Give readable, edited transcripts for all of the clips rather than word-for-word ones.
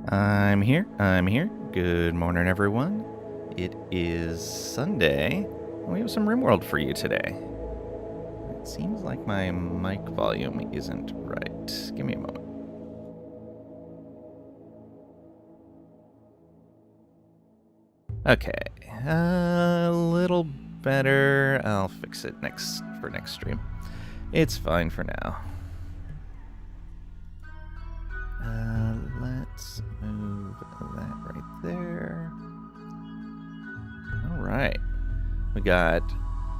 I'm here. Good morning, everyone. It is Sunday. We have some RimWorld for you today. It seems like my mic volume isn't right. Give me a moment. Okay, a little better. I'll fix it for next stream. It's fine for now. Let's move that right there. All right. We got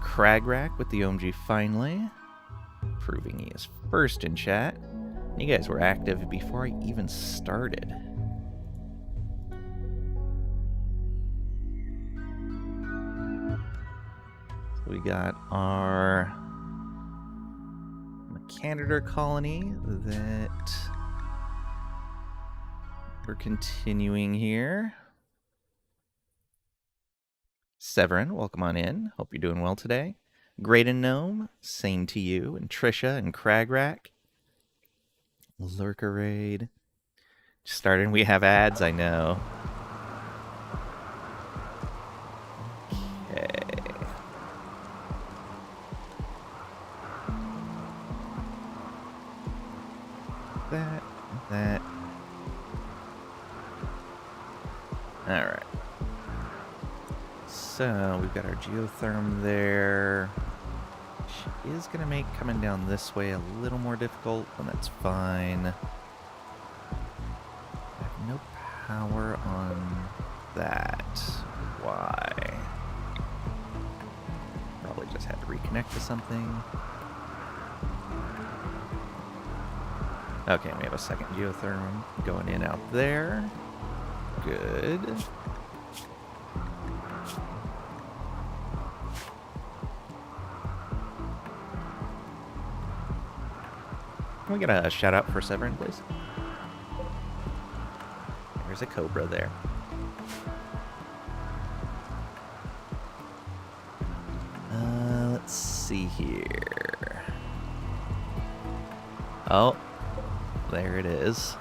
Cragrack with the OMG finally, proving he is first in chat. You guys were active before I even started. So we got our Mechanitor colony that we're continuing here. Severin, welcome on in. Hope you're doing well today. Great and Gnome, same to you. And Trisha and Cragrack. Lurker Raid. Just starting, we have ads, I know. Okay. That. Alright. So, we've got our geotherm there. She is going to make coming down this way a little more difficult, and that's fine. I have no power on that. Why? Probably just had to reconnect to something. Okay, we have a second geotherm going in out there. Good. Can we get a shout out for Severin, please? There's a Cobra there. Let's see here. Oh, there it is.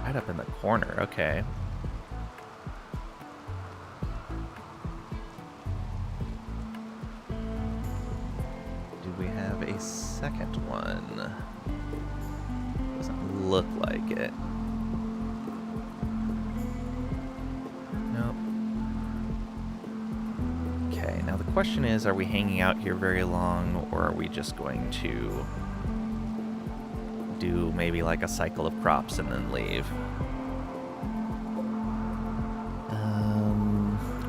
Right up in the corner, okay. Do we have a second one? Doesn't look like it. Nope. Okay, now the question is, are we hanging out here very long, or are we just going to do maybe like a cycle of crops and then leave?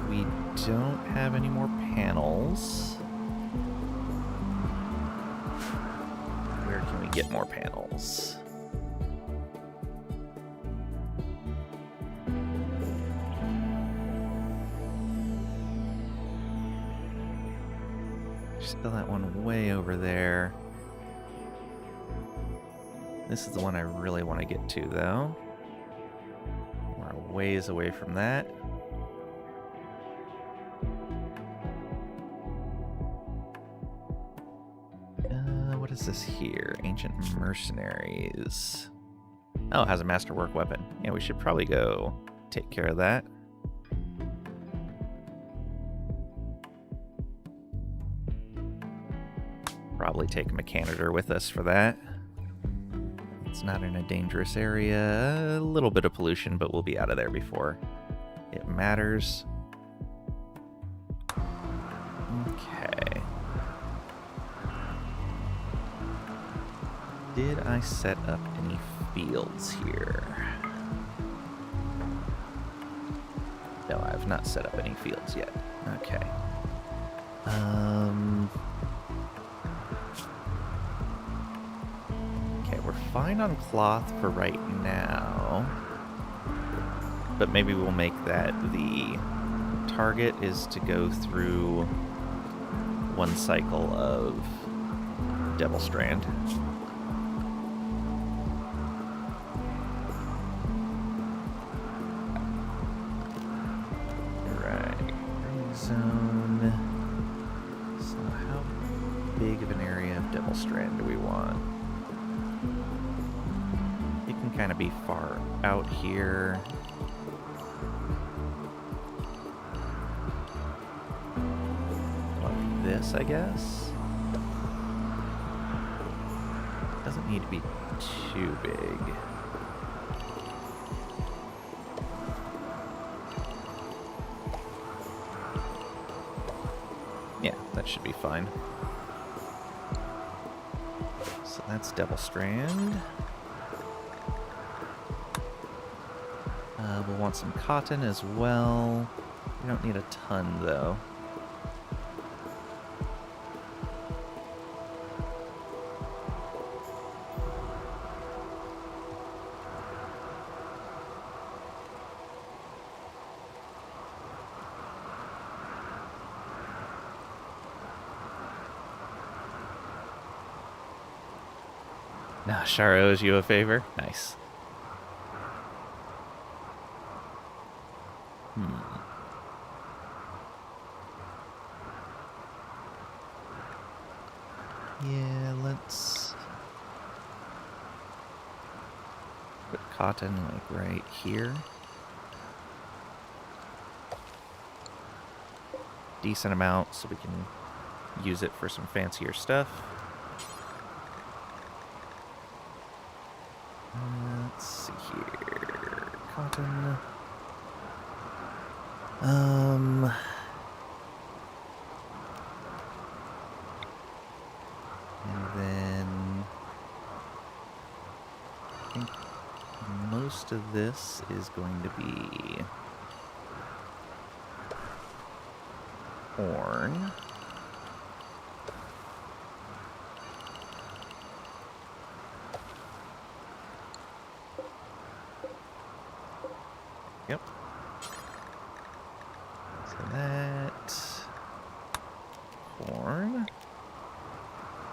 We don't have any more panels. Where can we get more panels? Still that one way over there. This is the one I really want to get to, though. We're a ways away from that. What is this here? Ancient Mercenaries. Oh, it has a masterwork weapon. Yeah, we should probably go take care of that. Probably take a Mechanitor with us for that. It's not in a dangerous area. A little bit of pollution, but we'll be out of there before it matters. Okay. Did I set up any fields here? No, I have not set up any fields yet. Okay. Okay, we're fine on cloth for right now. But maybe we'll make that the target is to go through one cycle of Devil Strand. Right. Zone. So how big of an area of Devil Strand do we want? kind of be far out here. Like this, I guess. Doesn't need to be too big. Yeah, that should be fine. So that's Devil Strand. We'll want some cotton as well. We don't need a ton, though. Nah, Shar owes you a favor. Nice. Yeah, let's put cotton like right here. Decent amount so we can use it for some fancier stuff. Let's see here. Cotton. And then I think most of this is going to be corn. Yep. So that corn.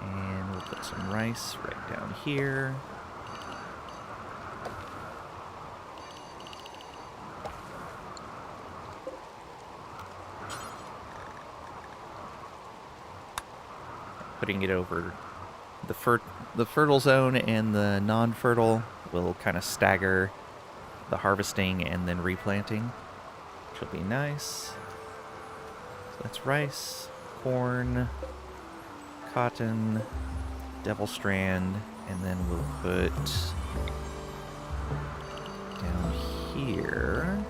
And we'll put some rice right down here. Putting it over the fertile zone and the non-fertile will kind of stagger the harvesting and then replanting, which will be nice. So that's rice, corn, cotton, Devil Strand, and then we'll put down here.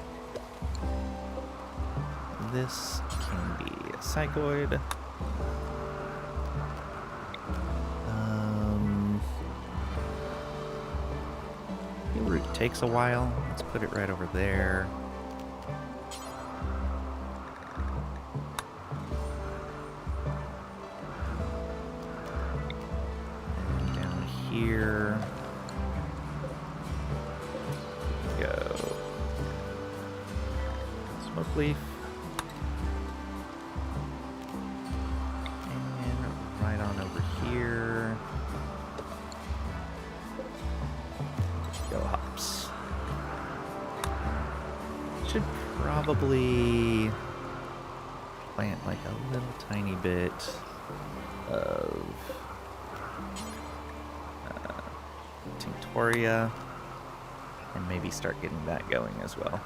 This can be a psychoid. Root takes a while. Let's put it right over there. And down here we go. Smoke leaf. And right on over here. Go hops. Should probably plant like a little tiny bit of Tinctoria and maybe start getting that going as well.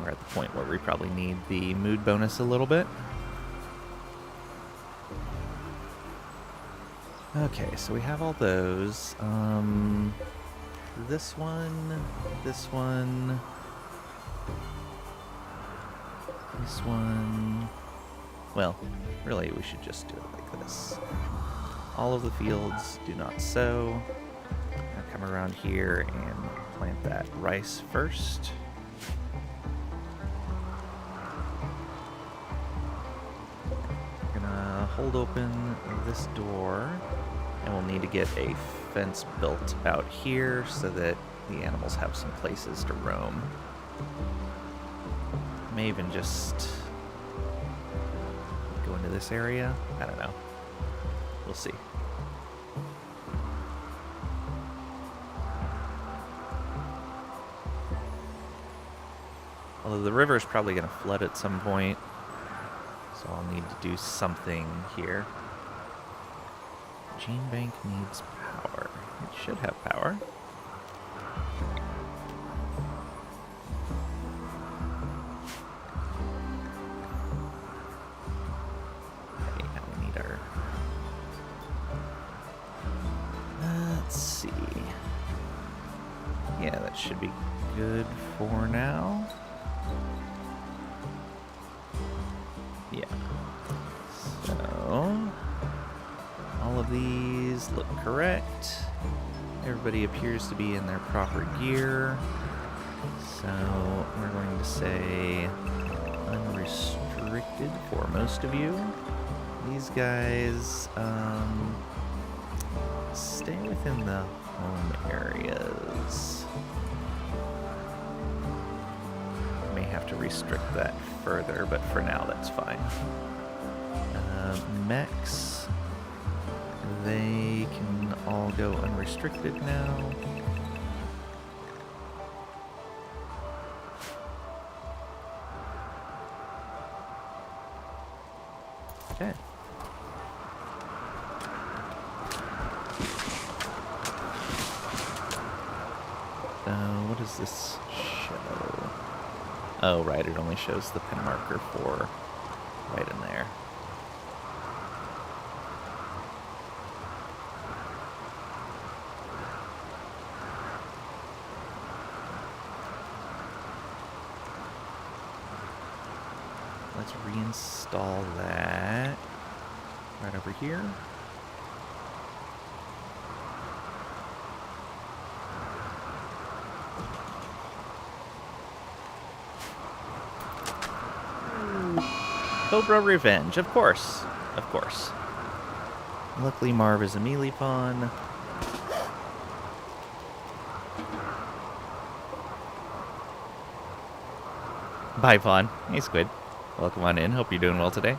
We're at the point where we probably need the mood bonus a little bit. Okay, so we have all those. This one, this one, this one. Well, really, we should just do it like this. All of the fields do not sow. Now come around here and plant that rice first. We're gonna hold open this door. And we'll need to get a fence built out here so that the animals have some places to roam. May even just go into this area. I don't know. We'll see. Although the river is probably going to flood at some point, so I'll need to do something here. Gene Bank needs power. It should have power. Okay, now we need our... let's see. Yeah, that should be good for now. Yeah. So, all of these look correct. Everybody appears to be in their proper gear. So, we're going to say unrestricted for most of you. These guys, stay within the home areas. May have to restrict that further, but for now that's fine. Mechs, they can all go unrestricted now. Okay. What does this show? Oh, right, it only shows the pin marker for right in there. Let's reinstall that right over here. Cobra Revenge, of course. Of course. Luckily, Marv is a melee pawn. Bye, pawn. Hey, Squid. Welcome on in. Hope you're doing well today.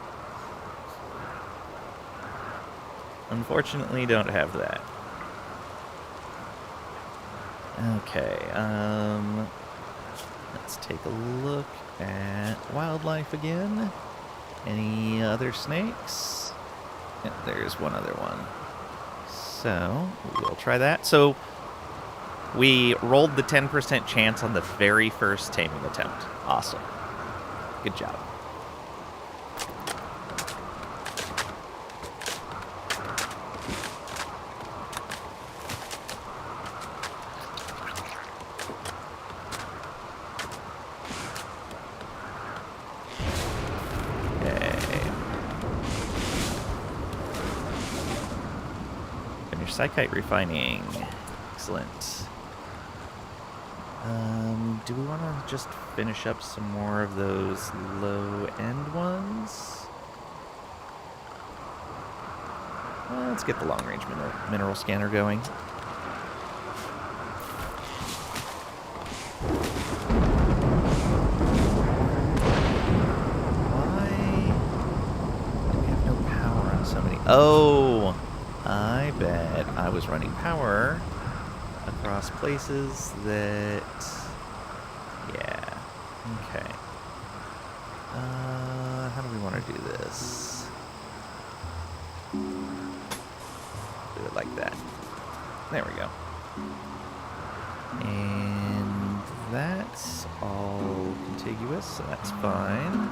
Unfortunately, don't have that. Okay, let's take a look at wildlife again. Any other snakes? Yeah, there's one other one. So, we'll try that. So, we rolled the 10% chance on the very first taming attempt. Awesome. Good job. Psychite refining. Excellent. Do we want to just finish up some more of those low-end ones? Let's get the long-range mineral scanner going. Why do we have no power on so many? Oh! I bet I was running power across places that... Yeah. Okay. How do we want to do this? Do it like that. There we go. And that's all contiguous, so that's fine.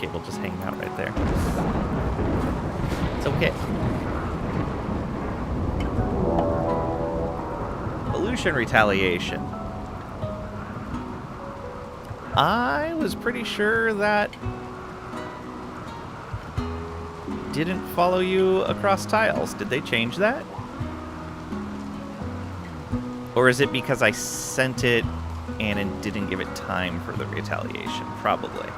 Cable just hanging out right there. It's okay. Pollution retaliation. I was pretty sure that didn't follow you across tiles. Did they change that? Or is it because I sent it and it didn't give it time for the retaliation? Probably.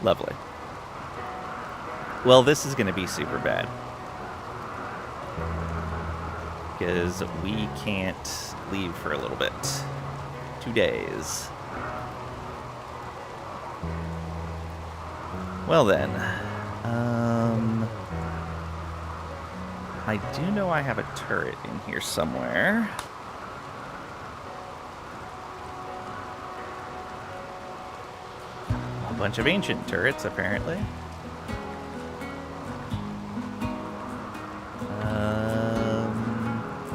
Lovely. Well, this is going to be super bad. Because we can't leave for a little bit. 2 days. Well then. I do know I have a turret in here somewhere. A bunch of ancient turrets, apparently.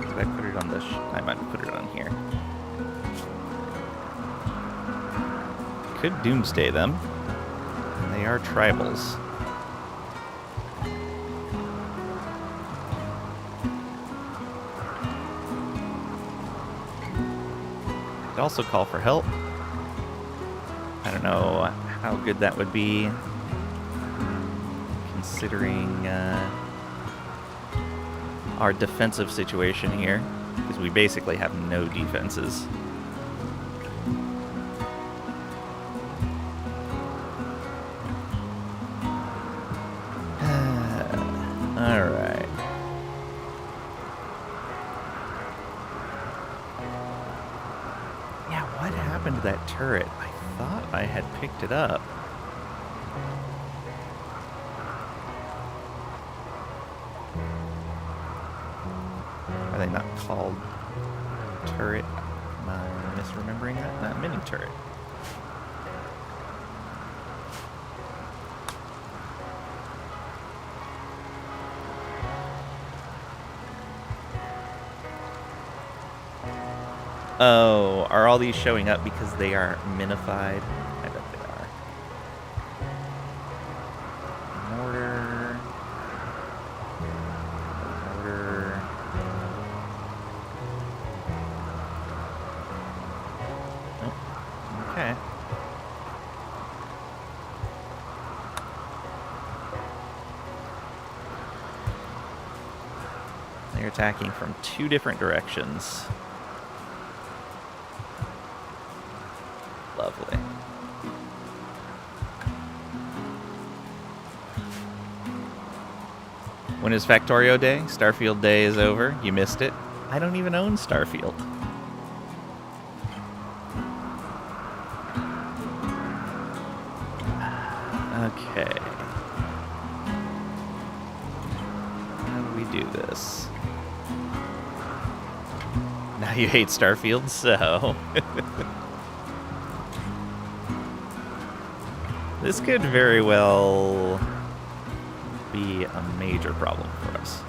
Did I put it on the... I might have put it on here. Could doomsday them. They are tribals. Could also call for help. I don't know how good that would be, considering our defensive situation here, because we basically have no defenses. Alright. Yeah, what happened to that turret? I thought I had picked it up. Are they not called turret? Am I misremembering that? Not mini turret. Oh, are all these showing up because they are minified? I bet they are. Mortar. Mortar. Oh, okay. They're attacking from 2 different directions. Lovely. When is Factorio Day? Starfield Day is over. You missed it. I don't even own Starfield. Okay. How do we do this? Now you hate Starfield, so... This could very well be a major problem for us.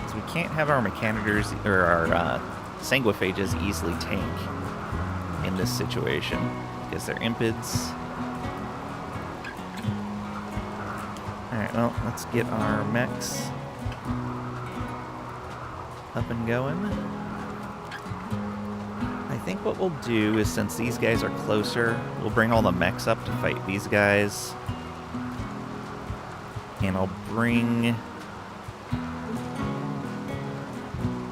So we can't have our Mechanitors or our Sanguiphages easily tank in this situation because they're impids. Alright, well, let's get our mechs up and going. I think what we'll do is, since these guys are closer, we'll bring all the mechs up to fight these guys. And I'll bring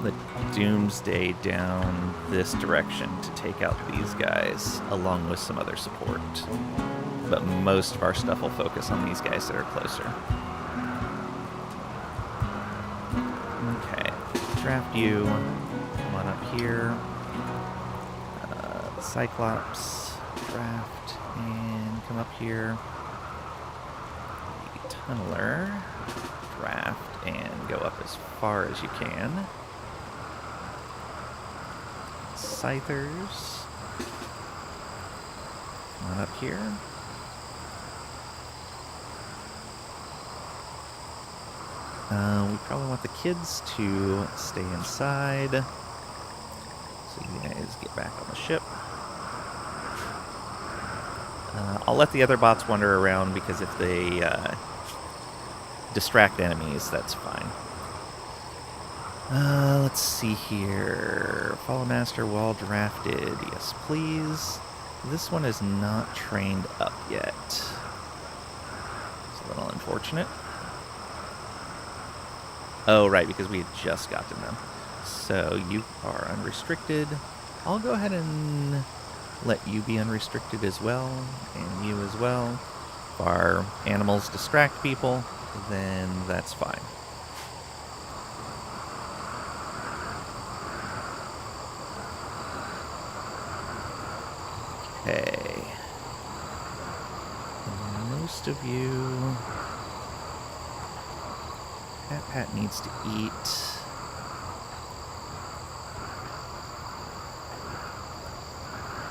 the Doomsday down this direction to take out these guys, along with some other support. But most of our stuff will focus on these guys that are closer. Okay, draft you. Come on up here. Cyclops, draft, and come up here. The Tunneler, draft, and go up as far as you can. Scythers, come on up here. We probably want the kids to stay inside, so you guys get back on the ship. I'll let the other bots wander around, because if they distract enemies, that's fine. Let's see here. Follow Master while drafted. Yes, please. This one is not trained up yet. It's a little unfortunate. Oh, right, because we had just gotten them. So you are unrestricted. I'll go ahead and let you be unrestricted as well, and you as well. If our animals distract people, then that's fine. Okay. most of you. Pat needs to eat.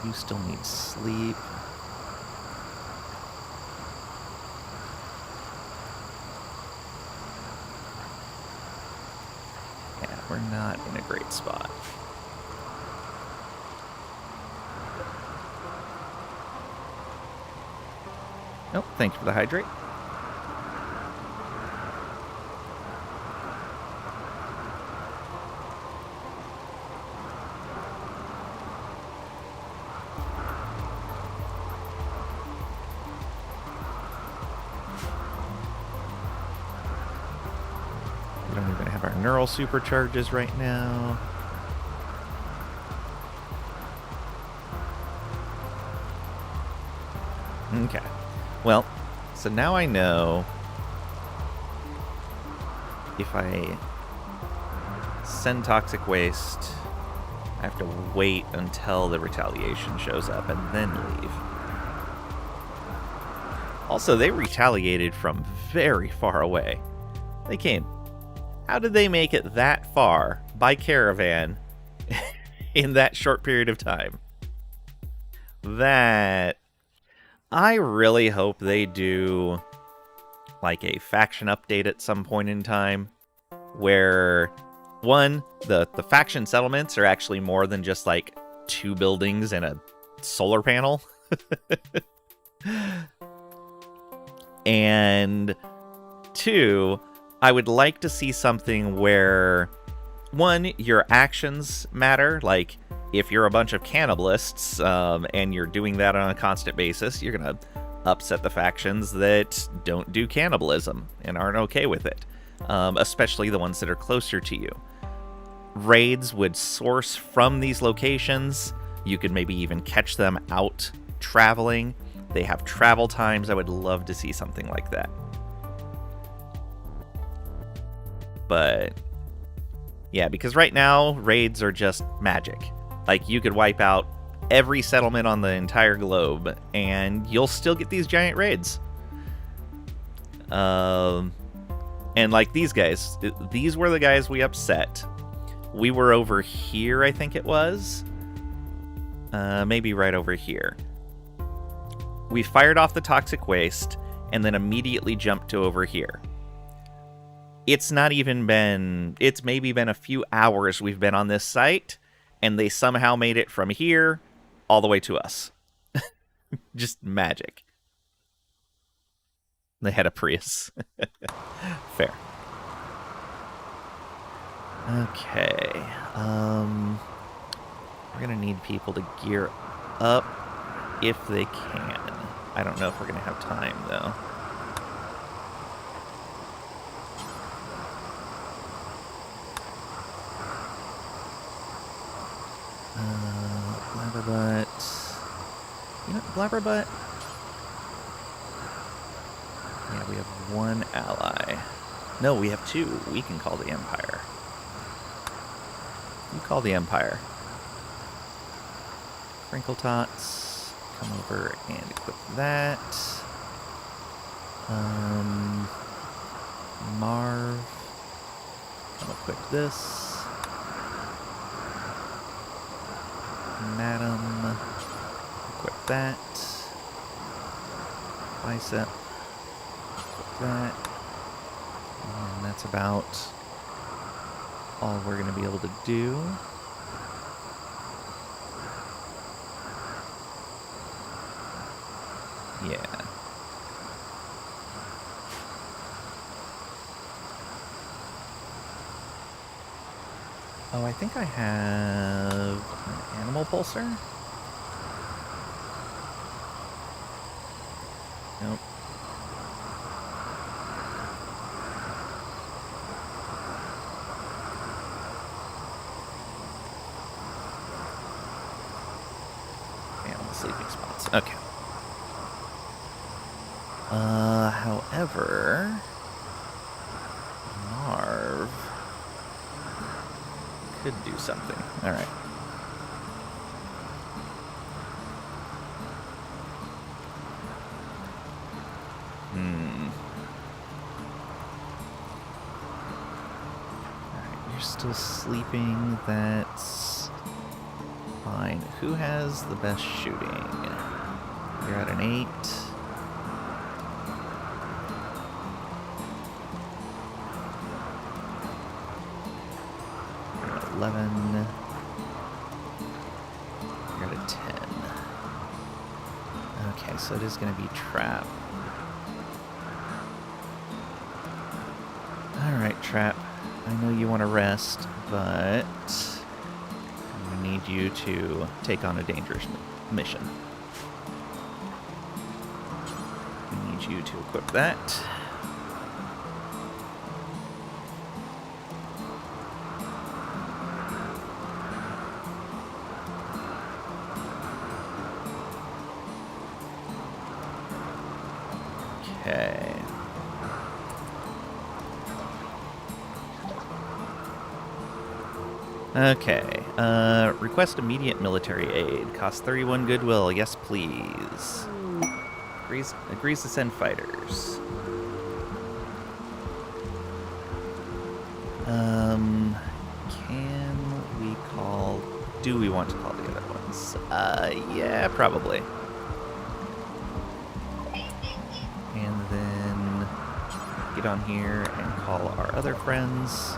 You still need sleep. Yeah, we're not in a great spot. Nope, thanks for the hydrate. We don't even have our neural supercharges right now. Okay. Well, so now I know if I send toxic waste, I have to wait until the retaliation shows up and then leave. Also, they retaliated from very far away. They came. How did they make it that far by caravan in that short period of time? That... I really hope they do like a faction update at some point in time where, one, the faction settlements are actually more than just like 2 buildings and a solar panel. And 2, I would like to see something where, one, your actions matter. Like, if you're a bunch of cannibalists and you're doing that on a constant basis, you're going to upset the factions that don't do cannibalism and aren't okay with it, especially the ones that are closer to you. Raids would source from these locations. You could maybe even catch them out traveling. They have travel times. I would love to see something like that. But yeah, because right now, raids are just magic. Like, you could wipe out every settlement on the entire globe, and you'll still get these giant raids. And like these guys, these were the guys we upset. We were over here, I think it was. Maybe right over here. We fired off the toxic waste, and then immediately jumped to over here. It's maybe been a few hours we've been on this site, and they somehow made it from here all the way to us. Just magic. They had a Prius. Fair. Okay. We're gonna need people to gear up if they can. I don't know if we're gonna have time, though. Blabberbutt. You know, Blabberbutt? Yeah, we have 1 ally. No, we have 2. We can call the Empire. You call the Empire. Crinkle Tots. Come over and equip that. Marv. Come equip this. Madam, equip that. Bicep, equip that. And that's about all we're going to be able to do. Yeah. Oh, I think I have an animal pulsar? Nope. Animal sleeping spots. Okay. However, Marv could do something. All right. still sleeping. That's fine. Who has the best shooting? You're at an 8. You're at 11. You're at a 10. Okay, so it is going to be Trap. Alright, Trap. I know you want to rest, but we need you to take on a dangerous mission. We need you to equip that. Okay. Okay. Request immediate military aid. Cost 31 goodwill. Yes, please. Agrees to send fighters. Can we call... Do we want to call the other ones? Yeah, probably. And then get on here and call our other friends.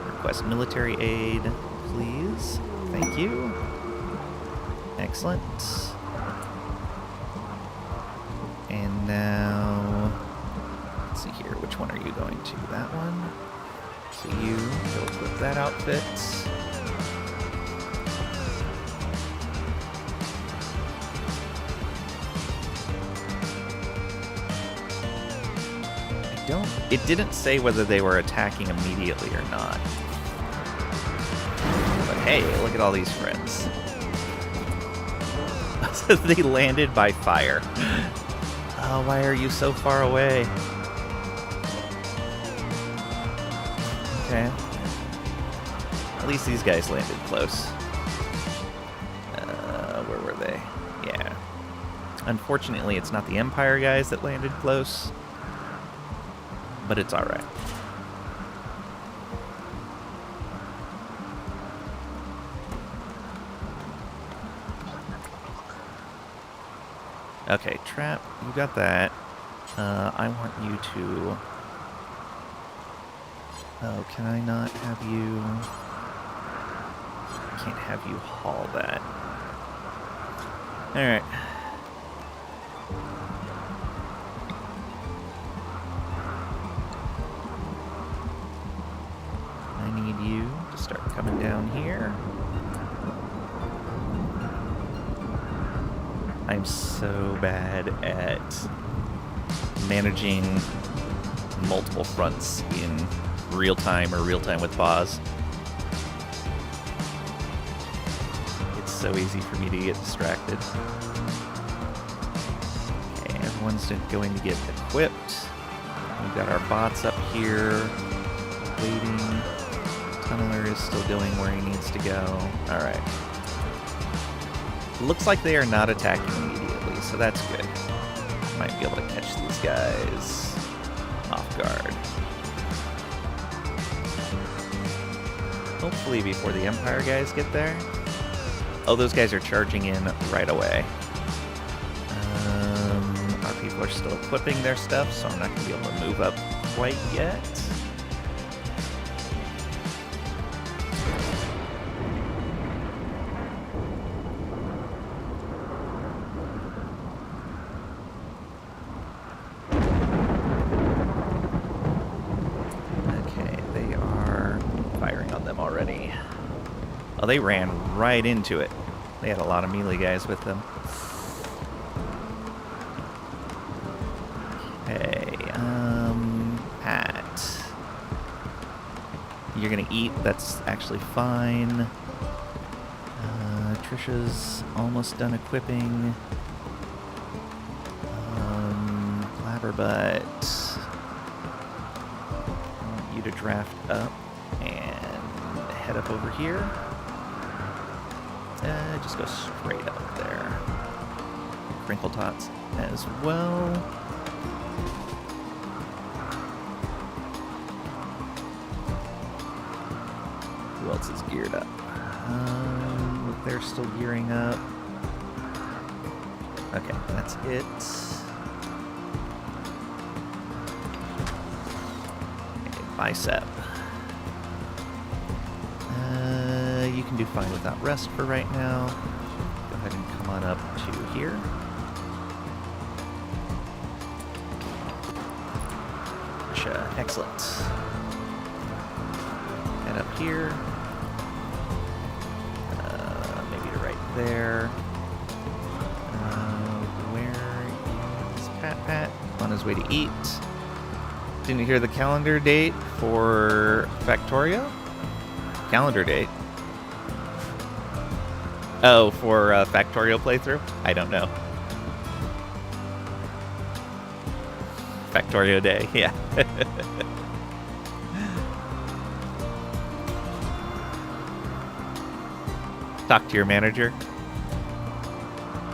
Request military aid, please. Thank you. Excellent. And now, let's see here. Which one are you going to? That one. So you go equip that outfit. It didn't say whether they were attacking immediately or not. But hey, look at all these friends. They landed by fire. Oh, why are you so far away? Okay. At least these guys landed close. Where were they? Yeah. Unfortunately, it's not the Empire guys that landed close. But it's alright. Okay, Trap, you got that. I want you to... Oh, can I not have you... I can't have you haul that. Alright. I need you to start coming down here. I'm so bad at managing multiple fronts in real time or real time with pause. It's so easy for me to get distracted. Okay, everyone's going to get equipped. We've got our bots up here waiting. Tunneler is still going where he needs to go. Alright. Looks like they are not attacking immediately, so that's good. Might be able to catch these guys off guard. Hopefully before the Empire guys get there. Oh, those guys are charging in right away. Our people are still equipping their stuff, so I'm not going to be able to move up quite yet. Oh, they ran right into it. They had a lot of melee guys with them. Okay, Pat. You're gonna eat, that's actually fine. Trisha's almost done equipping. Blabberbutt. I want you to draft up and head up over here. Just go straight up there. Crinkle Tots as well. else is geared up? They're still gearing up. Okay, that's it. Okay, bicep. You can do fine without rest for right now. Go ahead and come on up to here. Excellent. Head up here. Maybe to right there. Where is Pat? On his way to eat. Didn't you hear the calendar date for Factorio? Calendar date? Oh, for Factorio playthrough? I don't know. Factorio Day, yeah. Talk to your manager.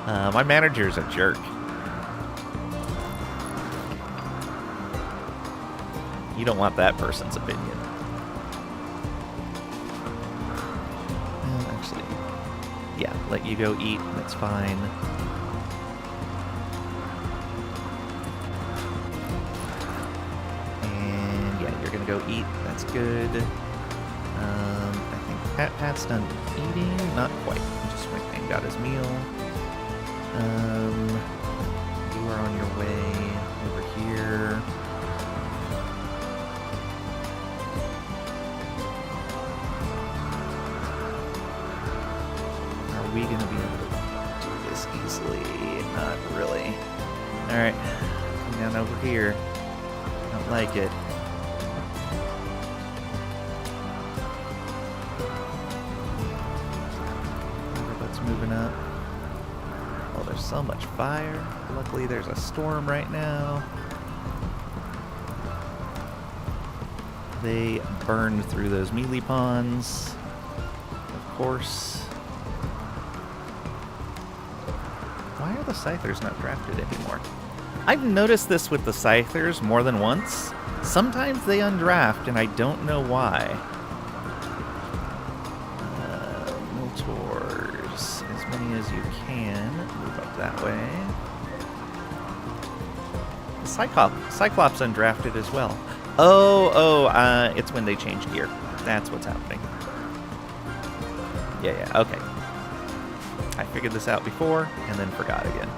My manager's a jerk. You don't want that person's opinion. Actually, yeah, let you go eat, that's fine. And yeah, you're gonna go eat, that's good. I think Pat's done eating, not quite. Just went and got his meal. You are on your way over here. Are we going to be able to do this easily? Not really. Alright, come down over here. Don't like it. Everybody's moving up. Oh, there's so much fire. Luckily, there's a storm right now. They burned through those melee pawns. Of course. Why are the Scythers not drafted anymore? I've noticed this with the Scythers more than once. Sometimes they undraft, and I don't know why. Miltors. As many as you can. Move up that way. The Cyclops undrafted as well. It's when they change gear. That's what's happening. Yeah, okay. I figured this out before, and then forgot again.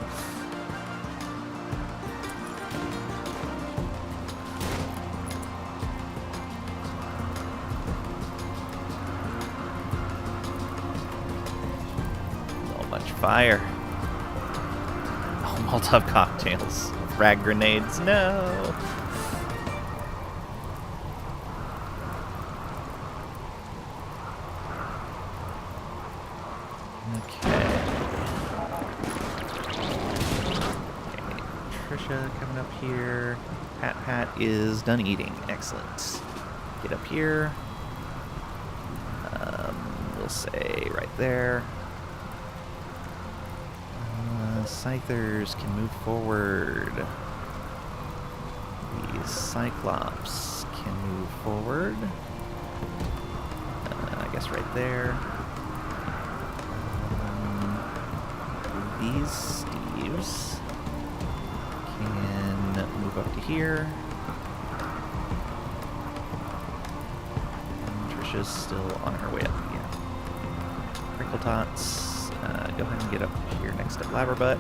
So much fire. Oh, Molotov cocktails. Frag grenades, no! Coming up here. Pat is done eating. Excellent. Get up here. We'll say right there. Scythers can move forward. These Cyclops can move forward. I guess right there. These Steves can move up to here. And Trisha's still on her way up. Yeah. Crinkle Tots. Go ahead and get up here next to Blabberbutt.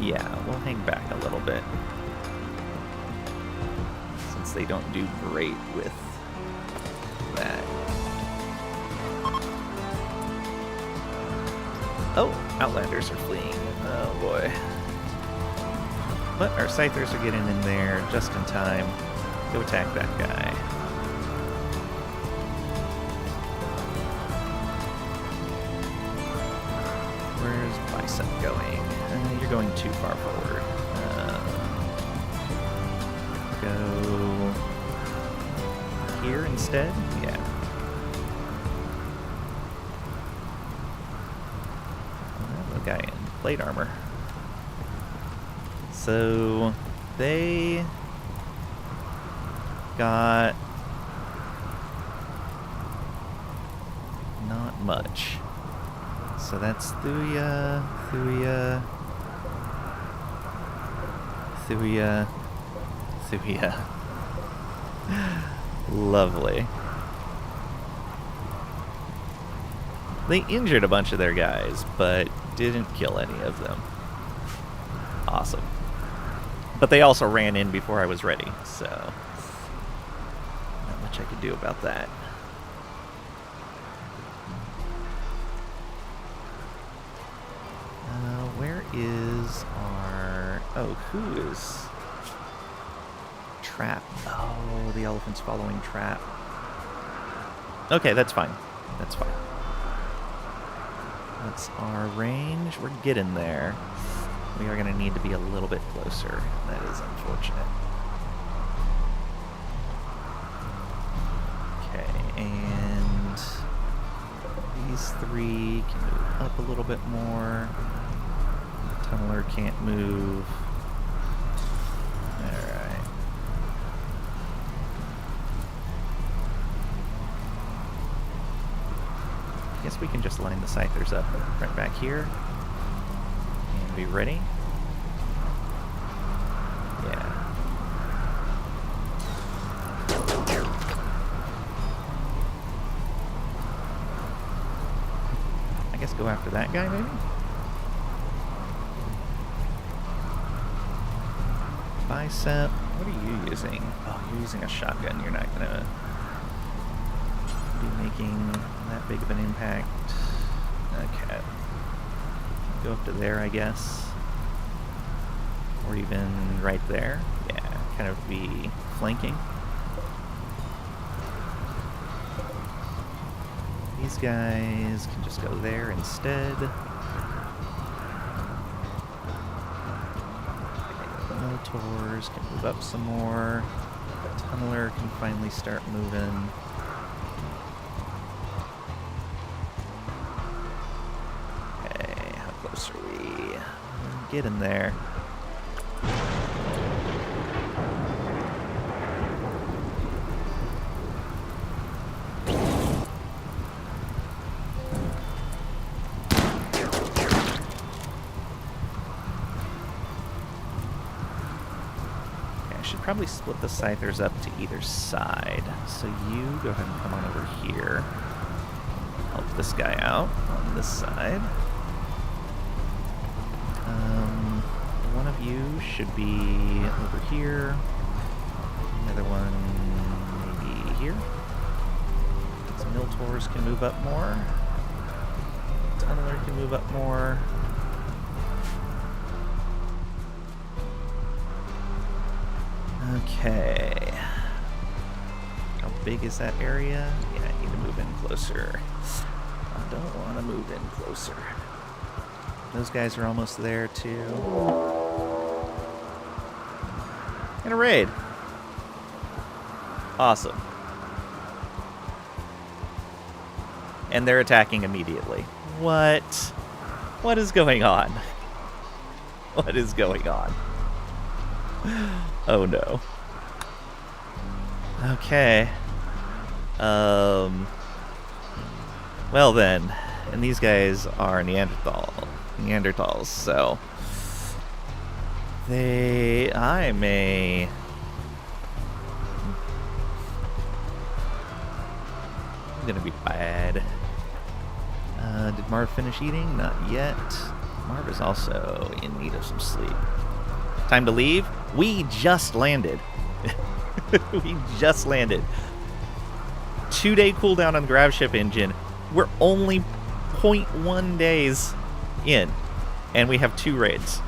Yeah, we'll hang back a little bit. Since they don't do great with that. Oh, Outlanders are fleeing. Oh boy. But our Scythers are getting in there just in time. Go attack that guy. Where's Bicep going? You're going too far forward. Go here instead? Yeah. Guy in plate armor. So they got not much. So that's Thuya, Thuya, Thuya, Thuya. Lovely. They injured a bunch of their guys, but didn't kill any of them. Awesome. But they also ran in before I was ready, so not much I could do about that. Where is our... Oh, who is... Trap. Oh, the elephant's following Trap. Okay, that's fine. That's fine. What's our range? We're getting there. We are going to need to be a little bit closer. That is unfortunate. Okay, and these three can move up a little bit more. The tunneler can't move. Alright. I guess we can just line the scythers up right back here. And be ready. Yeah. I guess go after that guy, maybe? Bicep. What are you using? Oh, you're using a shotgun. You're not gonna be making that big of an impact. Okay. Go up to there, I guess. Or even right there. Yeah, kind of be flanking. These guys can just go there instead. The Minotaurs can move up some more. The Tunneler can finally start moving. Okay, how close are we? Get in there. Probably split the scythers up to either side. So you go ahead and come on over here. Help this guy out on this side. One of you should be over here. Another one maybe here. Some Minotaurs can move up more. Tunneler can move up more. Okay. How big is that area? Yeah, I need to move in closer. I don't want to move in closer. Those guys are almost there, too. And a raid. Awesome. And they're attacking immediately. What? What is going on? What is going on? Oh no. Okay. Well then, and these guys are Neanderthals, so I may gonna be bad. Did Marv finish eating? Not yet. Marv is also in need of some sleep. Time to leave? We just landed. We just landed. 2-day cooldown on the grav ship engine. We're only 0.1 days in, and we have 2 raids.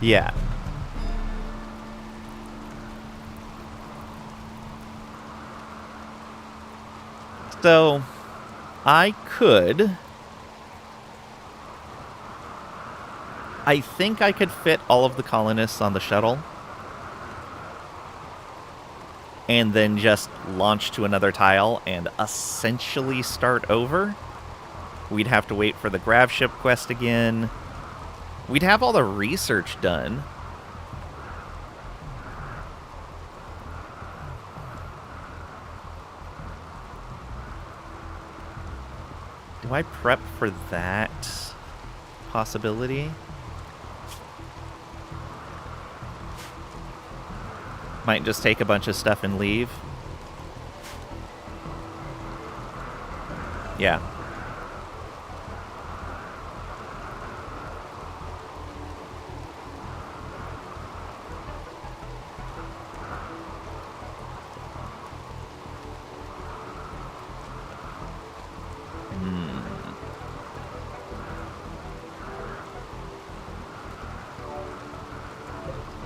Yeah. So, I think I could fit all of the colonists on the shuttle and then just launch to another tile and essentially start over. We'd have to wait for the grav ship quest again. We'd have all the research done Do I prep for that possibility? Might just take a bunch of stuff and leave. Yeah.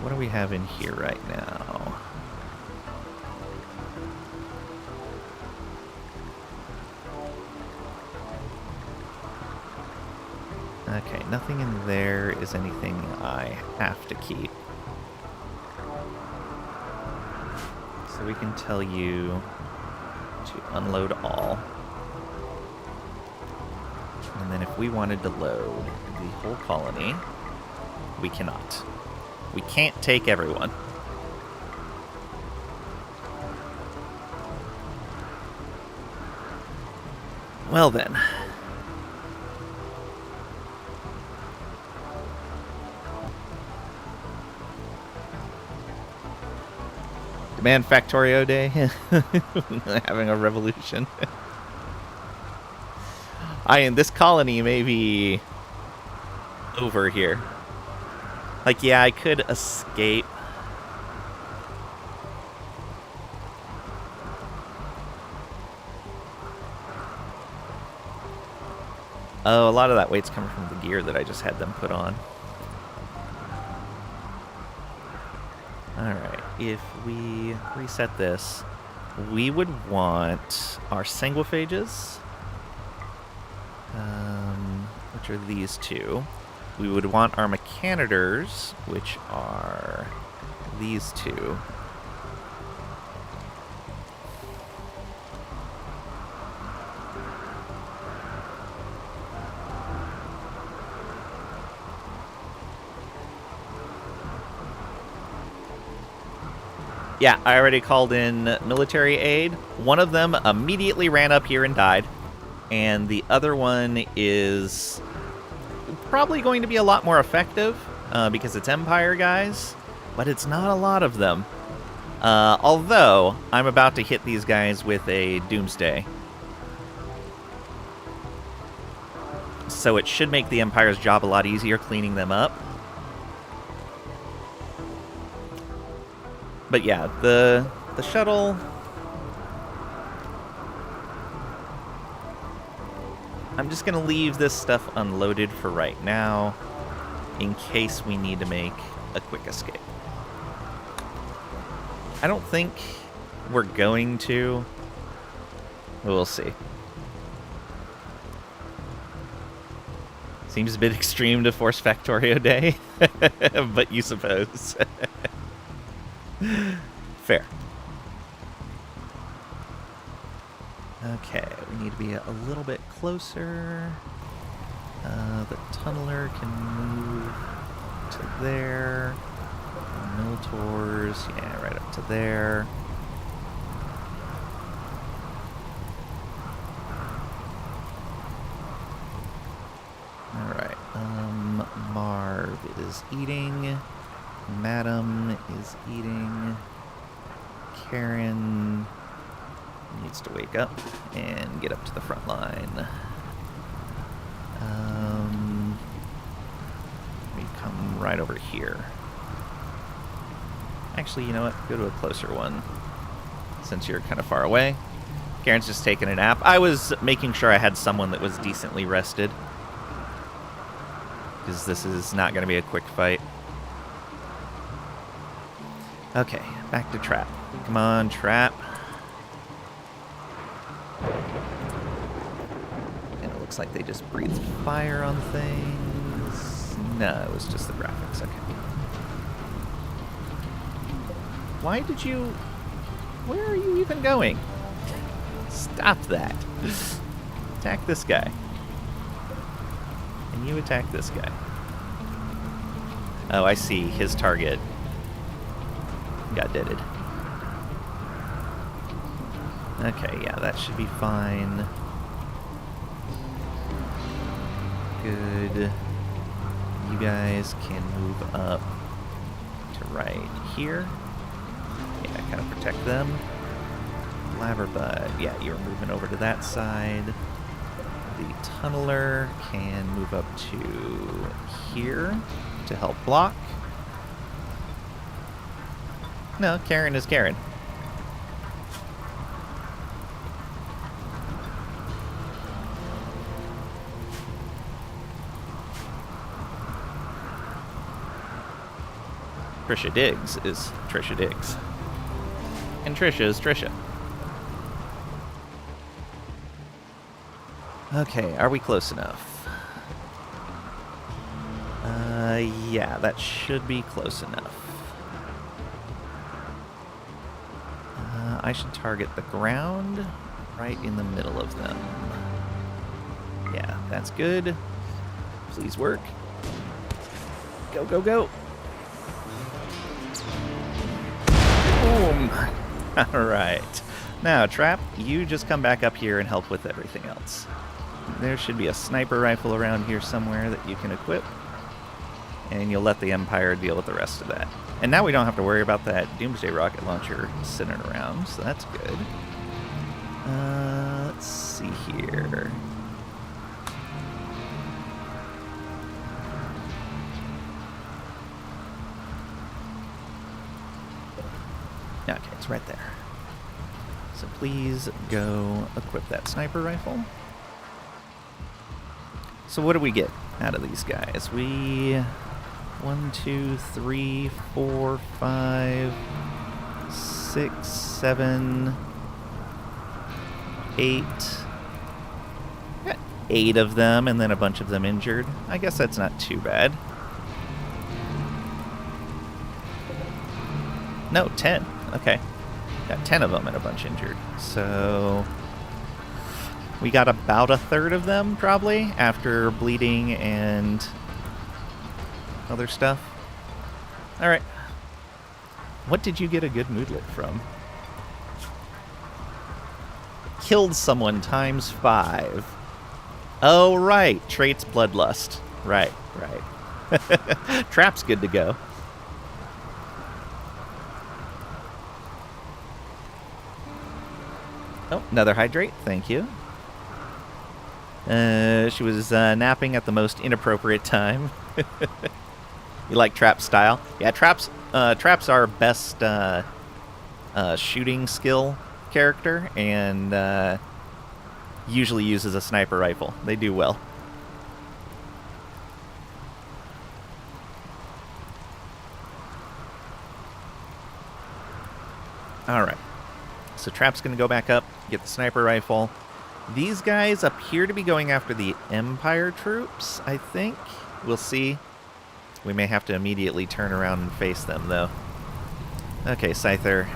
What do we have in here right now? Okay, nothing in there is anything I have to keep. So we can tell you to unload all. And then if we wanted to load the whole colony, we cannot. We can't take everyone. Well then. Demand Factorio Day. Having a revolution. This colony may be over here. Like, yeah, I could escape. Oh, a lot of that weight's coming from the gear that I just had them put on. Alright, if we reset this, we would want our sanguiphages, which are these two. We would want our mechanitors, which are these two. Yeah, I already called in military aid. One of them immediately ran up here and died. And the other one is probably going to be a lot more effective because it's Empire guys, but it's not a lot of them. Although, I'm about to hit these guys with a Doomsday. So it should make the Empire's job a lot easier cleaning them up. But yeah, the shuttle... I'm just going to leave this stuff unloaded for right now, in case we need to make a quick escape. I don't think we're going to. We'll see. Seems a bit extreme to force Factorio Day, but you suppose. Fair. Okay, we need to be a little bit closer. The tunneler can move to there. Militors, yeah, right up to there. Alright, Marv is eating. Madam is eating. Karen needs to wake up and get up to the front line. We come right over here. Actually, you know what? Go to a closer one, since you're kind of far away. Karen's just taking a nap. I was making sure I had someone that was decently rested, because this is not going to be a quick fight. Okay, back to Trap. Come on, Trap. And it looks like they just breathed fire on things. No, it was just the graphics. Okay. Why did you... Where are you even going? Stop that. Attack this guy. And you attack this guy. Oh, I see. His target got deaded. Okay, yeah, that should be fine. good. You guys can move up to right here. Yeah, kind of protect them. Laverbud, yeah, you're moving over to that side. The Tunneler can move up to here to help block. No, Karen is Karen. Trisha Diggs is Trisha Diggs. And Trisha is Trisha. Okay, are we close enough? Yeah, that should be close enough. I should target the ground right in the middle of them. Yeah, that's good. Please work. Go, go, go. Boom. All right. Now, Trap, you just come back up here and help with everything else. There should be a sniper rifle around here somewhere that you can equip. And you'll let the Empire deal with the rest of that. And now we don't have to worry about that Doomsday rocket launcher sitting around, so that's good. Let's see here. Okay, it's right there. So please go equip that sniper rifle. So what do we get out of these guys? 1, 2, 3, 4, 5, 6, 7, 8. Got 8 of them, and then a bunch of them injured. I guess that's not too bad. No, 10. Okay. Got 10 of them and a bunch injured. So we got about a third of them, probably, after bleeding and other stuff. All right. What did you get a good moodlet from? Killed someone ×5. Oh, right. Traits bloodlust. Right, right. Trap's good to go. Oh, another hydrate. Thank you. She was napping at the most inappropriate time. You like Trap style? Yeah, Trap's our best shooting skill character, and usually uses a sniper rifle. They do well. All right. So Trap's going to go back up, get the sniper rifle. These guys appear to be going after the Empire troops, I think. We'll see. We may have to immediately turn around and face them, though. Okay, Scyther.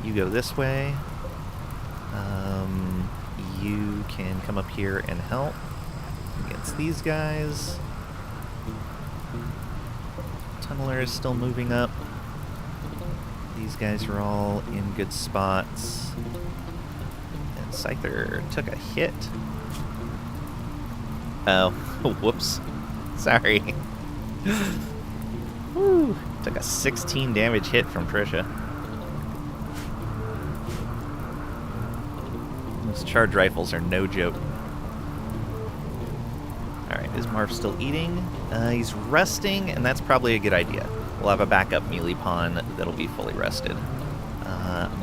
You go this way. You can come up here and help against these guys. Tunneler is still moving up. These guys are all in good spots. And Scyther took a hit. Oh, whoops. Sorry. Woo. Took a 16 damage hit from Trisha. Those charge rifles are no joke. Alright, is Marv still eating? He's resting, and that's probably a good idea. We'll have a backup melee pawn that'll be fully rested.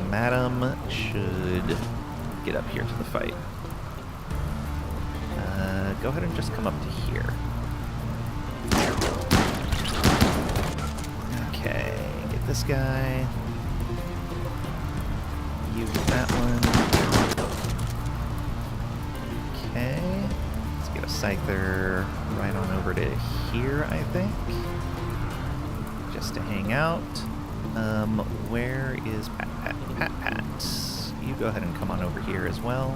Madam should get up here to the fight. Go ahead and just come up to here. Okay, get this guy. You get that one. Okay, let's get a Scyther right on over to here, I think. Just to hang out. Where is Pat Pat? Pat Pat. You go ahead and come on over here as well.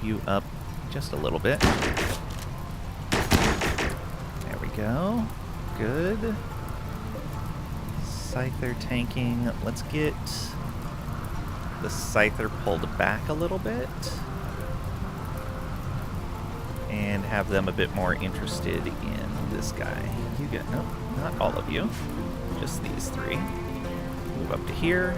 you up just a little bit. There we go. Good. Scyther tanking. Let's get the Scyther pulled back a little bit. And have them a bit more interested in this guy. You get, no, not all of you. Just these three. Move up to here.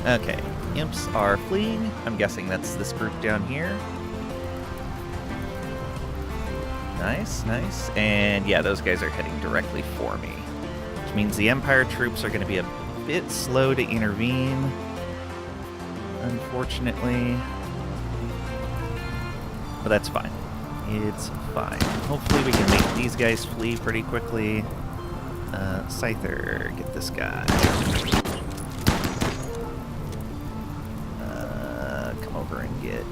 Okay, imps are fleeing. I'm guessing that's this group down here. Nice, nice. And yeah, those guys are heading directly for me. Which means the Empire troops are going to be a bit slow to intervene. Unfortunately. But that's fine. It's fine. Hopefully we can make these guys flee pretty quickly. Scyther, get this guy. Come over and get...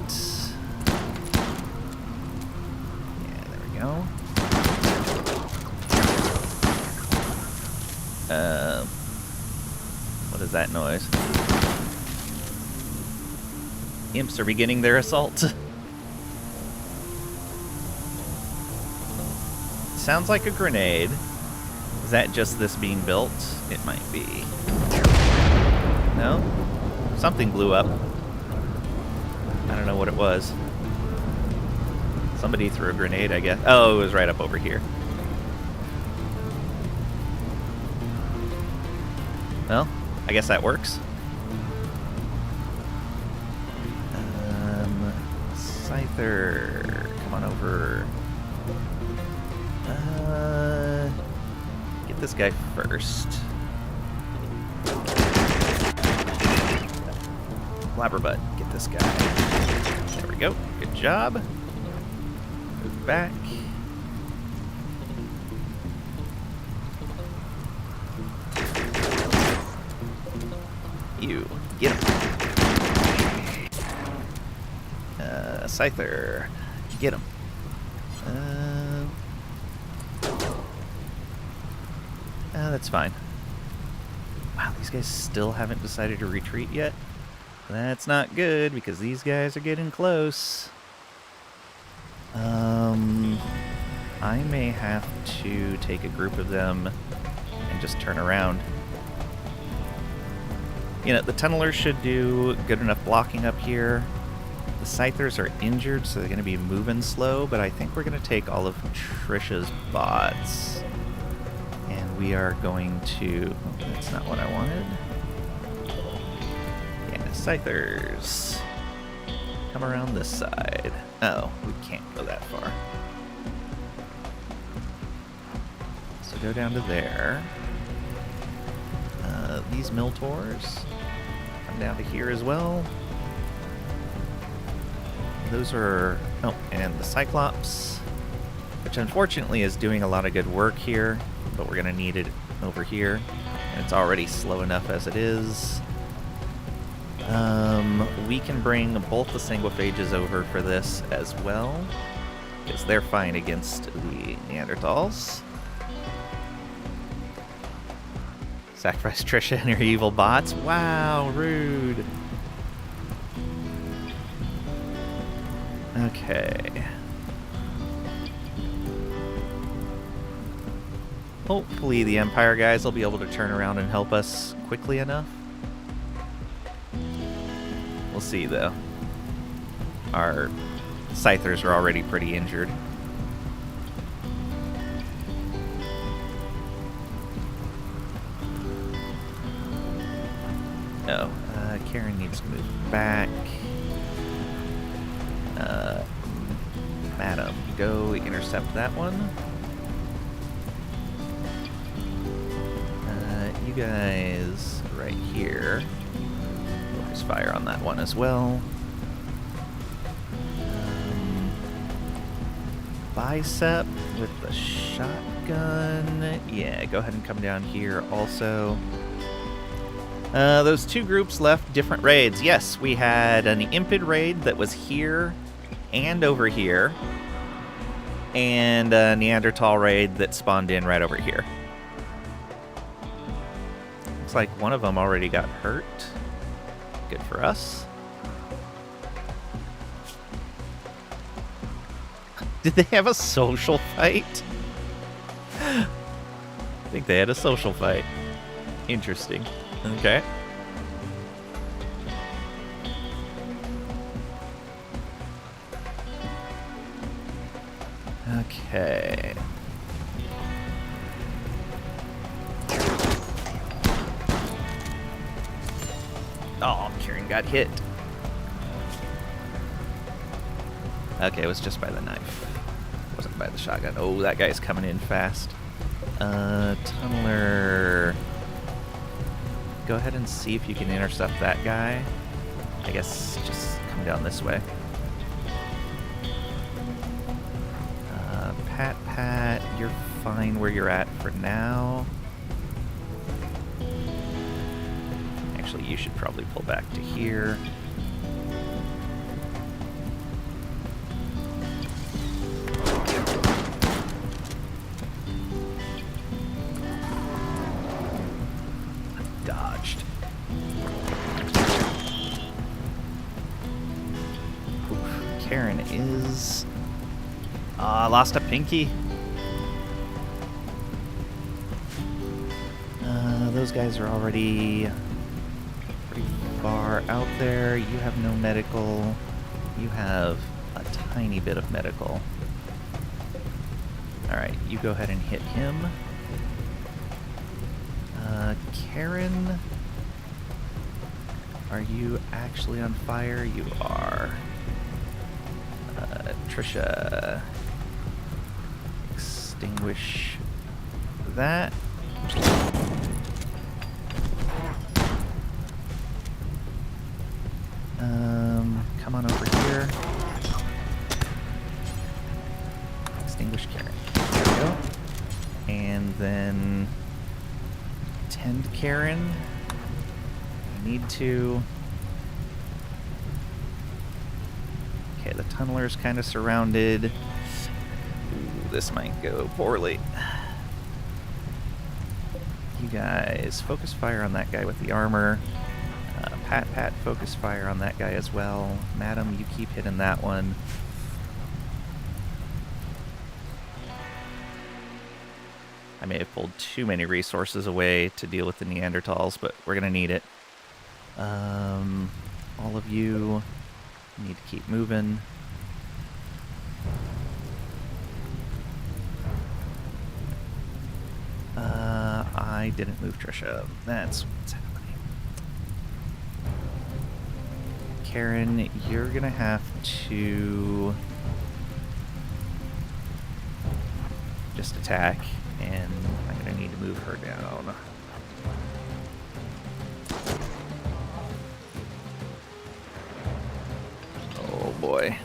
Yeah, there we go. What is that noise? Imps are beginning their assault. Sounds like a grenade. Is that just this being built? It might be. No? Something blew up. I don't know what it was. Somebody threw a grenade, I guess. Oh, it was right up over here. Well, I guess that works. Scyther, come on over. Get this guy first. Blabberbutt, get this guy. There we go. Good job. Move back. You, get him. Scyther, get him. That's fine. Wow, these guys still haven't decided to retreat yet. That's not good, because these guys are getting close. I may have to take a group of them and just turn around. You know, the tunnelers should do good enough blocking up here. The Scythers are injured, so they're going to be moving slow, but I think we're going to take all of Trisha's bots. And we are going to... Oh, that's not what I wanted. Yeah, Scythers. Come around this side. Oh, we can't go that far. So go down to there. These Miltors come down to here as well. Those are... Oh, and the Cyclops, which unfortunately is doing a lot of good work here, but we're going to need it over here, and it's already slow enough as it is. We can bring both the Sanguiphages over for this as well, because they're fine against the Neanderthals. Sacrifice Trisha and her evil bots. Wow, rude. Okay. Hopefully the Empire guys will be able to turn around and help us quickly enough. We'll see, though. Our Scythers are already pretty injured. No, Karen needs to move back. Madam, go intercept that one. You guys right here. Focus fire on that one as well. Bicep with the shotgun. Yeah, go ahead and come down here also. Those two groups left different raids. Yes, we had an Impid raid that was here and over here, and a Neanderthal raid that spawned in right over here. Looks like one of them already got hurt. good for us. Did they have a social fight? I think they had a social fight. Interesting. Okay. Okay. Oh, Kieran got hit. Okay, it was just by the knife. It wasn't by the shotgun. Oh, that guy's coming in fast. Tunneler. Go ahead and see if you can intercept that guy. I guess just come down this way. Pat, you're fine where you're at for now. Actually, you should probably pull back to here. Dodged. Oof. Karen is... lost a pinky. Those guys are already pretty far out there. You have no medical. You have a tiny bit of medical. Alright, you go ahead and hit him. Karen, are you actually on fire? You are. Trisha, extinguish that. Come on over here. Extinguish Karen. There we go. And then tend Karen. I need to. Okay, the tunneler's kind of surrounded. Ooh, this might go poorly. You guys focus fire on that guy with the armor. Pat, focus fire on that guy as well. Madam, you keep hitting that one. I may have pulled too many resources away to deal with the Neanderthals, but we're going to need it. All of you need to keep moving. I didn't move Trisha. That's what's happening. Karen, you're gonna have to just attack, and I'm gonna need to move her down. Oh boy.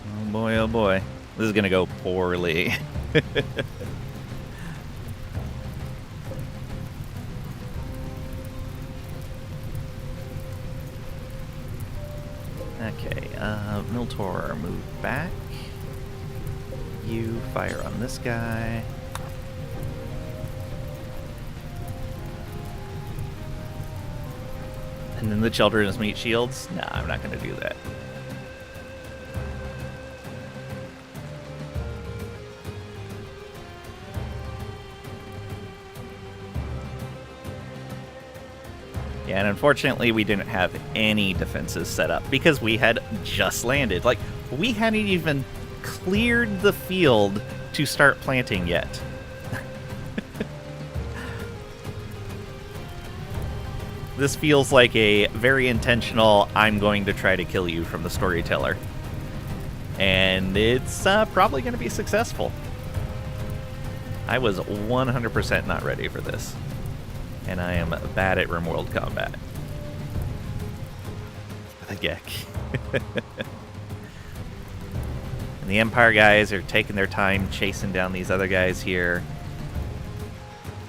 Oh boy, oh boy. This is gonna go poorly. Okay, Miltor, move back. You fire on this guy. And then the children's meat shields? Nah, I'm not going to do that. Yeah, and unfortunately we didn't have any defenses set up because we had just landed. Like, we hadn't even cleared the field to start planting yet. This feels like a very intentional, I'm going to try to kill you from the storyteller. And it's probably going to be successful. I was 100% not ready for this. And I am bad at RimWorld combat. The Gek. And the Empire guys are taking their time chasing down these other guys here.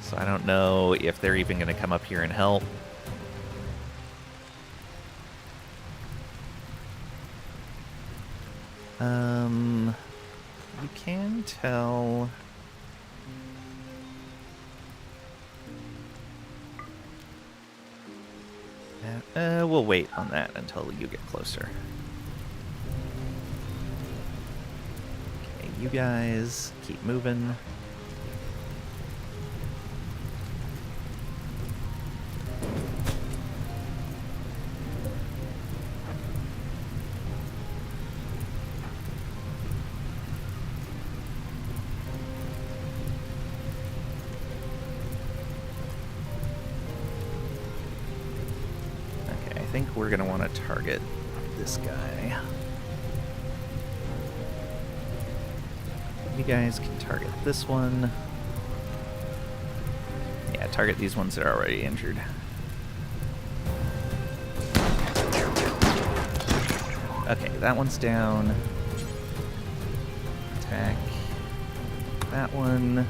So I don't know if they're even going to come up here and help. You can tell... We'll wait on that until you get closer. Okay, you guys keep moving. I think we're going to want to target this guy. You guys can target this one. Yeah, target these ones that are already injured. Okay, that one's down. Attack that one.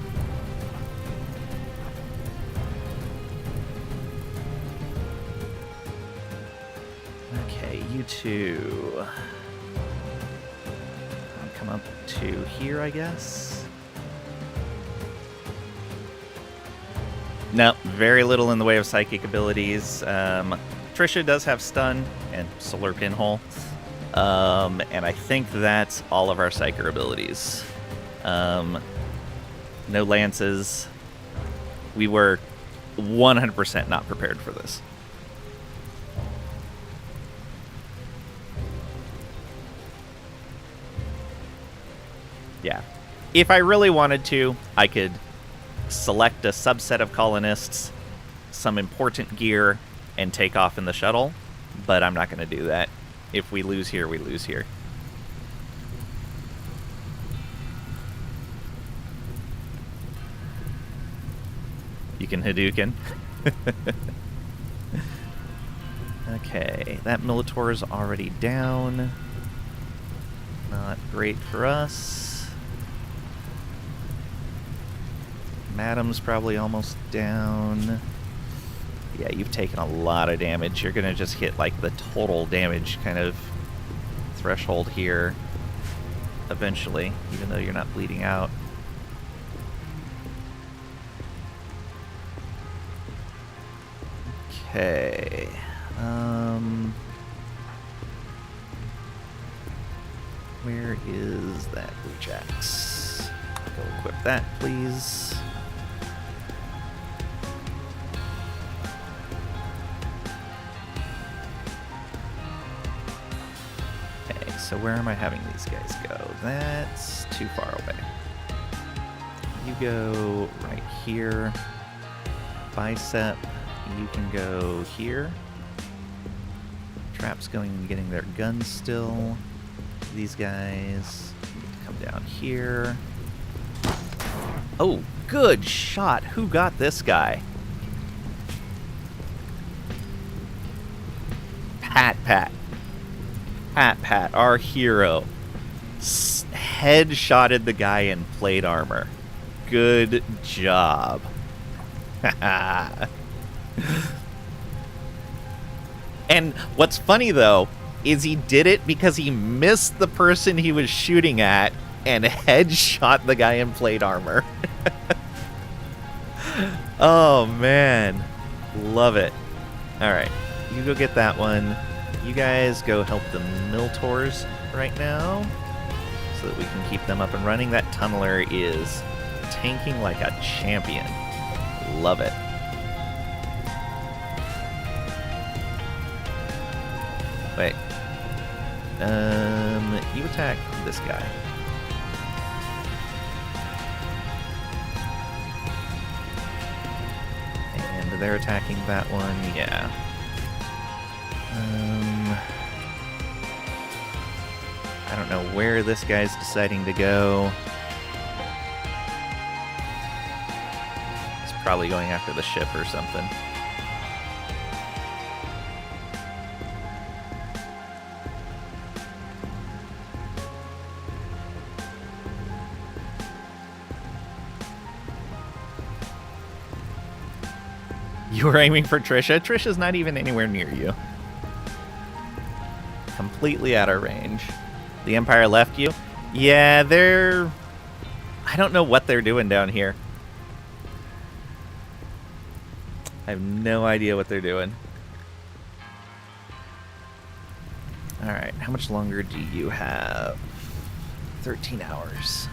Okay, you two. I'll come up to here, I guess. No, very little in the way of psychic abilities. Trisha does have stun and solar pinhole. And I think that's all of our psyker abilities. No lances. We were 100% not prepared for this. Yeah. If I really wanted to, I could select a subset of colonists, some important gear, and take off in the shuttle, but I'm not going to do that. If we lose here, we lose here. You can Hadouken. Okay, that Militor is already down. Not great for us. Madam's probably almost down. Yeah, you've taken a lot of damage. You're going to just hit like the total damage kind of threshold here eventually, even though you're not bleeding out. Okay. Where is that Blue Jacks? Go equip that, please. Okay, so where am I having these guys go? That's too far away. You go right here. Bicep, you can go here. Trap's going and getting their guns still. These guys need to come down here. Oh, good shot. Who got this guy? Pat, our hero, headshotted the guy in plate armor. Good job. And what's funny, though, is he did it because he missed the person he was shooting at and headshot the guy in plate armor. Oh, man. Love it. All right. You go get that one. You guys go help the Miltors right now so that we can keep them up and running. That Tunneler is tanking like a champion. Love it. Wait. You attack this guy. And they're attacking that one, yeah. I don't know where this guy's deciding to go. He's probably going after the ship or something. You were aiming for Trisha? Trisha's not even anywhere near you. Completely out of range. The Empire left you? Yeah, they're... I don't know what they're doing down here. I have no idea what they're doing. Alright, how much longer do you have? 13 hours.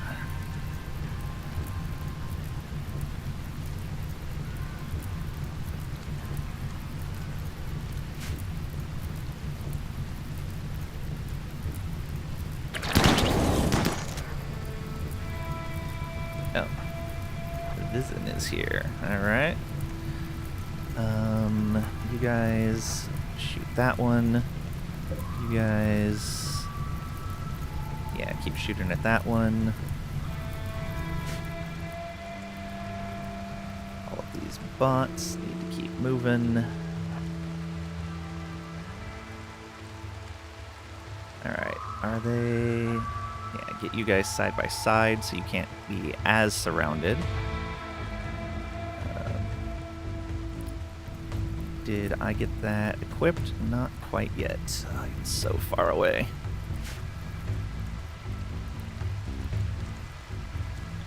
Oh. The Vision is here. Alright. You guys shoot that one. You guys... Yeah, keep shooting at that one. All of these bots need to keep moving. Alright, are they... Yeah, get you guys side by side so you can't be as surrounded. Did I get that equipped? Not quite yet. Oh, it's so far away.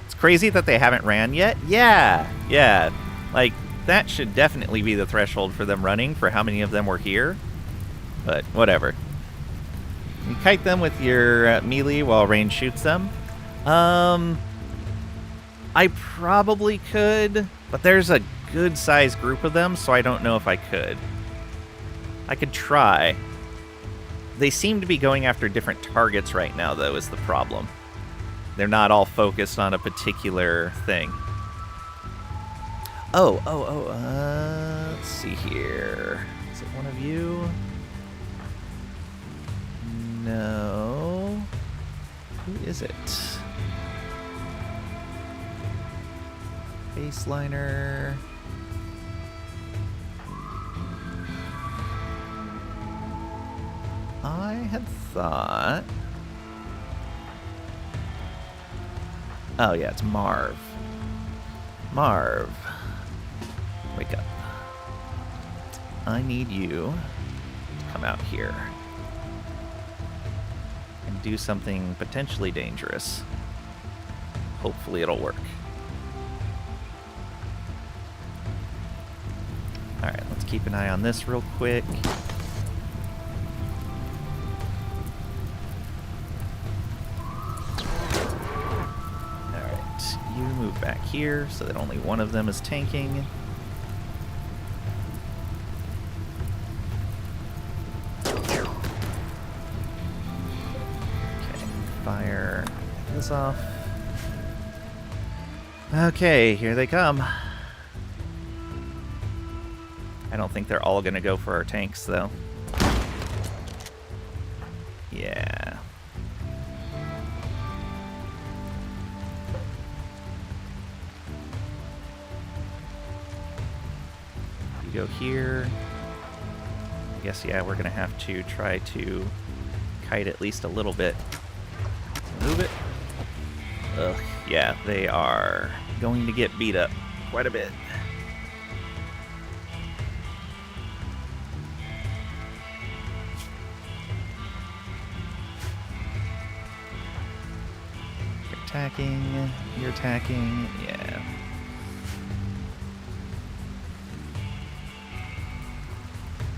It's crazy that they haven't ran yet. Yeah. Like, that should definitely be the threshold for them running, for how many of them were here. But, whatever. You kite them with your melee while range shoots them. I probably could, but there's a good-sized group of them, so I don't know if I could. I could try. They seem to be going after different targets right now, though, is the problem. They're not all focused on a particular thing. Let's see here. Is it one of you? No. Who is it? Baseliner. I had thought... Oh yeah, it's Marv. Marv. Wake up. I need you to come out here and do something potentially dangerous. Hopefully it'll work. Alright, let's keep an eye on this real quick. Alright, you move back here so that only one of them is tanking. Okay, fire this off. Okay, here they come. I don't think they're all going to go for our tanks, though. Yeah. You go here. I guess, yeah, we're going to have to try to kite at least a little bit. Move it. Ugh, yeah, they are going to get beat up quite a bit. You're attacking, yeah.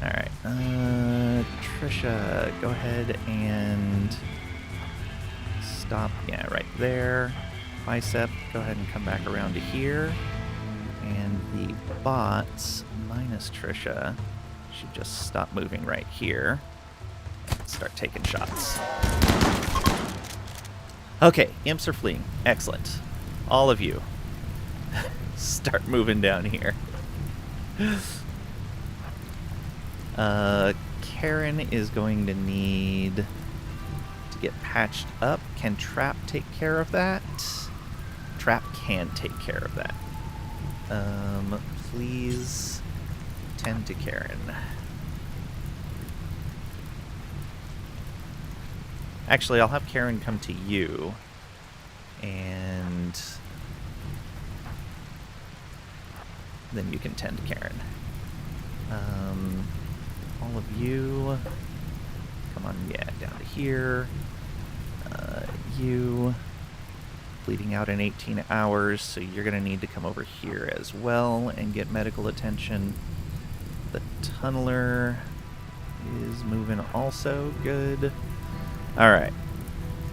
Alright, Trisha, go ahead and stop, yeah, right there. Bicep, go ahead and come back around to here. And the bots, minus Trisha, should just stop moving right here. Start taking shots. Okay, imps are fleeing. Excellent. All of you, start moving down here. Karen is going to need to get patched up. Can Trap take care of that? Trap can take care of that. Please tend to Karen. Actually, I'll have Karen come to you, and then you can tend to Karen. All of you, come on, yeah, down to here. You, bleeding out in 18 hours, so you're going to need to come over here as well and get medical attention. The tunneler, is moving also. Good. All right.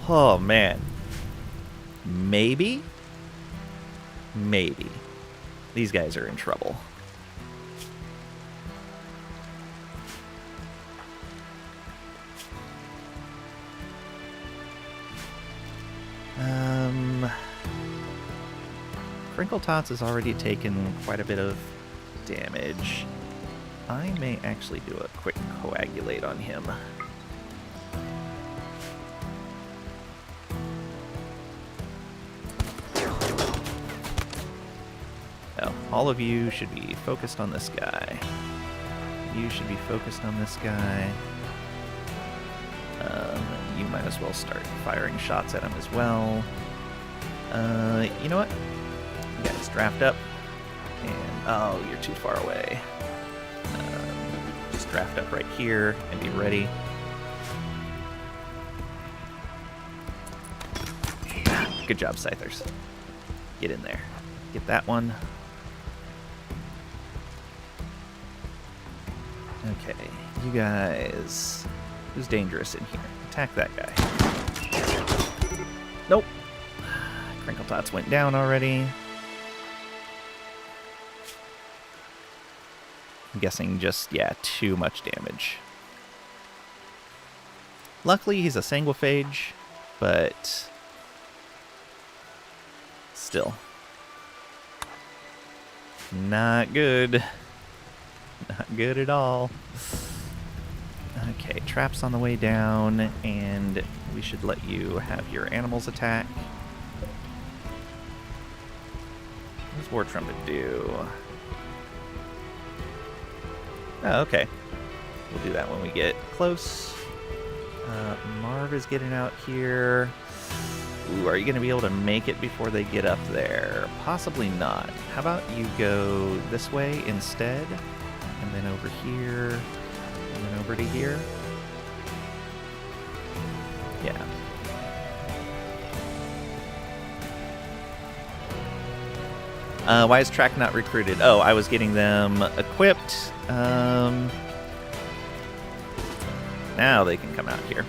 Oh, man. Maybe? Maybe. These guys are in trouble. Crinkle Tots has already taken quite a bit of damage. I may actually do a quick coagulate on him. Oh, all of you should be focused on this guy. You should be focused on this guy. You might as well start firing shots at him as well. You know what? You guys draft up. And, oh, you're too far away. Just draft up right here and be ready. Good job, Scythers. Get in there. Get that one. Okay, you guys... Who's dangerous in here? Attack that guy. Nope. Crinkle Tots went down already. I'm guessing just, yeah, too much damage. Luckily, he's a sanguiphage, but still. Not good. Not good at all. Okay, traps on the way down, and we should let you have your animals attack. What does War Trumpet do? Oh, okay. We'll do that when we get close. Marv is getting out here. Ooh, are you going to be able to make it before they get up there? Possibly not. How about you go this way instead? And then over here. And then over to here. Yeah. Why is Track not recruited? Oh, I was getting them equipped. Now they can come out here.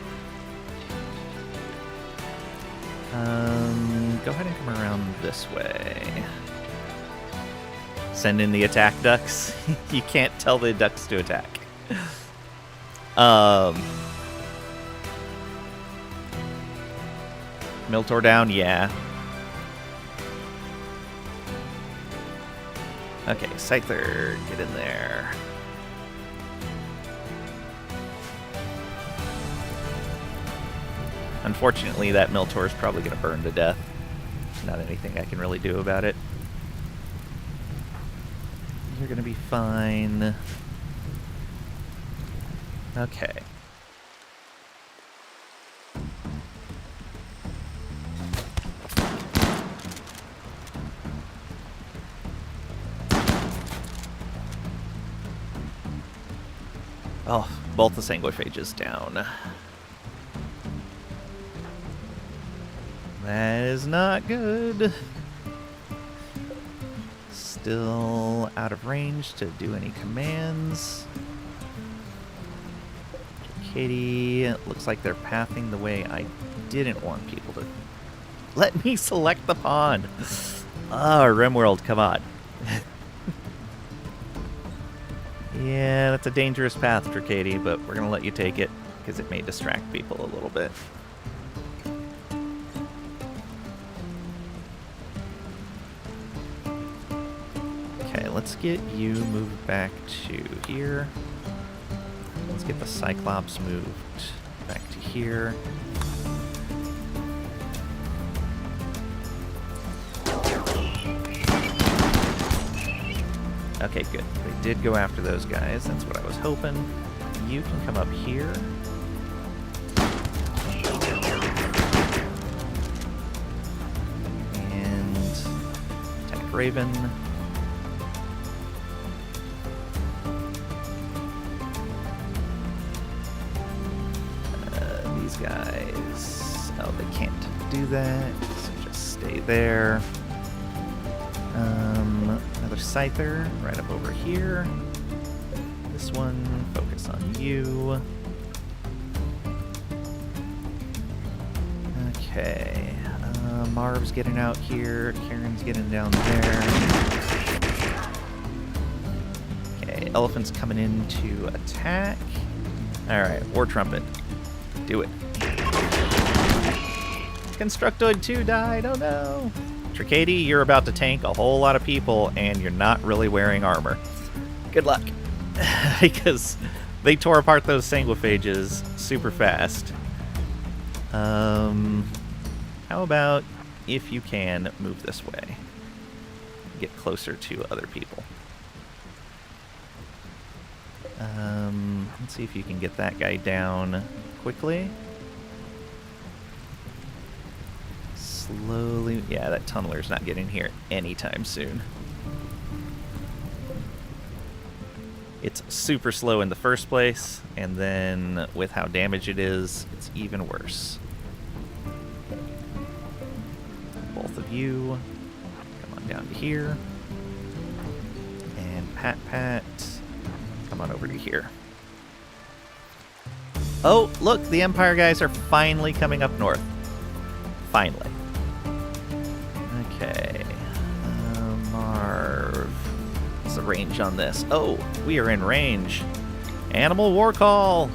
Go ahead and come around this way. Send in the attack ducks. You can't tell the ducks to attack. Miltor down, yeah. Okay, Scyther, get in there. Unfortunately, that Miltor is probably going to burn to death. Not anything I can really do about it. You're going to be fine. Okay. Oh, both the sanguiphages down. That is not good. Still out of range to do any commands. Katie, it looks like they're pathing the way I didn't want people to. Let me select the pawn. Ah, RimWorld, come on. Yeah, that's a dangerous path, Dracady, but we're going to let you take it because it may distract people a little bit. Okay, let's get you moved back to here. Let's get the Cyclops moved back to here. Okay, good. They did go after those guys. That's what I was hoping. You can come up here. And attack Raven. These guys... Oh, they can't do that. So just stay there. Another Scyther right up over here. This this one. Focus on you. Okay. Marv's getting out here. Karen's getting down there. Okay, Elephant's coming in to attack. Alright, War Trumpet. Do it. Constructoid 2 died, oh no! Tricady, you're about to tank a whole lot of people, and you're not really wearing armor. Good luck. Because they tore apart those sanguiphages super fast. How about, if you can, move this way? Get closer to other people. Let's see if you can get that guy down quickly. Slowly. Yeah, that tunneler's not getting here anytime soon. It's super slow in the first place, and then with how damaged it is, it's even worse. Both of you, come on down to here. And Pat, come on over to here. Oh, look, the Empire guys are finally coming up north. Finally. Okay. Marv. What's the range on this? Oh, we are in range. Animal War Call!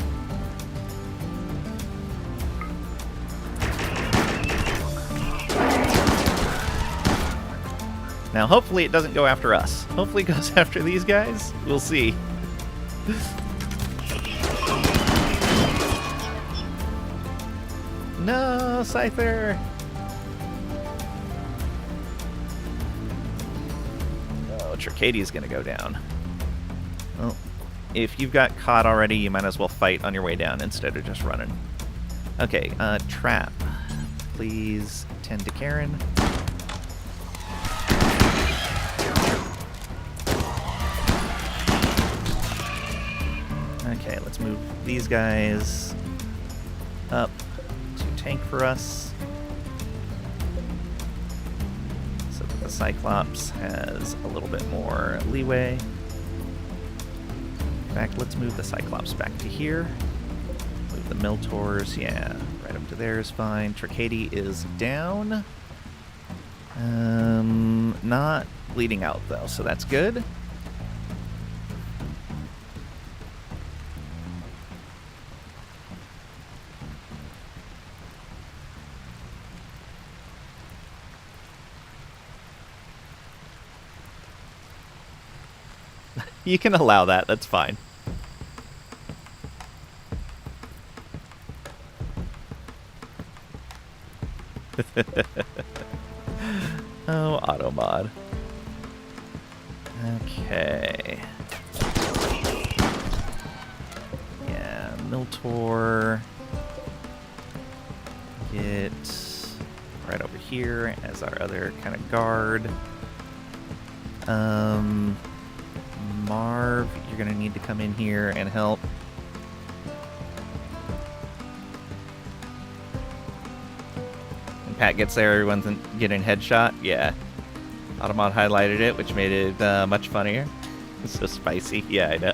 Now, hopefully it doesn't go after us. Hopefully it goes after these guys. We'll see. No, Scyther! Oh, Tricady's gonna go down. Well, if you've got caught already, you might as well fight on your way down instead of just running. Okay, Trap. Please tend to Karen. Okay, let's move these guys up to tank for us, so that the Cyclops has a little bit more leeway. In fact, let's move the Cyclops back to here. Move the Miltors, yeah, right up to there is fine. Tricady is down. Not bleeding out though, so that's good. You can allow that, that's fine. Oh, auto mod. Okay. Yeah, Miltor. Get right over here as our other kind of guard. Marv, you're gonna need to come in here and help. When Pat gets there, everyone's getting headshot. Yeah. Automod highlighted it, which made it much funnier. It's so spicy. Yeah, I know.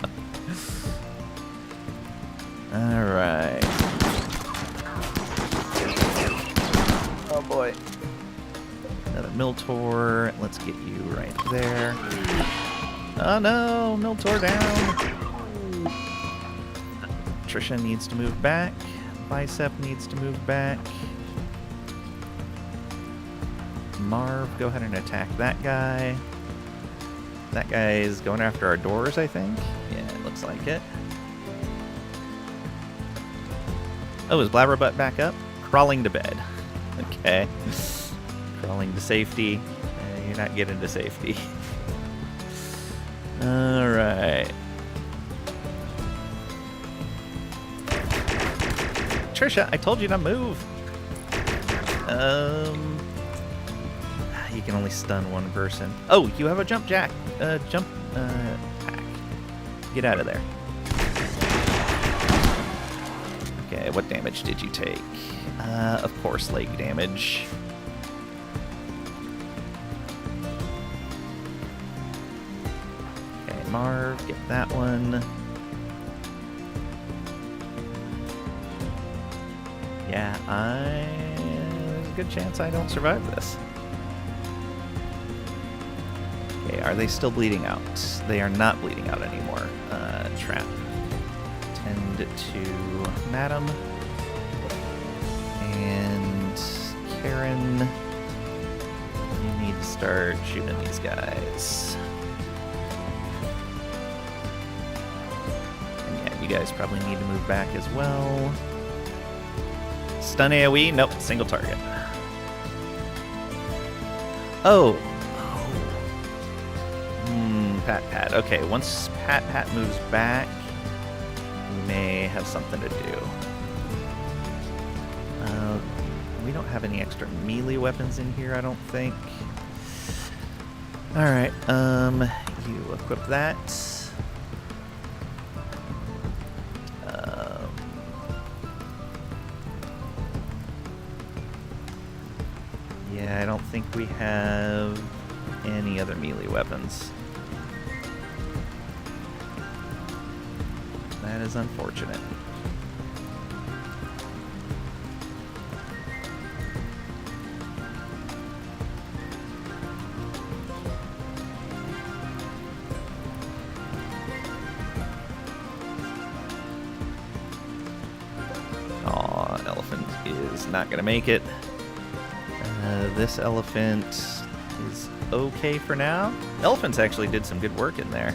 Alright. Oh boy. Another Miltor. Let's get you right there. Oh no, Miltor down. Trisha needs to move back. Bicep needs to move back. Marv, go ahead and attack that guy. That guy is going after our doors, I think. Yeah, it looks like it. Oh, is Blabberbutt back up? Crawling to bed. Okay. Crawling to safety. You're not getting to safety. Alright. Trisha, I told you to move. You can only stun one person. Oh, you have a jump jack. Jump pack. Get out of there. Okay, what damage did you take? Of course, leg damage. Okay, Marv, get that one. Yeah, there's a good chance I don't survive this. Okay, are they still bleeding out? They are not bleeding out anymore. Trap. Tend to Madam. And Karen, you need to start shooting these guys. And yeah, you guys probably need to move back as well. Stun AoE? Nope, single target. Oh. Pat. Okay, once Pat moves back, we may have something to do. We don't have any extra melee weapons in here, I don't think. Alright, you equip that. Yeah, I don't think we have any other melee weapons. That is unfortunate. Aw, elephant is not gonna make it. This elephant is okay for now. Elephants actually did some good work in there.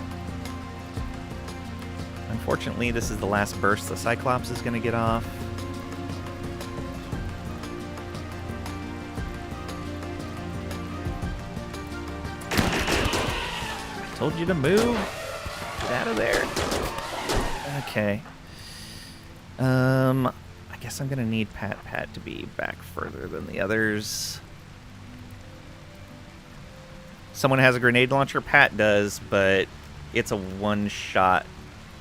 Unfortunately, this is the last burst the Cyclops is going to get off. I told you to move. Get out of there. Okay. I guess I'm going to need Pat to be back further than the others. Someone has a grenade launcher? Pat does, but it's a one-shot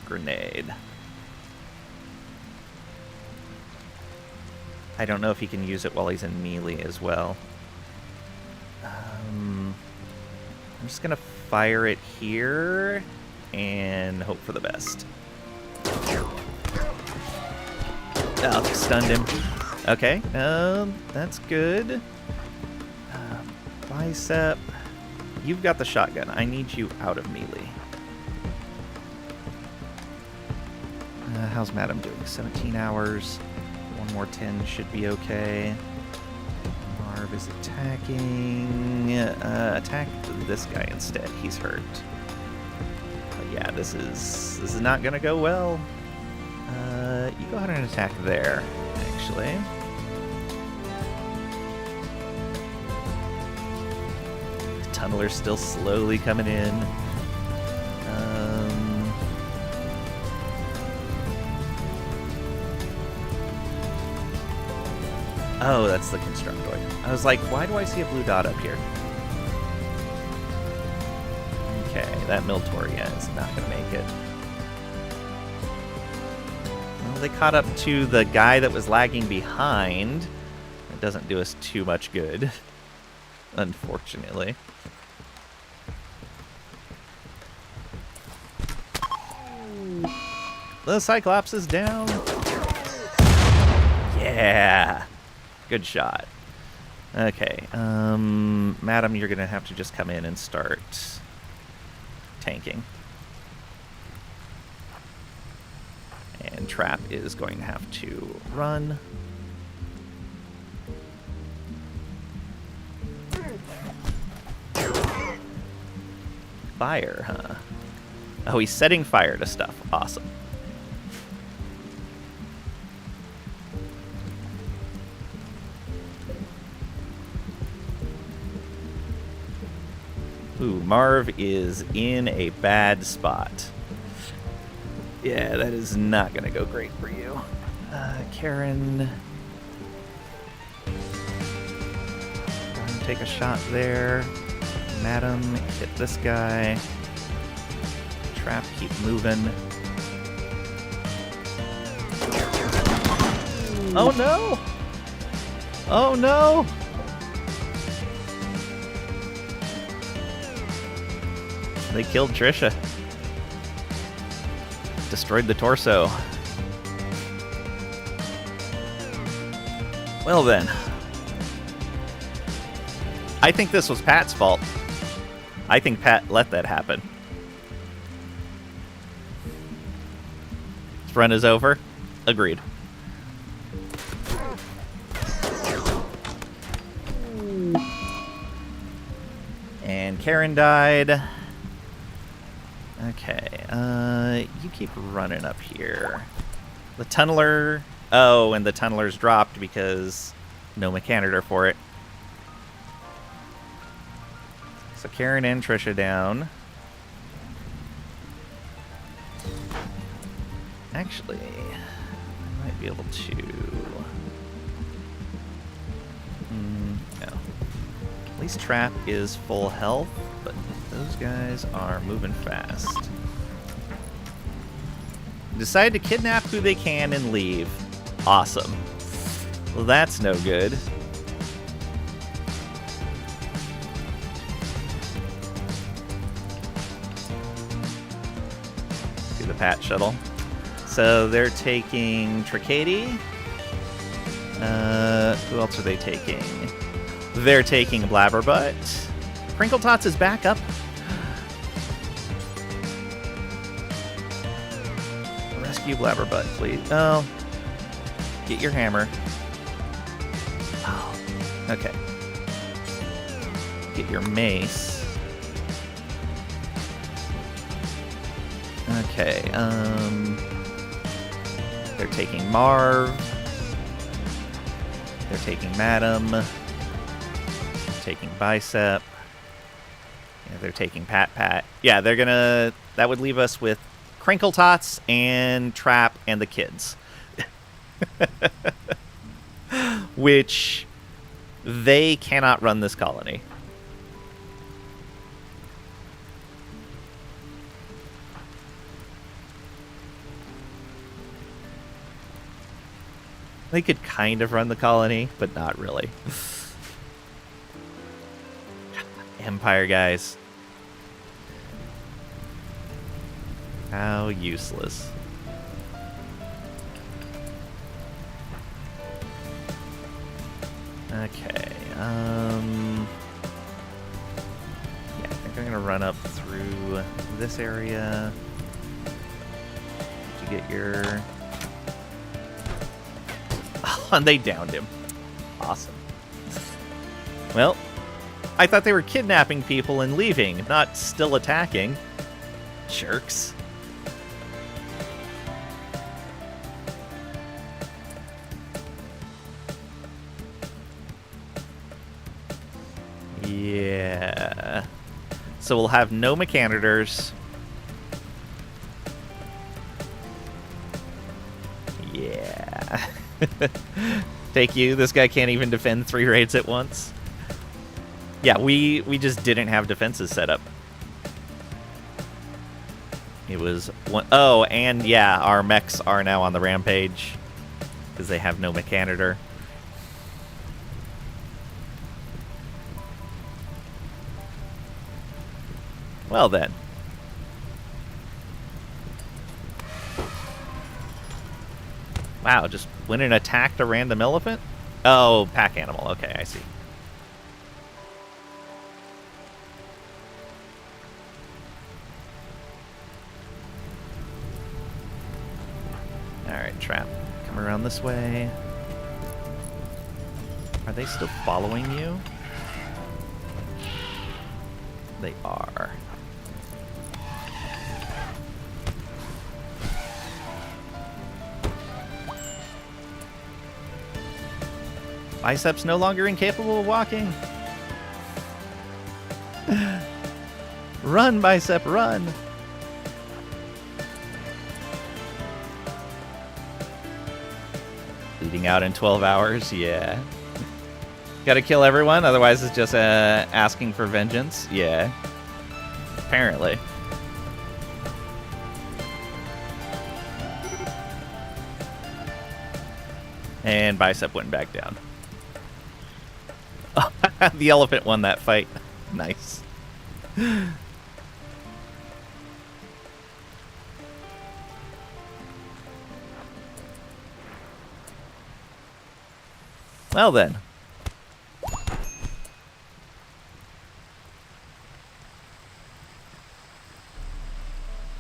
grenade. I don't know if he can use it while he's in melee as well. I'm just gonna fire it here and hope for the best. Oh, stunned him. Okay, that's good. Bicep, you've got the shotgun. I need you out of melee. How's Madam doing? 17 hours. One more 10 should be okay. Marv is attacking. Attack this guy instead. He's hurt. But yeah, this is not gonna go well. You go ahead and attack there, actually. The tunneler's still slowly coming in. Oh, that's the Constructoid. I was like, why do I see a blue dot up here? Okay, that Miltoria is not going to make it. Well, they caught up to the guy that was lagging behind. It doesn't do us too much good, unfortunately. The Cyclops is down. Yeah. Good shot. Okay, Madam, you're gonna have to just come in and start tanking. And Trap is going to have to run. Fire, huh? Oh, he's setting fire to stuff. Awesome. Ooh, Marv is in a bad spot. Yeah, that is not going to go great for you. Karen. Go ahead and take a shot there. Madam, hit this guy. Trap, keep moving. Oh no! Oh no! They killed Trisha. Destroyed the torso. Well then. I think this was Pat's fault. I think Pat let that happen. This run is over. Agreed. And Karen died. Okay, you keep running up here. The tunneler... Oh, and the tunneler's dropped because no mechanitor for it. So Karen and Trisha down. Actually, I might be able to... no. At least Trap is full health, but those guys are moving fast. Decide to kidnap who they can and leave. Awesome. Well, that's no good. Do the Pat shuttle. So they're taking Tricady. Who else are they taking? They're taking Blabberbutt. Crinkle Tots is back up. Rescue Blabberbutt, please. Oh. Get your hammer. Oh. Okay. Get your mace. Okay, they're taking Marv. They're taking Madam. They're taking Bicep. Yeah, they're taking Pat. Yeah, they're gonna... That would leave us with Crinkle Tots and Trap and the kids. Which... They cannot run this colony. They could kind of run the colony, but not really. Empire guys. How useless. Okay, yeah, I think I'm gonna run up through this area. Did you get your... And they downed him. Awesome. Well, I thought they were kidnapping people and leaving, not still attacking. Jerks. Yeah. So we'll have no mechanitors. Yeah. Take you. This guy can't even defend 3 raids at once. Yeah, we just didn't have defenses set up. It was one... Oh, and yeah, our mechs are now on the rampage because they have no mechanitor. Well then. Wow, just went and attacked a random elephant? Oh, pack animal. Okay, I see. Alright, Trap. Come around this way. Are they still following you? They are. Bicep's no longer incapable of walking. Run, Bicep, run! Bleeding out in 12 hours, yeah. Gotta kill everyone, otherwise it's just asking for vengeance. Yeah. Apparently. And Bicep went back down. The elephant won that fight. Nice. Well then.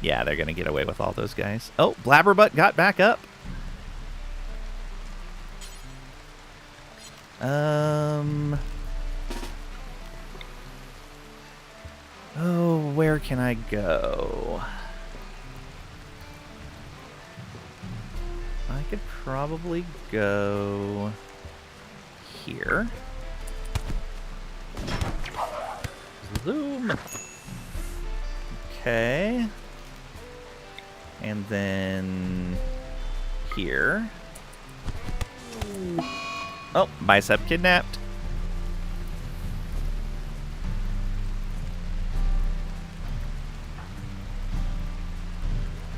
Yeah, they're gonna get away with all those guys. Oh, Blabberbutt got back up. Oh, where can I go? I could probably go here. Zoom. Okay. And then here. Oh, Bicep kidnapped.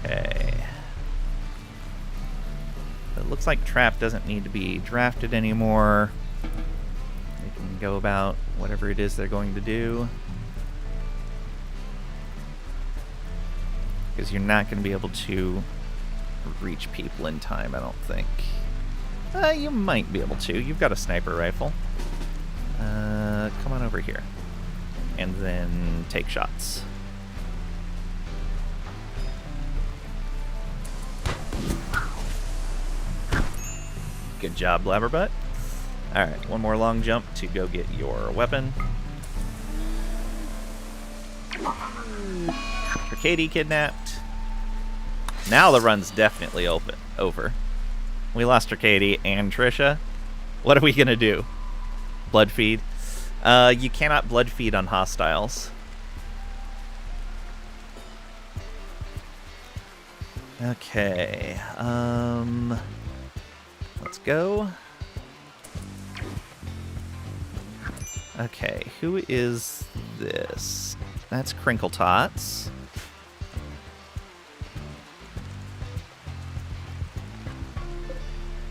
Okay. It looks like Trap doesn't need to be drafted anymore. They can go about whatever it is they're going to do. Because you're not going to be able to reach people in time, I don't think. You might be able to. You've got a sniper rifle. Come on over here. And then take shots. Good job, Blabberbutt. Alright, one more long jump to go get your weapon. Katie kidnapped. Now the run's definitely over. We lost Katie and Trisha. What are we gonna do? Blood feed? You cannot blood feed on hostiles. Okay. Let's go. Okay, who is this? That's Crinkle Tots.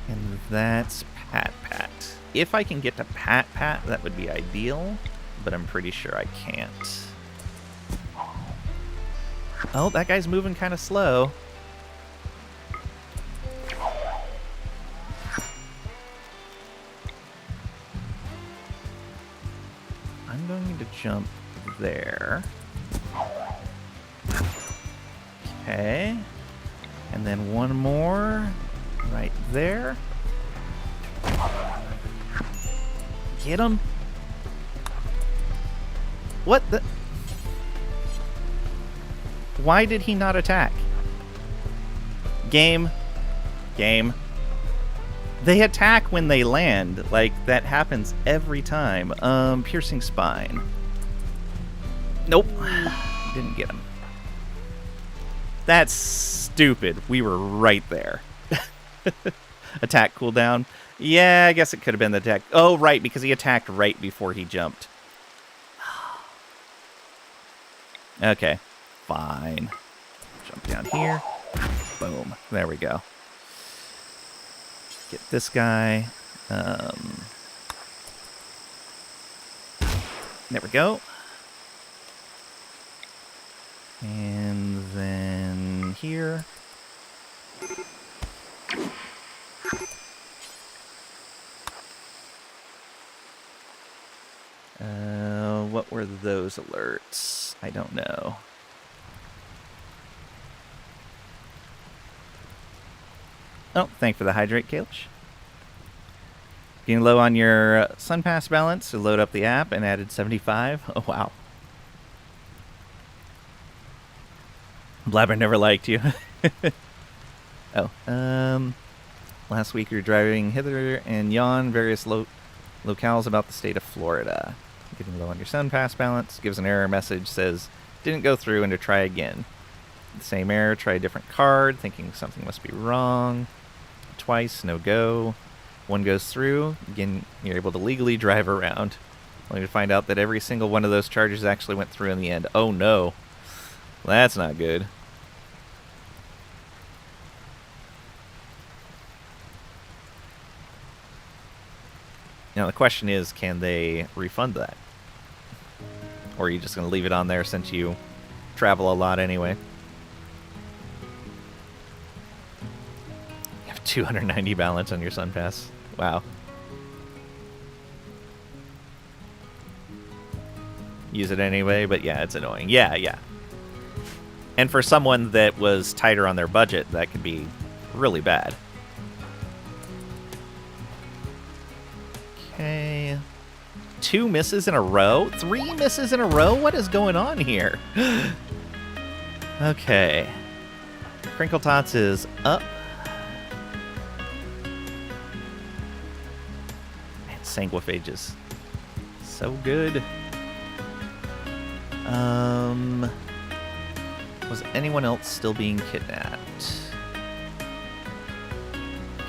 And that's Pat Pat. If I can get to Pat Pat, that would be ideal, but I'm pretty sure I can't. Oh, that guy's moving kind of slow. I'm going to jump there. Okay. And then one more right there. Get him. What the? Why did he not attack? Game. They attack when they land. Like, that happens every time. Piercing spine. Nope. Didn't get him. That's stupid. We were right there. Attack cooldown. Yeah, I guess it could have been the attack. Oh, right, because he attacked right before he jumped. Okay, fine. Jump down here. Boom. There we go. Get this guy. There we go. And then here. What were those alerts? I don't know. Oh, thanks for the hydrate, Kalish. Getting low on your Sun Pass balance, so load up the app and added 75. Oh, wow. Blabber never liked you. Last week you were driving hither and yon various locales about the state of Florida. Getting low on your Sun Pass balance, gives an error message, says, didn't go through and to try again. The same error, try a different card, thinking something must be wrong. Twice, no go. One goes through, again, you're able to legally drive around. Only to find out that every single one of those charges actually went through in the end. Oh no. That's not good. Now the question is, can they refund that? Or are you just going to leave it on there since you travel a lot anyway? You have 290 balance on your Sun Pass. Wow. use it anyway, but yeah, it's annoying. Yeah, yeah. And for someone that was tighter on their budget, that could be really bad. Okay. 2 misses in a row? 3 misses in a row? What is going on here? Okay. Crinkle Tots is up. Man, Sanguiphage is so good. Was anyone else still being kidnapped?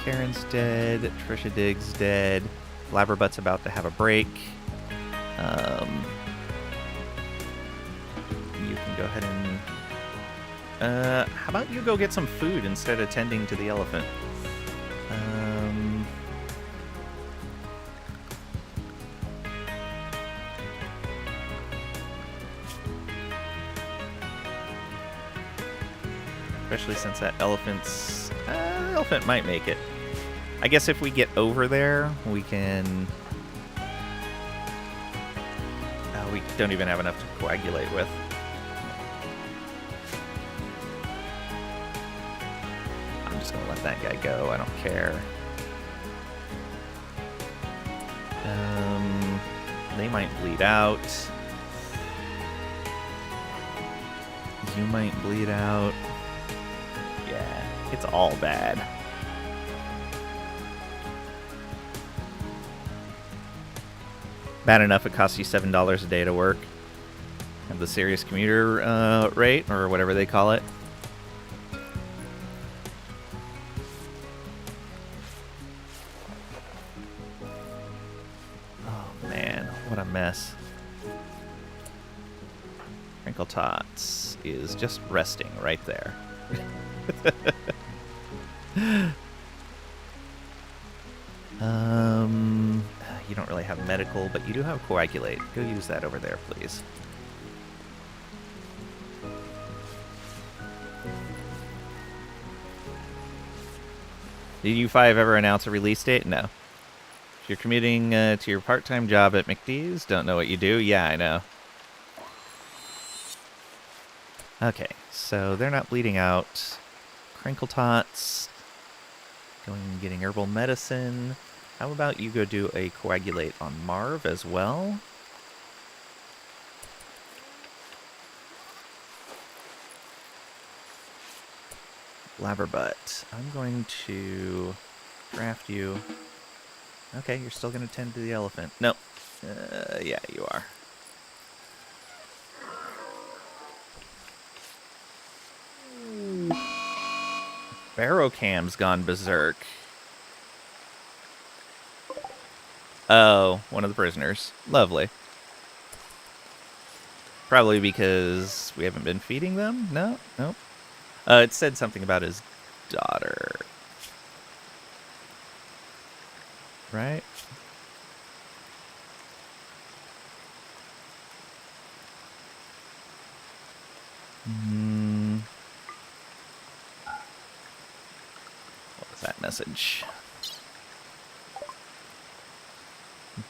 Karen's dead. Trisha Diggs dead. Blabberbutt's about to have a break. You can go ahead and... how about you go get some food instead of tending to the elephant? Especially since that elephant's... the elephant might make it. I guess if we get over there, we can... we don't even have enough to coagulate with. I'm just going to let that guy go. I don't care. They might bleed out. You might bleed out. Yeah, it's all bad. Bad enough it costs you $7 a day to work. Have the serious commuter rate, or whatever they call it. Oh man, what a mess. Crinkle Tots is just resting right there. You don't really have medical, but you do have coagulate. Go use that over there, please. Did you 5 ever announce a release date? No. If you're commuting to your part-time job at McDee's, don't know what you do? Yeah, I know. Okay, so they're not bleeding out. Crinkle Tots. Going and getting herbal medicine. How about you go do a coagulate on Marv as well? Blabberbutt. I'm going to draft you. Okay, you're still going to tend to the elephant. No. Yeah, you are. Barrowcam's gone berserk. Oh, one of the prisoners. Lovely. Probably because we haven't been feeding them? No? Nope. It said something about his daughter. Right? What was that message?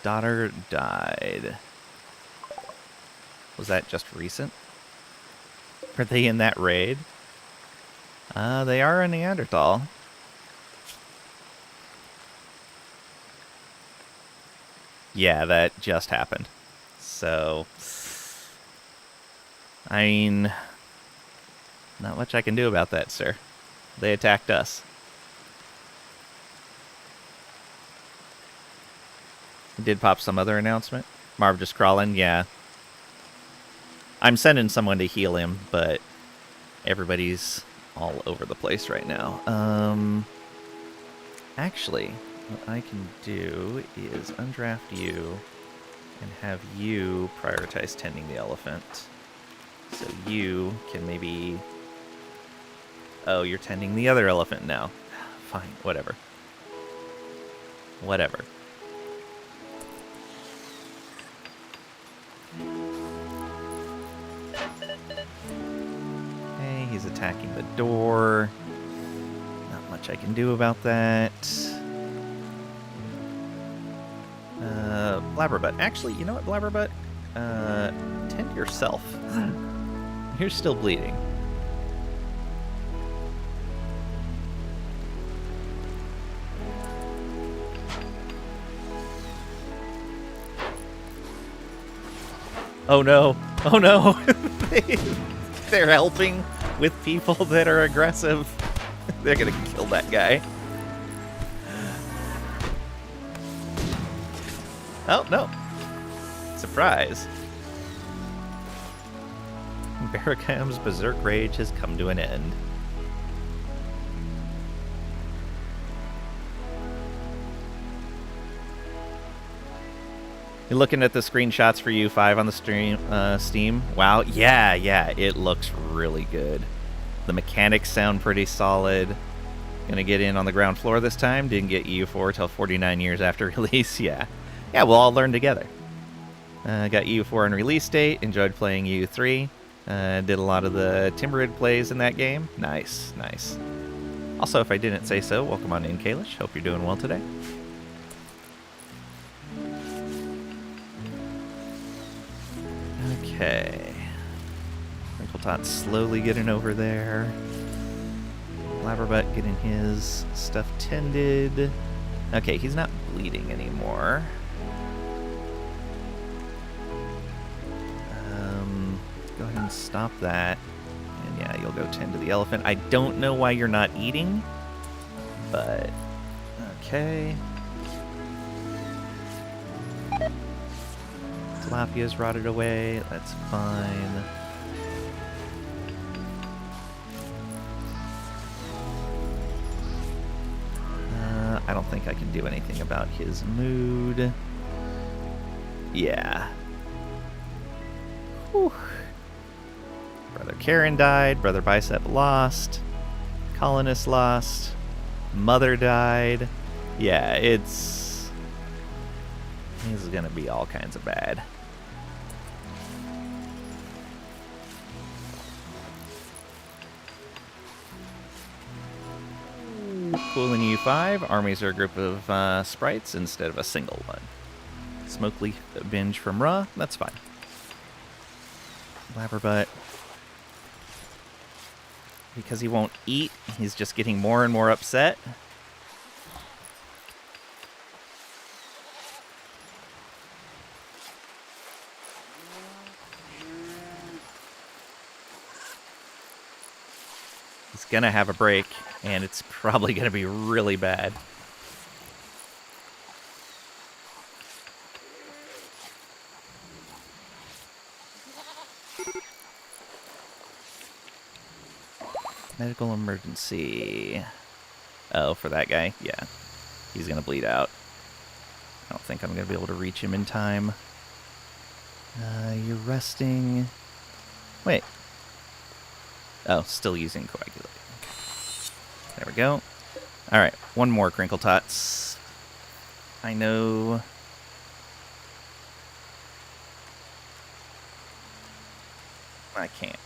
Daughter died. Was that just recent? Are they in that raid? They are a Neanderthal. Yeah, that just happened. So, I mean, not much I can do about that, sir. They attacked us. Did pop some other announcement? Marv just crawling? Yeah. I'm sending someone to heal him, but everybody's all over the place right now. Actually, what I can do is undraft you and have you prioritize tending the elephant. So you can maybe... Oh, you're tending the other elephant now. Fine, whatever. Whatever. Okay, he's attacking the door. Not much I can do about that. Blabberbutt. Actually, you know what, Blabberbutt? yourself. You're still bleeding. Oh no! Oh no! They're helping with people that are aggressive. They're gonna kill that guy. Oh no! Surprise! Barakam's berserk rage has come to an end. You're looking at the screenshots for U5 on the Steam. Wow, yeah, it looks really good. The mechanics sound pretty solid. Gonna get in on the ground floor this time. Didn't get EU4 till 49 years after release. Yeah, we'll all learn together. Got EU4 on release date. Enjoyed playing EU3. Did a lot of the Timberid plays in that game. Nice. Also, if I didn't say so, welcome on in, Kalish. Hope you're doing well today. Okay. Crinkletot's slowly getting over there. Blabberbutt getting his stuff tended. Okay, he's not bleeding anymore. Go ahead and stop that. And yeah, you'll go tend to the elephant. I don't know why you're not eating, but okay. Tilapia's rotted away. That's fine. I don't think I can do anything about his mood. Yeah. Whew. Brother Karen died. Brother Bicep lost. Colonist lost. Mother died. Yeah, this is gonna be all kinds of bad. Cool in U5. Armies are a group of sprites instead of a single one. Smoke leaf binge from Ra. That's fine. Blabberbutt. Because he won't eat, he's just getting more and more upset. He's gonna have a break, and it's probably gonna be really bad. Medical emergency. Oh, for that guy? Yeah. He's gonna bleed out. I don't think I'm gonna be able to reach him in time. You're resting. Wait. Oh, still using coagulate. There we go. Alright, one more Crinkle Tots. I know. I can't.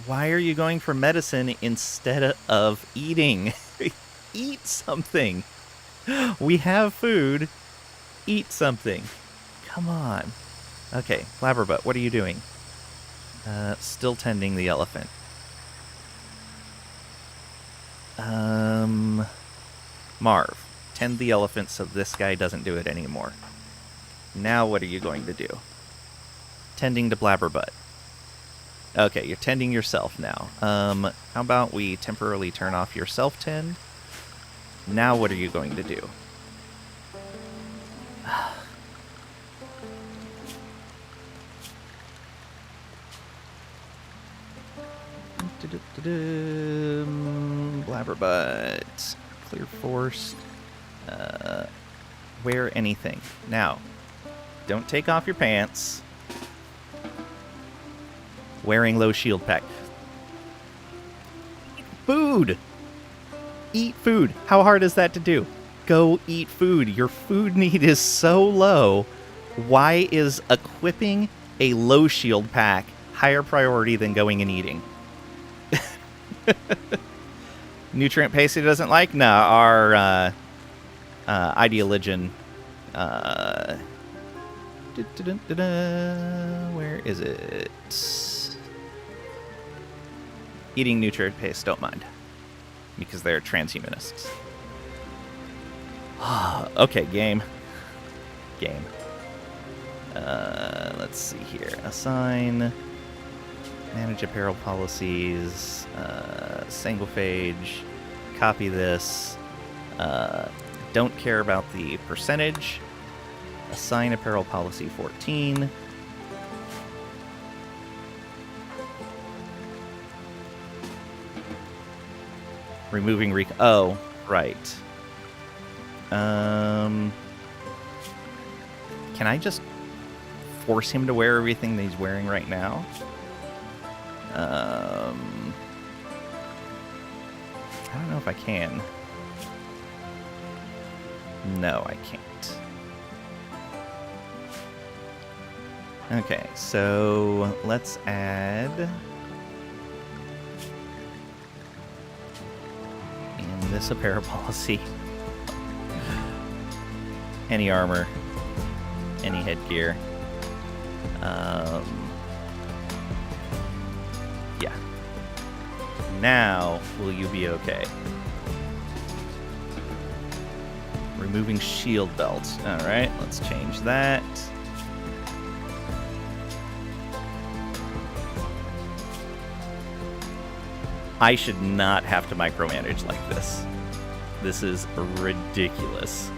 Why are you going for medicine instead of eating? Eat something. We have food. Eat something. Come on. Okay, Blabberbutt, what are you doing? Still tending the elephant. Marv, tend the elephant so this guy doesn't do it anymore. Now what are you going to do? Tending to Blabberbutt. Okay, you're tending yourself now. How about we temporarily turn off your self-tend? Now what are you going to do? Blabberbutt. Clear force. Wear anything. Now, don't take off your pants. Wearing low shield pack. Food! Eat food. How hard is that to do? Go eat food. Your food need is so low. Why is equipping a low shield pack higher priority than going and eating? Nutrient paste he doesn't like? No, our Ideologian Where is it? Eating nutrient paste, don't mind. Because they're transhumanists. Okay, game. Game. Let's see here. Assign. Manage apparel policies. Sanguiphage. Copy this. Don't care about the percentage. Assign apparel policy 14. Removing oh, right. Can I just force him to wear everything that he's wearing right now? I don't know if I can. No, I can't. Okay, so let's add in this apparel policy any armor, any headgear. Yeah. Now, will you be okay? Removing shield belts. Alright, let's change that. I should not have to micromanage like this. This is ridiculous.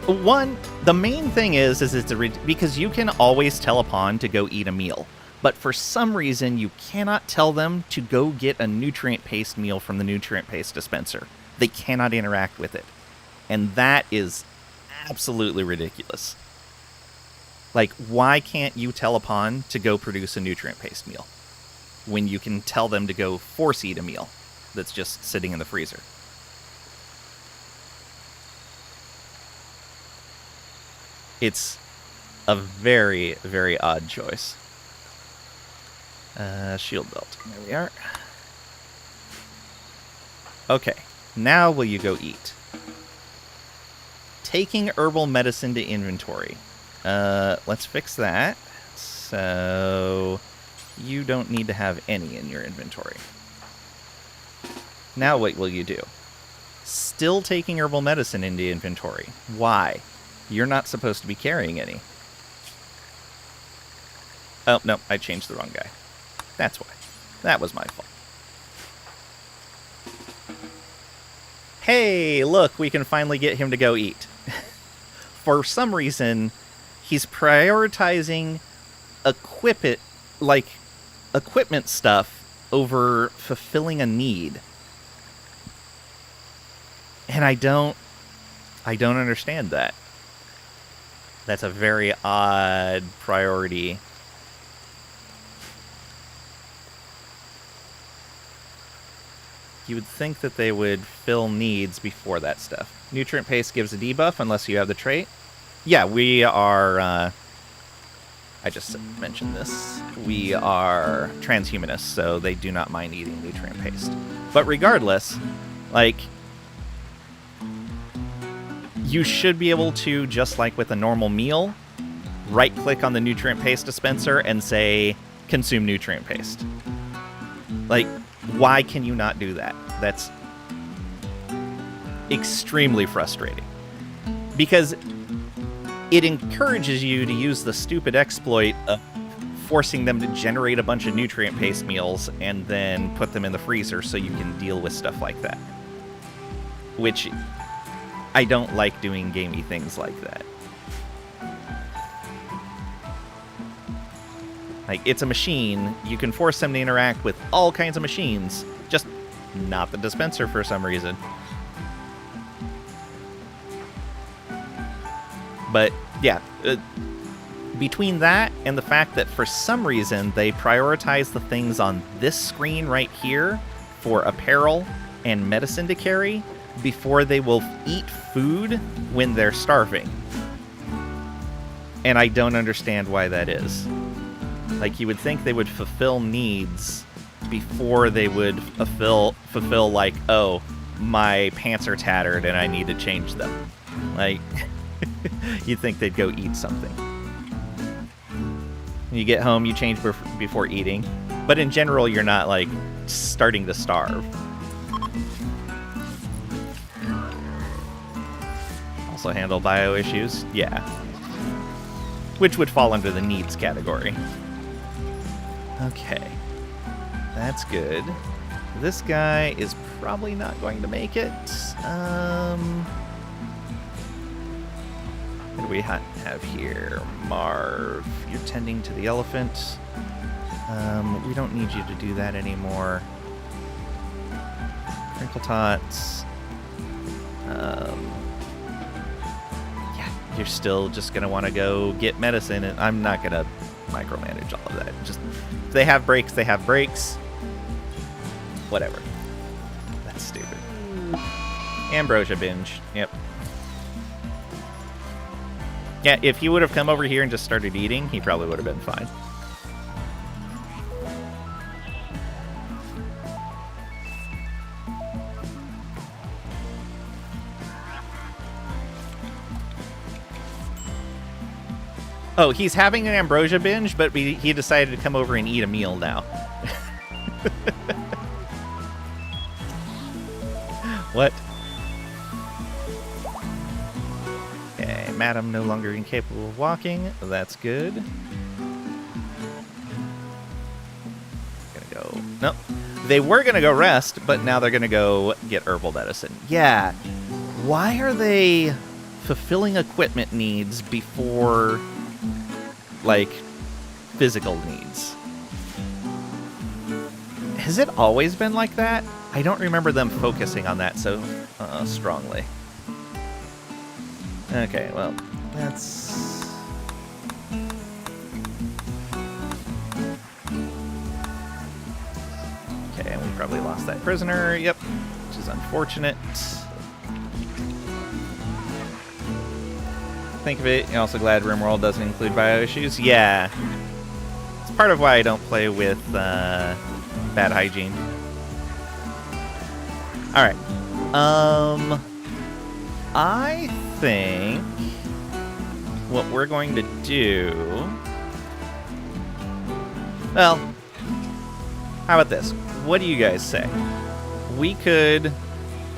One, the main thing is it's because you can always tell a pawn to go eat a meal, but for some reason you cannot tell them to go get a nutrient paste meal from the nutrient paste dispenser. They cannot interact with it. And that is absolutely ridiculous. Like, why can't you tell a pawn to go produce a nutrient paste meal when you can tell them to go force eat a meal that's just sitting in the freezer? It's a very, very odd choice. Shield belt. There we are. Okay, now will you go eat? Taking herbal medicine to inventory. Let's fix that. So you don't need to have any in your inventory. Now what will you do? Still taking herbal medicine into inventory. Why? You're not supposed to be carrying any. Oh, no, I changed the wrong guy. That's why. That was my fault. Hey, look, we can finally get him to go eat. For some reason, he's prioritizing equipment stuff over fulfilling a need. And I don't understand that. That's a very odd priority. You would think that they would fill needs before that stuff. Nutrient paste gives a debuff unless you have the trait. Yeah, we are... I just mentioned this. We are transhumanists, so they do not mind eating nutrient paste. But regardless, like... you should be able to, just like with a normal meal, right-click on the nutrient paste dispenser and say, consume nutrient paste. Like, why can you not do that? That's extremely frustrating. Because it encourages you to use the stupid exploit of forcing them to generate a bunch of nutrient paste meals and then put them in the freezer so you can deal with stuff like that. Which... I don't like doing gamey things like that. Like, it's a machine. You can force them to interact with all kinds of machines. Just not the dispenser for some reason. But, yeah. Between that and the fact that for some reason they prioritize the things on this screen right here for apparel and medicine to carry before they will eat food when they're starving. And I don't understand why that is. Like, you would think they would fulfill needs before they would fulfill like, oh, my pants are tattered and I need to change them. Like, you'd think they'd go eat something. You get home, you change before eating. But in general, you're not, like, starting to starve. Also handle bio issues? Yeah. Which would fall under the needs category. Okay. That's good. This guy is probably not going to make it. What do we have here? Marv, you're tending to the elephant. We don't need you to do that anymore. Crinkle Tots. Yeah, you're still just going to want to go get medicine, and I'm not going to micromanage all of that. Just, if they have breaks, they have breaks. Whatever. That's stupid. Ambrosia binge. Yep. Yeah, if he would have come over here and just started eating, he probably would have been fine. Oh, he's having an ambrosia binge, but he decided to come over and eat a meal now. What? Okay, Madam no longer incapable of walking. That's good. Gonna go... Nope. They were gonna go rest, but now they're gonna go get herbal medicine. Yeah. Why are they fulfilling equipment needs before, like, physical needs? Has it always been like that? I don't remember them focusing on that so strongly. Okay, well, that's... Okay, and we probably lost that prisoner. Yep, which is unfortunate. Think of it, you're also glad RimWorld doesn't include bio issues. Yeah. It's part of why I don't play with bad hygiene. Alright. I think what we're going to do... Well, how about this? What do you guys say? We could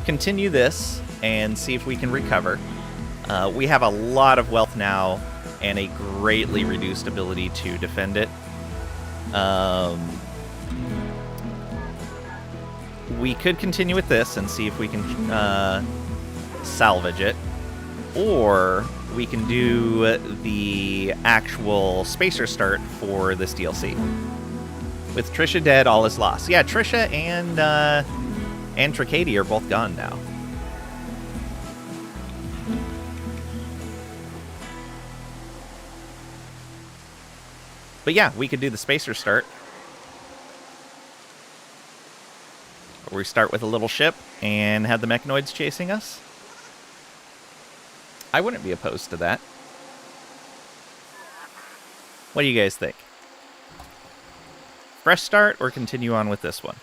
continue this and see if we can recover. We have a lot of wealth now and a greatly reduced ability to defend it. We could continue with this and see if we can salvage it. Or we can do the actual spacer start for this DLC. With Trisha dead, all is lost. Yeah, Trisha and Tricady are both gone now. But yeah, we could do the spacer start. Where we start with a little ship and have the mechanoids chasing us. I wouldn't be opposed to that. What do you guys think? Fresh start or continue on with this one?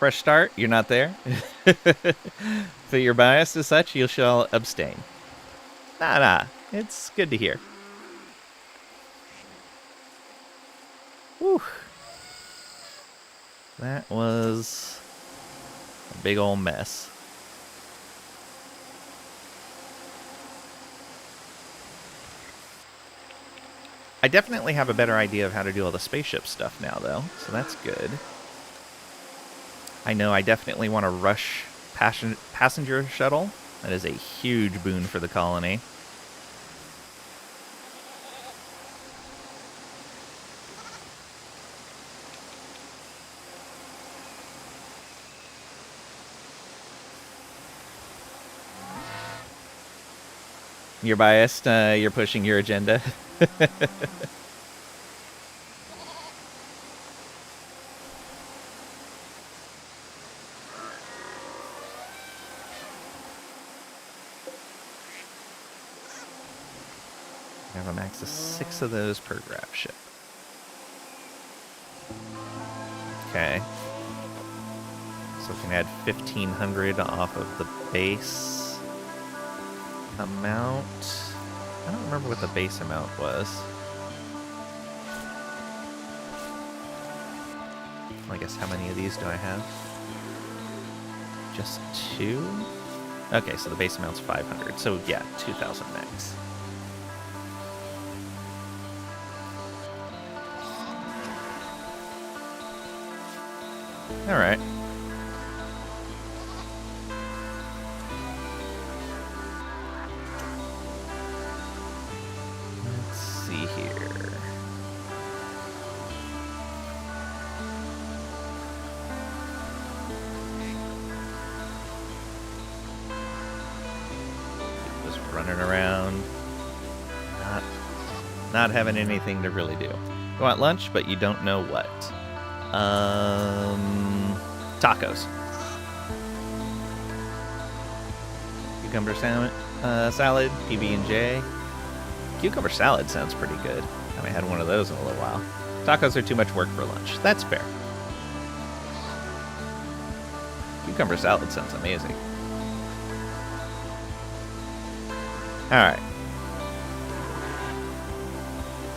Fresh start? You're not there? If you're biased as such, you shall abstain. Nah. It's good to hear. Whew. That was a big old mess. I definitely have a better idea of how to do all the spaceship stuff now, though, so that's good. I know I definitely want to rush passenger shuttle. That is a huge boon for the colony. You're biased? You're pushing your agenda? I have a max of 6 of those per graph ship. Okay. So we can add 1,500 off of the base amount. I don't remember what the base amount was. I guess how many of these do I have? Just 2? Okay, so the base amount's 500. So yeah, 2,000 max. All right. Let's see here. Just running around, not having anything to really do. You want lunch, but you don't know what. Tacos. Cucumber salad, PB&J. Cucumber salad sounds pretty good. I haven't had one of those in a little while. Tacos are too much work for lunch. That's fair. Cucumber salad sounds amazing. Alright.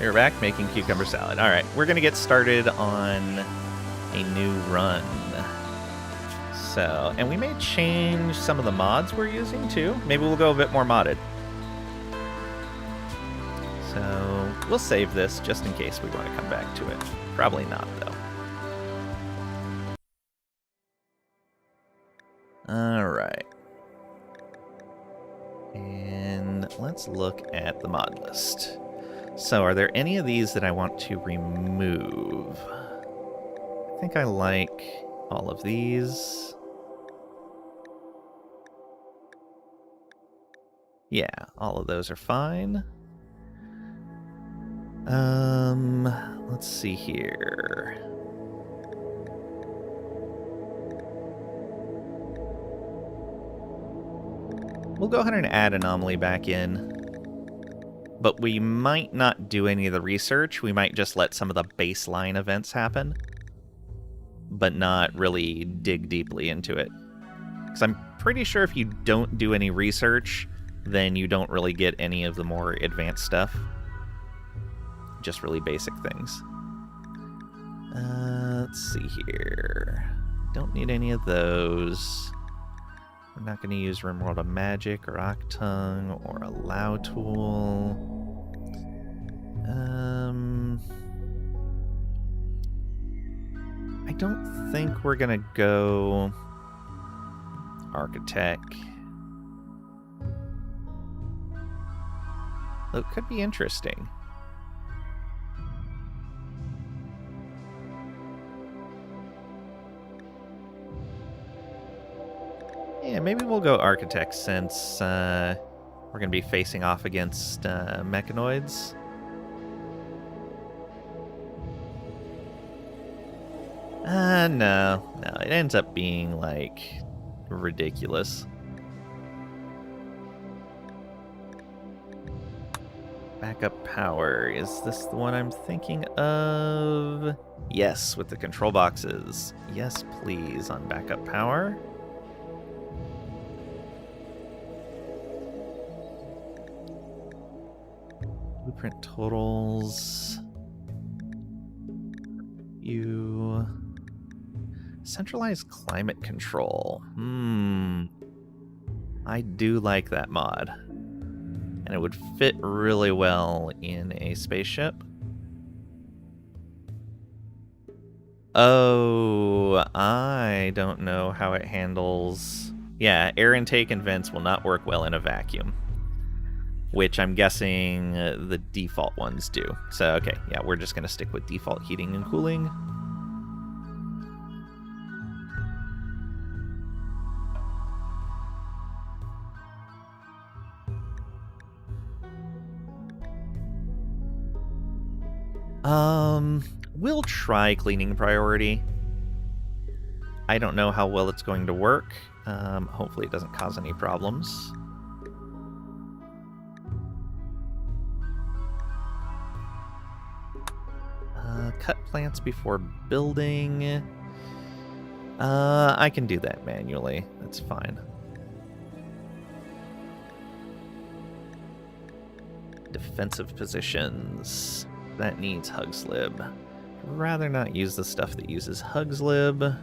We're back making cucumber salad. Alright, we're going to get started on a new run. So, and we may change some of the mods we're using too. Maybe we'll go a bit more modded. So, we'll save this just in case we want to come back to it. Probably not, though. Alright. And let's look at the mod list. So, are there any of these that I want to remove? I think I like all of these. Yeah, all of those are fine. Let's see here. We'll go ahead and add Anomaly back in. But we might not do any of the research. We might just let some of the baseline events happen, but not really dig deeply into it. Because I'm pretty sure if you don't do any research, then you don't really get any of the more advanced stuff. Just really basic things. Let's see here. Don't need any of those. I'm not going to use RimWorld of Magic or Octung or Allow Tool. I don't think we're going to go Architect. Though it could be interesting. Yeah, maybe we'll go Architect since we're going to be facing off against mechanoids. No, it ends up being, like, ridiculous. Backup power. Is this the one I'm thinking of? Yes, with the control boxes. Yes, please, on backup power. Blueprint totals. You. Centralized climate control. I do like that mod. And it would fit really well in a spaceship. Oh, I don't know how it handles... Yeah, air intake and vents will not work well in a vacuum. Which I'm guessing the default ones do. So, okay, yeah, we're just going to stick with default heating and cooling. We'll try cleaning priority. I don't know how well it's going to work. Hopefully it doesn't cause any problems. Cut plants before building. I can do that manually. That's fine. Defensive positions. That needs Hugslib. I'd rather not use the stuff that uses Hugslib.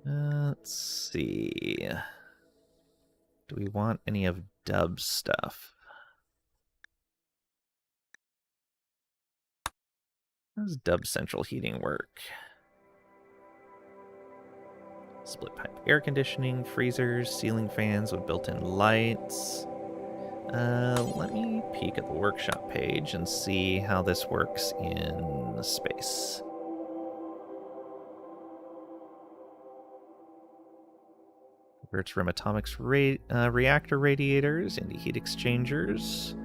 Let's see. Do we want any of Dub's stuff? How does Dub's central heating work? Split pipe air conditioning, freezers, ceiling fans with built-in lights. Let me peek at the workshop page and see how this works in space. Converts RIM Atomics reactor radiators into heat exchangers.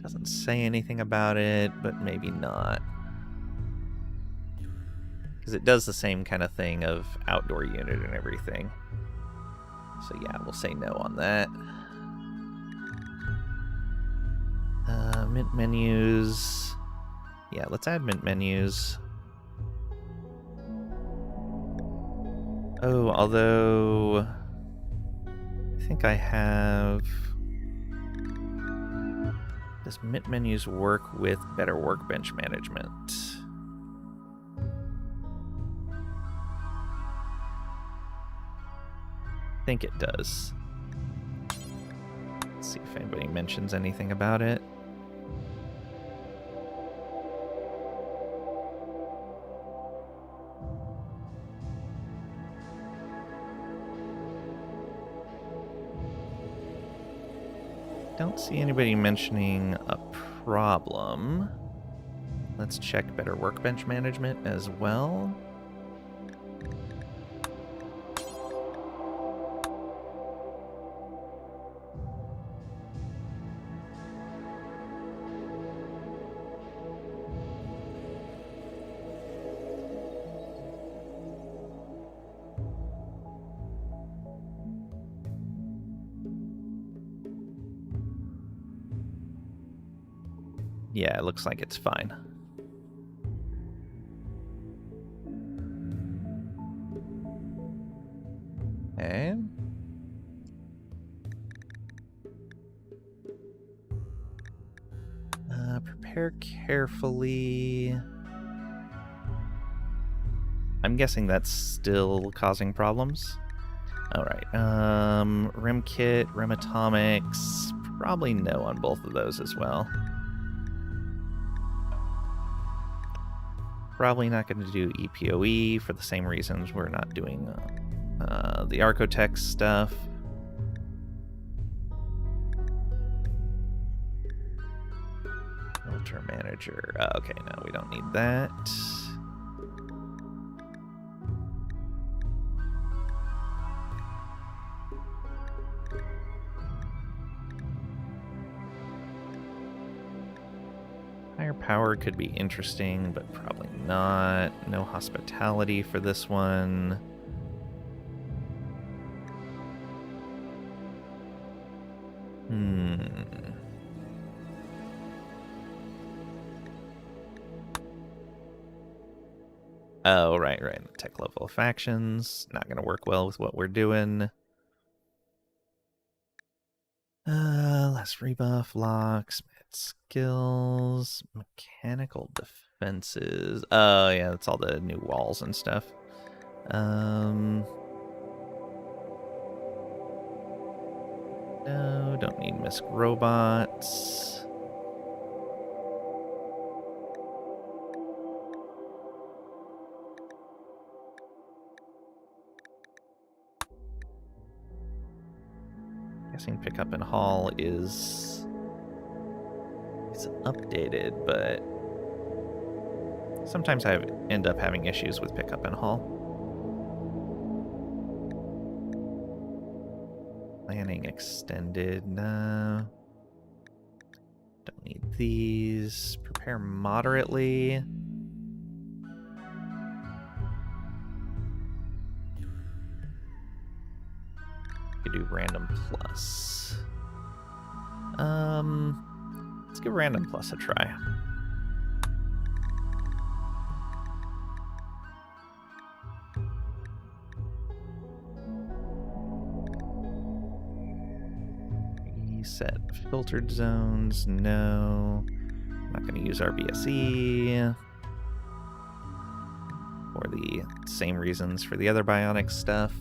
Doesn't say anything about it, but maybe not. Because it does the same kind of thing of outdoor unit and everything. So yeah, we'll say no on that. Mint menus. Yeah, let's add mint menus. Oh, although I think I have... Does mint menus work with better workbench management? I think it does. Let's see if anybody mentions anything about it. Don't see anybody mentioning a problem. Let's check better workbench management as well. Yeah, it looks like it's fine. Okay. Prepare carefully. I'm guessing that's still causing problems. Alright, RIM kit, RIM atomics, probably no on both of those as well. Probably not going to do EPOE for the same reasons we're not doing the Archotech stuff. Filter manager. Okay, no, we don't need that. Higher power could be interesting, but probably not. No hospitality for this one. Oh, right. Tech level factions. Not going to work well with what we're doing. Less rebuff, locks, skills, mechanical defenses. Oh, yeah, that's all the new walls and stuff. No, don't need misc robots. Guessing pickup and haul is updated, but sometimes I end up having issues with pickup and haul. Planning extended. No. Don't need these. Prepare moderately. Could do random plus. Let's give random plus a try. Reset filtered zones. No. I'm not going to use RBSE. For the same reasons for the other bionic stuff.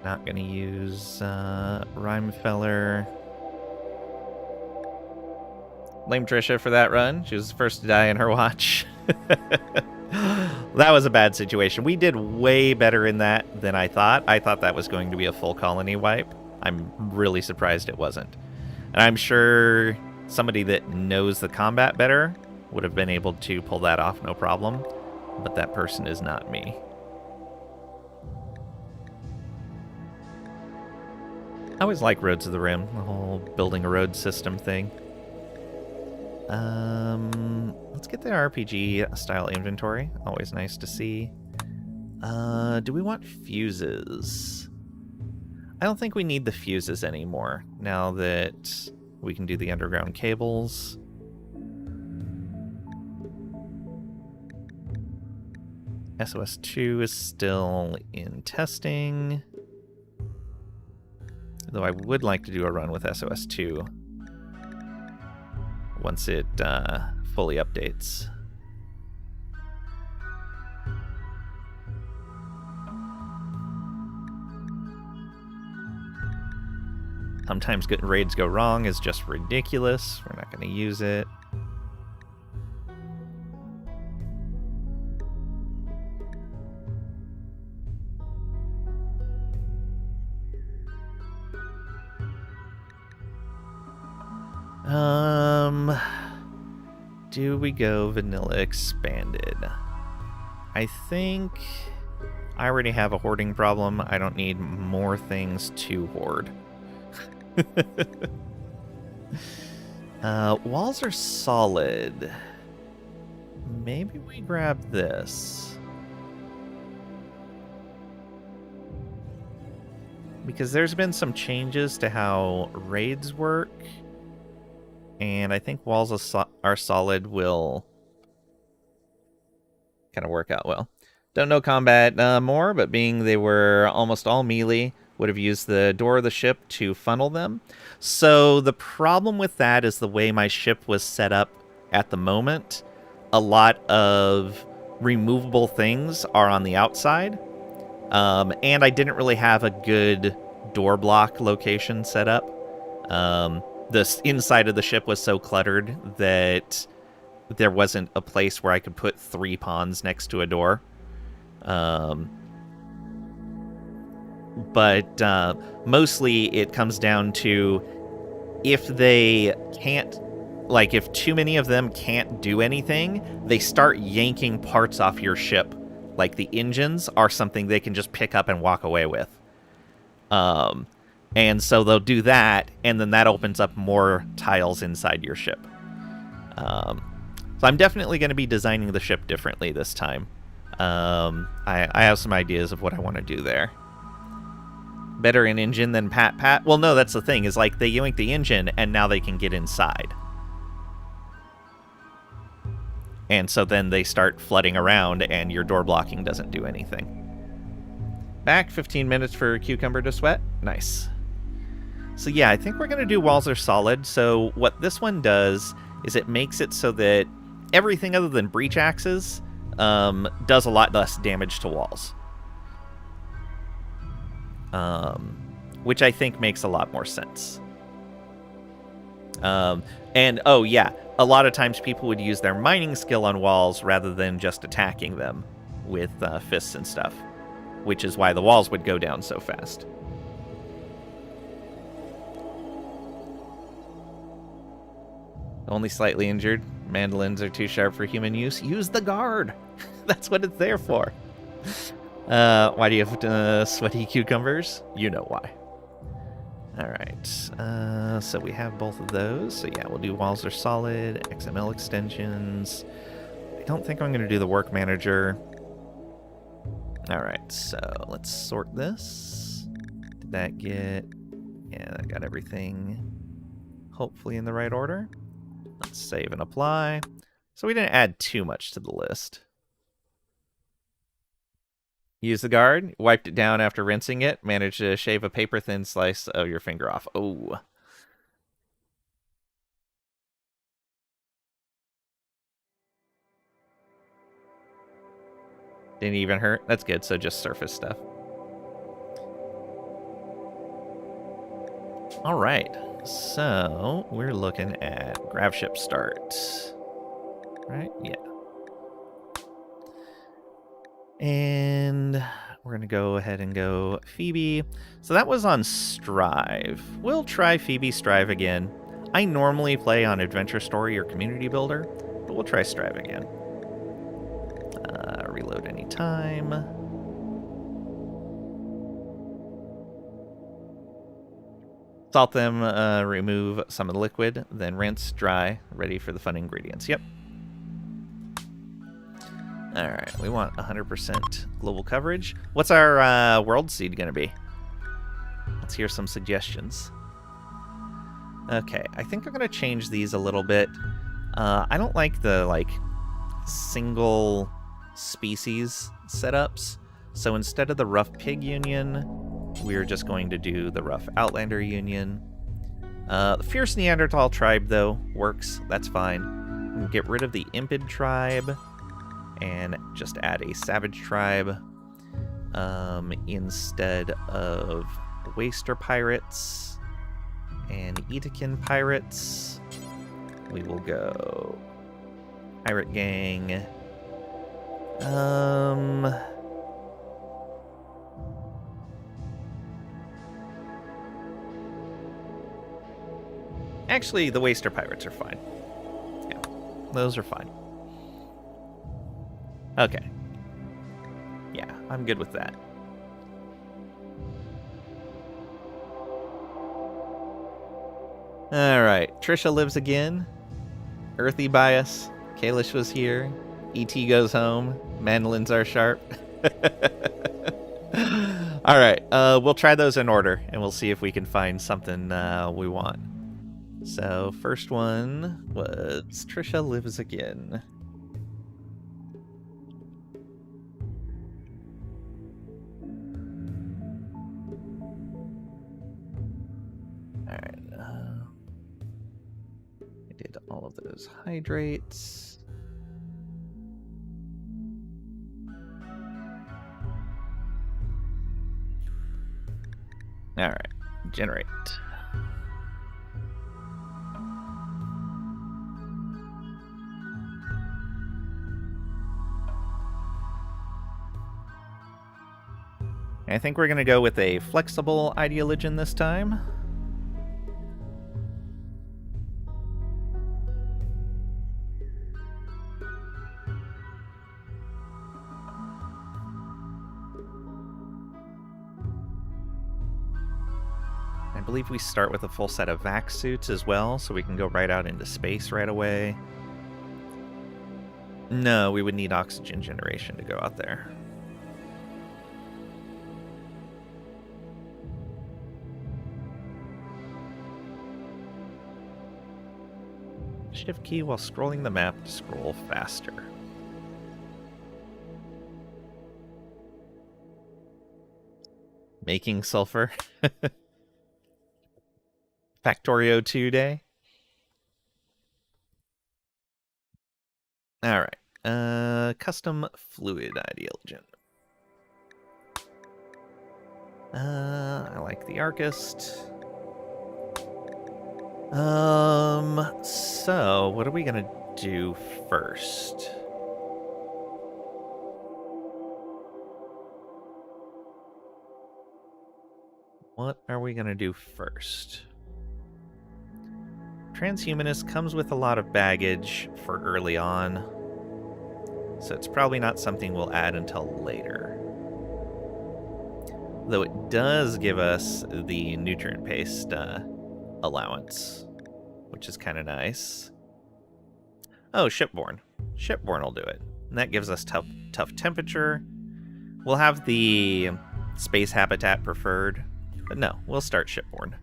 Not going to use Rhymfeller. Blame Trisha for that run. She was the first to die in her watch. That was a bad situation. We did way better in that than I thought. I thought that was going to be a full colony wipe. I'm really surprised it wasn't. And I'm sure somebody that knows the combat better would have been able to pull that off no problem. But that person is not me. I always like Roads of the Rim, the whole building a road system thing. Let's get the RPG style inventory. Always nice to see. Do we want fuses? I don't think we need the fuses anymore now that we can do the underground cables. SOS2 is still in testing. Though I would like to do a run with SOS2 once it fully updates. Sometimes good raids go wrong is just ridiculous. We're not going to use it. Do we go vanilla expanded? I think I already have a hoarding problem. I don't need more things to hoard. Walls are solid. Maybe we grab this. Because there's been some changes to how raids work. And I think walls are solid will kind of work out well. Don't know combat more, but being they were almost all melee, would have used the door of the ship to funnel them. So the problem with that is the way my ship was set up at the moment. A lot of removable things are on the outside. And I didn't really have a good door block location set up. The inside of the ship was so cluttered that there wasn't a place where I could put 3 pawns next to a door. But mostly it comes down to if they can't, like if too many of them can't do anything, they start yanking parts off your ship. Like the engines are something they can just pick up and walk away with. And so they'll do that, and then that opens up more tiles inside your ship. So I'm definitely going to be designing the ship differently this time. I have some ideas of what I want to do there. Better in engine than pat. Well, no, that's the thing, is like they yoink the engine, and now they can get inside. And so then they start flooding around, and your door blocking doesn't do anything. Back 15 minutes for Cucumber to sweat. Nice. So yeah, I think we're going to do walls are solid. So what this one does is it makes it so that everything other than breach axes does a lot less damage to walls. Which I think makes a lot more sense. And, oh yeah, a lot of times people would use their mining skill on walls rather than just attacking them with fists and stuff. Which is why the walls would go down so fast. Only slightly injured. Mandolins are too sharp for human use. Use the guard. That's what it's there for. Why do you have sweaty cucumbers? You know why. All right. So we have both of those. So yeah, we'll do walls are solid, XML extensions. I don't think I'm going to do the work manager. All right. So let's sort this. Did that get... Yeah, that got everything hopefully in the right order. Let's save and apply. So we didn't add too much to the list. Use the guard, wiped it down after rinsing it, managed to shave a paper-thin slice of your finger off. Oh. Didn't even hurt. That's good, so just surface stuff. All right, so we're looking at grav ship start. Right? Yeah. And we're going to go ahead and go Phoebe. So that was on Strive. We'll try Phoebe Strive again. I normally play on Adventure Story or Community Builder, but we'll try Strive again. Reload anytime. Salt them, remove some of the liquid, then rinse, dry, ready for the fun ingredients. Yep. All right, we want 100% global coverage. What's our world seed going to be? Let's hear some suggestions. Okay, I think I'm going to change these a little bit. I don't like the, single species setups. So instead of the Rough Pig Union, we're just going to do the Rough Outlander Union. The Fierce Neanderthal Tribe, though, works. That's fine. Get rid of the Impid Tribe and just add a Savage Tribe instead of Waster Pirates and Etekin Pirates. We will go Pirate Gang. Actually, the Waster Pirates are fine. Yeah, those are fine. Okay. Yeah, I'm good with that. Alright, Trisha lives again. Earthy bias. Kalish was here. E.T. goes home. Mandolins are sharp. Alright, we'll try those in order, and we'll see if we can find something we want. So, first one was Trisha lives again. Alright, I did all of those hydrates. Alright, generate. I think we're going to go with a flexible ideologian this time. I believe we start with a full set of vac suits as well, so we can go right out into space right away. No, we would need oxygen generation to go out there. Shift key while scrolling the map to scroll faster. Making sulfur. Factorio 2 day. Alright. Custom fluid ideologian. I like the Archist. So what are we gonna do first? What are we gonna do first? Transhumanist comes with a lot of baggage for early on, so it's probably not something we'll add until later. Though it does give us the nutrient paste allowance, which is kind of nice. Oh, shipborne. Shipborne will do it. And that gives us tough temperature. We'll have the space habitat preferred, but no, we'll start shipborne.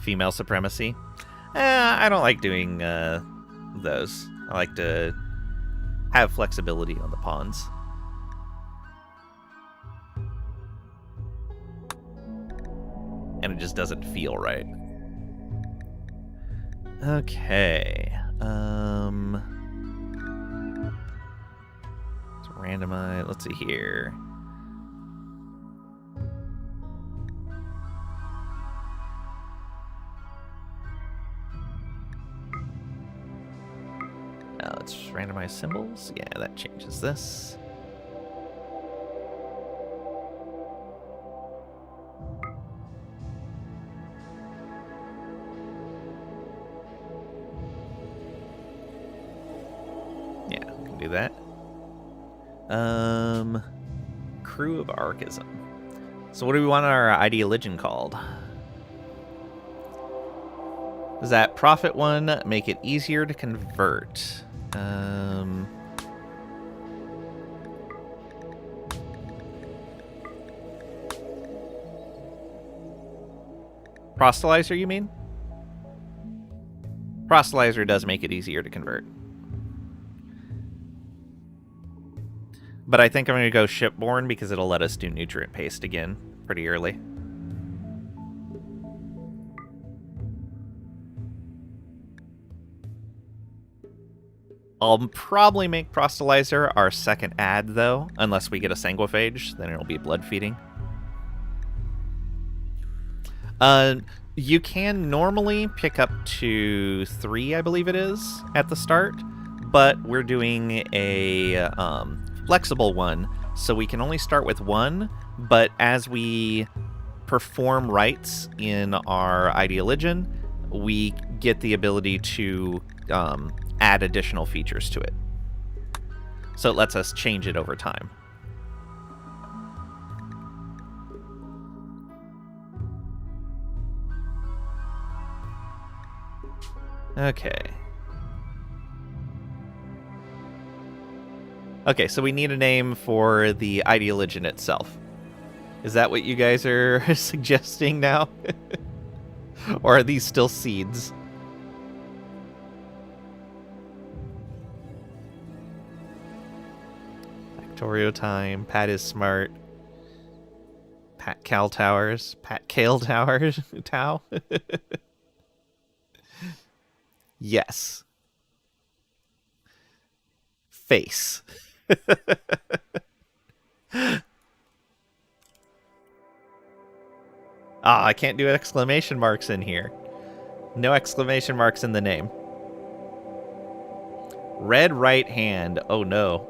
Female supremacy. I don't like doing those. I like to have flexibility on the pawns. And it just doesn't feel right. Okay. Let's randomize. Let's see here. Let's randomize symbols. Yeah, that changes this. Yeah, we can do that. Crew of Archism. So what do we want our ideologian called? Does that profit one make it easier to convert? Proselyzer, you mean? Proselyzer does make it easier to convert. But I think I'm going to go shipborne because it'll let us do nutrient paste again pretty early. I'll probably make Proselyzer our second ad, though, unless we get a Sanguiphage, then it'll be blood feeding. You can normally pick up to 3, I believe it is, at the start, but we're doing a flexible one, so we can only start with 1, but as we perform rites in our Ideologian, we get the ability to add additional features to it. So it lets us change it over time. Okay. Okay, so we need a name for the Ideologian itself. Is that what you guys are suggesting now? Or are these still seeds? Factorio time. Pat is smart. Pat Cal Towers. Pat Kale Towers. Tau. Yes. Face. I can't do exclamation marks in here. No exclamation marks in the name. Red right hand. Oh no.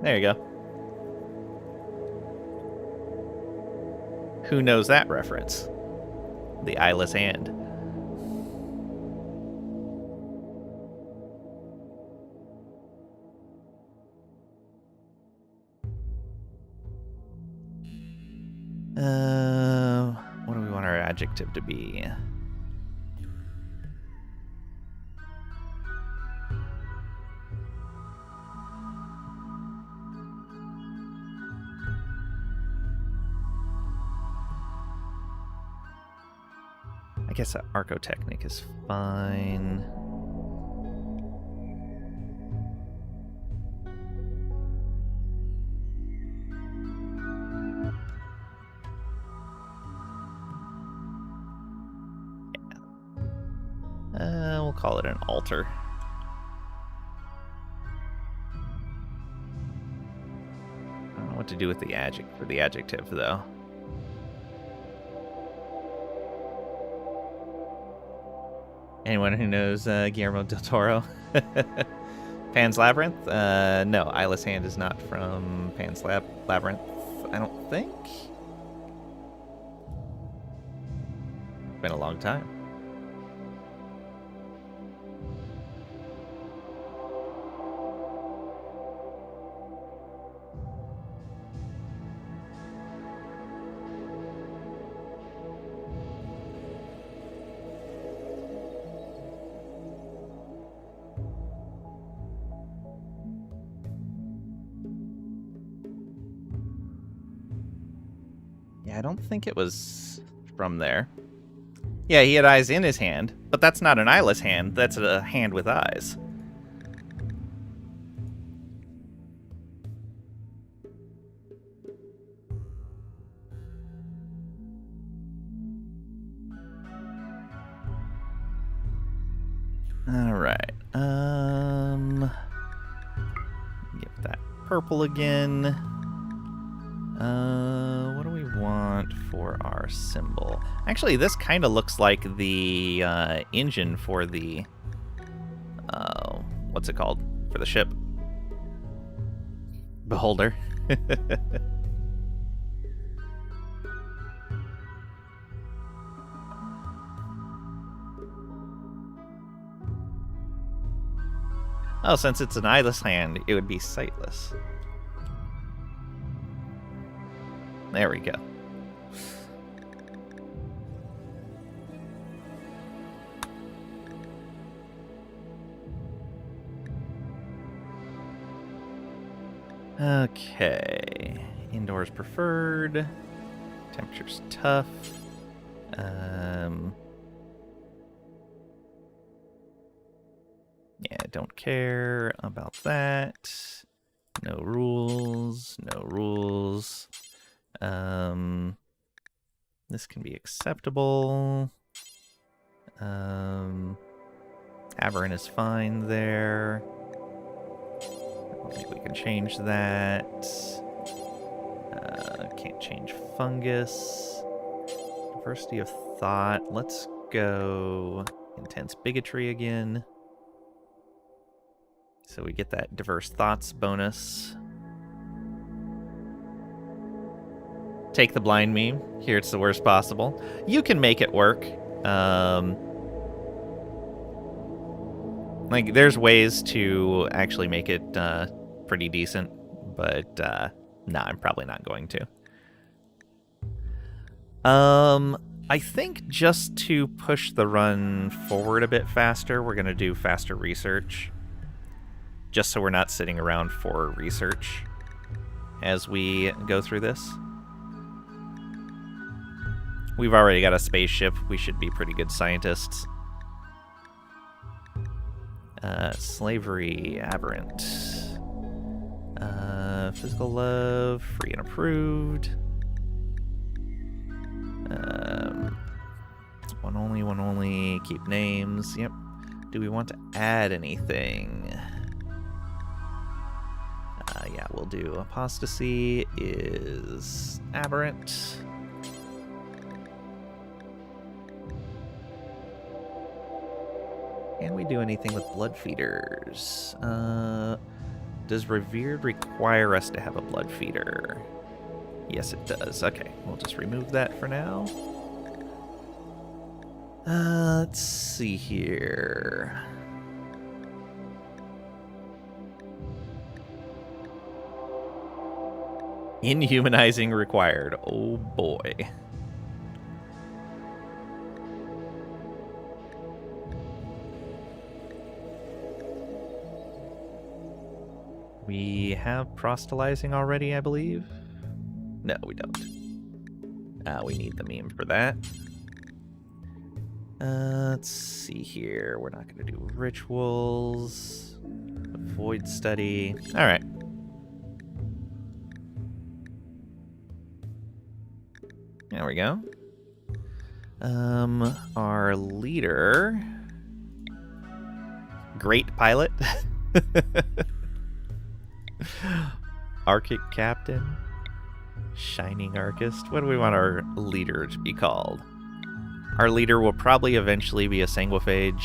There you go. Who knows that reference? The eyeless hand. What do we want our adjective to be? I guess Archotechnic is fine. Yeah. We'll call it an altar. I don't know what to do with the adjective though. Anyone who knows Guillermo del Toro? Pan's Labyrinth? No, Eyeless Hand is not from Pan's Labyrinth, I don't think. Been a long time. Yeah, I don't think it was from there. Yeah, he had eyes in his hand, but that's not an eyeless hand. That's a hand with eyes. All right. Give that purple again. What do we want for our symbol? Actually, this kind of looks like the engine for the what's it called? For the ship. Beholder. Oh, since it's an eyeless hand, it would be sightless. There we go. Okay. Indoors preferred. Temperature's tough. Yeah, don't care about that. No rules. No rules. This can be acceptable. Aberrant is fine there. I don't think we can change that. Can't change fungus. Diversity of thought. Let's go intense bigotry again. So we get that diverse thoughts bonus. Take the blind meme. Here it's the worst possible. You can make it work. Like, there's ways to actually make it pretty decent, but nah, I'm probably not going to. I think just to push the run forward a bit faster, we're going to do faster research. Just so we're not sitting around for research as we go through this. We've already got a spaceship. We should be pretty good scientists. Slavery, aberrant. Physical love, free and approved. One only, keep names. Yep. Do we want to add anything? Yeah, we'll do apostasy is aberrant. Can we do anything with blood feeders? Does revered require us to have a blood feeder? Yes, it does. Okay, we'll just remove that for now. Let's see here. Inhumanizing required. Oh boy. We have proselytizing already, I believe. No, we don't. We need the meme for that. Let's see here. We're not going to do rituals. Avoid study. All right. There we go. Our leader, great pilot, Arctic Captain, Shining Archist. What do we want our leader to be called? Our leader will probably eventually be a sanguiphage.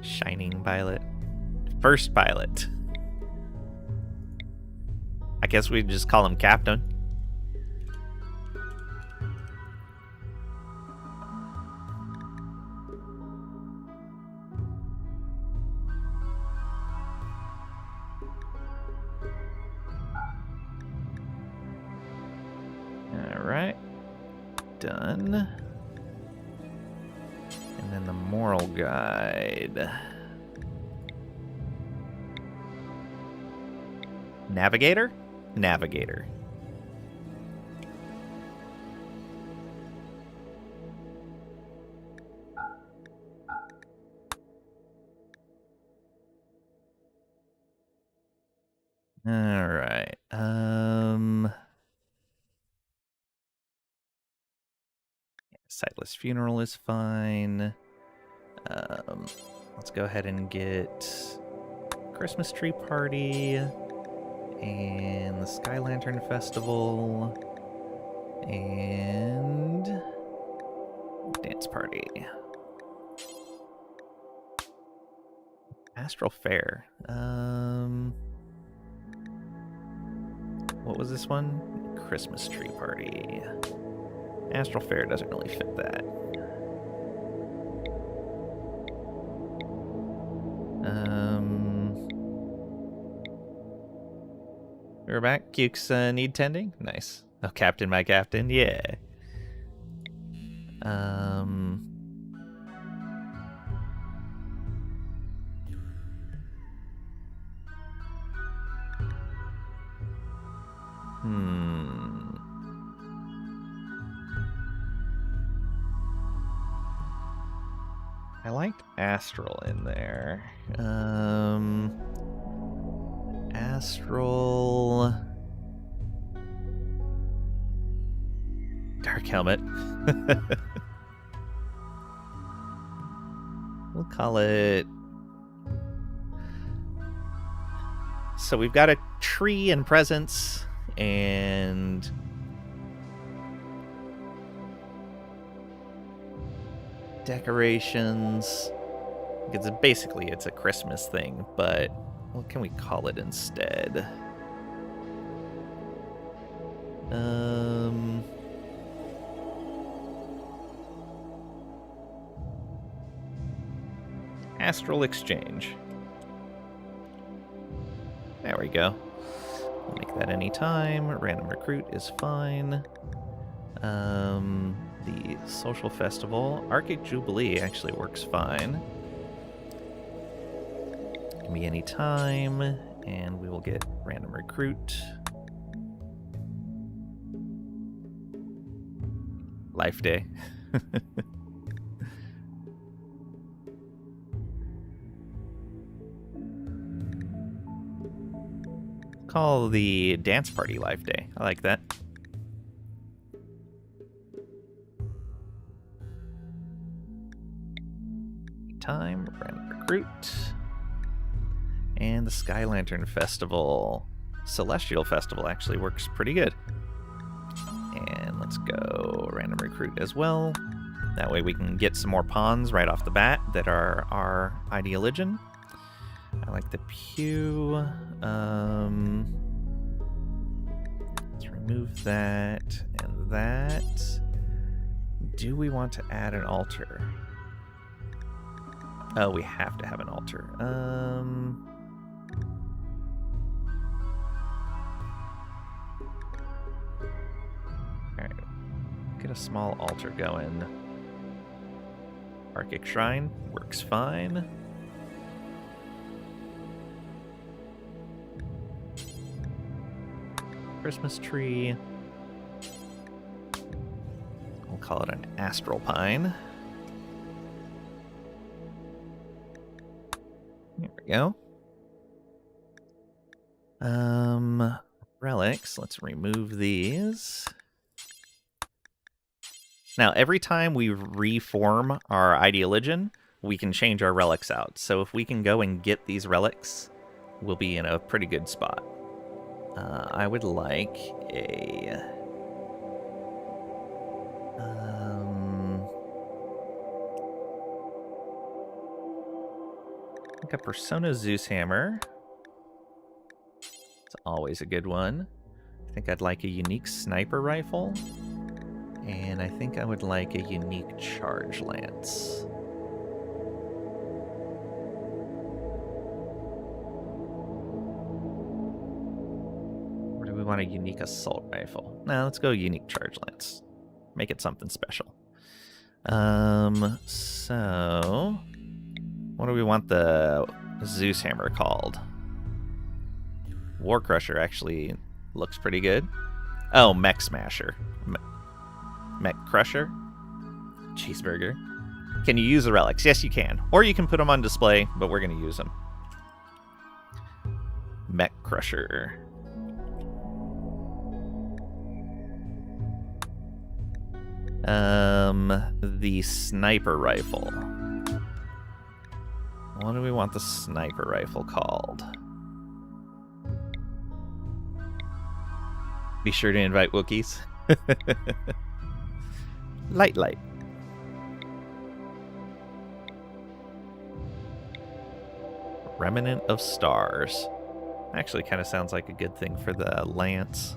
Shining Violet. First Violet. I guess we'd just call him Captain. Alright. Done. And then the moral guide. Navigator? Navigator. Alright. Sightless Funeral is fine. Let's go ahead and get Christmas Tree Party and the Sky Lantern Festival and Dance Party. Astral Fair. What was this one? Christmas Tree Party. Astral Fair doesn't really fit that. We're back. Cukes need tending? Nice. Oh, Captain, my Captain? Yeah. I liked Astral in there. Astral... Dark Helmet. We'll call it... So we've got a tree and presents, and... decorations. Because basically it's a Christmas thing, but what can we call it instead? Astral Exchange. There we go. We'll make that any time. Random Recruit is fine. The Social Festival. Arctic Jubilee actually works fine. Can be any time, and we will get Random Recruit. Life Day. Call the Dance Party Life Day. I like that. Time, Random Recruit. And the Sky Lantern Festival. Celestial Festival actually works pretty good. And let's go Random Recruit as well. That way we can get some more pawns right off the bat that are our Ideologian. I like the Pew. Let's remove that and that. Do we want to add an altar? Oh, we have to have an altar. Alright. Get a small altar going. Arctic Shrine works fine. Christmas tree. We'll call it an Astral Pine. There we go. Relics. Let's remove these. Now, every time we reform our Ideologian, we can change our relics out. So if we can go and get these relics, we'll be in a pretty good spot. I would like a I think a Persona Zeus Hammer. It's always a good one. I think I'd like a unique sniper rifle. And I think I would like a unique charge lance. Or do we want a unique assault rifle? No, let's go unique charge lance. Make it something special. So what do we want the Zeus Hammer called? War Crusher actually looks pretty good. Oh, Mech Smasher. Mech Crusher? Cheeseburger. Can you use the relics? Yes, you can. Or you can put them on display, but we're going to use them. Mech Crusher. The sniper rifle. What do we want the sniper rifle called? Be sure to invite Wookiees. Light. Remnant of Stars. Actually kind of sounds like a good thing for the lance.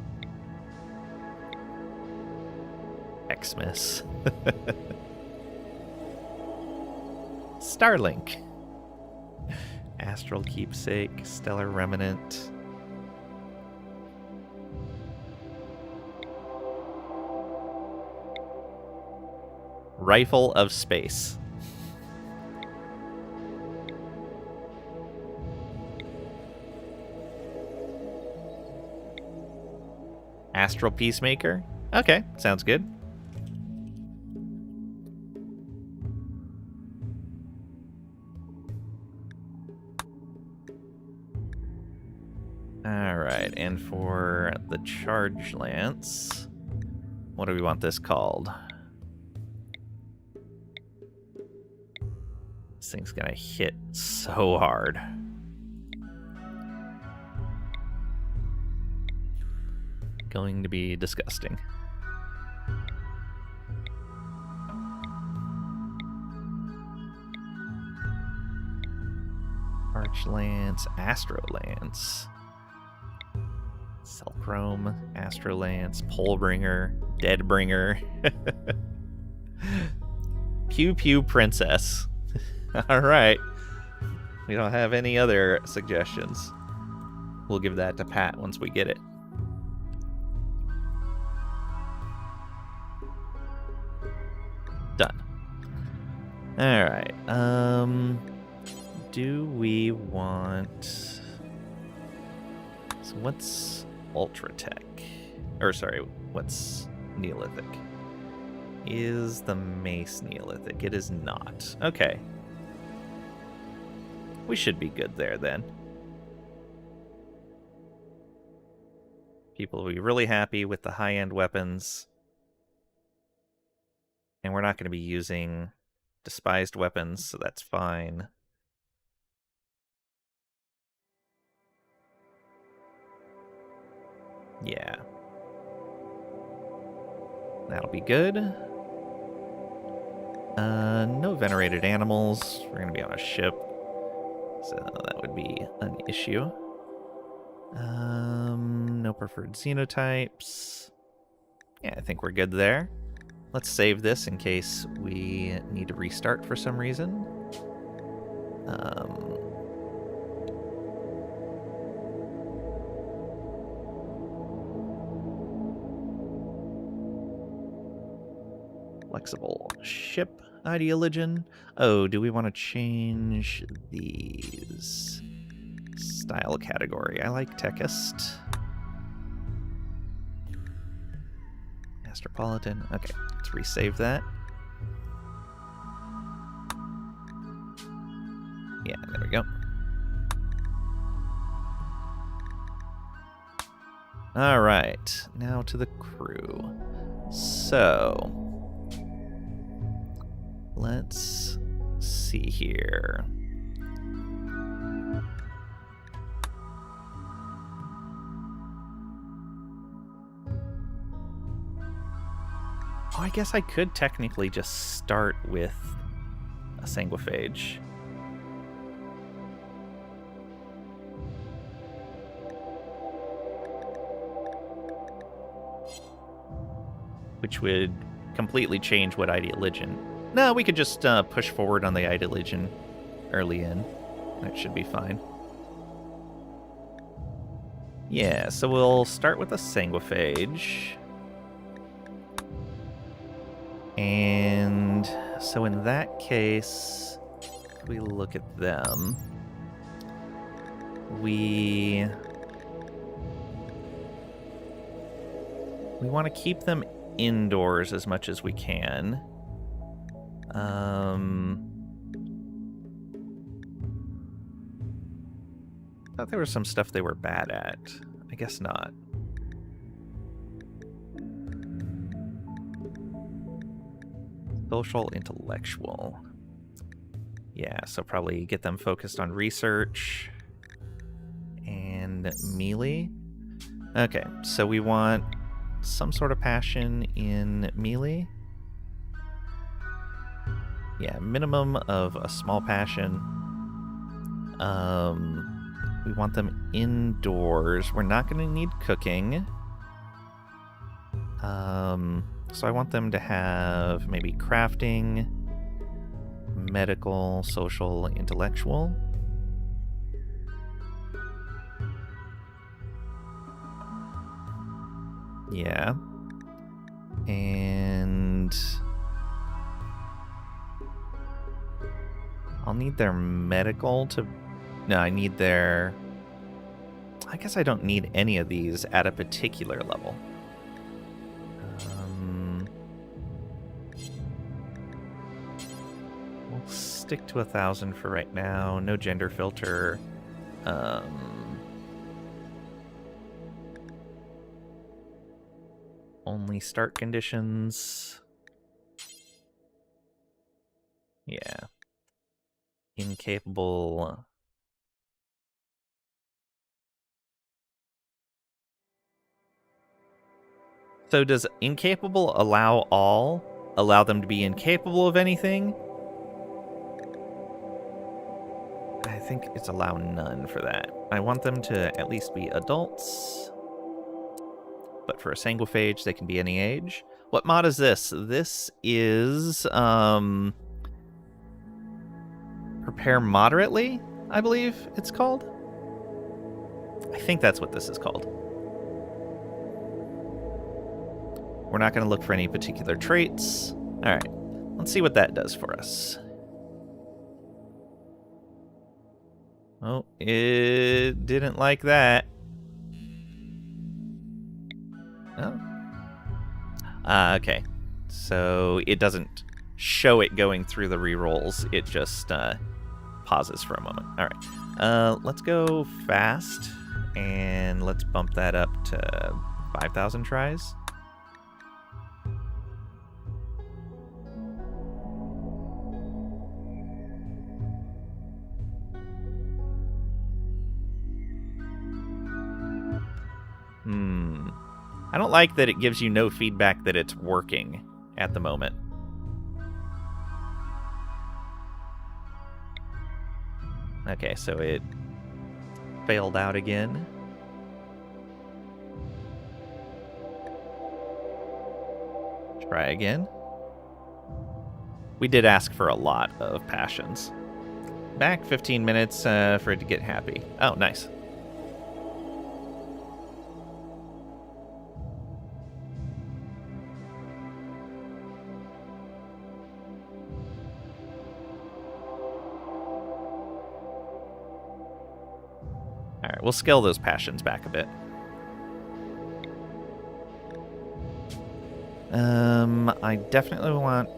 Xmas. Starlink. Astral Keepsake. Stellar Remnant. Rifle of Space. Astral Peacemaker? Okay, sounds good. Alright, and for the Charge Lance, what do we want this called? This thing's gonna hit so hard. Going to be disgusting. Arch Lance, Astro Lance, Selchrome, Astro Lance, Polebringer, Deadbringer, Pew Pew Princess. All right. We don't have any other suggestions. We'll give that to Pat once we get it. Done. All right. Do we want... So what's Ultratech? Or sorry, what's Neolithic? Is the mace Neolithic? It is not. Okay. We should be good there then. People will be really happy with the high-end weapons. And we're not going to be using despised weapons, so that's fine. Yeah. That'll be good. No venerated animals. We're going to be on a ship. So that would be an issue. No preferred xenotypes. Yeah, I think we're good there. Let's save this in case we need to restart for some reason. Flexible ship ideologian. Oh, do we want to change these? Style category. I like Techist. Astropolitan. Okay, let's resave that. Yeah, there we go. All right, now to the crew. So, let's see here. I guess I could technically just start with a sanguiphage. Which would completely change what Ideologian. No, we could just push forward on the Ideologian early in. That should be fine. Yeah, so we'll start with a sanguiphage. And so in that case, if we look at them, we want to keep them indoors as much as we can. I thought there was some stuff they were bad at. I guess not. Social, intellectual. Yeah, so probably get them focused on research and melee. Okay, so we want some sort of passion in melee. Yeah, minimum of a small passion. We want them indoors. We're not going to need cooking. So I want them to have maybe crafting, medical, social, intellectual. Yeah. And I'll need their medical to... No, I need their... I guess I don't need any of these at a particular level. We'll stick to 1,000 for right now. No gender filter. Only start conditions. Yeah. Incapable. So does incapable allow them to be incapable of anything? I think it's allow none for that. I want them to at least be adults. But for a sanguiphage, they can be any age. What mod is this? This is prepare moderately, I believe it's called. I think that's what this is called. We're not going to look for any particular traits. All right, let's see what that does for us. Oh, it didn't like that. Oh. Okay. So it doesn't show it going through the rerolls. It just pauses for a moment. All right. Let's go fast, and let's bump that up to 5,000 tries. I don't like that it gives you no feedback that it's working at the moment. Okay, so it failed out again. Try again. We did ask for a lot of passions. Back 15 minutes for it to get happy. Oh, nice. Alright, we'll scale those passions back a bit. I definitely want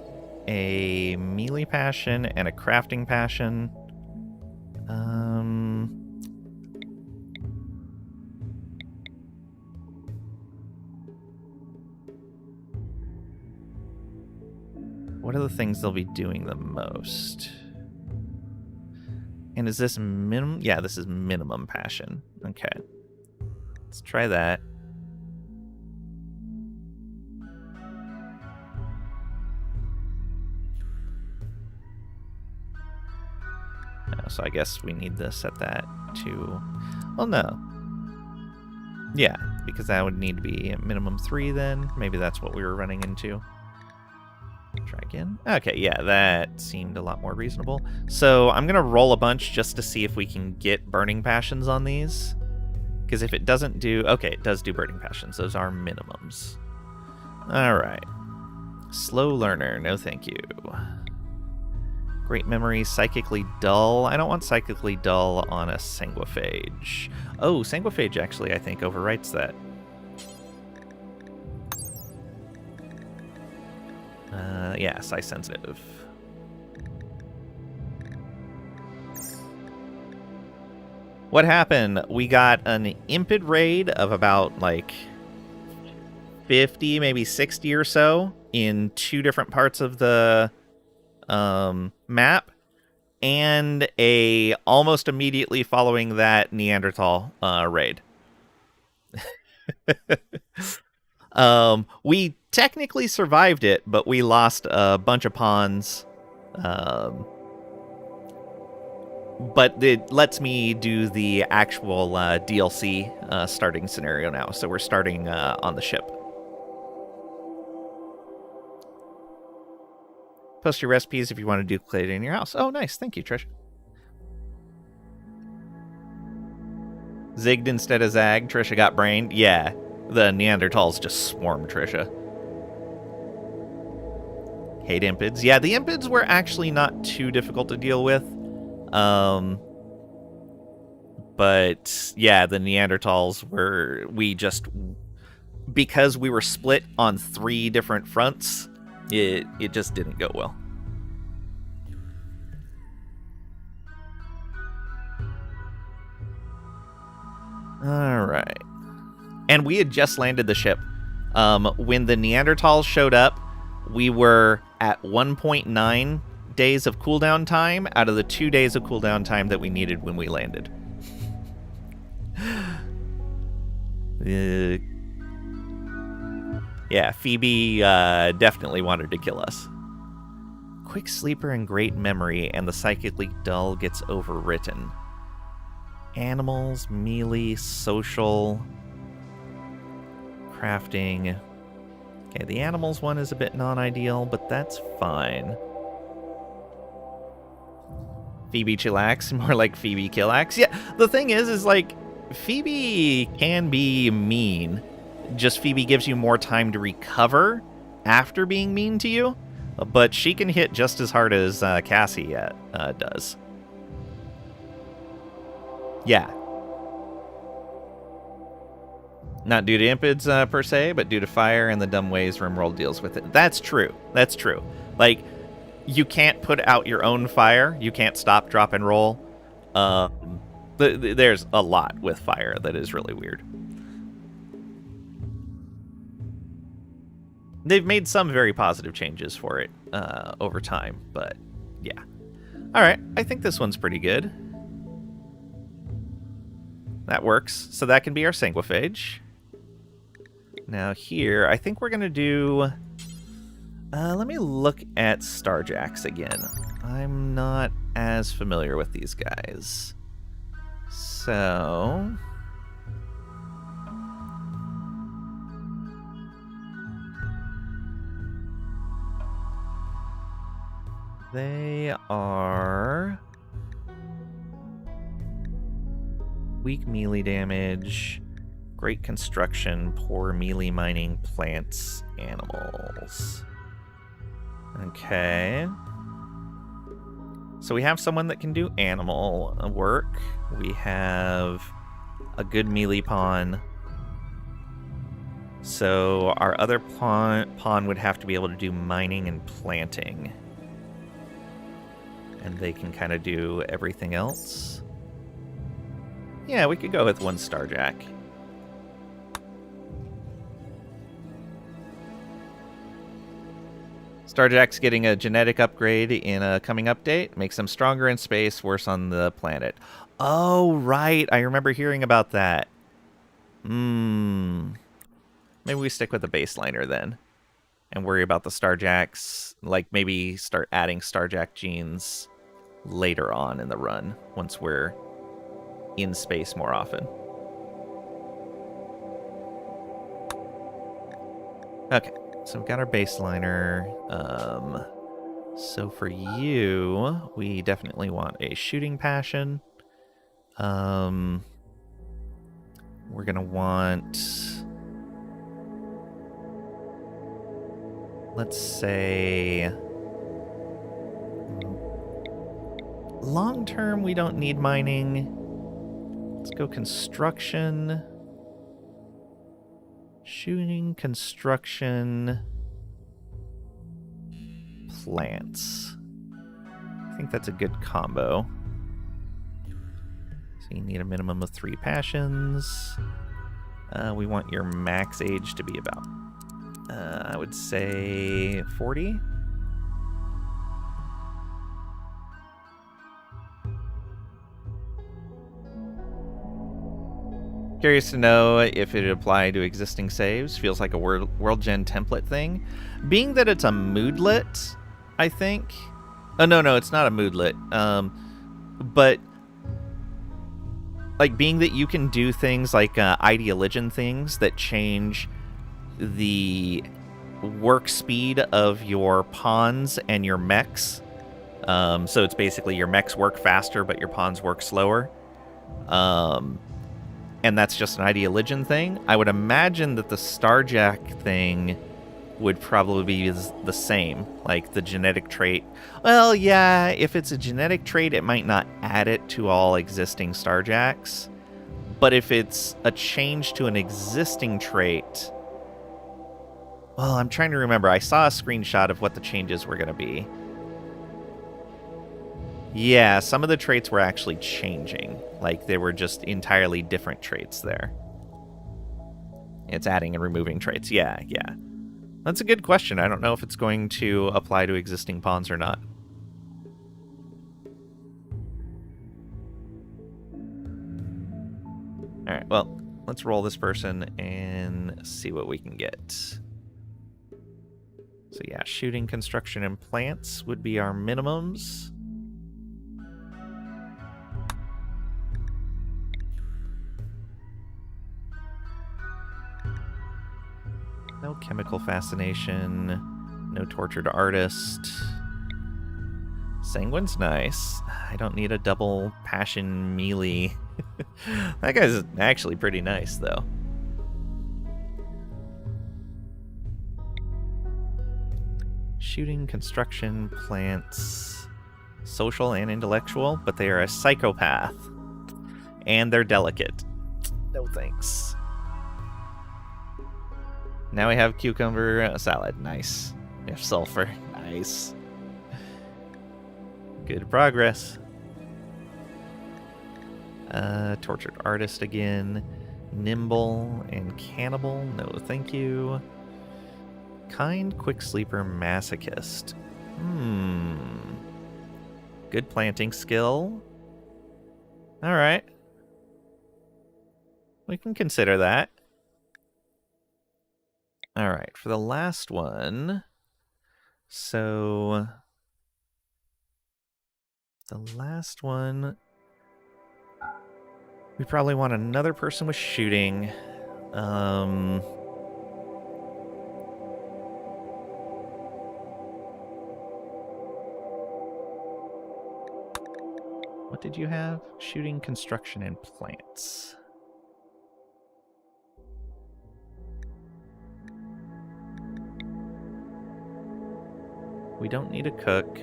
a melee passion and a crafting passion. What are the things they'll be doing the most? And is this minimum? Yeah, this is minimum passion. Okay. Let's try that. so I guess we need to set that to... Well, no. Yeah, because that would need to be a minimum 3 then. Maybe that's what we were running into. Try again. Okay, yeah, that seemed a lot more reasonable. So I'm going to roll a bunch just to see if we can get Burning Passions on these. Because if it doesn't do... Okay, it does do Burning Passions. Those are minimums. Alright. Slow learner, no thank you. Great memory, psychically dull. I don't want psychically dull on a sanguiphage. Oh, sanguiphage actually, I think, overwrites that. Yeah, psi sensitive. What happened? We got an impid raid of about, like, 50, maybe 60 or so in 2 different parts of the map, and almost immediately following that Neanderthal raid. We technically survived it, but we lost a bunch of pawns. But it lets me do the actual DLC starting scenario now, so we're starting on the ship. Post your recipes if you want to duplicate it in your house. Oh, nice. Thank you, Trish. Zigged instead of zagged. Trisha got brained. Yeah, the Neanderthals just swarmed Trisha. Hate impids. Yeah, the impids were actually not too difficult to deal with. But yeah, the Neanderthals were... Because we were split on 3 different fronts, it just didn't go well. Alright. And we had just landed the ship. When the Neanderthals showed up, we were at 1.9 days of cooldown time out of the 2 days of cooldown time that we needed when we landed. Yeah, Phoebe definitely wanted to kill us. Quick sleeper and great memory, and the psychically dull gets overwritten. Animals, melee, social, crafting. Okay, the animals one is a bit non-ideal, but that's fine. Phoebe chillax, more like Phoebe killax. Yeah, the thing is like, Phoebe can be mean. Just Phoebe gives you more time to recover after being mean to you, but she can hit just as hard as Cassie does. Yeah. Not due to impids per se, but due to fire and the dumb ways RimWorld deals with it. That's true. That's true. Like, you can't put out your own fire. You can't stop, drop, and roll. There's a lot with fire that is really weird. They've made some very positive changes for it over time, but yeah. All right, I think this one's pretty good. That works. So that can be our sanguiphage. Now here, I think we're going to do... let me look at Starjacks again. I'm not as familiar with these guys. So... they are... weak melee damage, great construction, poor melee mining, plants, animals. Okay. So we have someone that can do animal work. We have a good melee pawn. So our other pawn would have to be able to do mining and planting. And they can kind of do everything else. Yeah, we could go with 1 Starjack. Starjack's getting a genetic upgrade in a coming update. Makes them stronger in space, worse on the planet. Oh, right. I remember hearing about that. Maybe we stick with the baseliner then. And worry about the Starjacks. Like, maybe start adding Starjack genes later on in the run, once we're in space more often. Okay, so we've got our baseliner. So for you, we definitely want a shooting passion. We're gonna want, let's say, long term we don't need mining. Let's go construction. Shooting, construction, plants. I think that's a good combo. So you need a minimum of 3 passions. We want your max age to be about, I would say, 40. Curious to know if it applied to existing saves. Feels like a world gen template thing. Being that it's a moodlet, I think. Oh, no, it's not a moodlet. But like being that you can do things like ideologian things that change the work speed of your pawns and your mechs. So it's basically your mechs work faster, but your pawns work slower. And that's just an ideologian thing. I would imagine that the Starjack thing would probably be the same, like the genetic trait. Well, yeah, if it's a genetic trait, it might not add it to all existing Starjacks. But if it's a change to an existing trait... Well, I'm trying to remember. I saw a screenshot of what the changes were going to be. Yeah, some of the traits were actually changing. Like, they were just entirely different traits there. It's adding and removing traits. Yeah. That's a good question. I don't know if it's going to apply to existing pawns or not. Alright, well, let's roll this person and see what we can get. So yeah, shooting, construction, and plants would be our minimums. No chemical fascination. No tortured artist. Sanguine's nice. I don't need a double passion melee. That guy's actually pretty nice, though. Shooting, construction, plants. Social and intellectual, but they are a psychopath. And they're delicate. No thanks. Now we have cucumber salad. Nice. We have sulfur. Nice. Good progress. Tortured artist again. Nimble and cannibal. No, thank you. Kind, quick sleeper, masochist. Good planting skill. Alright. We can consider that. Alright, for the last one... So... The last one... We probably want another person with shooting. What did you have? Shooting, construction, and plants. We don't need a cook.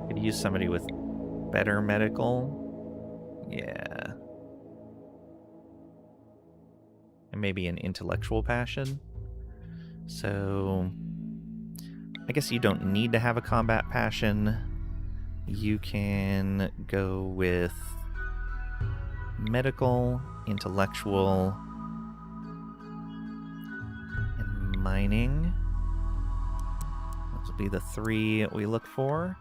Could use somebody with better medical. Yeah. And maybe an intellectual passion. So... I guess you don't need to have a combat passion. You can go with medical, intellectual, and mining. Those will be the 3 we look for.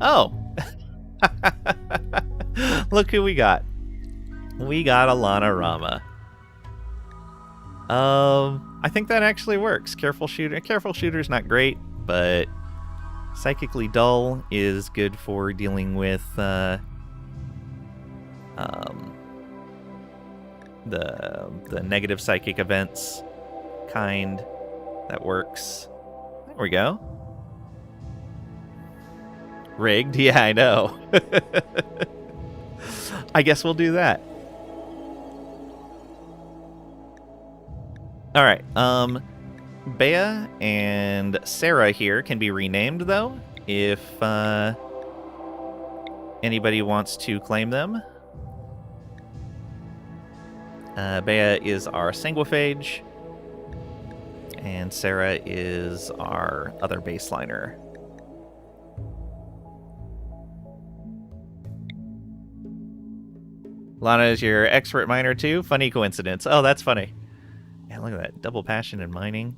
Oh! Look who we got. We got Alana Rama. I think that actually works. Careful shooter's not great, but psychically dull is good for dealing with the negative psychic events kind. That works. There we go. Rigged? Yeah, I know. I guess we'll do that. All right. Bea and Sarah here can be renamed, though, if anybody wants to claim them. Bea is our Sanguiphage, and Sarah is our other baseliner. Lana is your expert miner, too? Funny coincidence. Oh, that's funny. Yeah, look at that. Double passion in mining.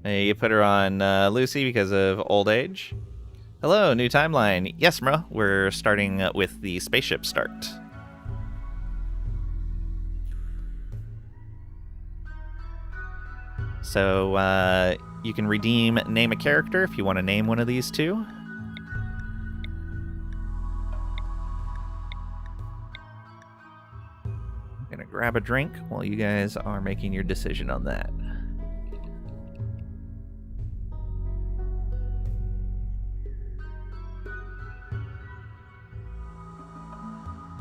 You put her on Lucy because of old age. Hello, new timeline. Yes, bro. We're starting with the spaceship start. So you can redeem name a character if you want to name one of these two. I'm gonna grab a drink while you guys are making your decision on that.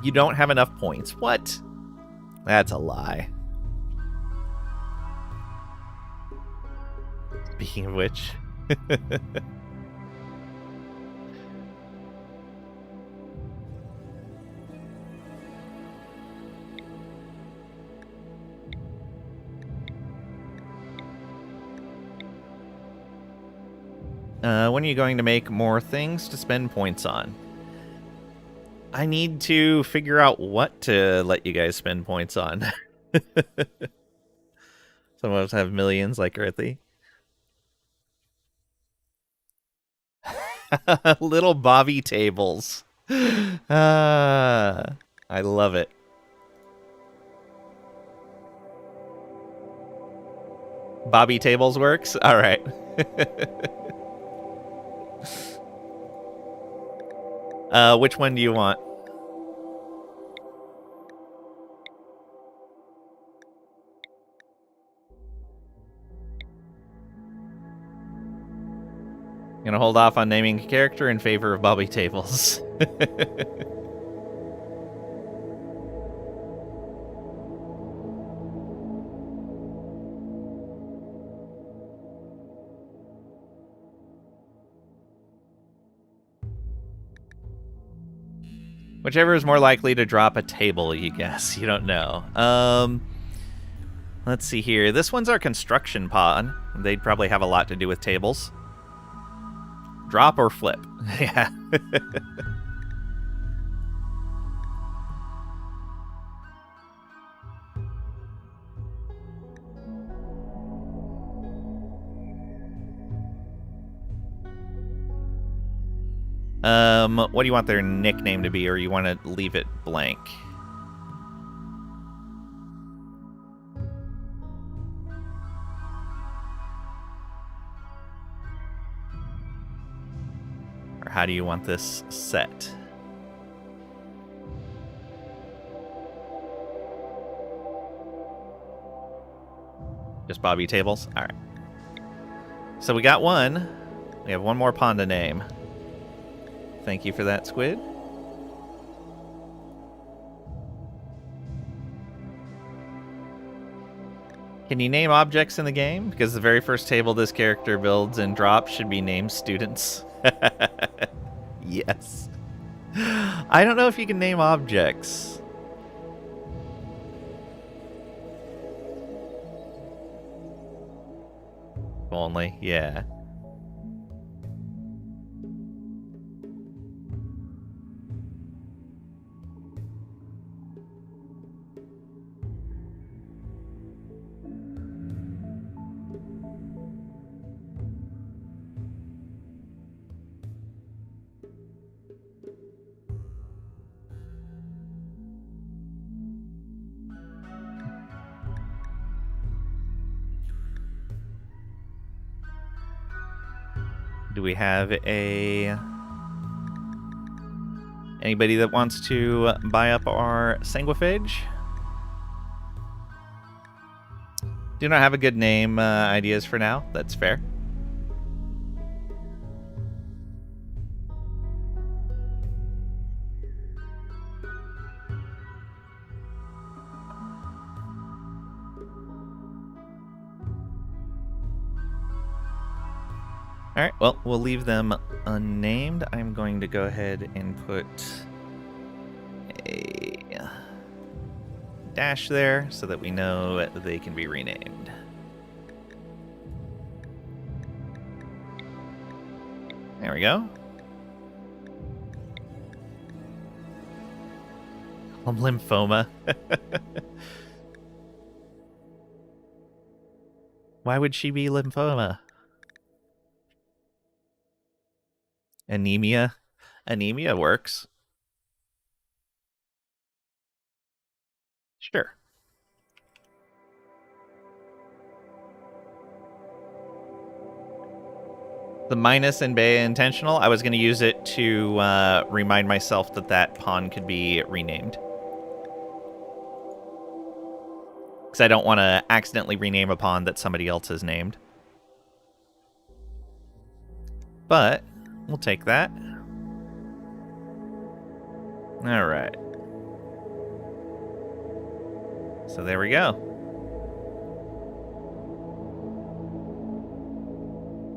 You don't have enough points. What? That's a lie. Speaking of which. When are you going to make more things to spend points on? I need to figure out what to let you guys spend points on. Some of us have millions, like Earthy. Little Bobby tables. I love it. Bobby tables works? All right. Which one do you want? Gonna hold off on naming a character in favor of Bobby tables. Whichever is more likely to drop a table, you guess. You don't know. Let's see here. This one's our construction pod. They'd probably have a lot to do with tables. Drop or flip? Yeah. What do you want their nickname to be, or you want to leave it blank? Or how do you want this set? Just Bobby tables? Alright. So we got one. We have one more pond to name. Thank you for that, Squid. Can you name objects in the game? Because the very first table this character builds and drops should be named students. Yes. I don't know if you can name objects. Only, yeah. Do we have anybody that wants to buy up our Sanguiphage? Do not have a good name ideas for now. That's fair. Alright, well, we'll leave them unnamed. I'm going to go ahead and put a dash there so that we know they can be renamed. There we go. Lymphoma. Why would she be lymphoma? Anemia? Anemia works. Sure. The minus in Bea intentional, I was going to use it to remind myself that that pawn could be renamed. Because I don't want to accidentally rename a pawn that somebody else has named. But we'll take that. All right. So there we go.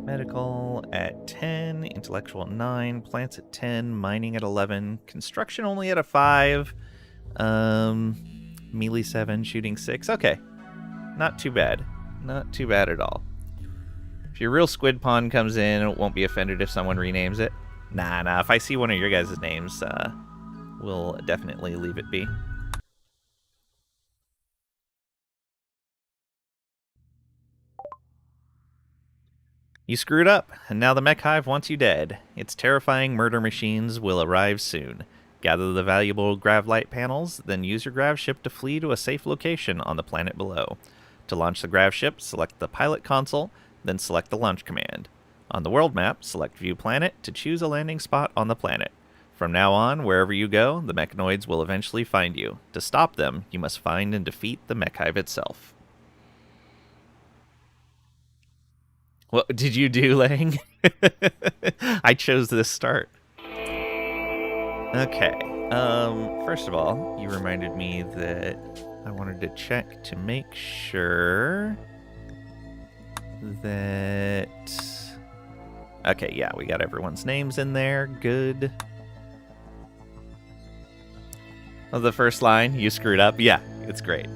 Medical at 10, intellectual at 9, plants at 10, mining at 11, construction only at a 5, melee 7, shooting 6. Okay, not too bad. Not too bad at all. If your real squid pawn comes in, it won't be offended if someone renames it. Nah, if I see one of your guys' names, we'll definitely leave it be. You screwed up, and now the mech hive wants you dead. Its terrifying murder machines will arrive soon. Gather the valuable gravlight panels, then use your grav ship to flee to a safe location on the planet below. To launch the grav ship, select the pilot console, then select the launch command. On the world map, select View Planet to choose a landing spot on the planet. From now on, wherever you go, the mechanoids will eventually find you. To stop them, you must find and defeat the mech hive itself. What did you do, Lang? I chose this start. Okay. First of all, you reminded me that I wanted to check to make sure that... Okay, yeah, we got everyone's names in there. Good. Oh, the first line, you screwed up? Yeah, it's great.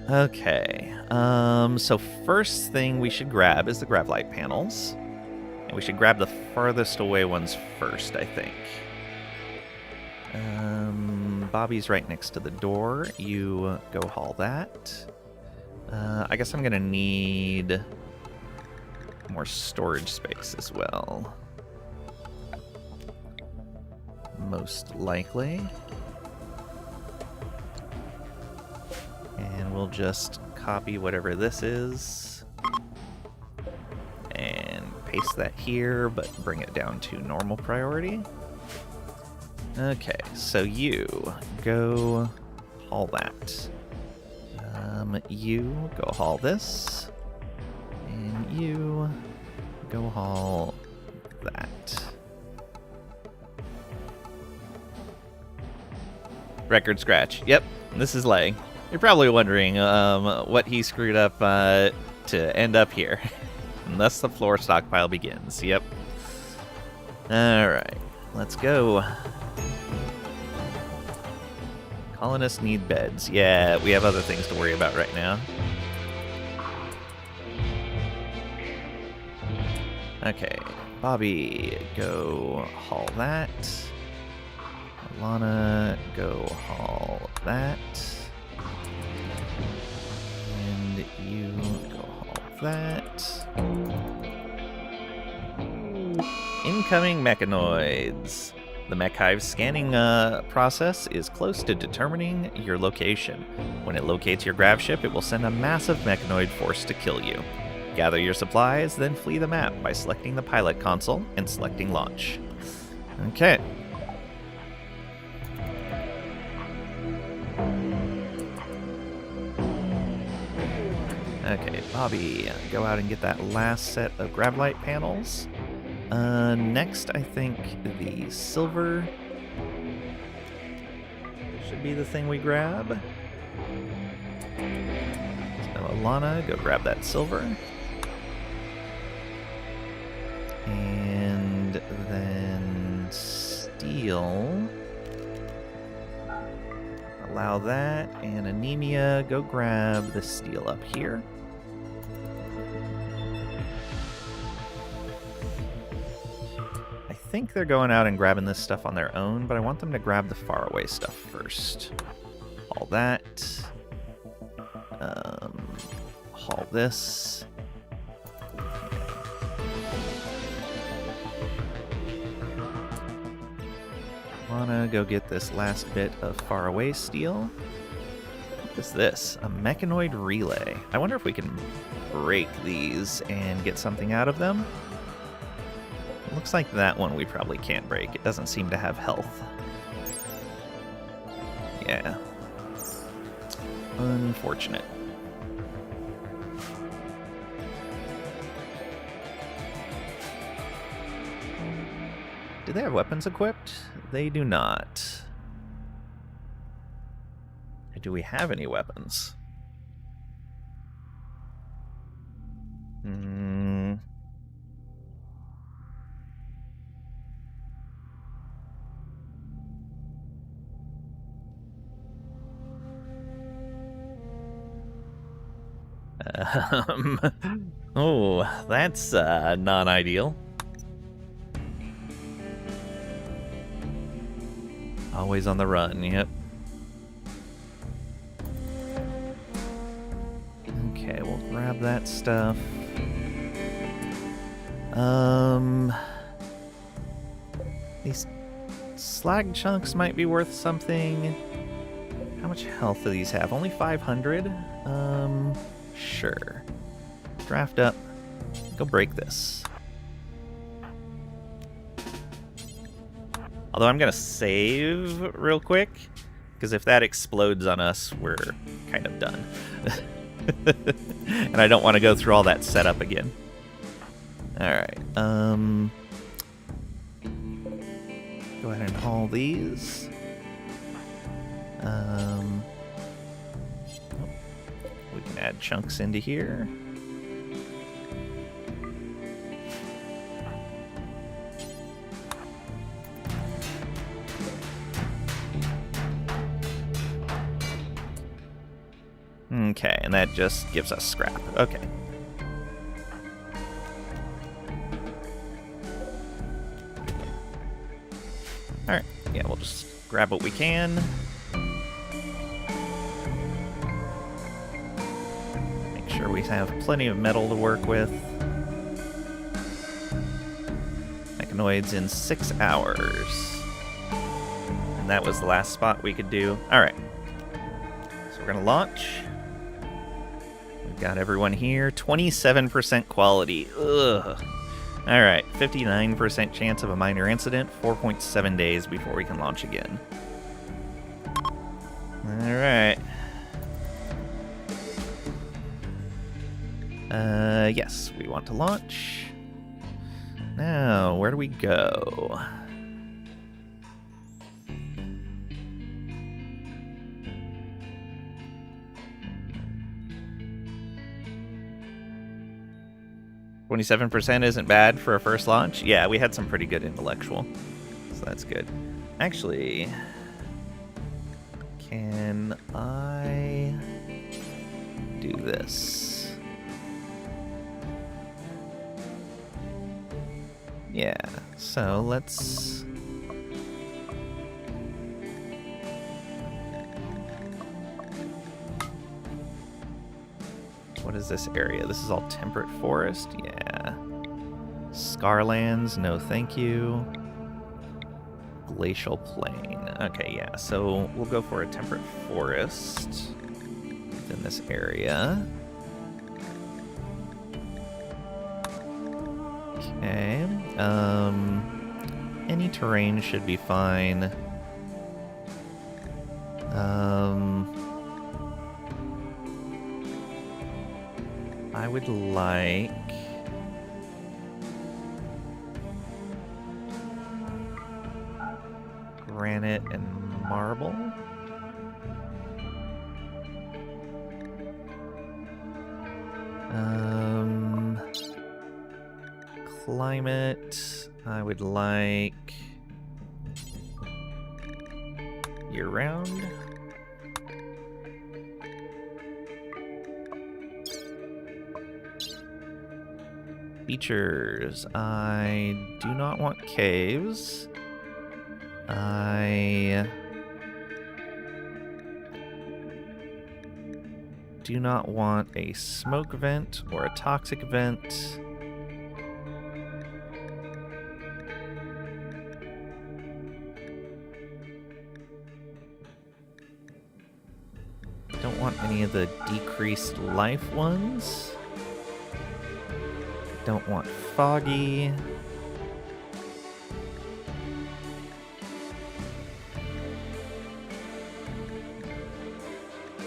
Okay, so first thing we should grab is the gravlight panels. And we should grab the farthest away ones first, I think. Bobby's right next to the door. You go haul that. I guess I'm gonna need more storage space as well. Most likely. And we'll just copy whatever this is and paste that here, but bring it down to normal priority. Okay, so you go haul that. You go haul this. And you go haul that. Record scratch. Yep, this is Lang. You're probably wondering what he screwed up to end up here. And thus the floor stockpile begins. Yep. Alright, let's go. Colonists need beds. Yeah, we have other things to worry about right now. Okay, Bobby, go haul that. Alana, go haul that. And you go haul that. Incoming mechanoids. The mech hive scanning process is close to determining your location. When it locates your grav ship, it will send a massive mechanoid force to kill you. Gather your supplies, then flee the map by selecting the pilot console and selecting launch. Okay. Okay, Bobby, go out and get that last set of Gravlight panels. Next, I think the silver should be the thing we grab. So, Alana, go grab that silver. And then steel. Allow that. And Anemia, go grab the steel up here. I think they're going out and grabbing this stuff on their own, but I want them to grab the faraway stuff first. Haul that. Haul this. Wanna go get this last bit of faraway steel. What is this? A mechanoid relay. I wonder if we can break these and get something out of them. It looks like that one we probably can't break. It doesn't seem to have health. Yeah. Unfortunate. Do they have weapons equipped? They do not. Do we have any weapons? Oh, that's non-ideal. Always on the run, yep. Okay, we'll grab that stuff. These slag chunks might be worth something. How much health do these have? Only 500? Sure. Draft up. Go break this. Although I'm going to save real quick, because if that explodes on us, we're kind of done. And I don't want to go through all that setup again. Alright, go ahead and haul these. We can add chunks into here. Okay, and that just gives us scrap. Okay. Alright, yeah, we'll just grab what we can. Make sure we have plenty of metal to work with. Mechanoids in 6 hours. And that was the last spot we could do. Alright. So we're gonna launch. Got everyone here. 27% quality. Ugh. Alright, 59% chance of a minor incident. 4.7 days before we can launch again. Alright. Yes, we want to launch. Now, where do we go? %, isn't bad for a first launch. Yeah, we had some pretty good intellectual, so that's good. Actually, can I do this? Yeah, so let's... What is this area? This is all temperate forest? Yeah. Scarlands, no thank you. Glacial plain. Okay, yeah, so we'll go for a temperate forest within this area. Okay. Any terrain should be fine. I would like... granite and marble. Climate, I would like year-round. Features, I do not want caves. I do not want a smoke vent or a toxic vent. Don't want any of the decreased life ones. Don't want foggy.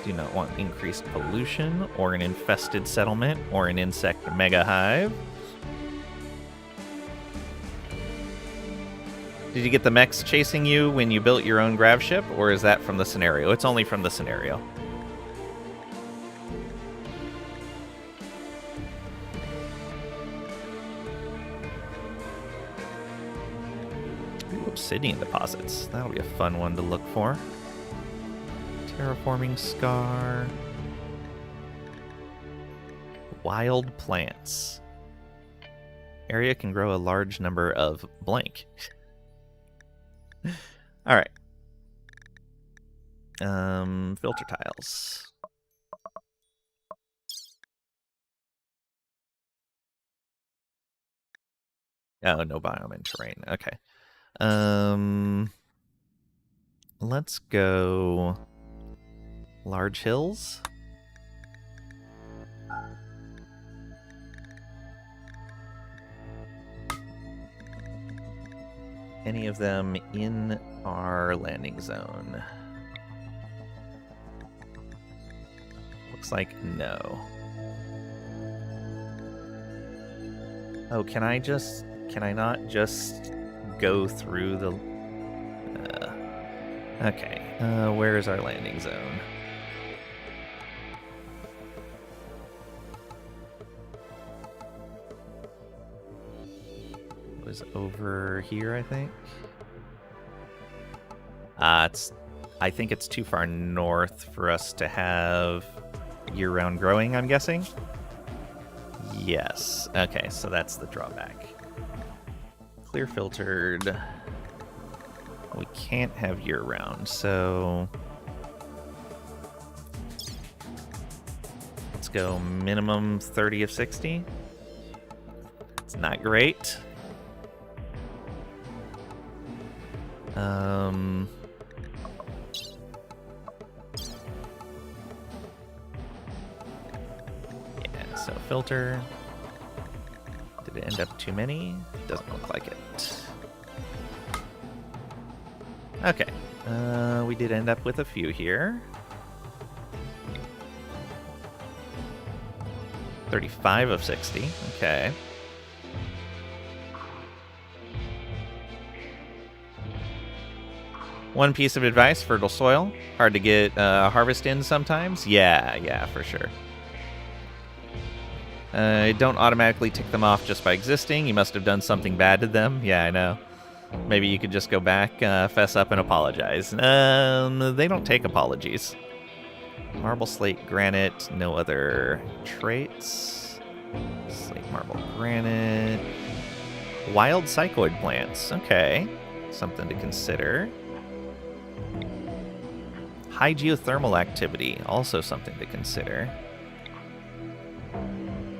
Do not want increased pollution, or an infested settlement, or an insect mega hive. Did you get the mechs chasing you when you built your own grav ship, or is that from the scenario? It's only from the scenario. Ooh, obsidian deposits. That'll be a fun one to look for. Terraforming scar. Wild plants. Area can grow a large number of blank. Alright. Filter tiles. Oh, no biome and terrain. Okay. Let's go large hills. Any of them in our landing zone? Looks like no. Oh, can I not just go through the... okay, where is our landing zone? It was over here, I think. I think it's too far north for us to have year-round growing, I'm guessing? Yes. Okay, so that's the drawback. Clear filtered. We can't have year-round, so... let's go minimum 30 of 60. It's not great. Yeah, so filter. Did it end up too many? Doesn't look like it. Okay, we did end up with a few here. 35 of 60, okay. One piece of advice, fertile soil. Hard to get harvest in sometimes. Yeah, for sure. Don't automatically tick them off just by existing. You must have done something bad to them. Yeah, I know. Maybe you could just go back, fess up, and apologize. They don't take apologies. Marble, slate, granite. No other traits. Slate, marble, granite. Wild psychoid plants. Okay. Something to consider. High geothermal activity, also something to consider.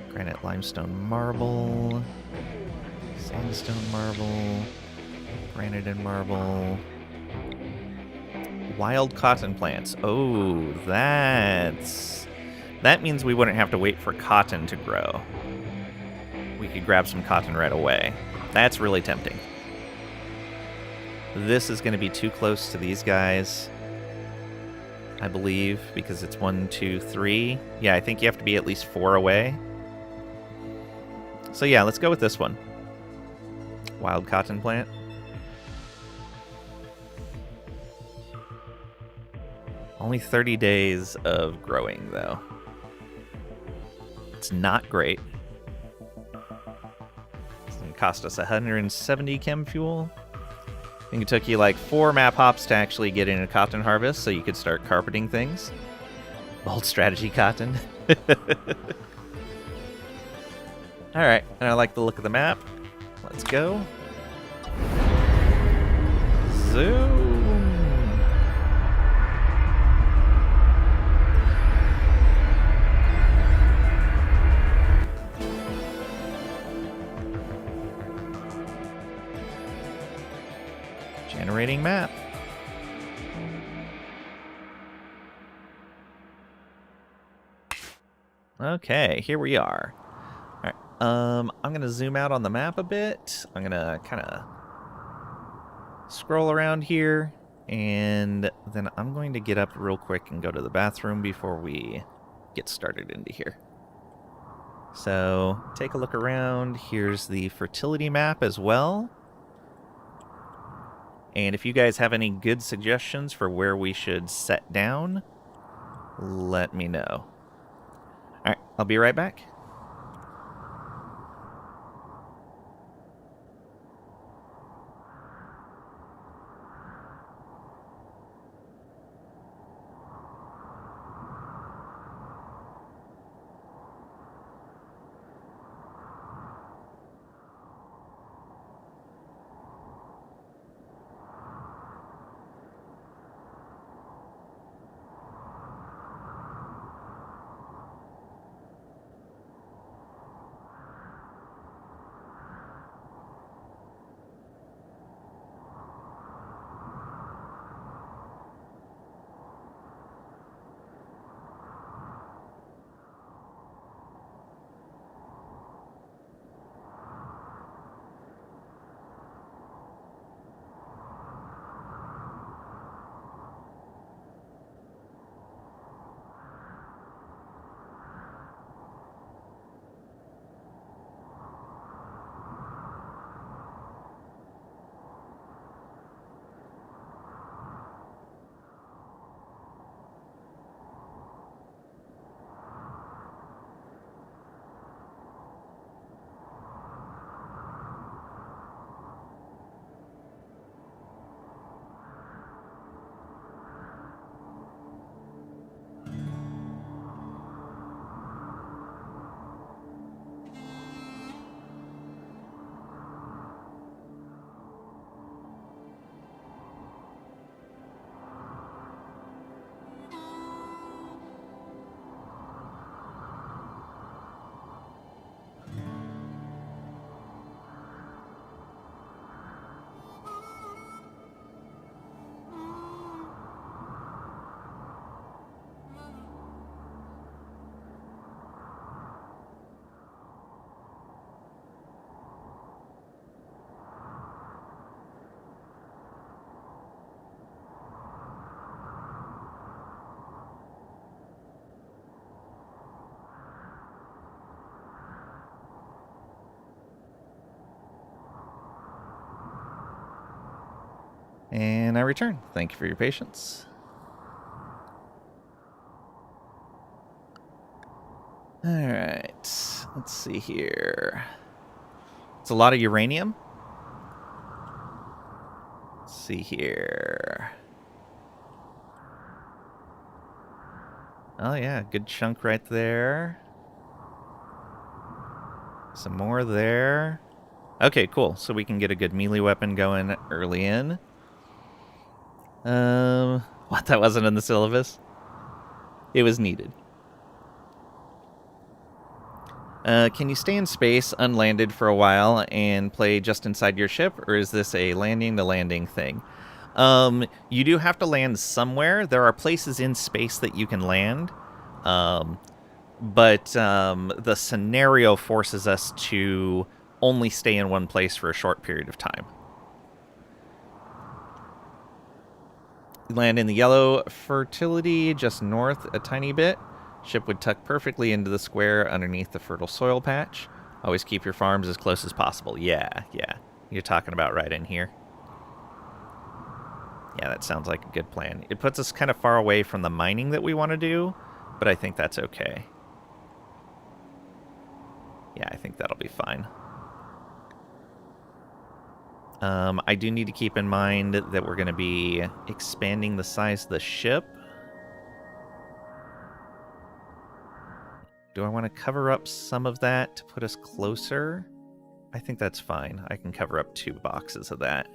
Granite, limestone, marble. Sandstone, marble. Granite and marble. Wild cotton plants. Oh, that means we wouldn't have to wait for cotton to grow. We could grab some cotton right away. That's really tempting. This is going to be too close to these guys, I believe, because it's 1, 2, 3. Yeah, I think you have to be at least 4 away. So yeah, let's go with this one. Wild cotton plant. Only 30 days of growing, though. It's not great. It's going to cost us 170 chem fuel. I think it took you like 4 map hops to actually get in a cotton harvest, so you could start carpeting things. Bold strategy, cotton. Alright, and I like the look of the map. Let's go. Zoom! Generating map. Okay, here we are. All right, I'm gonna zoom out on the map a bit. I'm gonna kind of scroll around here, and then I'm going to get up real quick and go to the bathroom before we get started into here. So take a look around. Here's the fertility map as well. And if you guys have any good suggestions for where we should set down, let me know. Alright, I'll be right back. And I return. Thank you for your patience. Alright, let's see here. It's a lot of uranium. Let's see here. Oh yeah, good chunk right there. Some more there. Okay, cool. So we can get a good melee weapon going early in. What, that wasn't in the syllabus? It was needed. Can you stay in space unlanded for a while and play just inside your ship, or is this a landing-to-landing thing? You do have to land somewhere. There are places in space that you can land. but the scenario forces us to only stay in one place for a short period of time. Land in the yellow fertility just north a tiny bit. Ship would tuck perfectly into the square underneath the fertile soil patch. Always keep your farms as close as possible. Yeah. You're talking about right in here. Yeah, that sounds like a good plan. It puts us kind of far away from the mining that we want to do, but I think that's okay. Yeah, I think that'll be fine. I do need to keep in mind that we're going to be expanding the size of the ship. Do I want to cover up some of that to put us closer? I think that's fine. I can cover up 2 boxes of that.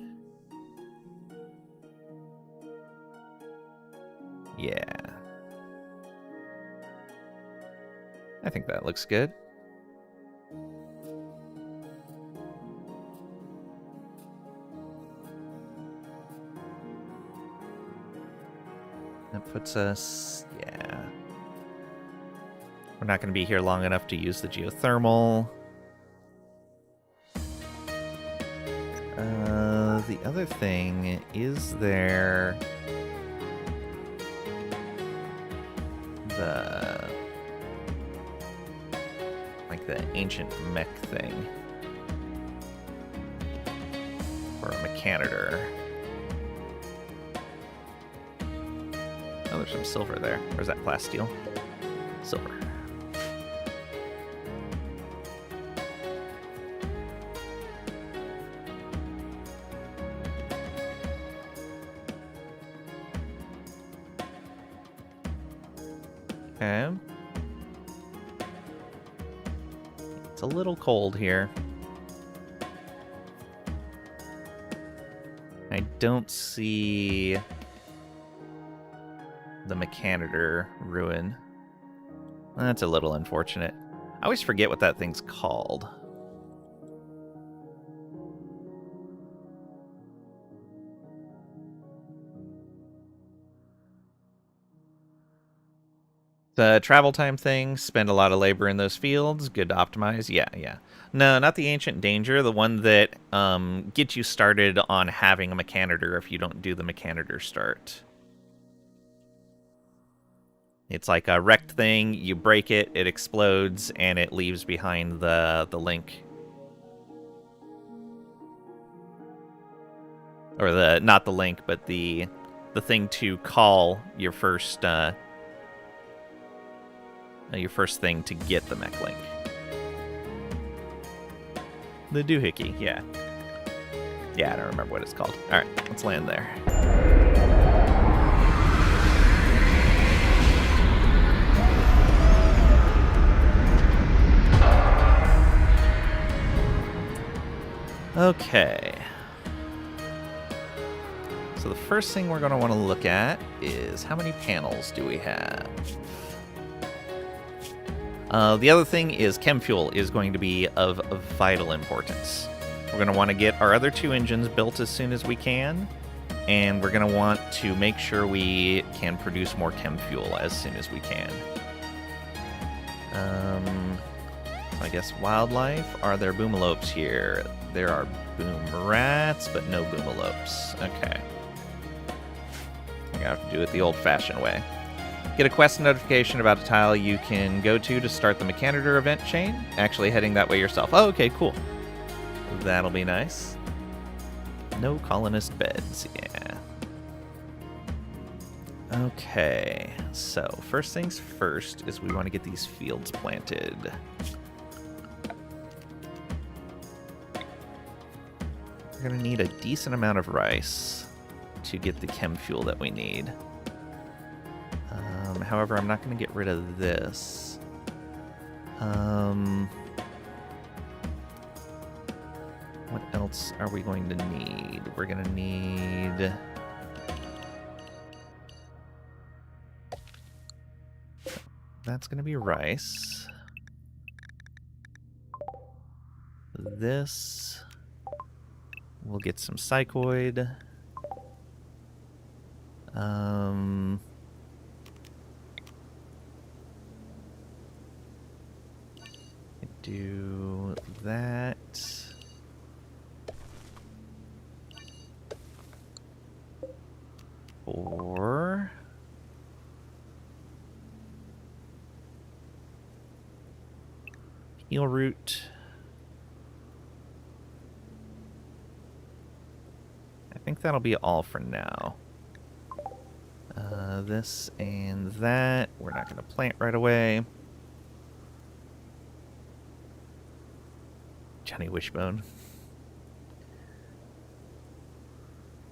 Yeah. I think that looks good. That puts us... yeah. We're not going to be here long enough to use the geothermal. The other thing, is there... the ancient mech thing for a mechanitor. Oh, there's some silver there. Or is that plasteel? Silver. Okay. It's a little cold here. I don't see the mechanitor ruin. That's a little unfortunate. I always forget what that thing's called. The travel time thing, spend a lot of labor in those fields, good to optimize. Yeah. No, not the Ancient Danger, the one that gets you started on having a mechanitor if you don't do the mechanitor start. It's like a wrecked thing, you break it, it explodes, and it leaves behind the link. Or not the link, but the thing to call your first thing to get the mech link. The doohickey, yeah. Yeah, I don't remember what it's called. Alright, let's land there. Okay. So the first thing we're going to want to look at is how many panels do we have? The other thing is chem fuel is going to be of vital importance. We're going to want to get our other 2 engines built as soon as we can, and we're going to want to make sure we can produce more chem fuel as soon as we can. I guess wildlife. Are there boomalopes here? There are boom rats, but no boomalopes. Okay. I have to do it the old-fashioned way. Get a quest notification about a tile you can go to start the mechanitor event chain. Actually heading that way yourself. Oh, okay, cool. That'll be nice. No colonist beds, yeah. Okay, so first things first is we want to get these fields planted. We're going to need a decent amount of rice to get the chem fuel that we need. However, I'm not going to get rid of this. What else are we going to need? We're going to need... That's going to be rice. This... We'll get some psychoid. do that. Or heal root. I think that'll be all for now. This and that. We're not going to plant right away. Johnny Wishbone.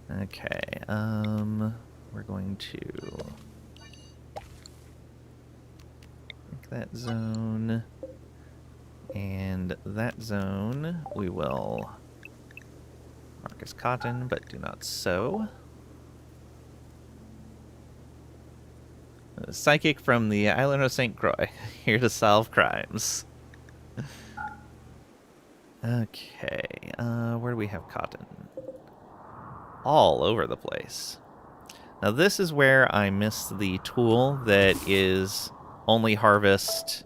Okay, we're going to make that zone, and that zone we will mark as cotton, but do not sow. Psychic from the island of St. Croix, here to solve crimes. Okay, where do we have cotton? All over the place. Now this is where I missed the tool that is only harvest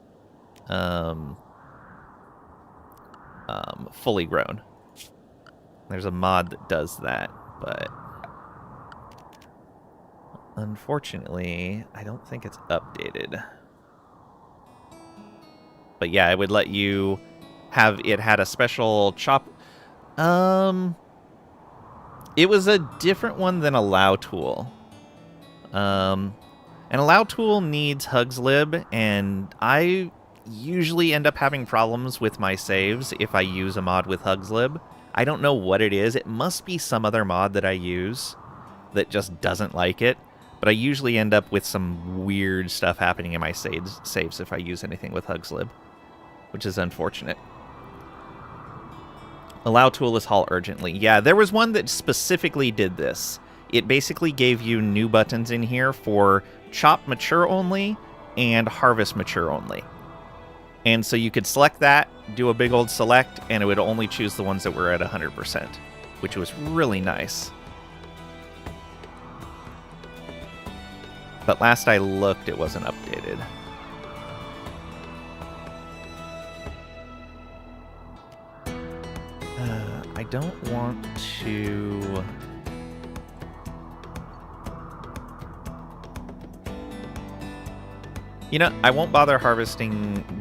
fully grown. There's a mod that does that, but unfortunately, I don't think it's updated. But yeah, it would let you have it had a special chop. It was a different one than allow tool. An allow tool needs hugslib, and I usually end up having problems with my saves if I use a mod with hugslib. I don't know what it is. It must be some other mod that I use that just doesn't like it. But I usually end up with some weird stuff happening in my saves if I use anything with hugslib, which is unfortunate. Allow tool is haul urgently. Yeah, there was one that specifically did this. It basically gave you new buttons in here for chop mature only and harvest mature only. And so you could select that, do a big old select, and it would only choose the ones that were at 100%, which was really nice. But last I looked, it wasn't updated. I don't want to... You know, I won't bother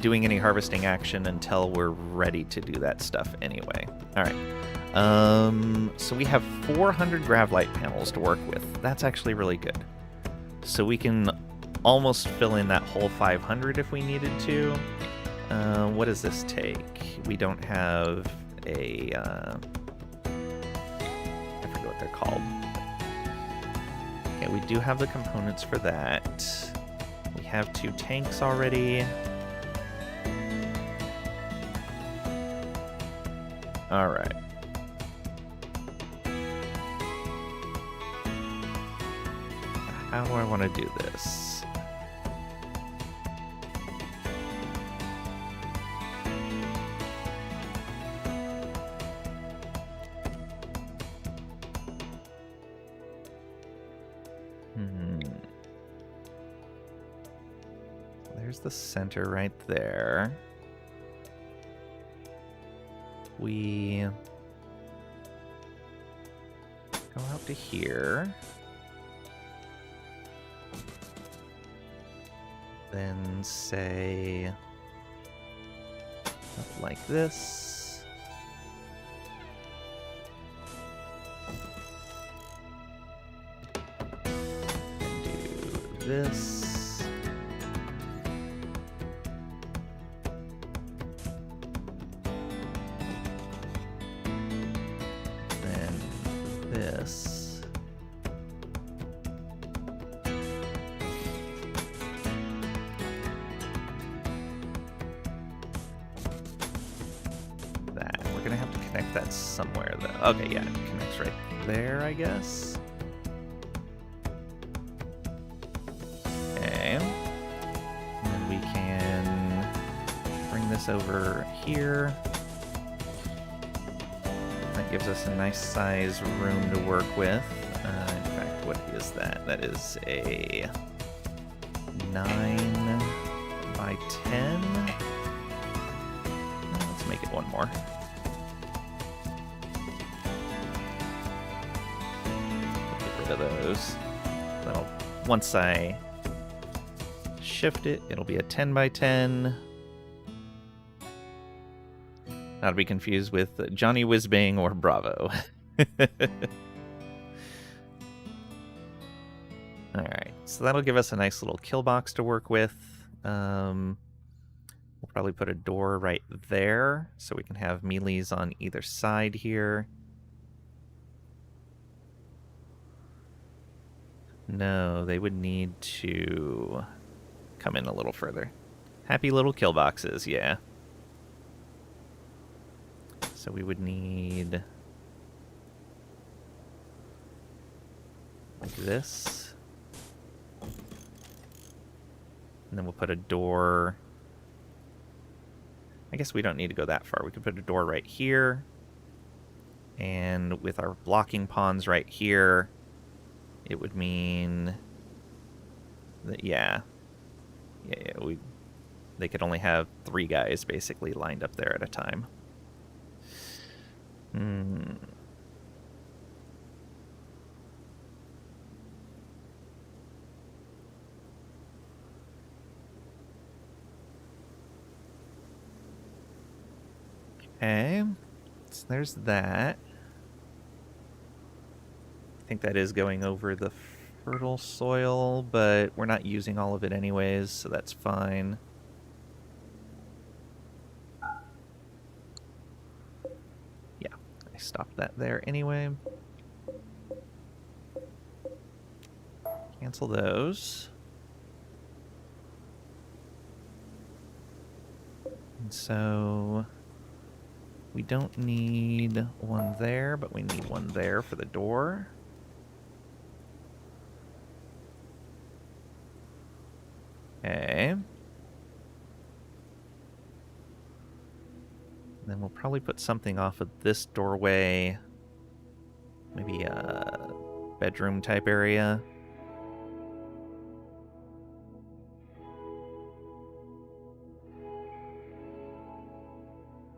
doing any harvesting action until we're ready to do that stuff anyway. All right. So we have 400 gravlight panels to work with. That's actually really good. So we can almost fill in that whole 500 if we needed to. What does this take? We don't have a... I forget what they're called. Okay, we do have the components for that. We have 2 tanks already. All right. How do I want to do this? There's the center right there. We go out to here. Then say up like this. And do this. This. That. We're gonna have to connect that somewhere though. Okay, yeah, it connects right there, I guess. Okay. And then we can bring this over here. Gives us a nice size room to work with. In fact, what is that? That is a 9 by 10. Let's make it one more. Get rid of those. That'll, once I shift it, it'll be a 10 by 10. Not to be confused with Johnny Whizbang or Bravo. Alright, so that'll give us a nice little kill box to work with. We'll probably put a door right there so we can have melees on either side here. No, they would need to come in a little further. Happy little kill boxes, yeah. So we would need like this. And then we'll put a door. I guess we don't need to go that far. We could put a door right here. And with our blocking pawns right here, it would mean that, they could only have 3 guys basically lined up there at a time. Okay, so there's that. I think that is going over the fertile soil, but we're not using all of it anyways, so that's fine. Yeah, I stopped that there anyway. Cancel those. And so we don't need one there, but we need one there for the door. Okay. Then we'll probably put something off of this doorway. Maybe a bedroom type area.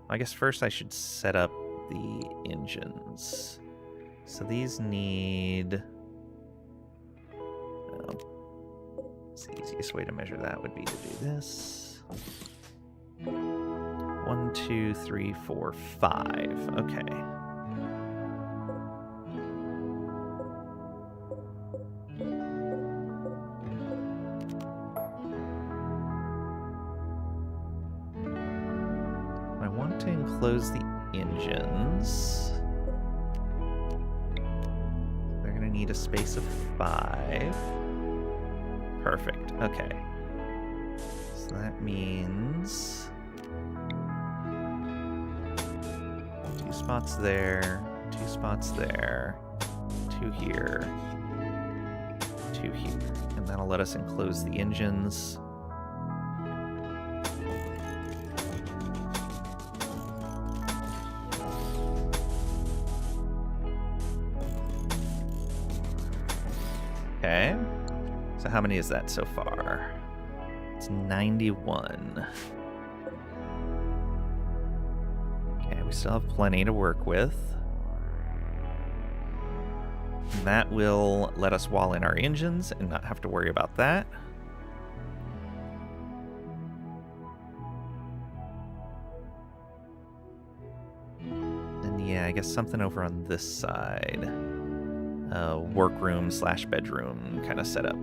I guess first I should set up the engines. So these need... the easiest way to measure that would be to do this. 1, 2, 3, 4, 5. Okay. I want to enclose the engines. They're going to need a space of 5. Perfect. Okay. So that means 2 spots there, 2 spots there, 2 here, 2 here. And that'll let us enclose the engines. Okay. So how many is that so far? It's 91. Okay, we still have plenty to work with. That will let us wall in our engines and not have to worry about that. And yeah, I guess something over on this side. Workroom / bedroom kind of setup.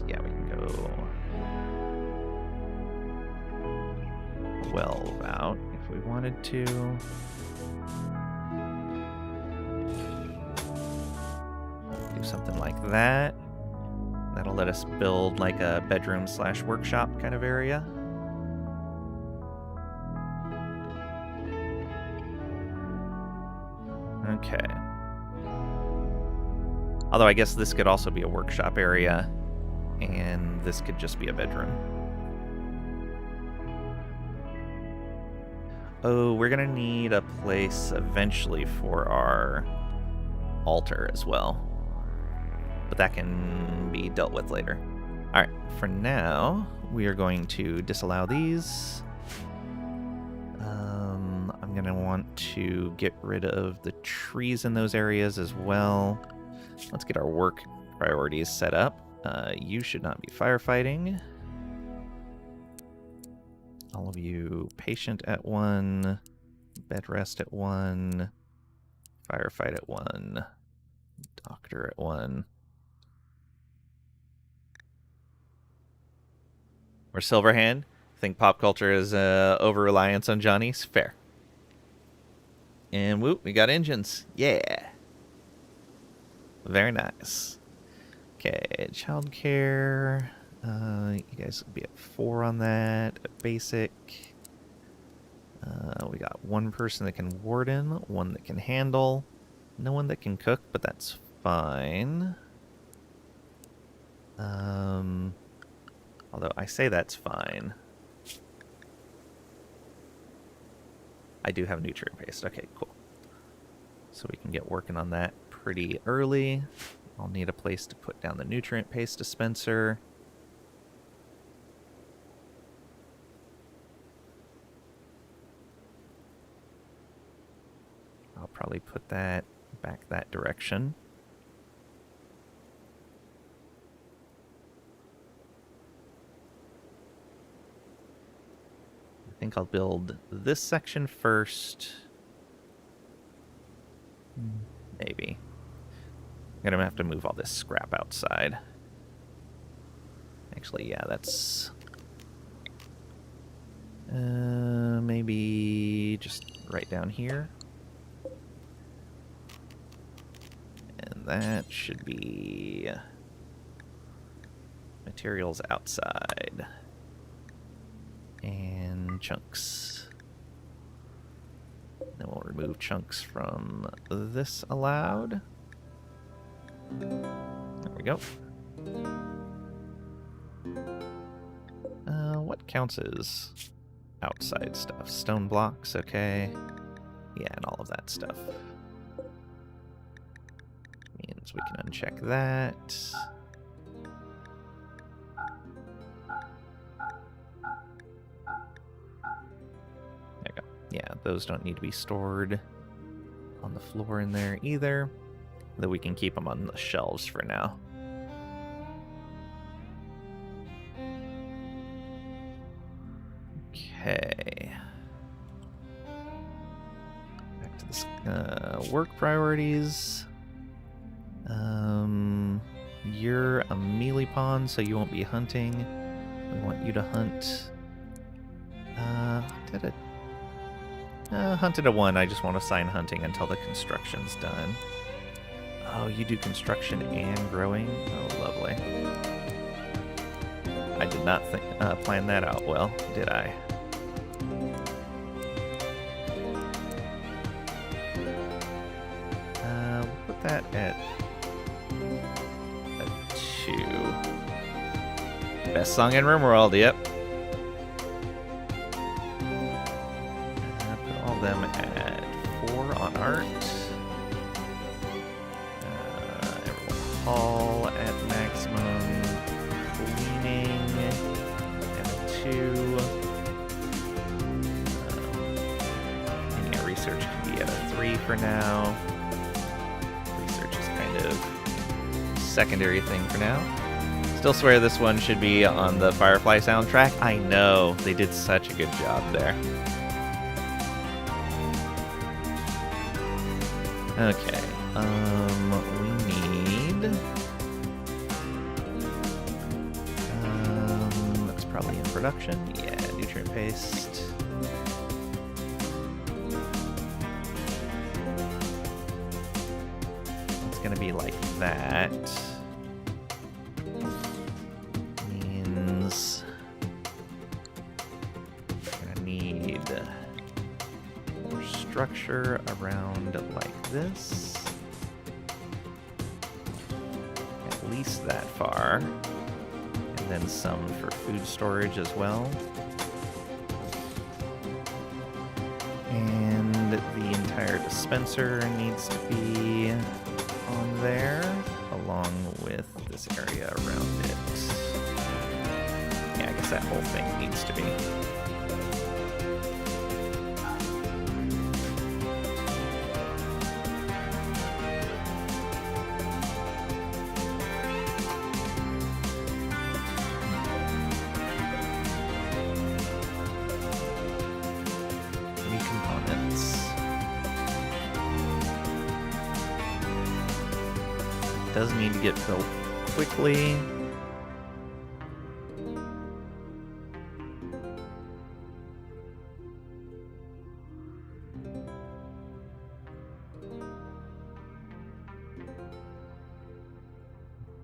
Yeah, we can go 12 out if we wanted to. Something like that. That'll let us build like a bedroom / workshop kind of area. Okay. Although I guess this could also be a workshop area, and this could just be a bedroom. Oh, we're gonna need a place eventually for our altar as well. But that can be dealt with later. Alright, for now, we are going to disallow these. I'm gonna want to get rid of the trees in those areas as well. Let's get our work priorities set up. You should not be firefighting. All of you patient at 1, bed rest at 1, firefight at 1, doctor at 1. Or Silverhand. Think pop culture is over-reliance on Johnny's? Fair. And whoop, we got engines. Yeah. Very nice. Okay, childcare. You guys will be at 4 on that. Basic. We got 1 person that can warden, 1 that can handle, no one that can cook, but that's fine. Although I say that's fine. I do have nutrient paste. Okay, cool. So we can get working on that pretty early. I'll need a place to put down the nutrient paste dispenser. I'll probably put that back that direction. I think I'll build this section first. Maybe. I'm gonna have to move all this scrap outside. Actually, yeah, that's... maybe just right down here. And that should be... materials outside. And chunks. Then we'll remove chunks from this allowed. There we go. What counts as outside stuff? Stone blocks, okay. Yeah, and all of that stuff. Means we can uncheck that. There we go. Yeah, those don't need to be stored on the floor in there either. Though we can keep them on the shelves for now. Okay. Back to this work priorities. You're a melee pawn, so you won't be hunting. We want you to hunt. Hunted a 1. I just want to assign hunting until the construction's done. Oh, you do construction and growing? Oh, lovely. I did not plan that out well, did I? We'll put that at a 2. Best song in RimWorld, yep. Put all them at 4 on art. All at maximum. Cleaning at a 2. And yeah, research can be at a 3 for now. Research is kind of secondary thing for now. Still swear this one should be on the Firefly soundtrack. I know, they did such a good job there. Okay, we need... that's probably in production. Yeah, nutrient paste. It's gonna be like that. Means we're gonna need more structure around like this. At least that far. And then some for food storage as well. And the entire dispenser needs to be on there, along with this area around it. Yeah, I guess that whole thing needs to be. Does need to get built quickly.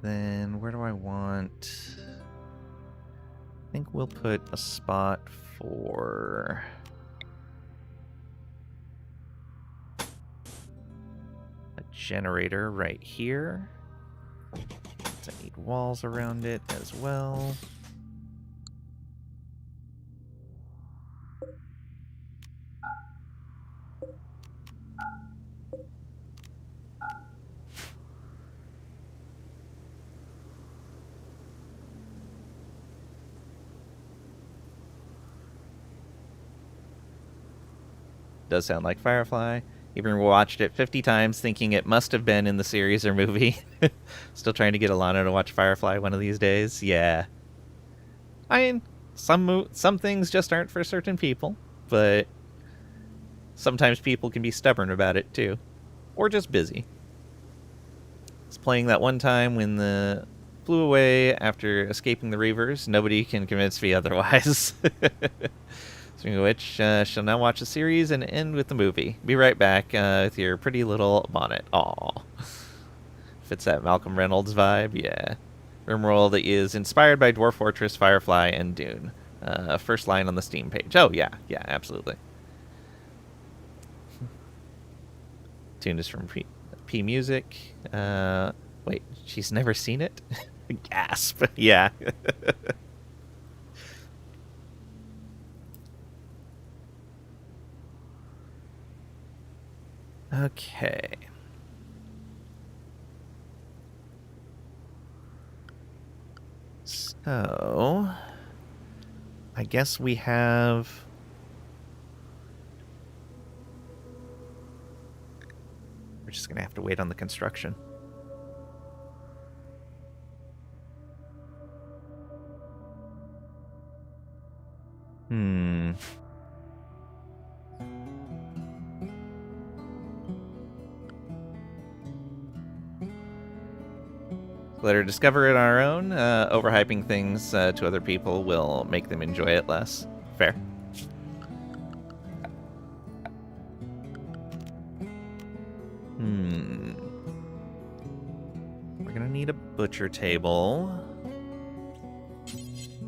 Then where do I want? I think we'll put a spot for a generator right here. I need walls around it as well. Does sound like Firefly. Even watched it 50 times thinking it must have been in the series or movie. Still trying to get Alana to watch Firefly one of these days. Yeah. I mean, some things just aren't for certain people, but sometimes people can be stubborn about it too. Or just busy. I was playing that one time when the flew away after escaping the Reavers. Nobody can convince me otherwise. Speaking of which, shall now watch the series and end with the movie. Be right back with your pretty little bonnet. Aw. Fits that Malcolm Reynolds vibe, yeah. RimWorld is inspired by Dwarf Fortress, Firefly, and Dune. First line on the Steam page. Oh, yeah, absolutely. Tune is from P Music. Wait, she's never seen it? Gasp. Yeah. Okay. So, I guess we have... We're just going to have to wait on the construction. Let her discover it on our own. Overhyping things to other people will make them enjoy it less. Fair. We're gonna need a butcher table.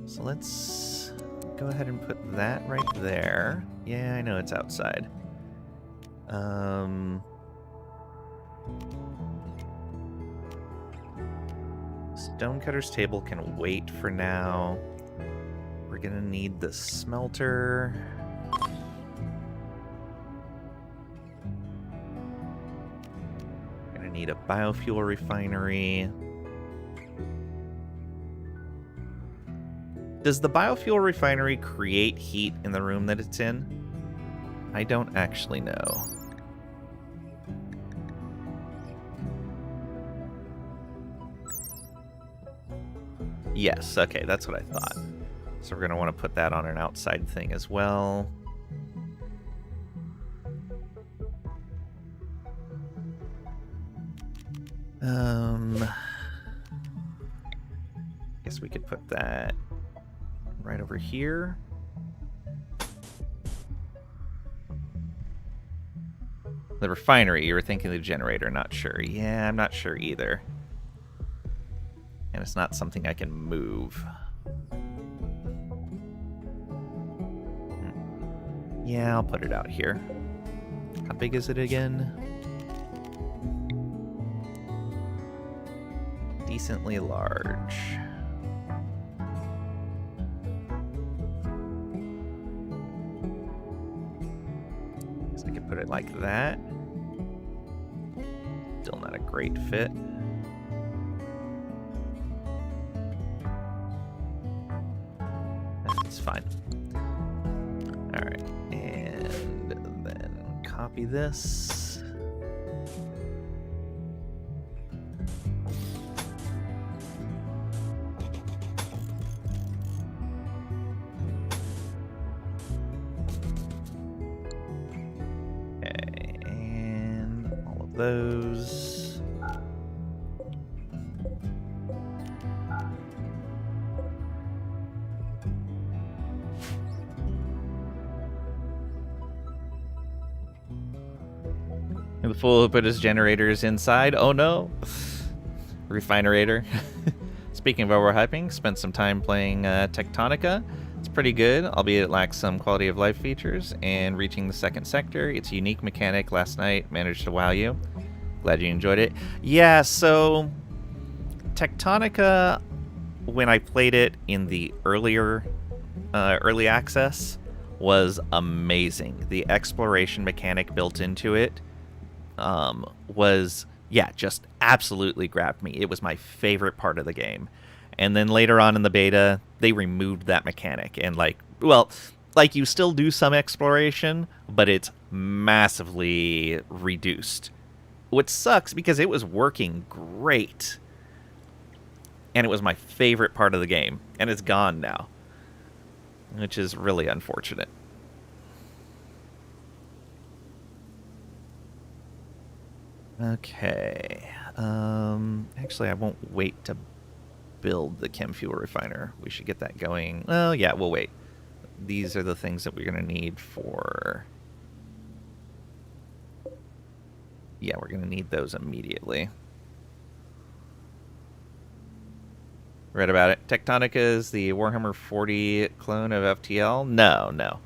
So let's go ahead and put that right there. Yeah, I know it's outside. Stonecutter's table can wait for now. We're gonna need the smelter. Gonna need a biofuel refinery. Does the biofuel refinery create heat in the room that it's in? I don't actually know. Yes, okay, that's what I thought. So we're going to want to put that on an outside thing as well. Guess we could put that right over here. The refinery, you were thinking the generator, not sure. Yeah, I'm not sure either. And it's not something I can move. Yeah, I'll put it out here. How big is it again? Decently large. it like that. Still not a great fit. That's fine. Alright, and then copy this. Okay, and all of those. The fool who put his generators inside. Oh no. Refinerator. Speaking of overhyping, spent some time playing Tectonica. It's pretty good, albeit it lacks some quality of life features. And reaching the second sector, its unique mechanic last night managed to wow you. Glad you enjoyed it. Yeah, so Tectonica, when I played it in the early access, was amazing. The exploration mechanic built into it was, yeah, just absolutely grabbed me. It was my favorite part of the game. And then later on in the beta, they removed that mechanic. And you still do some exploration, but it's massively reduced. Which sucks because it was working great. And it was my favorite part of the game. And it's gone now. Which is really unfortunate. Okay. Actually, I won't wait to build the chem fuel refiner. We should get that going. Oh, yeah, we'll wait. These are the things that we're going to need for... Yeah, we're going to need those immediately. Read about it. Tectonica is the Warhammer 40 clone of FTL? No, no.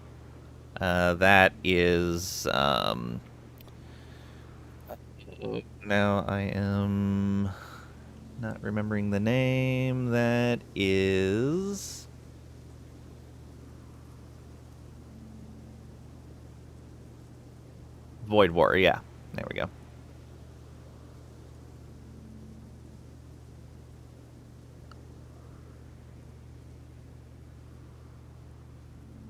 That is... Now I am not remembering the name. That is... Void War, yeah. There we go.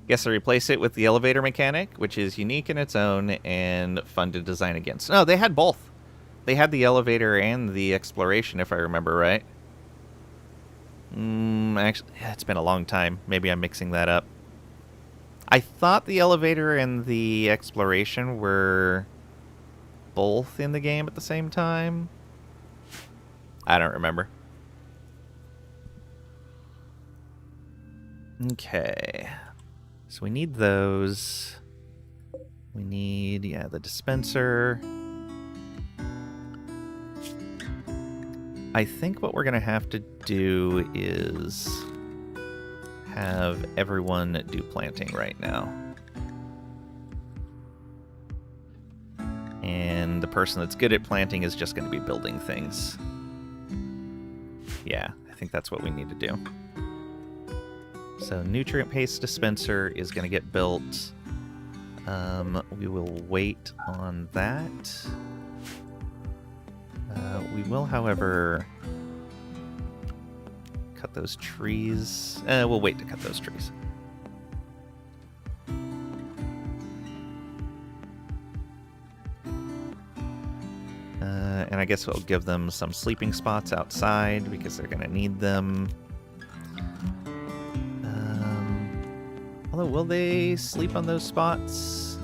Guess I replace it with the elevator mechanic, which is unique in its own and fun to design against. No, they had both. They had the elevator and the exploration, if I remember right. Actually, yeah, it's been a long time. Maybe I'm mixing that up. I thought the elevator and the exploration were both in the game at the same time. I don't remember. Okay. So we need those. We need, yeah, the dispenser. I think what we're going to have to do is have everyone do planting right now. And the person that's good at planting is just going to be building things. Yeah, I think that's what we need to do. So nutrient paste dispenser is going to get built. We will wait on that. We will, however, cut those trees. We'll wait to cut those trees. And I guess we'll give them some sleeping spots outside because they're going to need them. Although, will they sleep on those spots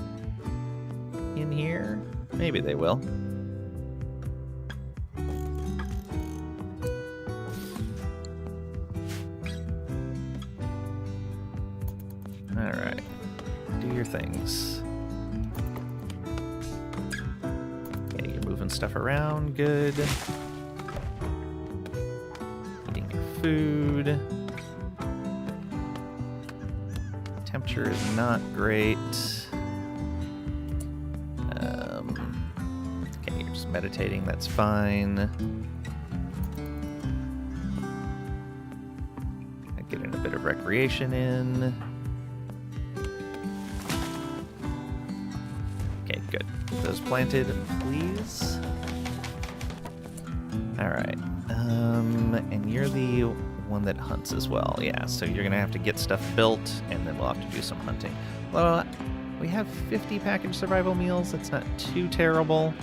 in here? Maybe they will. Alright. Do your things. Okay, you're moving stuff around. Good. Eating your food. Temperature is not great. Okay, you're just meditating. That's fine. Getting a bit of recreation in. Okay, good. those planted, please. Alright. And you're the one that hunts as well. Yeah, so you're going to have to get stuff built, and then we'll have to do some hunting. Well, we have 50 packaged survival meals. That's not too terrible.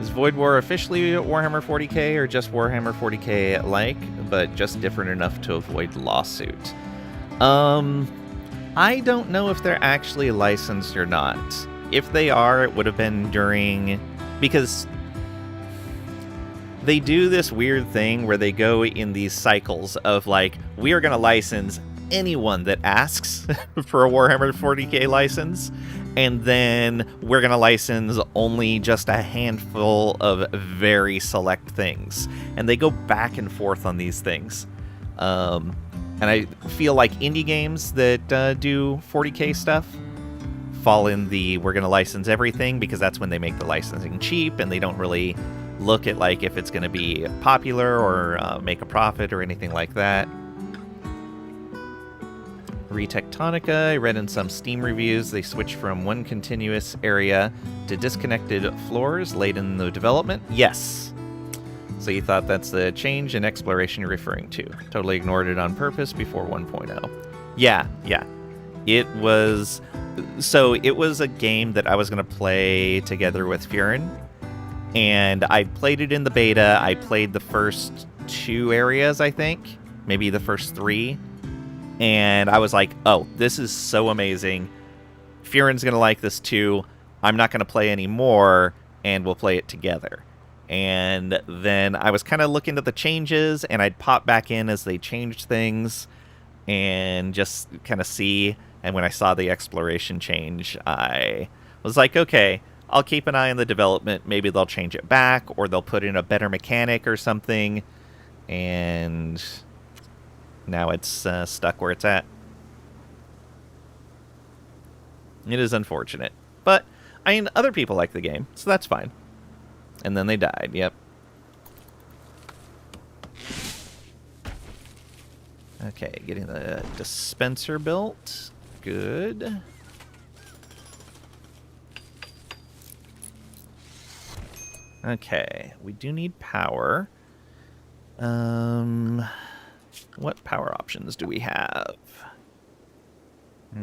Is Void War officially Warhammer 40k or just Warhammer 40k-like, but just different enough to avoid lawsuit? I don't know if they're actually licensed or not. If they are, it would have been during... Because they do this weird thing where they go in these cycles of, like, we are going to license anyone that asks for a Warhammer 40k license, and then we're going to license only just a handful of very select things. And they go back and forth on these things. And I feel like indie games that do 40k stuff fall in the we're going to license everything, because that's when they make the licensing cheap, and they don't really look at like if it's going to be popular or make a profit or anything like that. Retectonica, I read in some Steam reviews they switched from one continuous area to disconnected floors late in the development. Yes. So you thought that's the change in exploration you're referring to. Totally ignored it on purpose before 1.0. Yeah. It was... So it was a game that I was going to play together with Furin, and I played it in the beta. I played the first 2 areas, I think, maybe the first 3, and I was like, oh, this is so amazing. Furin's going to like this too. I'm not going to play any more, and we'll play it together. And then I was kind of looking at the changes, and I'd pop back in as they changed things and just kind of see. And when I saw the exploration change, I was like, okay, I'll keep an eye on the development. Maybe they'll change it back, or they'll put in a better mechanic or something. And now it's stuck where it's at. It is unfortunate. But, I mean, other people like the game, so that's fine. And then they died, yep. Okay, getting the dispenser built. Good. Okay, we do need power. What power options do we have?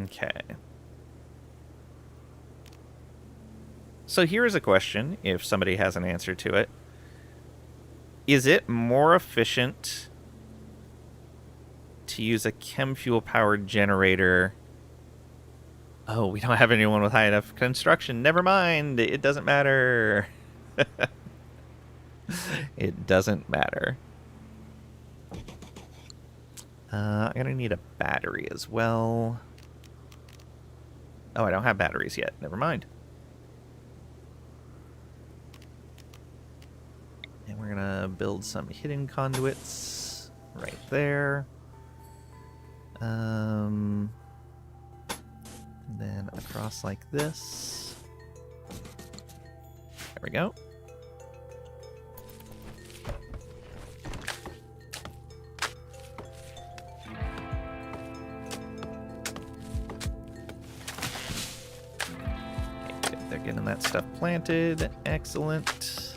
Okay. So here's a question, if somebody has an answer to it. Is it more efficient to use a chem fuel powered generator? Oh, we don't have anyone with high enough construction. Never mind. It doesn't matter. It doesn't matter. I'm going to need a battery as well. Oh, I don't have batteries yet. Never mind. And we're going to build some hidden conduits right there. And then across like this. There we go. Okay, they're getting that stuff planted. Excellent.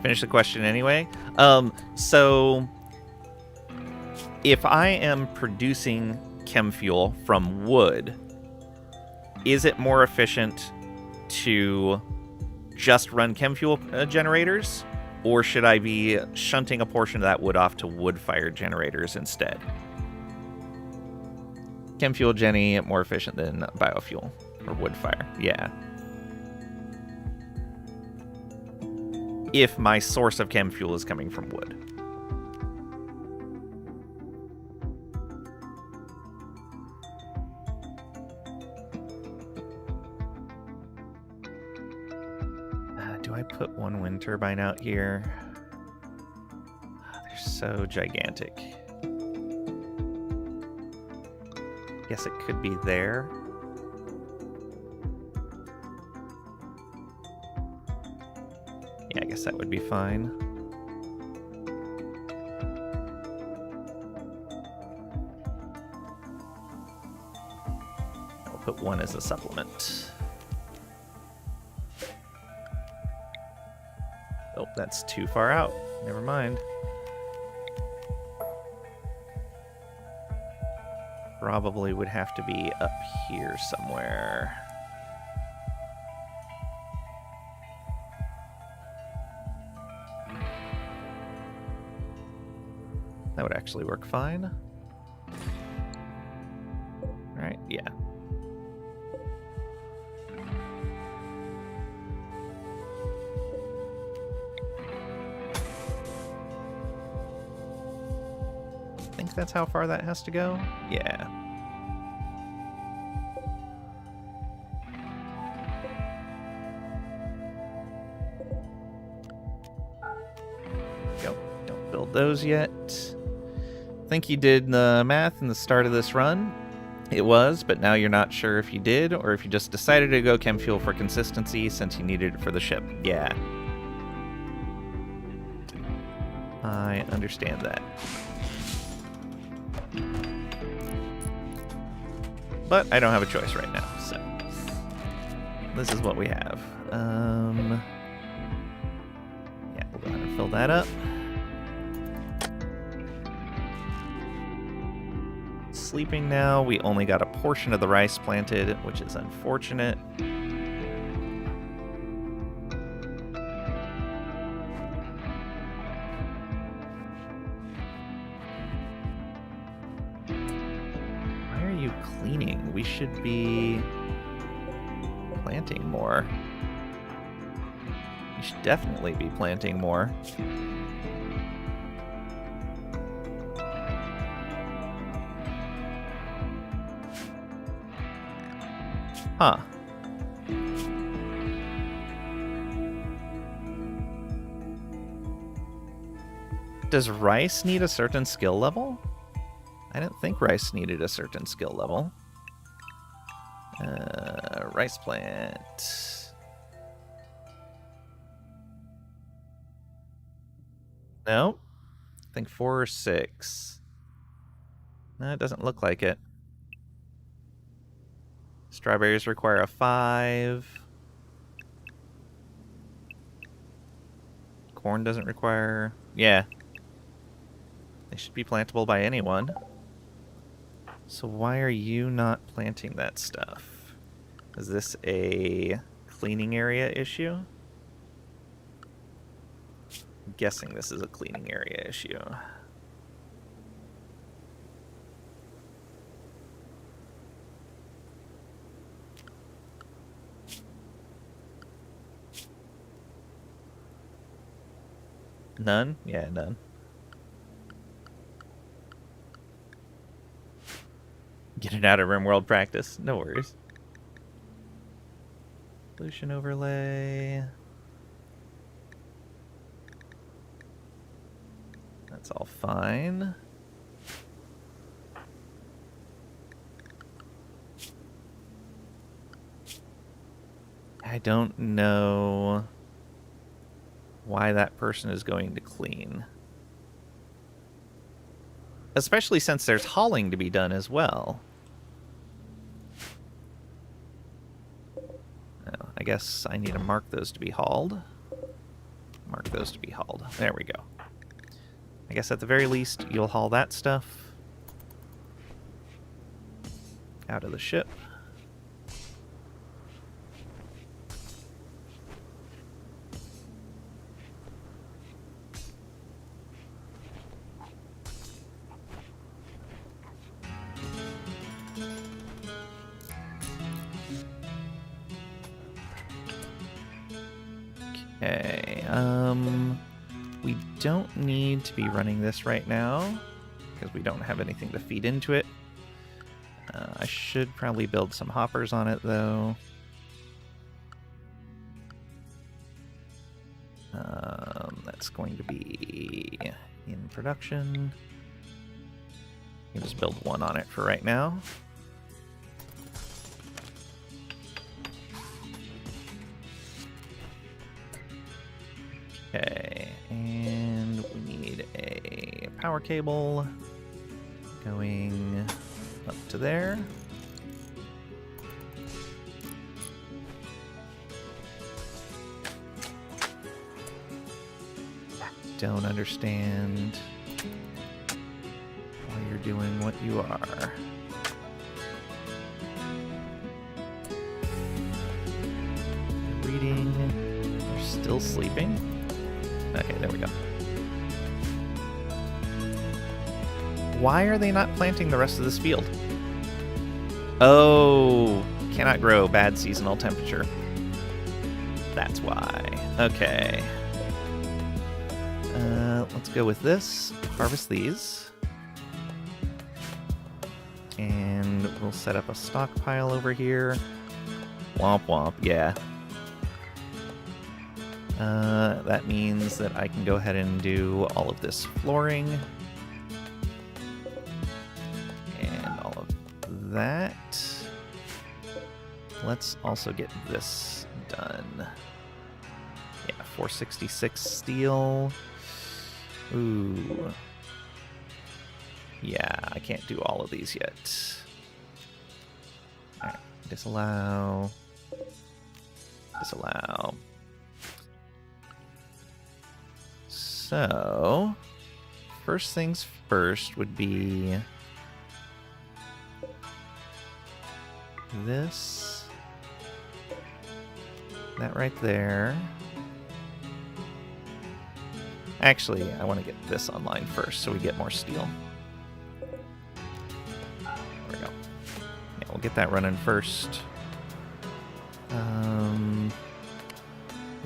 Finish the question anyway. So if I am producing chem fuel from wood, is it more efficient to just run chem fuel generators, or should I be shunting a portion of that wood off to wood-fired generators instead? Chem fuel Jenny more efficient than biofuel or wood fire. Yeah. If my source of chem fuel is coming from wood. Do I put one wind turbine out here? They're so gigantic. Guess it could be there. Yeah, I guess that would be fine. one as a supplement. Oh, that's too far out. Never mind. Probably would have to be up here somewhere. That would actually work fine. Alright, yeah. I think that's how far that has to go. Yeah. Go. Don't build those yet. I think you did the math in the start of this run. It was, but now you're not sure if you did or if you just decided to go chem fuel for consistency since you needed it for the ship. Yeah. I understand that. But I don't have a choice right now, so this is what we have. Yeah, we'll go ahead and fill that up. Sleeping now. We only got a portion of the rice planted, which is unfortunate. Why are you cleaning? We should be planting more. We should definitely be planting more. Huh. Does rice need a certain skill level? I didn't think rice needed a certain skill level. Rice plant. No? I think 4 or 6. No, it doesn't look like it. Strawberries require a 5. Corn doesn't require... Yeah. They should be plantable by anyone. So why are you not planting that stuff? Is this a cleaning area issue? I'm guessing this is a cleaning area issue. None? Yeah, none. Get it out of RimWorld practice. No worries. Pollution overlay. That's all fine. I don't know why that person is going to clean. Especially since there's hauling to be done as well. Oh, I guess I need to mark those to be hauled. Mark those to be hauled. There we go. I guess at the very least, you'll haul that stuff out of the ship. Okay, we don't need to be running this right now because we don't have anything to feed into it. I should probably build some hoppers on it though. That's going to be in production. You can just build one on it for right now. Okay, and we need a power cable going up to there. don't understand why you're doing what you are. Reading. They're still sleeping. Okay, there we go. Why are they not planting the rest of this field? Oh, cannot grow, bad seasonal temperature. That's why. Okay. Let's go with this. Harvest these. And we'll set up a stockpile over here. Womp womp, yeah. That means that I can go ahead and do all of this flooring. And all of that. Let's also get this done. Yeah, 466 steel. Ooh. Yeah, I can't do all of these yet. Alright, disallow. Disallow. So, first things first would be this. That right there. Actually, I want to get this online first so we get more steel. There we go. Yeah, we'll get that running first.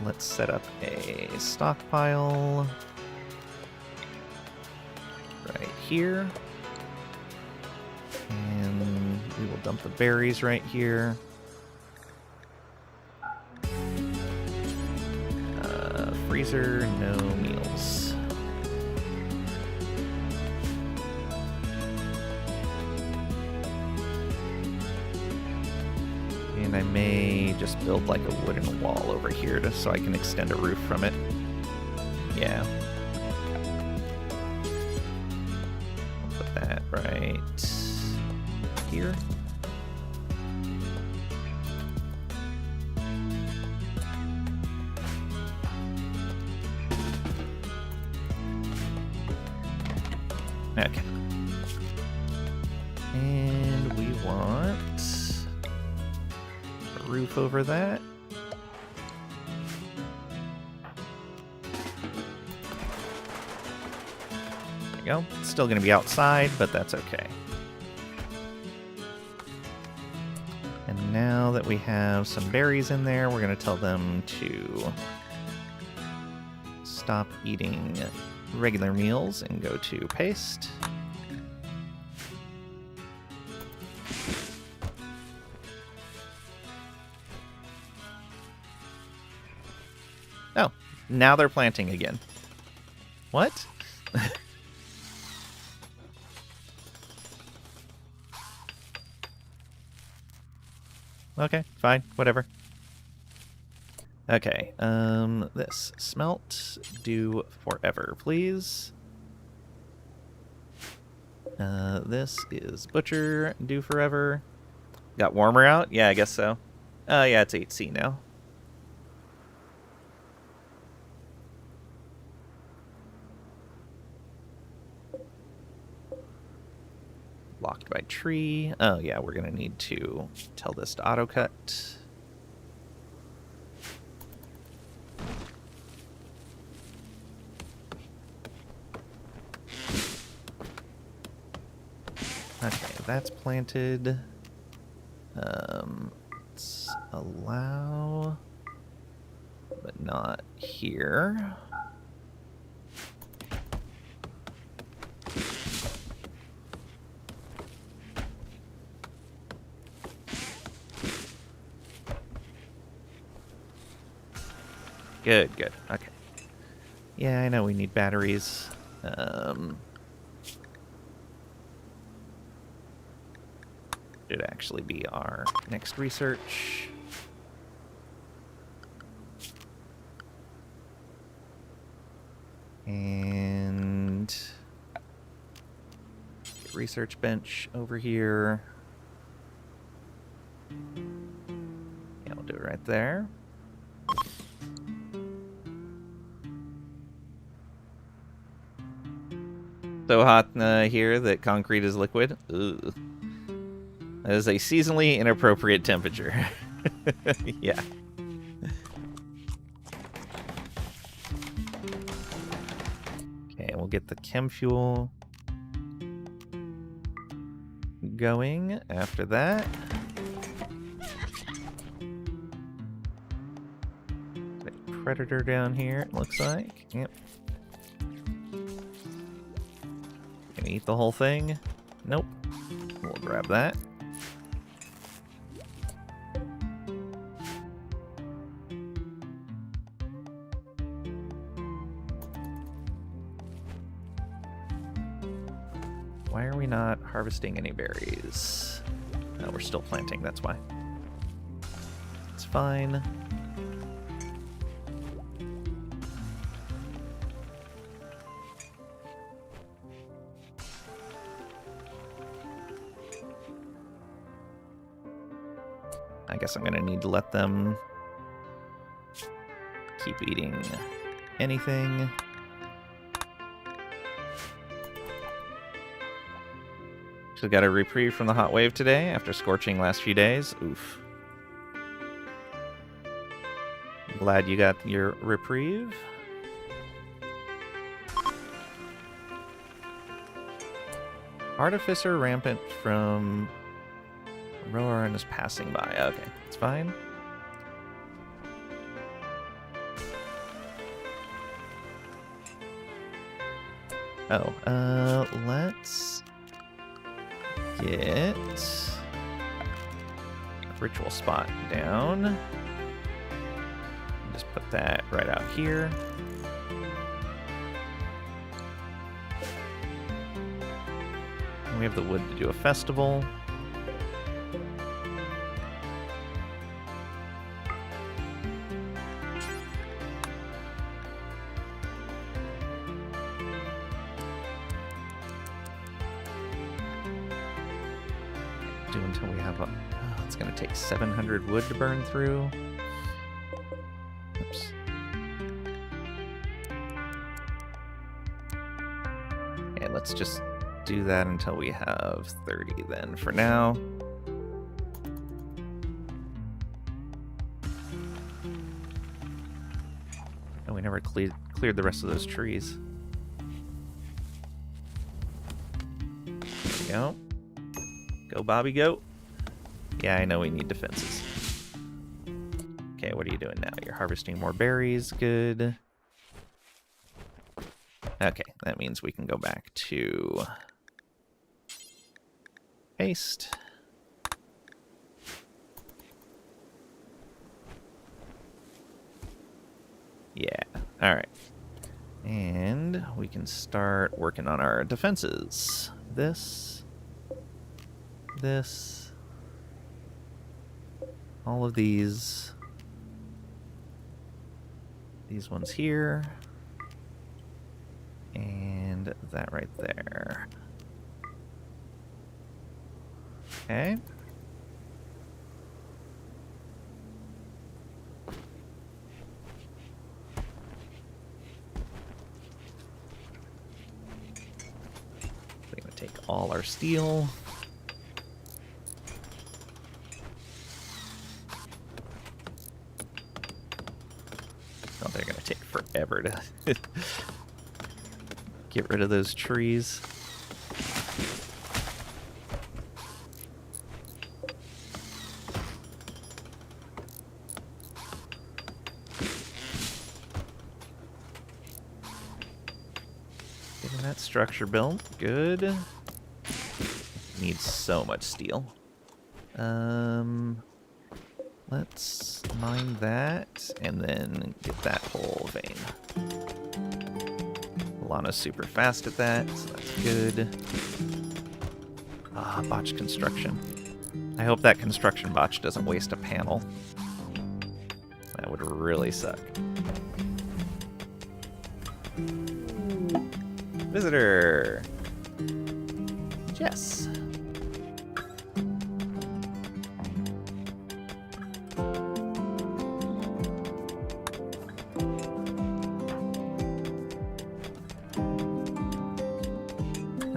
Let's set up a stockpile right here. And we will dump the berries right here. Freezer, no meals. And I may just build like a wooden wall over here so I can extend a roof from it. Yeah. I'll put that right here. Okay. And we want a roof over that. There you go. It's still going to be outside, but that's okay. And now that we have some berries in there, we're going to tell them to stop eating regular meals and go to paste. Oh, now they're planting again. What? Okay, fine, whatever. Okay, this. Smelt, do forever, please. This is Butcher, do forever. Got warmer out? Yeah, I guess so. Yeah, it's 8C now. Blocked by tree. Oh, yeah, we're gonna need to tell this to auto-cut. Okay, that's planted. Let's allow, but not here. Good, good. Okay. Yeah, I know we need batteries. Should actually be our next research. And get research bench over here. Yeah, we'll do it right there. So hot here that concrete is liquid. Ugh. That is a seasonally inappropriate temperature. Yeah. Okay, we'll get the chem fuel going after that. Predator down here, it looks like. Yep. Gonna eat the whole thing? Nope. We'll grab that. Why are we not harvesting any berries? No, we're still planting, that's why. It's fine. I guess I'm gonna need to let them keep eating anything. So got a reprieve from the hot wave today after scorching last few days. Oof. Glad you got your reprieve. Artificer rampant from Roar and is passing by. Okay, it's fine. Oh, let's get a ritual spot down. Just put that right out here. And we have the wood to do a festival. Until we have a... Oh, it's going to take 700 wood to burn through. Oops. Okay, let's just do that until we have 30 then for now. Oh, we never cleared the rest of those trees. There we go. Go, Bobby, go. Yeah, I know we need defenses. Okay, what are you doing now? You're harvesting more berries. Good. Okay, that means we can go back to paste. Yeah, all right. And we can start working on our defenses. This, all of these ones here, and that right there. Okay. We're gonna take all our steel. Oh, they're gonna take forever to get rid of those trees. Getting that structure built. Good. Needs so much steel. Let's mine that, and then get that whole vein. Lana's super fast at that, so that's good. Ah, botch construction. I hope that construction botch doesn't waste a panel. That would really suck. Visitor! Jess.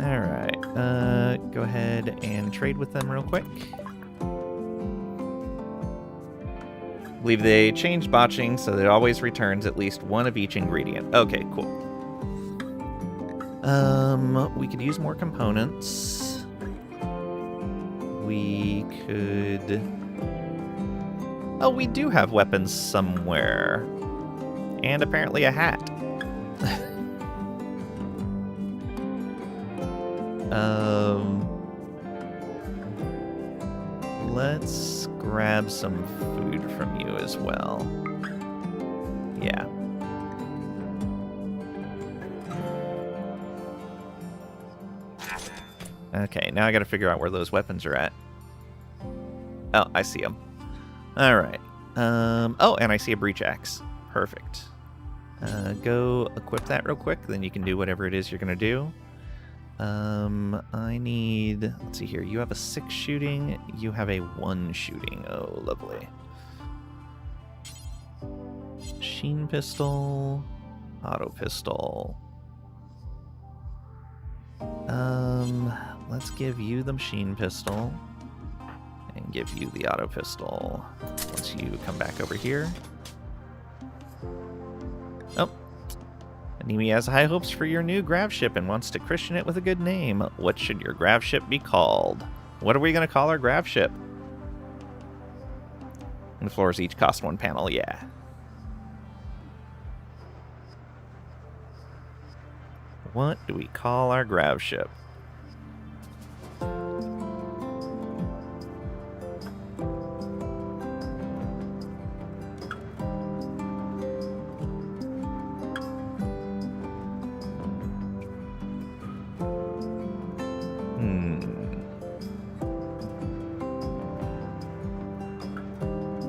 Alright, go ahead and trade with them real quick. I believe they changed botching so that it always returns at least one of each ingredient. Okay, cool. We could use more components. We could... Oh, we do have weapons somewhere. And apparently a hat. Let's grab some food from you as well. Yeah. Okay, now I gotta figure out where those weapons are at. Oh, I see them. Alright. Oh, and I see a breach axe. Perfect. Go equip that real quick, then you can do whatever it is you're gonna do. I need... Let's see here. You have a 6 shooting. You have a 1 shooting. Oh, lovely. Machine pistol. Auto pistol. Let's give you the machine pistol. And give you the auto pistol. Once you come back over here. Oh. Anomaly has high hopes for your new grav ship and wants to christen it with a good name. What should your grav ship be called? What are we going to call our grav ship? And the floors each cost 1 panel, yeah. What do we call our grav ship?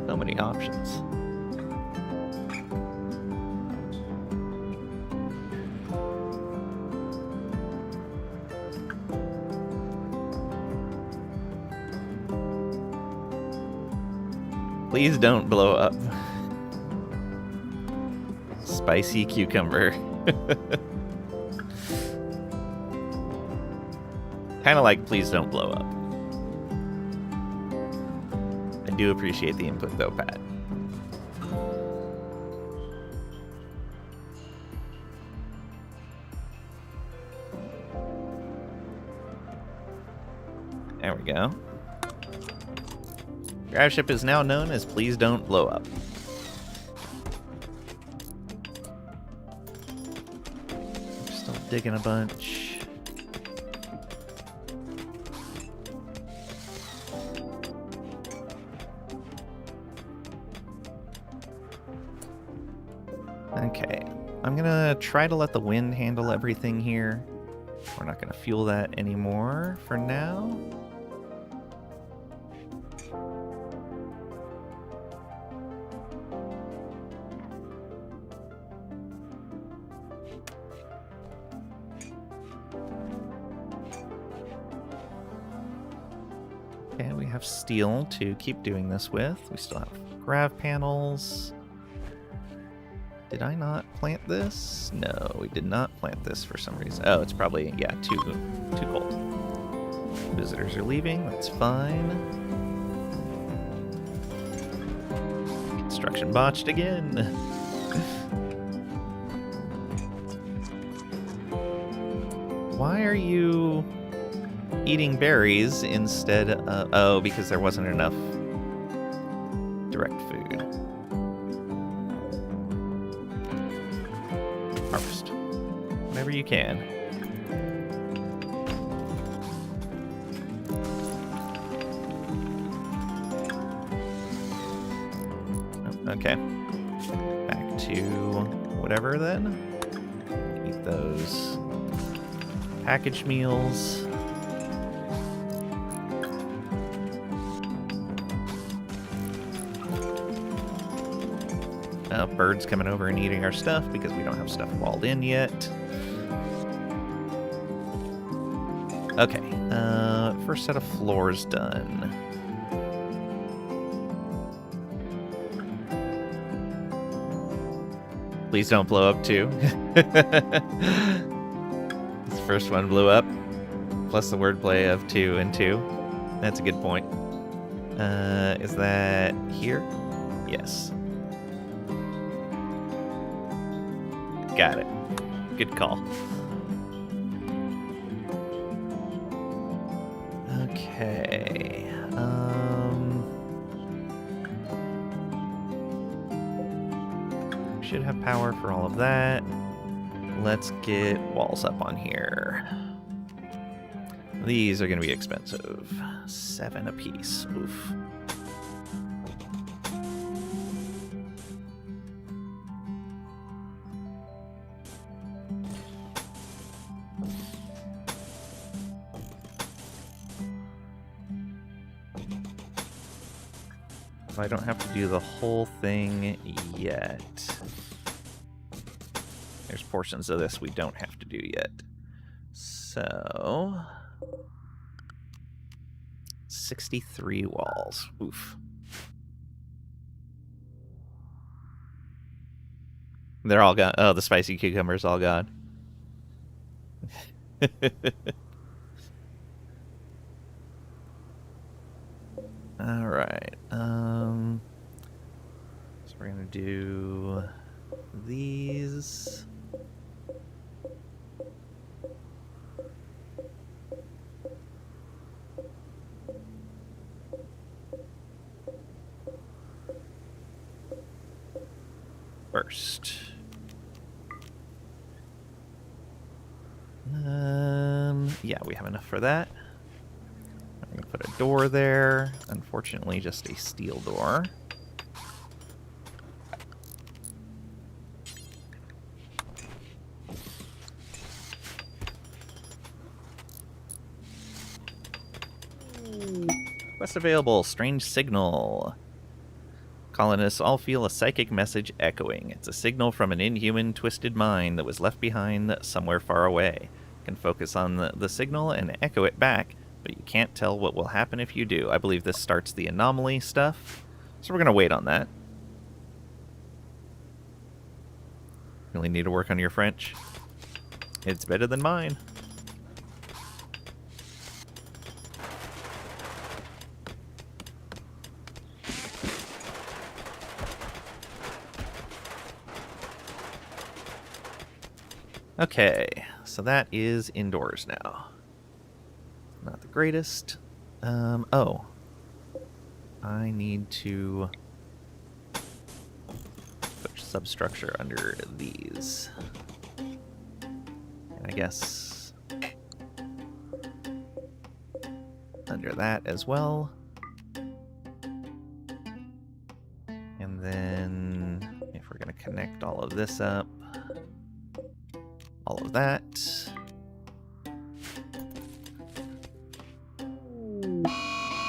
So many options. Please don't blow up. Spicy cucumber. Kind of like please don't blow up. I do appreciate the input though, Pat. There we go. Grav ship is now known as Please Don't Blow Up. We're still digging a bunch. Okay, I'm gonna try to let the wind handle everything here. We're not gonna fuel that anymore for now. Okay, we have steel to keep doing this with. We still have grav panels. Did I not plant this? No, we did not plant this for some reason. Oh, it's probably, yeah, too cold. Visitors are leaving, that's fine. Construction botched again. Why are you eating berries instead of... Oh, because there wasn't enough direct food. Harvest. Whenever you can. Oh, okay. Back to whatever then. Eat those packaged meals. Birds coming over and eating our stuff because we don't have stuff walled in yet. Okay, first set of floors done. Please don't blow up too. This first one blew up. plus the wordplay of 2 and 2. That's a good point. Is that here? Yes. Got it. Good call. Okay. Should have power for all of that. Let's get walls up on here. These are going to be expensive. 7 apiece. Oof. I don't have to do the whole thing yet. There's portions of this we don't have to do yet. So 63 walls. Oof. They're all gone. Oh, the spicy cucumber's all gone. All right. So we're gonna do these. First. Yeah, we have enough for that. I'm gonna put a door there. Unfortunately, just a steel door. Quest available. Strange signal. Colonists all feel a psychic message echoing. It's a signal from an inhuman, twisted mind that was left behind somewhere far away. You can focus on the signal and echo it back, but you can't tell what will happen if you do. I believe this starts the anomaly stuff, so we're going to wait on that. Really need to work on your French. It's better than mine. Okay, so that is indoors now. Not the greatest. Oh. I need to put substructure under these. And I guess under that as well. And then if we're going to connect all of this up, all of that.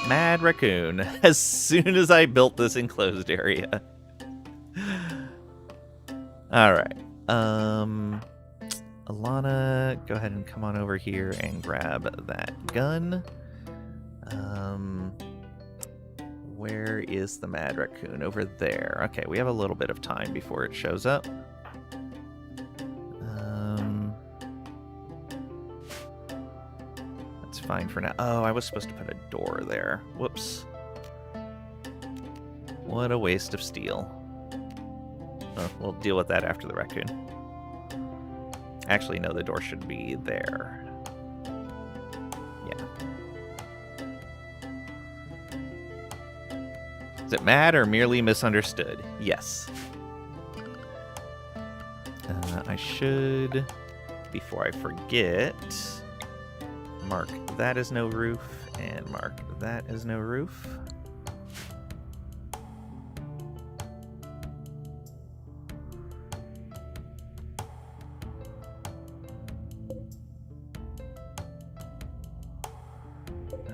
Mad raccoon. As soon as I built this enclosed area. Alright. Alana, go ahead and come on over here and grab that gun. Where is the mad raccoon? Over there. Okay, we have a little bit of time before it shows up. Fine for now. Oh, I was supposed to put a door there. Whoops. What a waste of steel. Oh, we'll deal with that after the raccoon. Actually, no, the door should be there. Yeah. Is it mad or merely misunderstood? Yes. I should, before I forget, mark that as no roof, and mark that as no roof.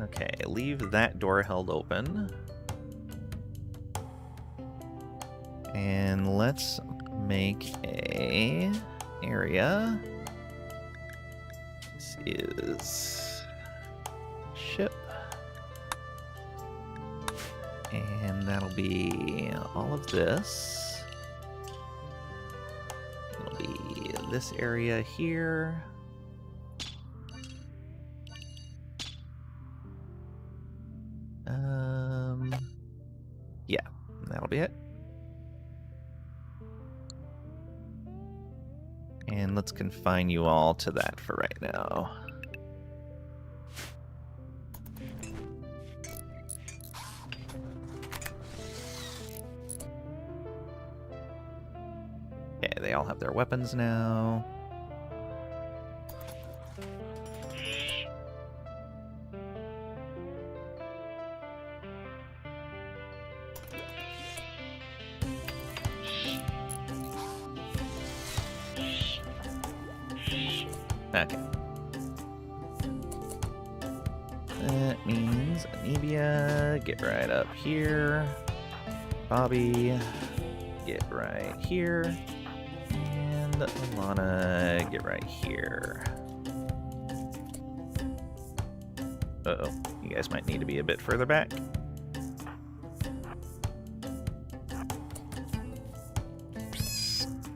Okay, leave that door held open. And let's make a area. This is ship, and that'll be all of this. It'll be this area here, Yeah, that'll be it. And let's confine you all to that for right now. Okay, they all have their weapons now. Okay. That means Anivia, get right up here. Bobby, get right here. And Alana, get right here. Uh-oh, you guys might need to be a bit further back.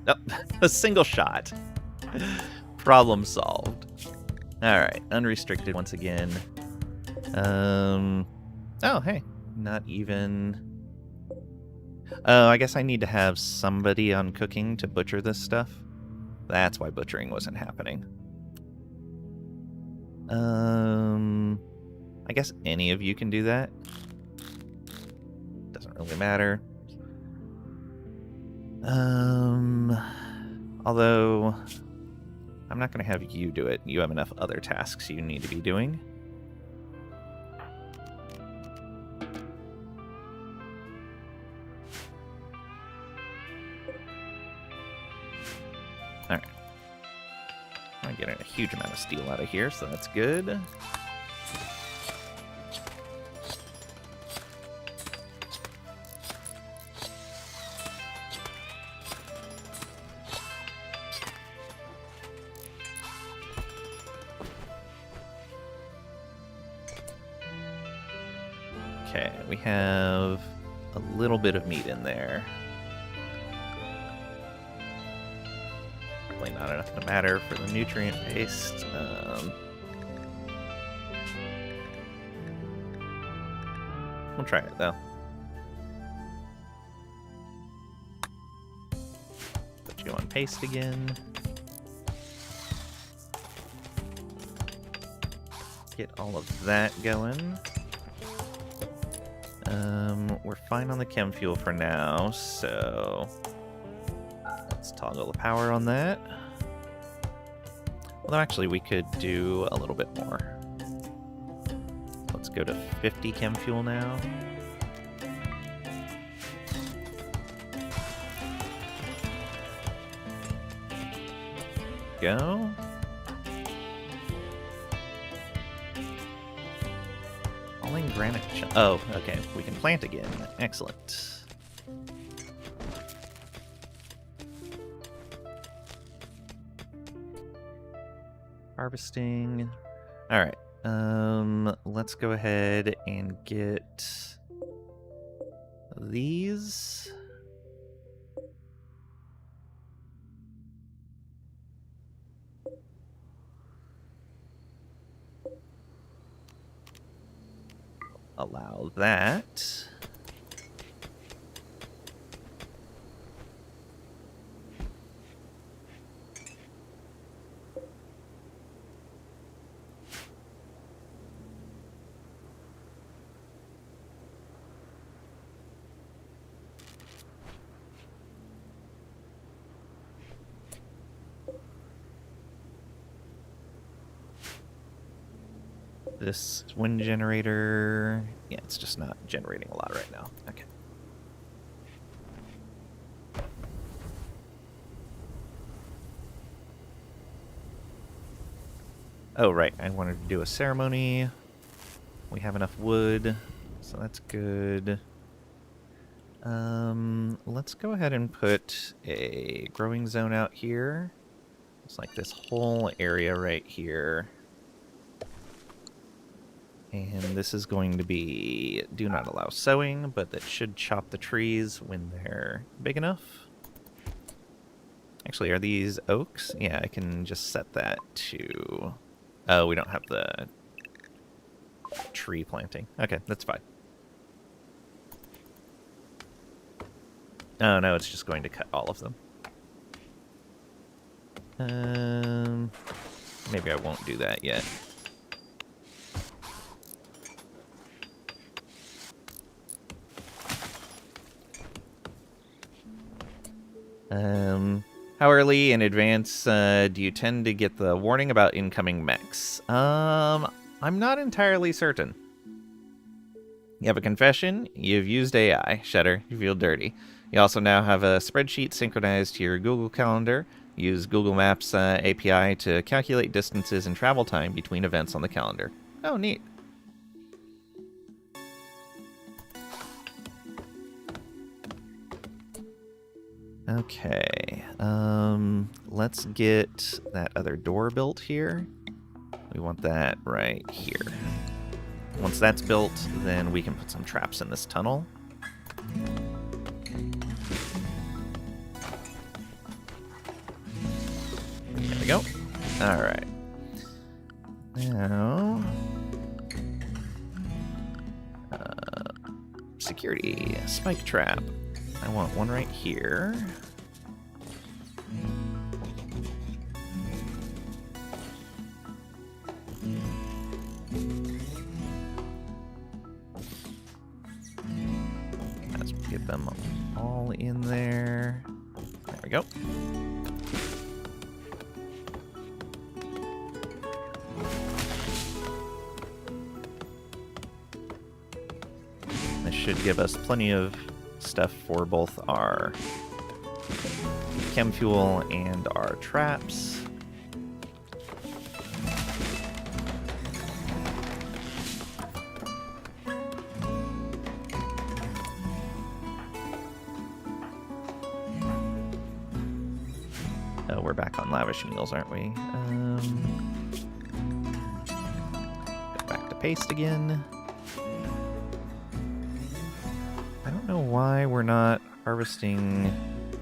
Oh, a single shot. Problem solved. Alright, unrestricted once again. Oh, hey. Not even... Oh, I guess I need to have somebody on cooking to butcher this stuff. That's why butchering wasn't happening. I guess any of you can do that. Doesn't really matter. Although... I'm not going to have you do it. You have enough other tasks you need to be doing. Alright. I'm getting a huge amount of steel out of here, so that's good. Okay, we have a little bit of meat in there. Probably not enough to matter for the nutrient paste. We'll try it though. Put you on paste again. Get all of that going. We're fine on the chem fuel for now, so let's toggle the power on that. Although actually we could do a little bit more. Let's go to 50 chem fuel now. Go. Granite. Oh, okay. We can plant again. Excellent. Harvesting. All right. Let's go ahead and get these. Allow that. This wind generator... Yeah, it's just not generating a lot right now. Okay. Oh, right. I wanted to do a ceremony. We have enough wood, so that's good. Let's go ahead and put a growing zone out here. It's like this whole area right here. And this is going to be do not allow sowing, but that should chop the trees when they're big enough. Actually, are these oaks? Yeah, I can just set that to... Oh, we don't have the tree planting. Okay, that's fine. Oh, no, it's just going to cut all of them. Maybe I won't do that yet. How early in advance do you tend to get the warning about incoming mechs? I'm not entirely certain. You have a confession. You've used AI. Shudder. You feel dirty. You also now have a spreadsheet synchronized to your Google Calendar. Use Google Maps API to calculate distances and travel time between events on the calendar. Oh, neat. Okay. Let's get that other door built here. We want that right here. Once that's built, then we can put some traps in this tunnel. There we go. Alright. Now... security. Spike trap. I want one right here. Let's get them all in there. There we go. This should give us plenty of stuff for both our chem fuel and our traps. Oh, we're back on lavish meals, aren't we? Go back to paste again. I don't know why we're not harvesting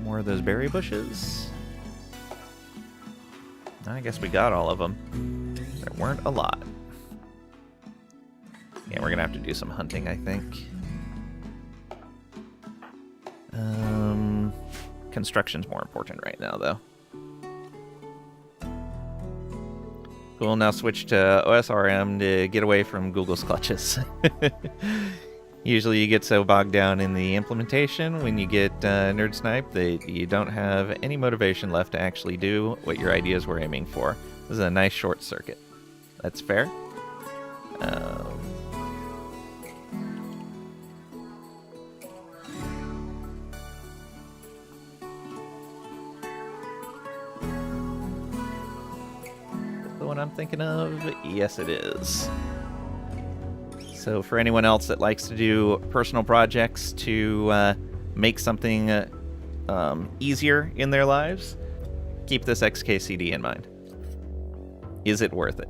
more of those berry bushes. I guess we got all of them. There weren't a lot. Yeah, we're gonna have to do some hunting, I think. Construction's more important right now, though. We'll now switch to OSRM to get away from Google's clutches. Usually you get so bogged down in the implementation when you get nerd sniped that you don't have any motivation left to actually do what your ideas were aiming for. This is a nice short circuit. That's fair. The one I'm thinking of? Yes, it is. So for anyone else that likes to do personal projects to make something easier in their lives, keep this XKCD in mind. Is it worth it?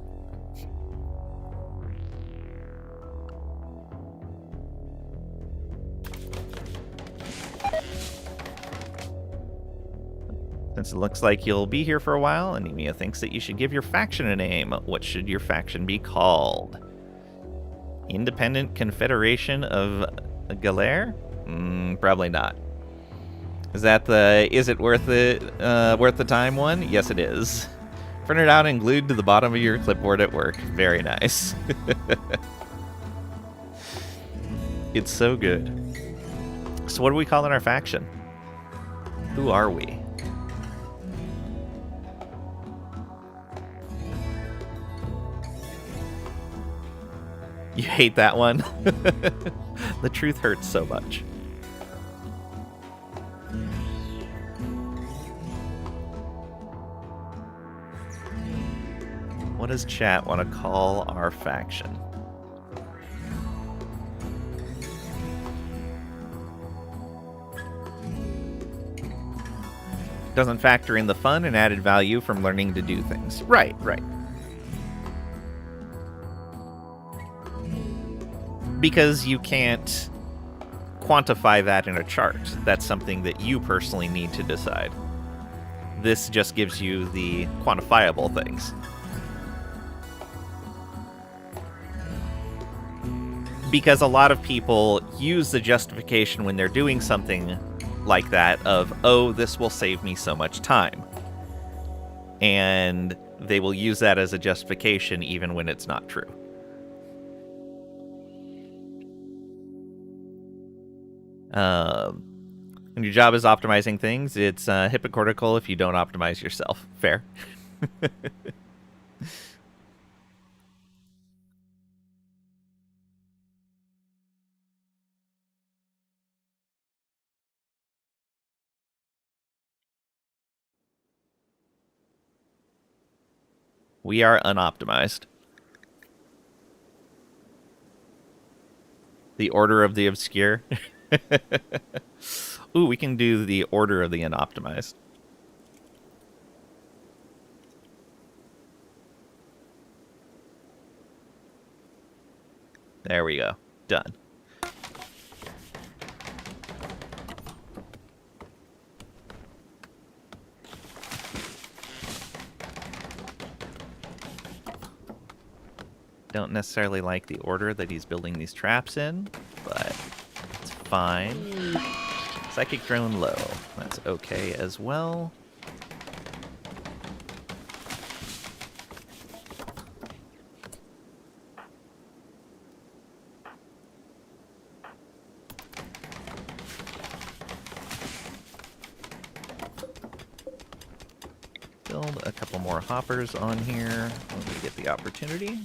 Since it looks like you'll be here for a while, Anemia thinks that you should give your faction a name. What should your faction be called? Independent Confederation of Galere? Probably not. Is that the is it worth the time one? Yes, it is. Printed out and glued to the bottom of your clipboard at work. Very nice. It's so good. So what do we call in our faction? Who are we? You hate that one? The truth hurts so much. What does chat want to call our faction? Doesn't factor in the fun and added value from learning to do things. Right, right. Because you can't quantify that in a chart. That's something that you personally need to decide. This just gives you the quantifiable things. Because a lot of people use the justification when they're doing something like that of, oh, this will save me so much time. And they will use that as a justification even when it's not true. When your job is optimizing things, it's hypocritical if you don't optimize yourself. Fair. We are unoptimized. The Order of the Obscure. Ooh, we can do the Order of the Unoptimized. There we go. Done. Don't necessarily like the order that he's building these traps in, but it's fine. Psychic drone low. That's okay as well. Build a couple more hoppers on here when we get the opportunity.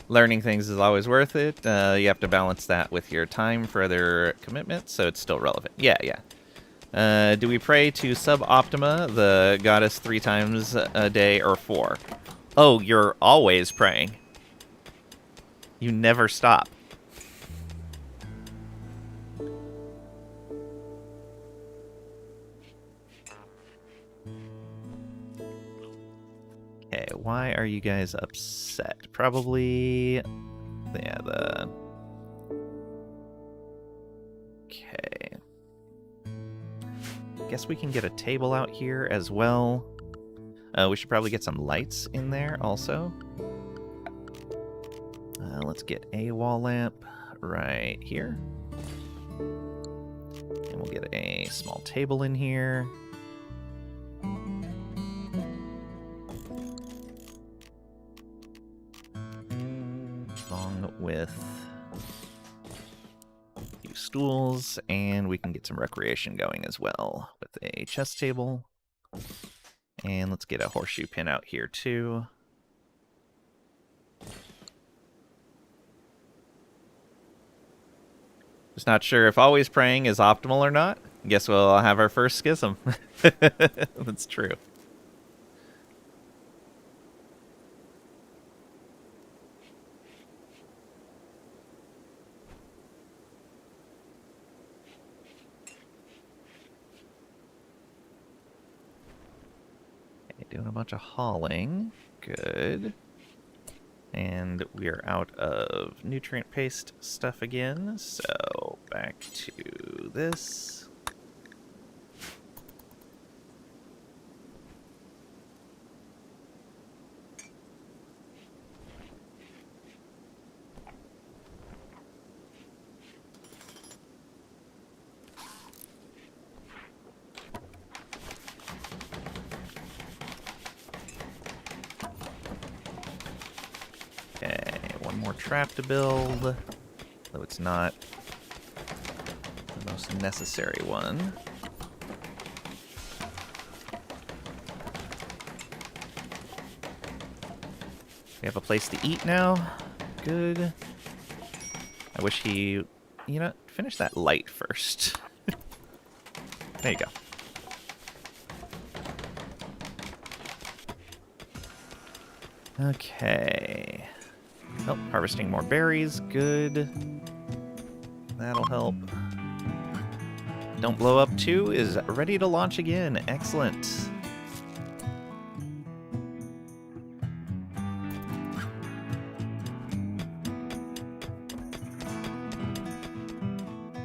Learning things is always worth it. You have to balance that with your time for other commitments, so it's still relevant. Yeah, yeah. Do we pray to Sub-Optima, the goddess 3 times a day, or 4? Oh, you're always praying. You never stop. Okay, why are you guys upset? Probably... yeah, the... okay. Guess we can get a table out here as well. We should probably get some lights in there also. Let's get a wall lamp right here. And we'll get a small table in here. Along with a few stools, and we can get some recreation going as well with a chess table. And let's get a horseshoe pin out here too. Just not sure if always praying is optimal or not. Guess we'll have our first schism. That's true. Okay, doing a bunch of hauling. Good. And we are out of nutrient paste stuff again, so back to this. Trap to build, though it's not the most necessary one. We have a place to eat now. Good. I wish he, you know, finish that light first. There you go. Okay. Oh, harvesting more berries. Good. That'll help. Don't Blow Up 2 is ready to launch again. Excellent.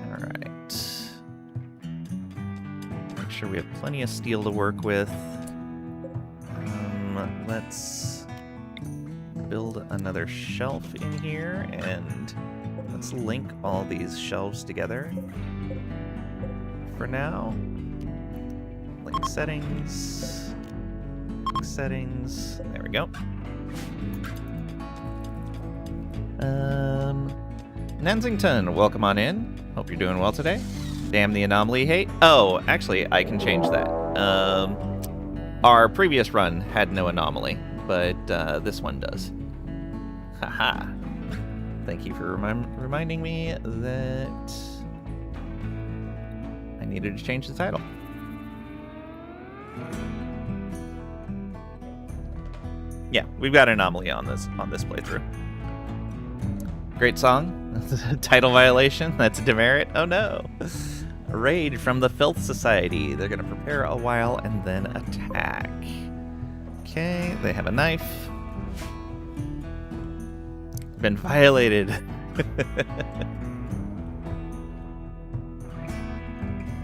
Alright. sure we have plenty of steel to work with. Let's build another shelf in here, and let's link all these shelves together for now. Link settings. Link settings. There we go. Nensington, welcome on in. Hope you're doing well today. Damn the anomaly hate. Oh, actually, I can change that. Our previous run had no anomaly, but this one does. Haha. Thank you for reminding me that I needed to change the title. Yeah, we've got anomaly on this playthrough. Great song. Title violation. That's a demerit. Oh no. A raid from the Filth Society. They're gonna prepare a while and then attack. Okay, they have a knife. Been violated.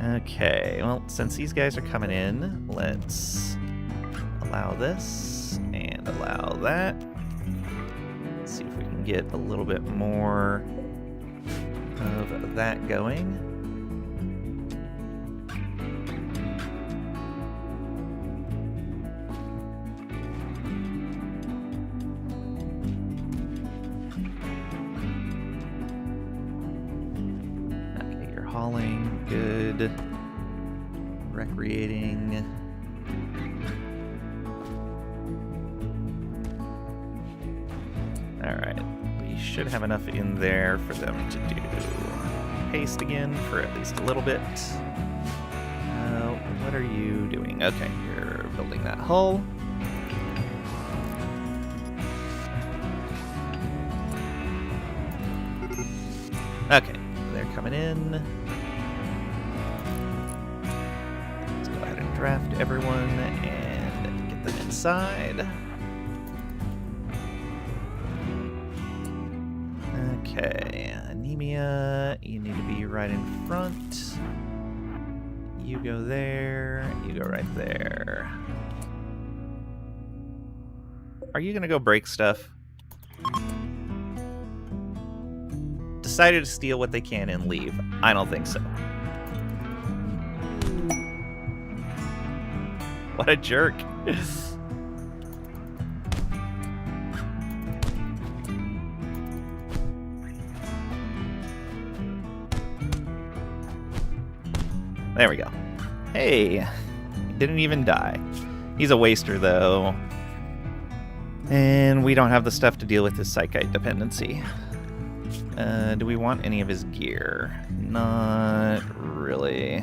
Okay, well, since these guys are coming in, let's allow this and allow that. Let's see if we can get a little bit more of that going. Okay, you're hauling, good. Recreating. Alright, we should have enough in there for them to do haste again for at least a little bit. What are you doing? Okay, you're building that hull. Okay, they're coming in. Let's go ahead and draft everyone and get them inside. Okay, anemia, you need to be right in front. You go there, you go right there. Are you gonna go break stuff? Decided to steal what they can and leave. I don't think so. What a jerk. There we go. Hey, didn't even die. He's a waster, though. And we don't have the stuff to deal with his psychite dependency. Do we want any of his gear? Not really.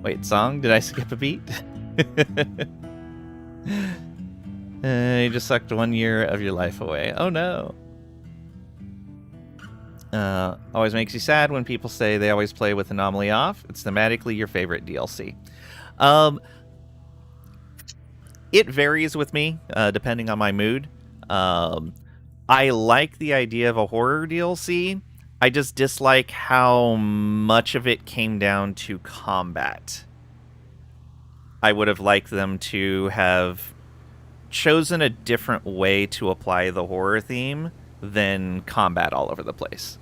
Wait, song? Did I skip a beat? You just sucked 1 year of your life away. Oh no. Always makes you sad when people say they always play with Anomaly off. It's thematically your favorite DLC. It varies with me, depending on my mood. I like the idea of a horror DLC. I just dislike how much of it came down to combat. I would have liked them to have chosen a different way to apply the horror theme than combat all over the place.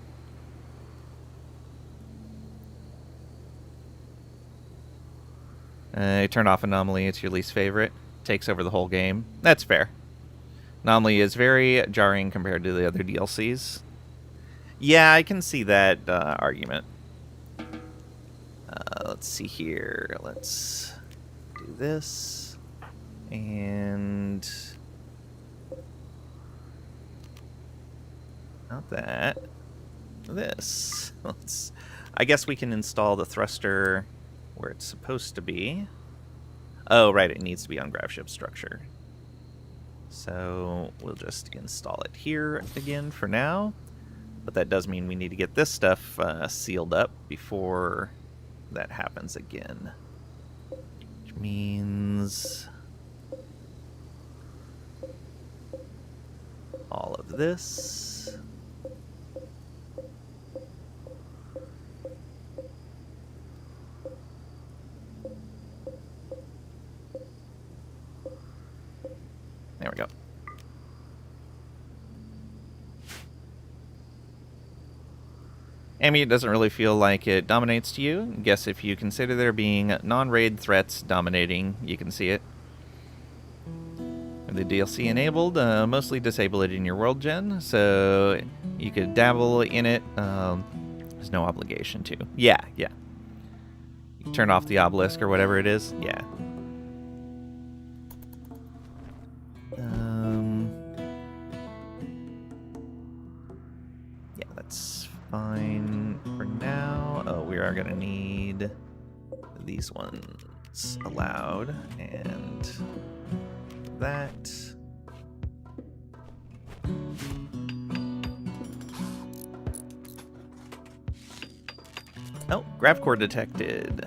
Turn off Anomaly, it's your least favorite. Takes over the whole game. That's fair. Anomaly is very jarring compared to the other DLCs. Yeah, I can see that argument. Let's see here. Let's do this. And... not that. This. I guess we can install the thruster where it's supposed to be. Oh, right, it needs to be on graveship structure. So we'll just install it here again for now. But that does mean we need to get this stuff sealed up before that happens again. Which means all of this. Ambient doesn't really feel like it dominates to you. Guess if you consider there being non-raid threats dominating, you can see it. The DLC enabled, mostly disable it in your world gen, so you could dabble in it. There's no obligation to. Yeah. You turn off the obelisk or whatever it is. Yeah. Yeah, that's fine for now. Oh, we are gonna need these ones allowed, and that. Oh, grav core detected.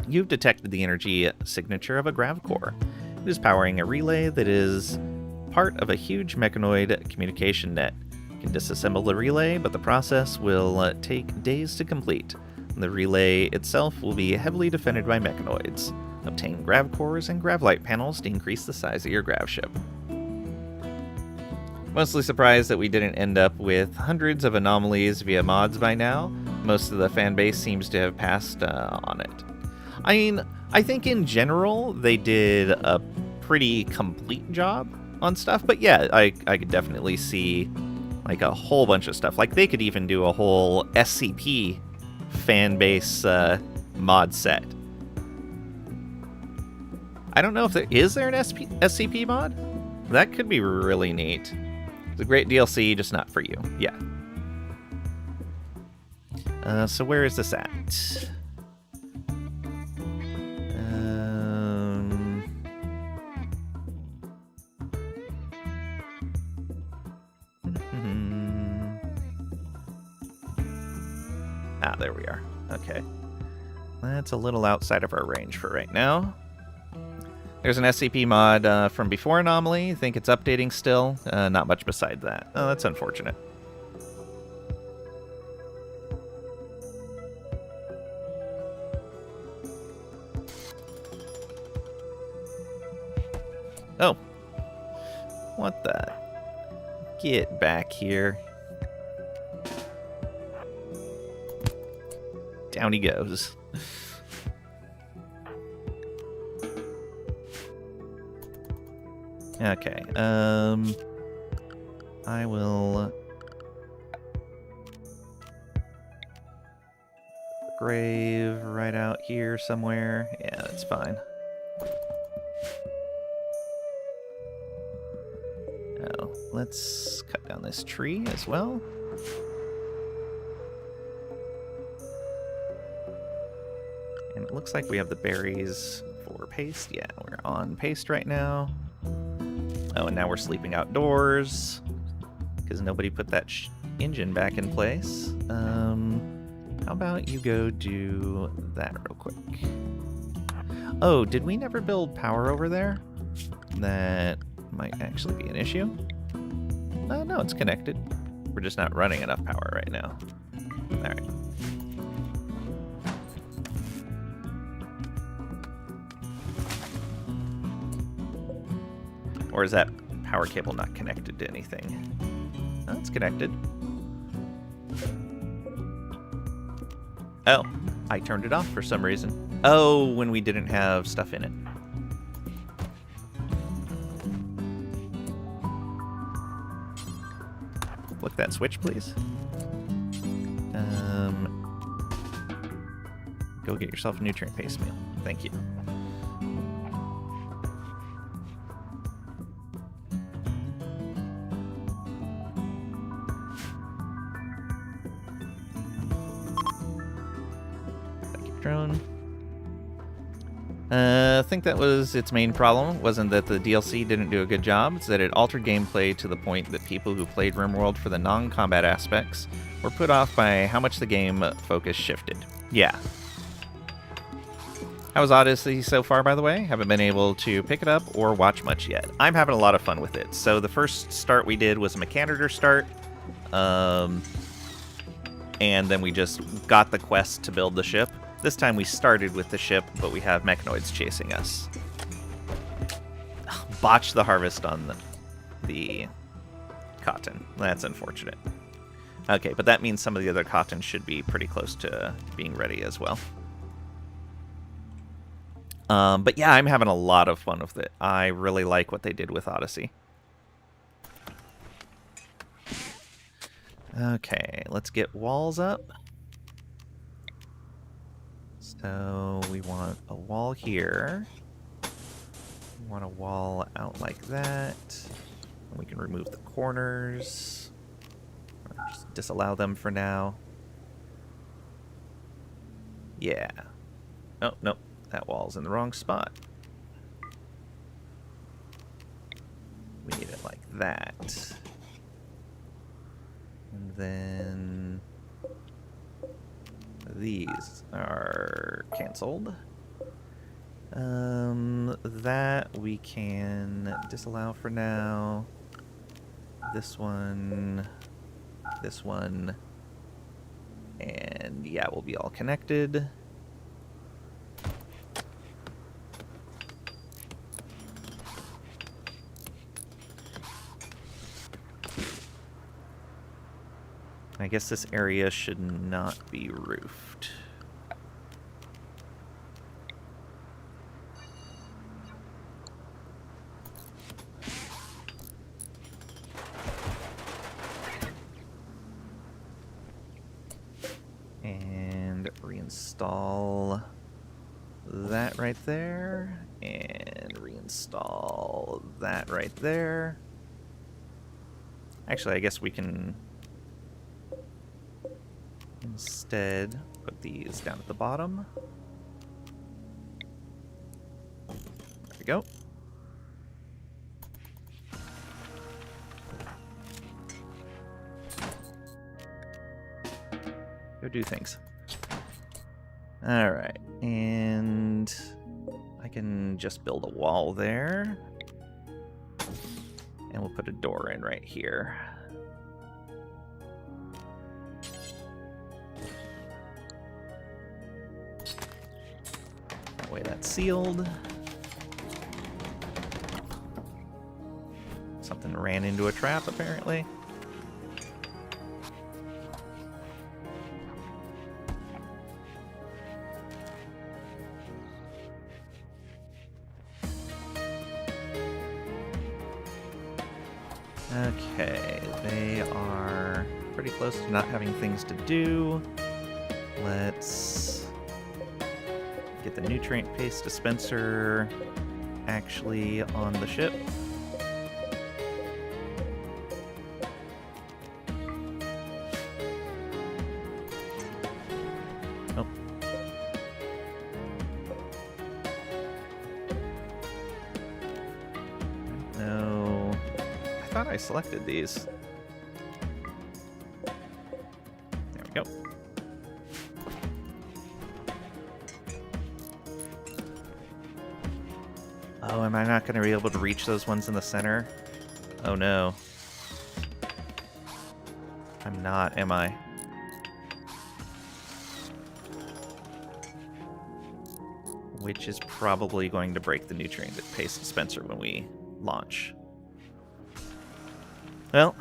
You've detected the energy signature of a grav core. It is powering a relay that is part of a huge mechanoid communication net. You can disassemble the relay, but the process will take days to complete. The relay itself will be heavily defended by mechanoids. Obtain grav cores and grav light panels to increase the size of your grav ship. Mostly surprised that we didn't end up with hundreds of anomalies via mods by now. Most of the fan base seems to have passed on it. I mean, I think in general they did a pretty complete job on stuff, but yeah, I could definitely see like a whole bunch of stuff. Like they could even do a whole SCP fan base mod set. I don't know if is there an SCP mod? That could be really neat. It's a great DLC, just not for you. Yeah. So where is this at? There we are. Okay. That's a little outside of our range for right now. There's an SCP mod from before Anomaly. I think it's updating still. Not much besides that. Oh, that's unfortunate. Oh. What the? Get back here. Down he goes. Okay, I will grave right out here somewhere. Yeah, that's fine. Oh, let's cut down this tree as well. And it looks like we have the berries for paste. Yeah, we're on paste right now. Oh, and now we're sleeping outdoors because nobody put that engine back in place. How about you go do that real quick? Oh, did we never build power over there? That might actually be an issue. No, it's connected. We're just not running enough power right now. All right. Or is that power cable not connected to anything? Oh, it's connected. Oh, I turned it off for some reason. Oh, when we didn't have stuff in it. Flick that switch, please. Go get yourself a nutrient paste meal. Thank you. Drone. I think that was its main problem. It wasn't that the DLC didn't do a good job, it's that it altered gameplay to the point that people who played RimWorld for the non-combat aspects were put off by how much the game focus shifted. Yeah. How was Odyssey so far, by the way? Haven't been able to pick it up or watch much yet. I'm having a lot of fun with it. So the first start we did was a Mechanitor start. And then we just got the quest to build the ship. This time we started with the ship, but we have mechanoids chasing us. Botched the harvest on the cotton. That's unfortunate. Okay, but that means some of the other cotton should be pretty close to being ready as well. But yeah, I'm having a lot of fun with it. I really like what they did with Odyssey. Okay, let's get walls up. So we want a wall here. We want a wall out like that. And we can remove the corners. Or just disallow them for now. Yeah. Oh, nope. That wall's in the wrong spot. We need it like that. And then these are canceled. That we can disallow for now. This one, and yeah, we'll be all connected. I guess this area should not be roofed. And reinstall that right there. And reinstall that right there. Actually, I guess we can instead put these down at the bottom. There we go. Go do things. Alright, and I can just build a wall there. And we'll put a door in right here. That way that's sealed. Something ran into a trap, apparently. Okay, they are pretty close to not having things to do. Let's get the nutrient paste dispenser actually on the ship. Oh. No. I thought I selected these. There we go. Oh, am I not going to be able to reach those ones in the center? Oh no. I'm not, am I? Which is probably going to break the nutrient paste dispenser when we launch. Well,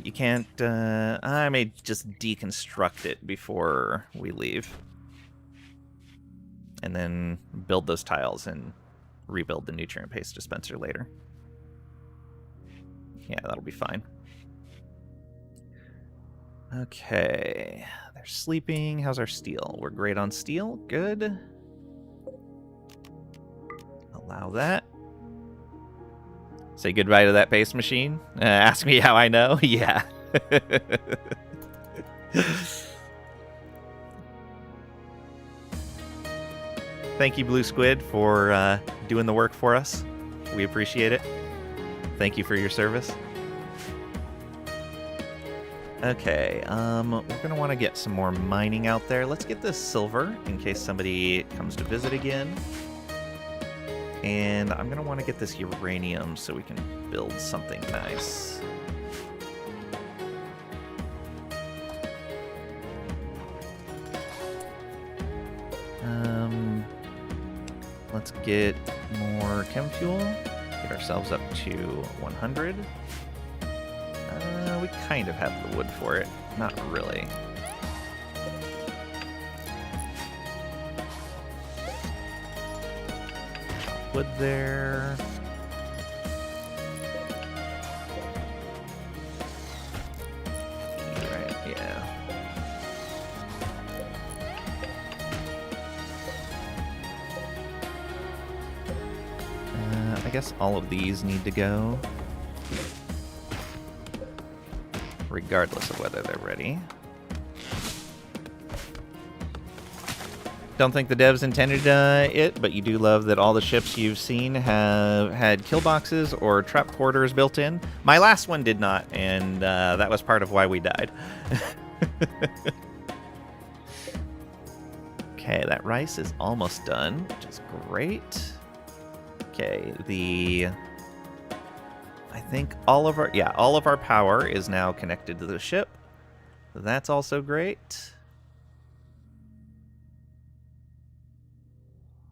you can't, I may just deconstruct it before we leave. And then build those tiles and rebuild the nutrient paste dispenser later. Yeah, that'll be fine. Okay, they're sleeping. How's our steel? We're great on steel. Good. Allow that. Say goodbye to that paste machine. Ask me how I know. Yeah. Thank you, Blue Squid, for doing the work for us. We appreciate it. Thank you for your service. Okay, we're going to want to get some more mining out there. Let's get this silver in case somebody comes to visit again. And I'm going to want to get this uranium so we can build something nice. Let's get more chem fuel. Get ourselves up to 100. We kind of have the wood for it. Not really. Wood there. Right, yeah. I guess all of these need to go, regardless of whether they're ready. Don't think the devs intended it, but you do love that all the ships you've seen have had kill boxes or trap quarters built in. My last one did not, and that was part of why we died. Okay, that rice is almost done, which is great. Okay, I think all of our power is now connected to the ship. That's also great.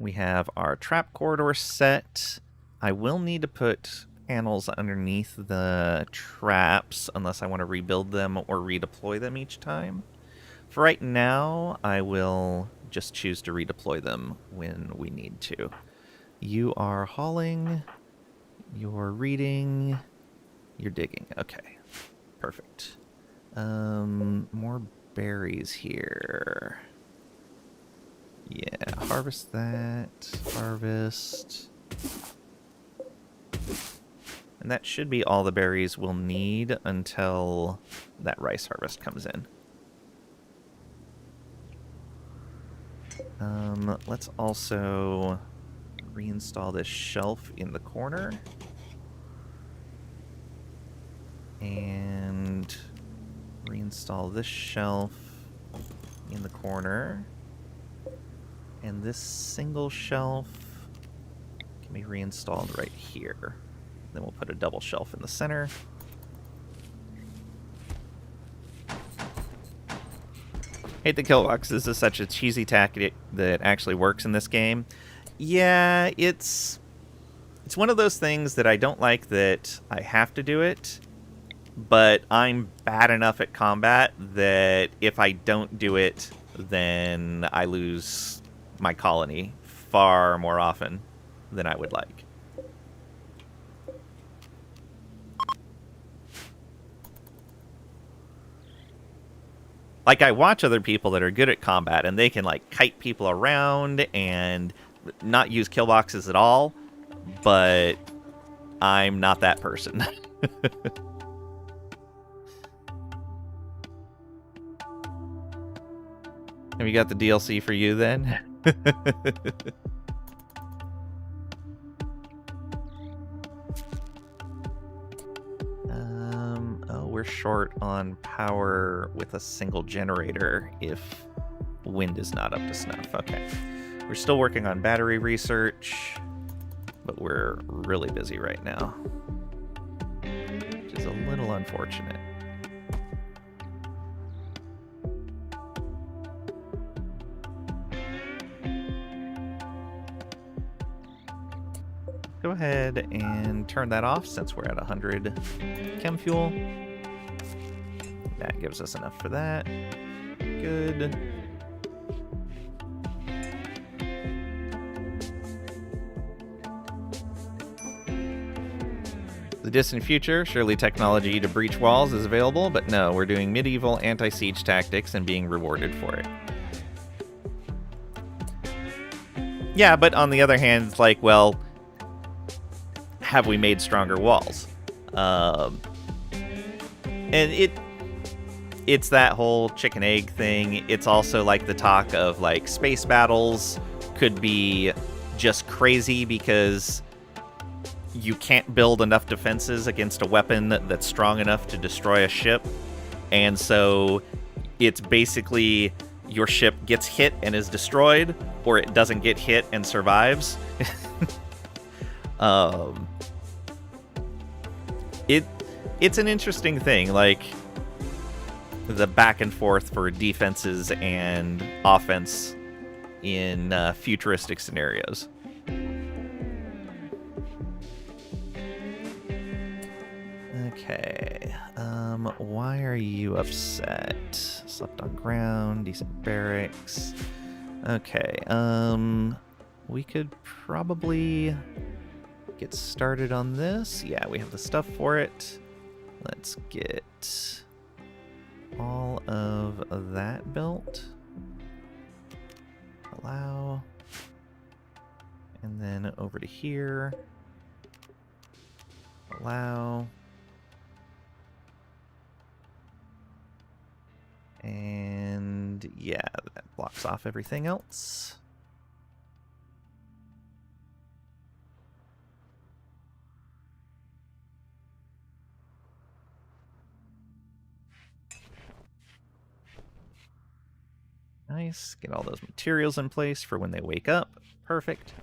We have our trap corridor set. I will need to put panels underneath the traps unless I want to rebuild them or redeploy them each time. For right now, I will just choose to redeploy them when we need to. You are hauling, you're reading, you're digging. Okay, perfect. More berries here. Yeah, harvest that, harvest. And that should be all the berries we'll need until that rice harvest comes in. Let's also reinstall this shelf in the corner. And reinstall this shelf in the corner. And this single shelf can be reinstalled right here. Then we'll put a double shelf in the center. Hate the kill boxes is such a cheesy tactic that actually works in this game. Yeah, it's one of those things that I don't like that I have to do it, but I'm bad enough at combat that if I don't do it, then I lose my colony far more often than I would like. Like, I watch other people that are good at combat, and they can, like, kite people around and not use kill boxes at all, but I'm not that person. Have you got the DLC for you, then? Oh, we're short on power with a single generator if wind is not up to snuff. Okay. We're still working on battery research, but we're really busy right now, which is a little unfortunate. Go ahead and turn that off since we're at 100 chem fuel. That gives us enough for that. Good. The distant future, surely technology to breach walls is available, but no, we're doing medieval anti-siege tactics and being rewarded for it. Yeah, but on the other hand, it's like, well, have we made stronger walls? And it's that whole chicken egg thing. It's also like the talk of like space battles could be just crazy because you can't build enough defenses against a weapon that's strong enough to destroy a ship. And so it's basically your ship gets hit and is destroyed, or it doesn't get hit and survives. It's an interesting thing, like the back and forth for defenses and offense in futuristic scenarios. Okay, Why are you upset? Slept on ground, decent barracks. Okay, we could probably get started on this. Yeah, we have the stuff for it. Let's get all of that built. Allow. And then over to here. Allow. And yeah, that blocks off everything else. Nice. Get all those materials in place for when they wake up. Perfect.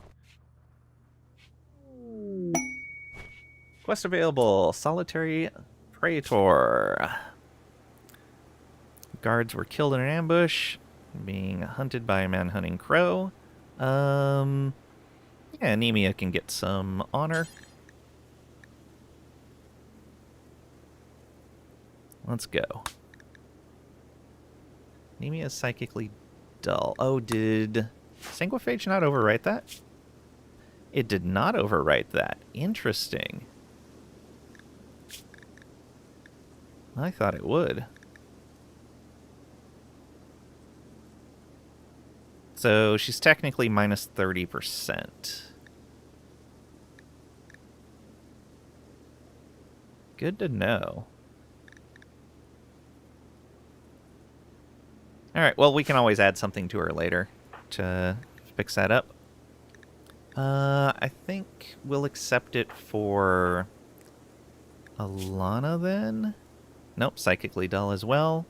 Quest available. Solitary Praetor. Guards were killed in an ambush, being hunted by a man-hunting crow. Yeah, Anemia can get some honor. Let's go. Anemia is psychically dull. Oh, did Sanguiphage not overwrite that? It did not overwrite that. Interesting. I thought it would. So she's technically minus 30%. Good to know. Alright, well, we can always add something to her later to fix that up. I think we'll accept it for Alana then. Nope, psychically dull as well.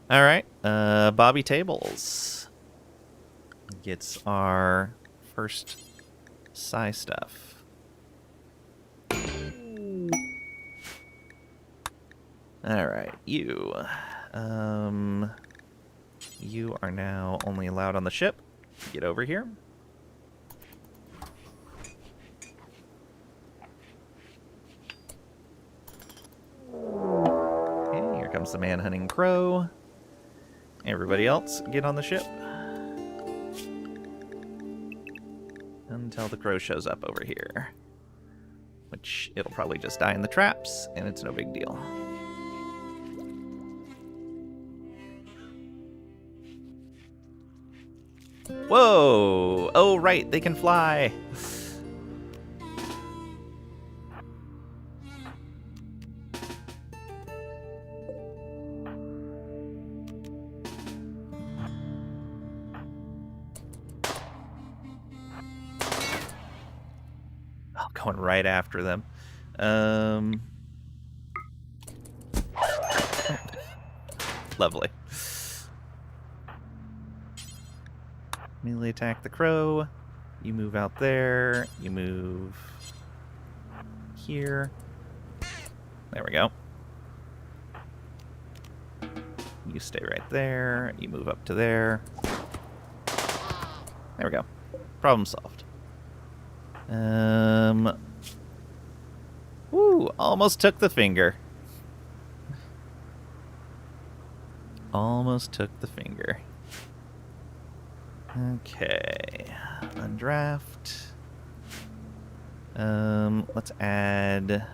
Alright, Bobby Tables gets our first psi stuff. Alright, you. You are now only allowed on the ship. Get over here. Okay, here comes the man-hunting crow. Everybody else, get on the ship. Until the crow shows up over here. Which, it'll probably just die in the traps, and it's no big deal. Whoa! Oh, right, they can fly! Oh, going right after them. Lovely. Melee attack the crow. You move out there. You move here. There we go. You stay right there. You move up to there. There we go. Problem solved. Woo! Almost took the finger. Almost took the finger. Okay, undraft. Let's add.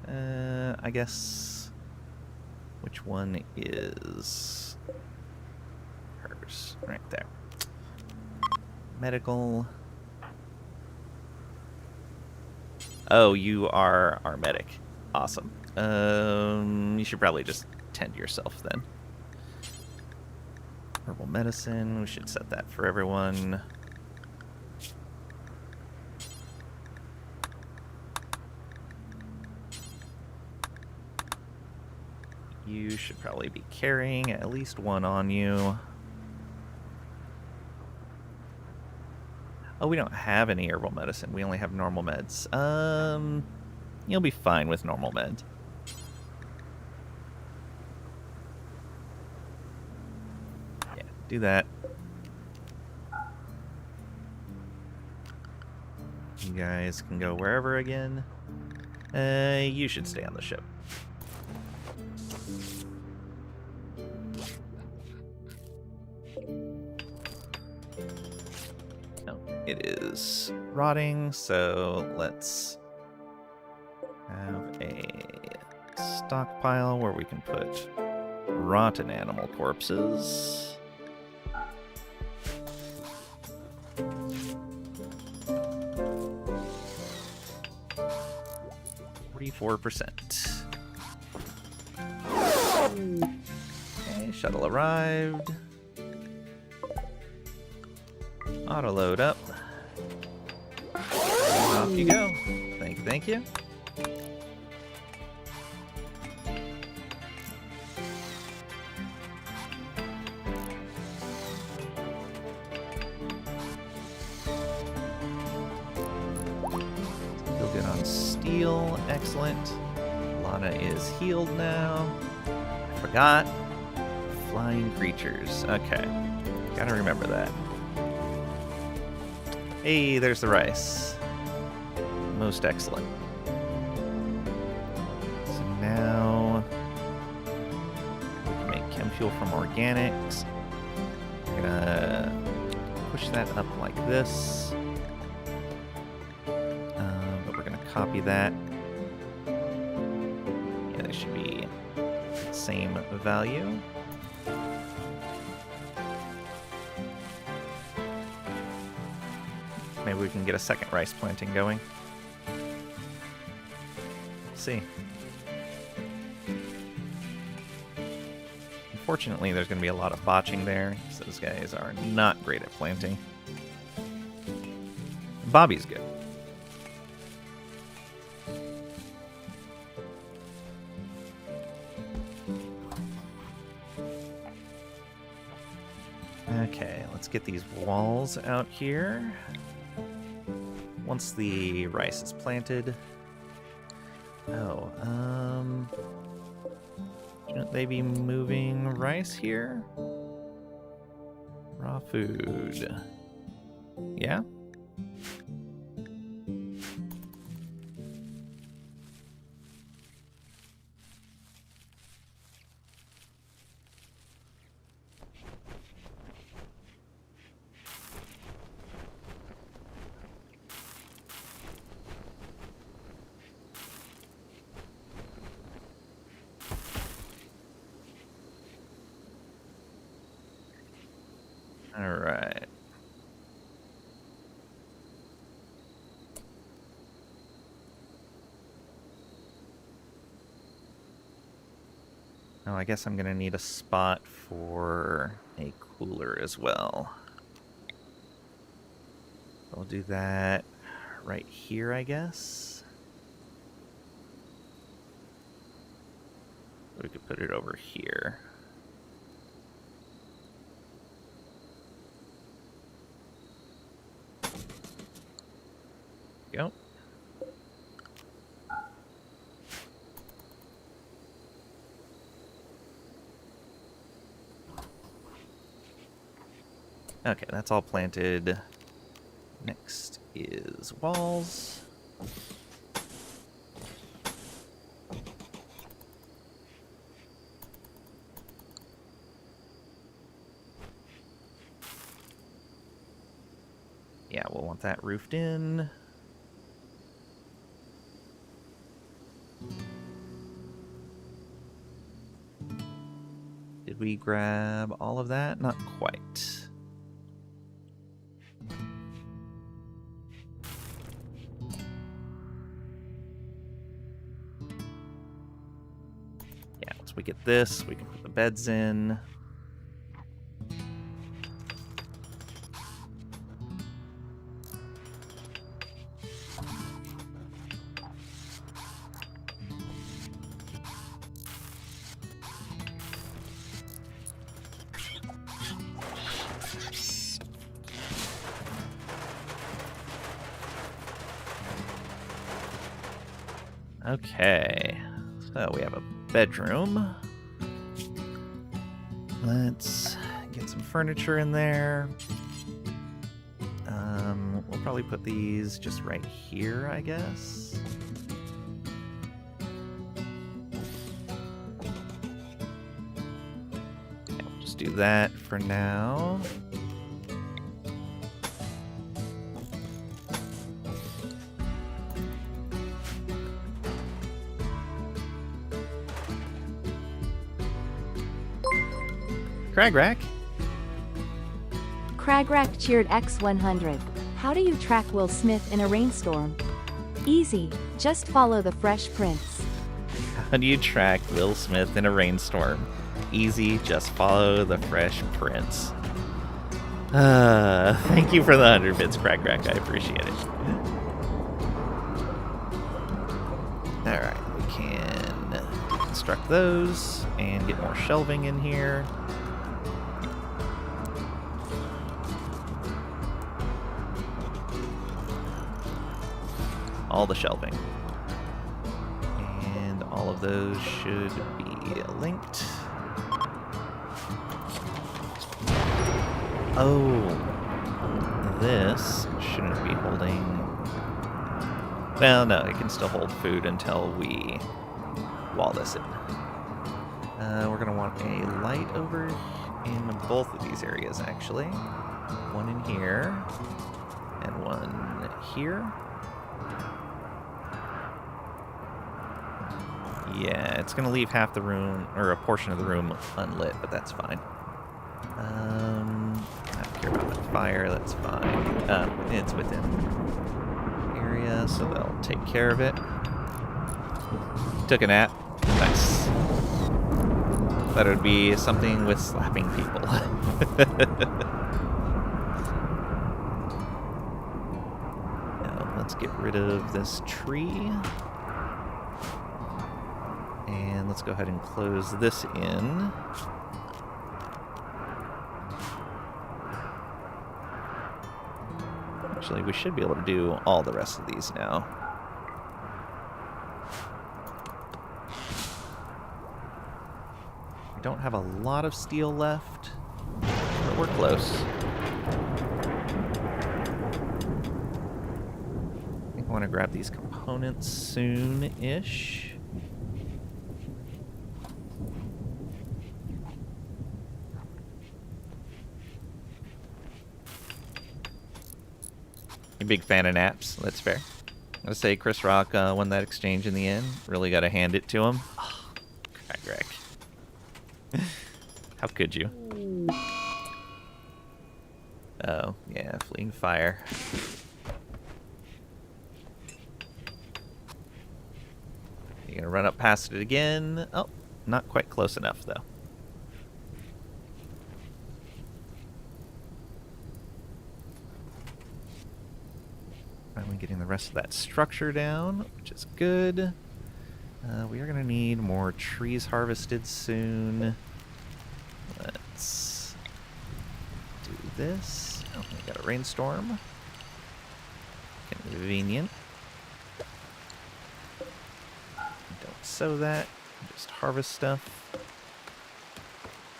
I guess. Which one is hers? Right there. Medical. Oh, you are our medic. Awesome. You should probably just tend to yourself then. Herbal medicine, we should set that for everyone. You should probably be carrying at least one on you. Oh, we don't have any herbal medicine. We only have normal meds. You'll be fine with normal meds. Do that. You guys can go wherever again. You should stay on the ship. No, it is rotting, so let's have a stockpile where we can put rotten animal corpses. 44%. Okay, shuttle arrived. Auto load up. And off you go. Thank you, thank you. Still good on steel. Excellent. Lana is healed now. I forgot. Flying creatures. Okay. Gotta remember that. Hey, there's the rice. Most excellent. So now we can make chem fuel from organics. I'm gonna push that up like this. But we're gonna copy that. Yeah, they should be the same value. Maybe we can get a second rice planting going. Let's see. Unfortunately, there's going to be a lot of botching there, because those guys are not great at planting. Bobby's good. Okay, let's get these walls out here. Once the rice is planted. Oh, shouldn't they be moving rice here? Raw food. Yeah? All right. Now I guess I'm gonna need a spot for a cooler as well. I'll do that right here, I guess. We could put it over here. Go. Okay, that's all planted. Next is walls. Yeah, we'll want that roofed in. Did we grab all of that? Not quite. Yeah, once we get this, we can put the beds in. Okay, so we have a bedroom. Let's get some furniture in there. We'll probably put these just right here, I guess. just do that for now. Cragrack. Cragrack cheered X100. How do you track Will Smith in a rainstorm? Easy, just follow the Fresh Prince. How do you track Will Smith in a rainstorm? Easy, just follow the Fresh Prince. Thank you for the 100 bits, Cragrack. I appreciate it. Alright, we can construct those and get more shelving in here. All the shelving. And all of those should be linked. Oh, this shouldn't be holding... Well, no, it can still hold food until we wall this in. We're going to want a light over in both of these areas, actually. One in here, and one here. Yeah, it's going to leave half the room, or a portion of the room unlit, but that's fine. I don't care about that fire, that's fine. It's within area, so they'll take care of it. Took a nap. Nice. Thought it would be something with slapping people. Now, let's get rid of this tree. And let's go ahead and close this in. Actually, we should be able to do all the rest of these now. We don't have a lot of steel left, but we're close. I think I want to grab these components soon-ish. Big fan of naps. That's fair. I'm gonna say Chris Rock won that exchange in the end. Really got to hand it to him. Oh, Cragrack. How could you? Oh, yeah, fleeing fire. You gonna run up past it again? Oh, not quite close enough though. Finally getting the rest of that structure down, which is good. We are going to need more trees harvested soon. Let's do this. Oh, we got a rainstorm. Convenient. Don't sow that. Just harvest stuff.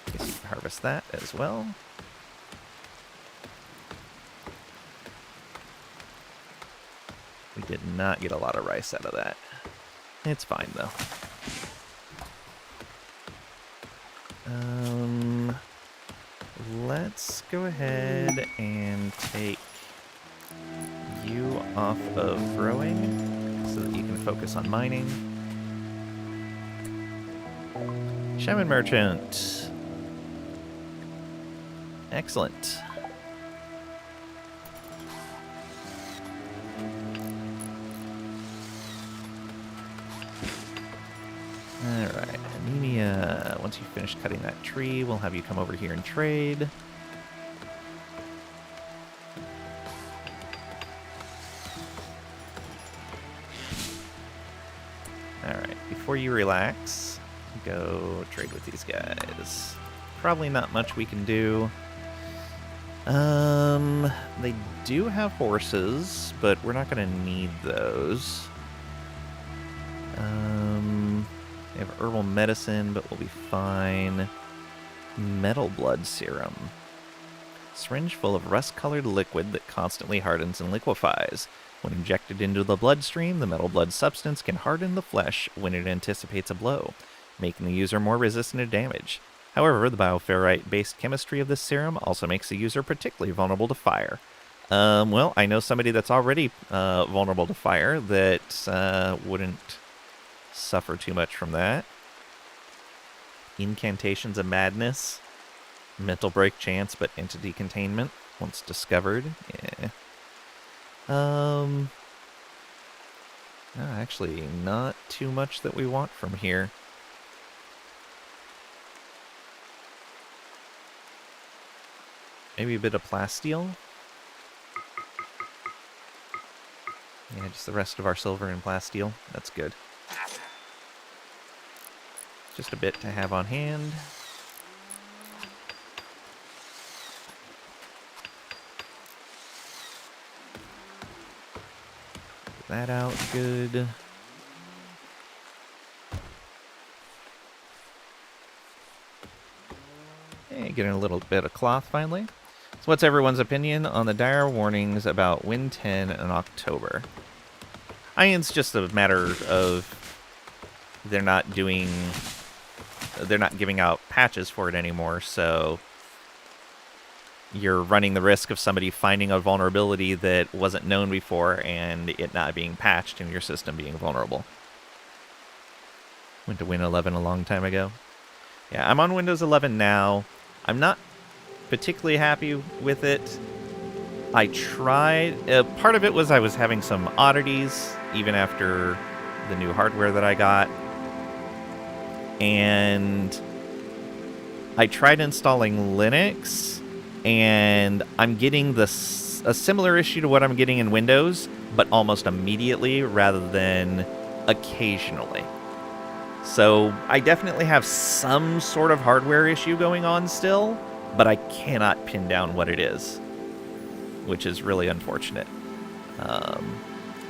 I guess you can harvest that as well. We did not get a lot of rice out of that. It's fine, though. Let's go ahead and take you off of growing so that you can focus on mining. Shaman Merchant. Excellent. Alright, Anemia, once you finish cutting that tree, we'll have you come over here and trade. Alright, before you relax, go trade with these guys. Probably not much we can do. They do have horses, but we're not going to need those. They have herbal medicine, but we'll be fine. Metal blood serum. Syringe full of rust-colored liquid that constantly hardens and liquefies. When injected into the bloodstream, the metal blood substance can harden the flesh when it anticipates a blow, making the user more resistant to damage. However, the bioferrite-based chemistry of this serum also makes the user particularly vulnerable to fire. Well, I know somebody that's already vulnerable to fire that wouldn't suffer too much from that. Incantations of Madness. Mental break chance, but entity containment once discovered. Yeah. Actually, not too much that we want from here. Maybe a bit of plasteel. Yeah, just the rest of our silver and plasteel. That's good. Just a bit to have on hand. Get that out good. Hey, getting a little bit of cloth finally. So what's everyone's opinion on the dire warnings about Win 10 in October? I mean, it's just a matter of they're not giving out patches for it anymore, so you're running the risk of somebody finding a vulnerability that wasn't known before and it not being patched and your system being vulnerable. Went to Win 11 a long time ago. Yeah, I'm on Windows 11 now. I'm not particularly happy with it. I tried. Part of it was I was having some oddities even after the new hardware that I got. And I tried installing Linux, and I'm getting a similar issue to what I'm getting in Windows, but almost immediately rather than occasionally. So I definitely have some sort of hardware issue going on still, but I cannot pin down what it is, which is really unfortunate.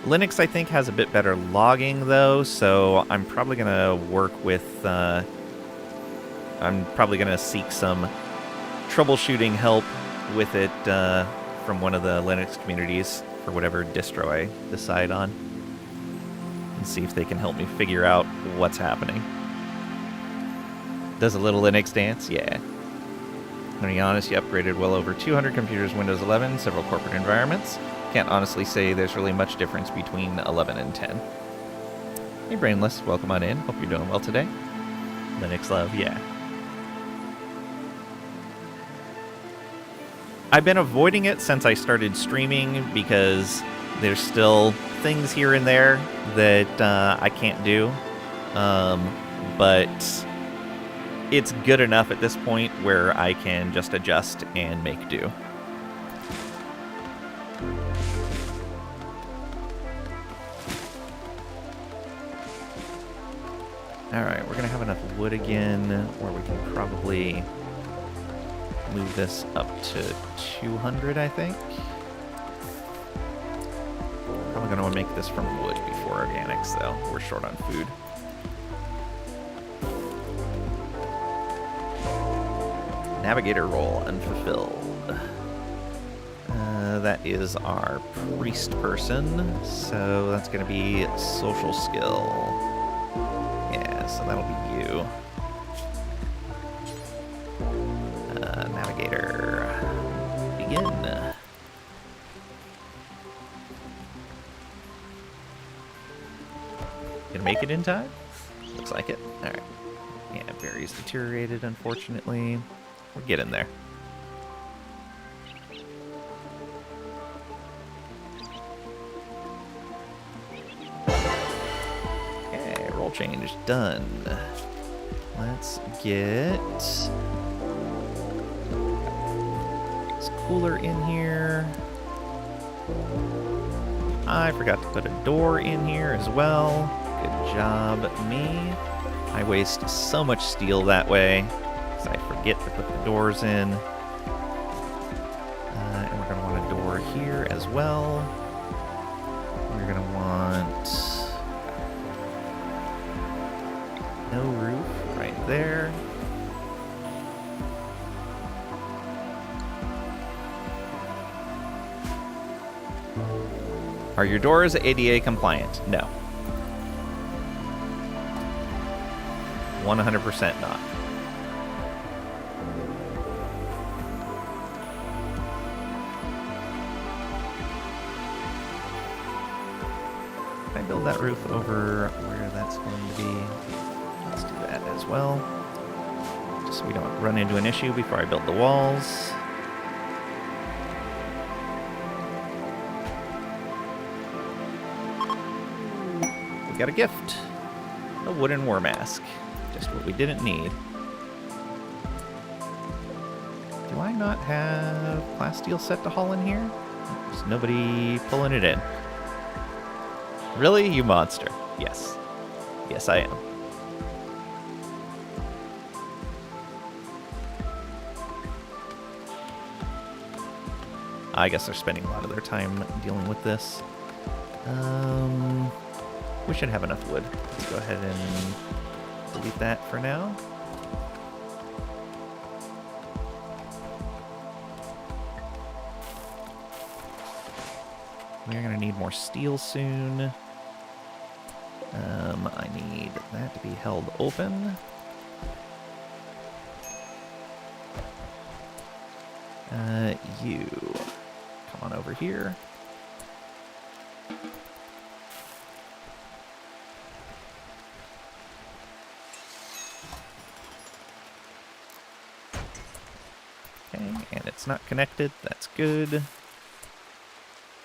Linux, I think, has a bit better logging, though, so I'm probably going to work with... I'm probably going to seek some troubleshooting help with it from one of the Linux communities for whatever distro I decide on, and see if they can help me figure out what's happening. Does a little Linux dance? Yeah. To be honest, you upgraded well over 200 computers Windows 11, several corporate environments. Can't honestly say there's really much difference between 11 and 10. Hey Brainless, welcome on in. Hope you're doing well today. Linux love, yeah. I've been avoiding it since I started streaming because there's still things here and there that I can't do. But it's good enough at this point where I can just adjust and make do. Alright, we're going to have enough wood again where we can probably move this up to 200, I think. Probably going to want to make this from wood before organics, though. We're short on food. Navigator role unfulfilled. That is our priest person, so that's going to be social skill. Yeah, so that'll be you. Navigator. Begin. Gonna make it in time? Looks like it. Alright. Yeah, berries deteriorated, unfortunately. We're getting there. Okay, roll change done. Let's get this cooler in here. I forgot to put a door in here as well. Good job, me. I waste so much steel that way. I forget to put the doors in. And we're going to want a door here as well. We're going to want no roof right there. Are your doors ADA compliant? No. 100% not. build that roof over where that's going to be. Let's do that as well. Just so we don't run into an issue before I build the walls. We got a gift. A wooden war mask. Just what we didn't need. Do I not have glass steel set to haul in here? There's nobody pulling it in. Really? You monster. Yes. Yes, I am. I guess they're spending a lot of their time dealing with this. We should have enough wood. Let's go ahead and delete that for now. We're going to need more steel soon. I need that to be held open. You come on over here. Okay, and it's not connected. That's good.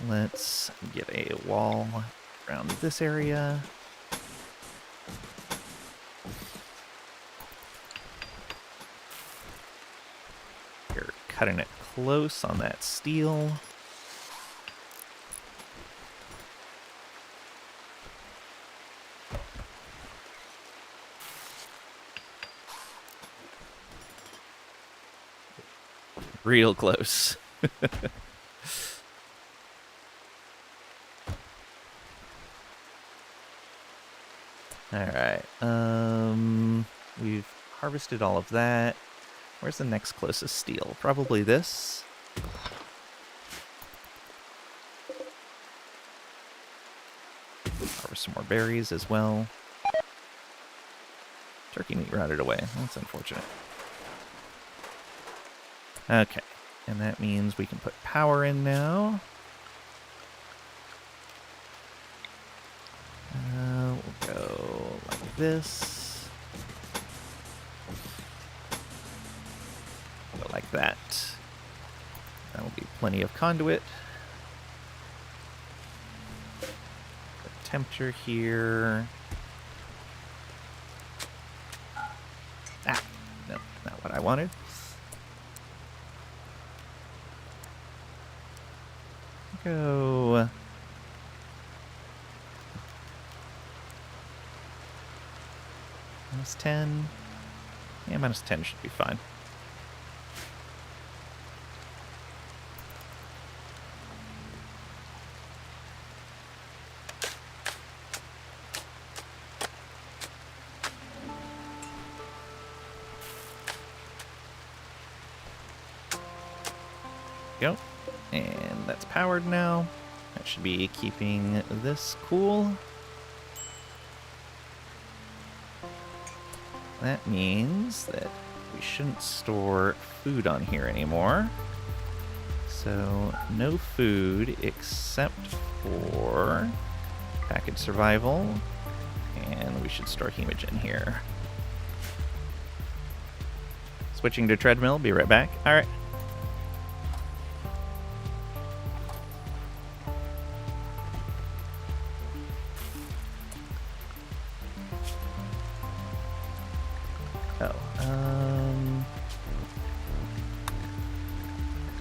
Let's get a wall around this area. You're cutting it close on that steel. Real close. Alright, we've harvested all of that. Where's the next closest steel? Probably this. Harvest some more berries as well. Turkey meat rotted away. That's unfortunate. Okay, and that means we can put power in now. We'll go like this. Go like that. That will be plenty of conduit. Put temperature here. Ah, no, not what I wanted. Go. -10. Yeah, -10 should be fine. Go. And that's powered now. That should be keeping this cool. That means that we shouldn't store food on here anymore. So no food except for package survival. And we should store hemogen here. Switching to treadmill, be right back. All right.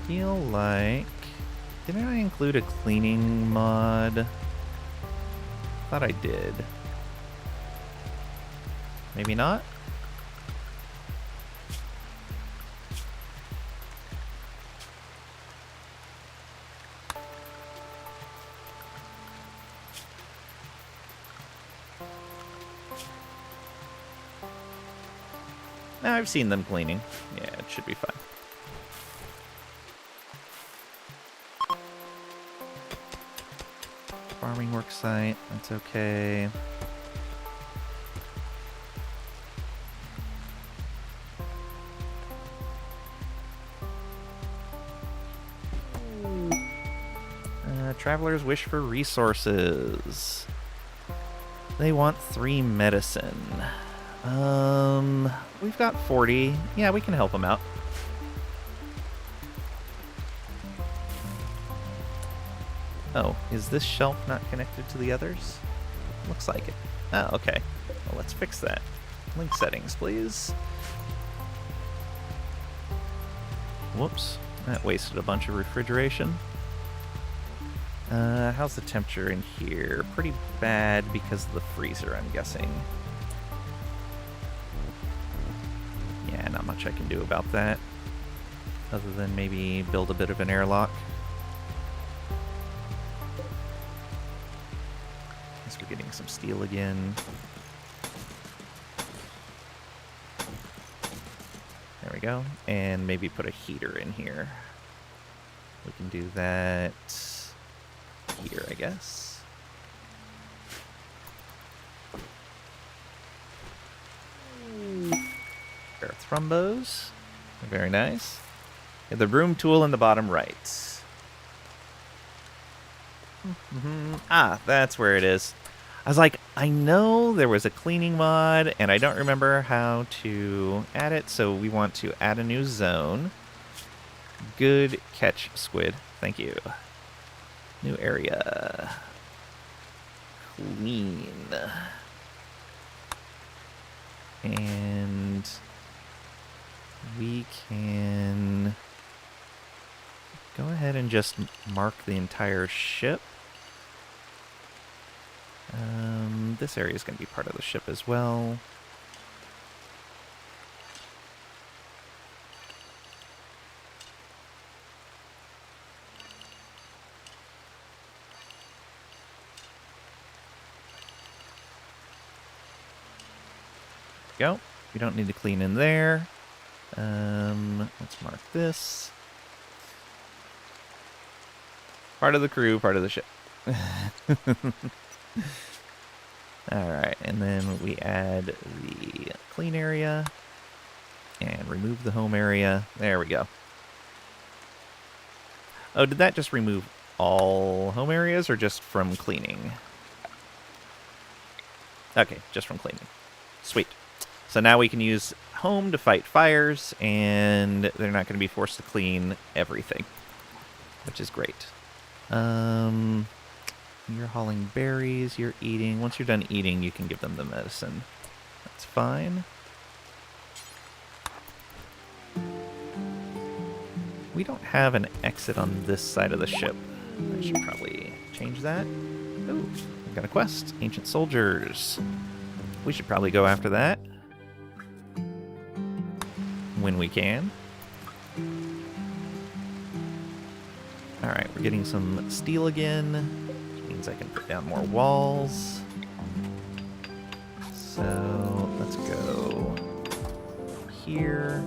Feel like... Didn't I include a cleaning mod? Thought I did. Maybe not? No, I've seen them cleaning. Yeah, it should be fine. Farming work site, that's okay. Travelers wish for resources. They want 3 medicine. We've got 40. Yeah, we can help them out. Oh, is this shelf not connected to the others? Looks like it. Oh, okay. Well, let's fix that. Link settings, please. Whoops. That wasted a bunch of refrigeration. How's the temperature in here? Pretty bad because of the freezer, I'm guessing. Yeah, not much I can do about that. Other than maybe build a bit of an airlock. Guess we're getting some steel again. There we go. And maybe put a heater in here. We can do that here, I guess. Pair of thrombos. Very nice. And the broom tool in the bottom right. Ah, that's where it is. I was like, I know there was a cleaning mod, and I don't remember how to add it, so we want to add a new zone. Good catch, Squid. Thank you. New area. Clean. And we can go ahead and just mark the entire ship. This area is going to be part of the ship as well. Go. We don't need to clean in there. Let's mark this. Part of the crew, part of the ship. Alright, and then we add the clean area and remove the home area. There we go. Oh, did that just remove all home areas or just from cleaning? Okay, just from cleaning. Sweet. So now we can use home to fight fires, and they're not going to be forced to clean everything, which is great. You're hauling berries, you're eating. Once you're done eating, you can give them the medicine. That's fine. We don't have an exit on this side of the ship. I should probably change that. Ooh, we've got a quest. Ancient Soldiers. We should probably go after that. When we can. Alright, we're getting some steel again, which means I can put down more walls. So, let's go here.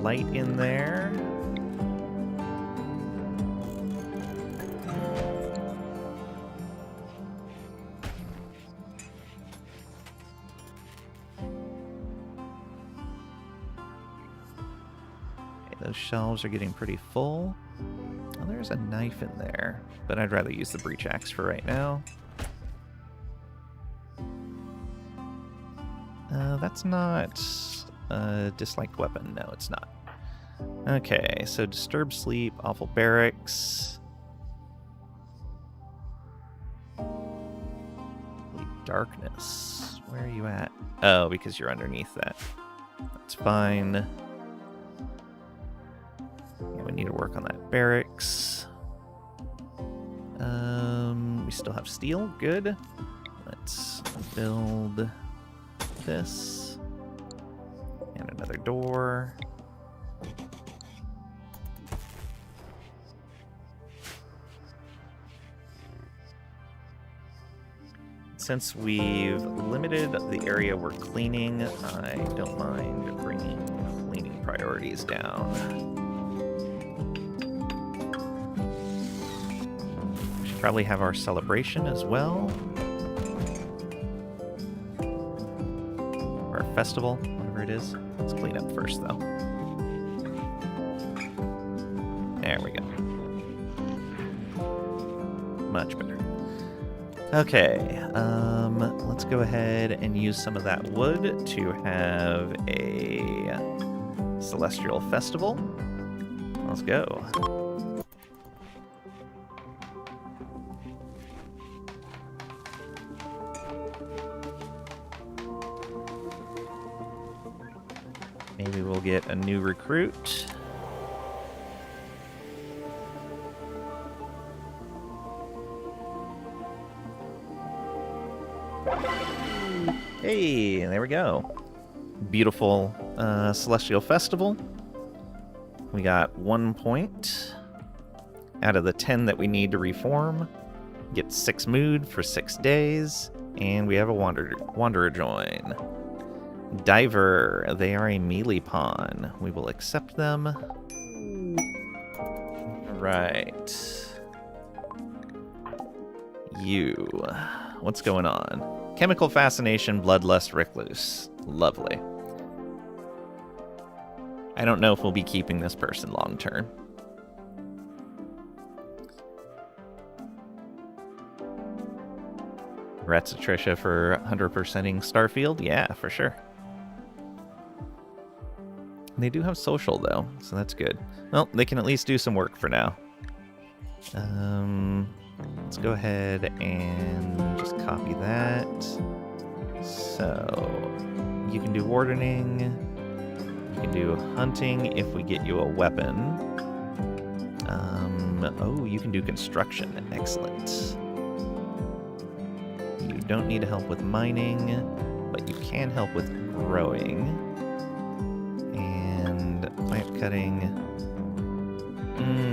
In there. Okay, those shelves are getting pretty full. Oh, there's a knife in there, but I'd rather use the breach axe for right now. That's not a disliked weapon. No, it's not. Okay, so disturbed sleep, awful barracks. Darkness. Where are you at? Oh, because you're underneath that. That's fine. Yeah, we need to work on that barracks. We still have steel. Good. Let's build this. another door. Since we've limited the area we're cleaning, I don't mind bringing cleaning priorities down. We should probably have our celebration as well. Or our festival, whatever it is. Let's clean up first, though. There we go. Much better. Okay, let's go ahead and use some of that wood to have a celestial festival. Let's go. Maybe we'll get a new recruit. Hey, there we go. Beautiful celestial festival. We got 1 point out of the 10 that we need to reform. Get 6 mood for 6 days, and we have a wanderer join. Diver, they are a melee pawn. We will accept them. Right. You. What's going on? Chemical fascination, bloodlust, recluse. Lovely. I don't know if we'll be keeping this person long term. Congrats to Trisha for 100%ing Starfield. Yeah, for sure. They do have social, though, so that's good. Well, they can at least do some work for now. Let's go ahead and just copy that. So, you can do wardening. You can do hunting if we get you a weapon. Oh, you can do construction. Excellent. You don't need help with mining, but you can help with growing. And plant cutting.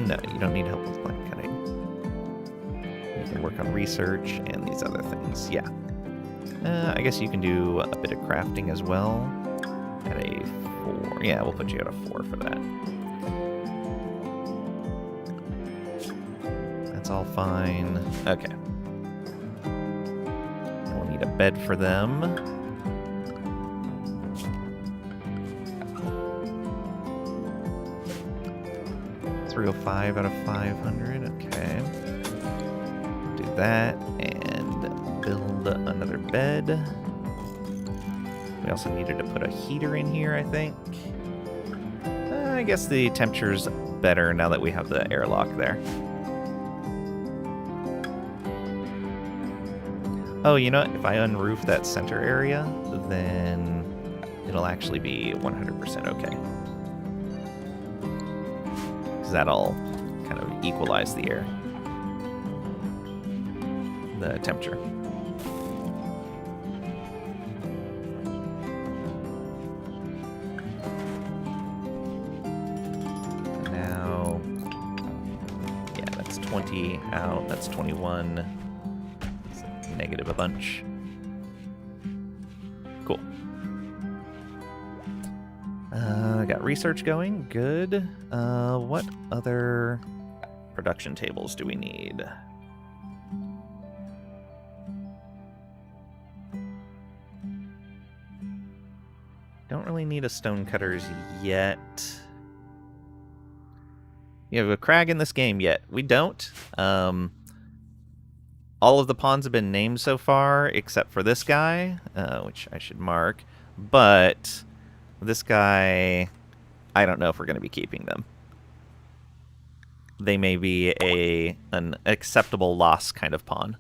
No, you don't need help with plant cutting. You can work on research and these other things. Yeah. I guess you can do a bit of crafting as well. At a 4. Yeah, we'll put you at a 4 for that. That's all fine. Okay. And we'll need a bed for them. $305 out of 500. Okay. Do that and build another bed. We also needed to put a heater in here, I think. I guess the temperature's better now that we have the airlock there. Oh, you know what? If I unroof that center area, then it'll actually be 100% okay. Because that'll kind of equalize the air. The temperature. Now, yeah, that's 20 out, that's 21. It's negative a bunch. Cool. Got research going, good. What other production tables do we need? Don't really need a stonecutters yet. You have a crag in this game yet? We don't. All of the pawns have been named so far, except for this guy, which I should mark. But this guy, I don't know if we're going to be keeping them. They may be an acceptable loss kind of pawn.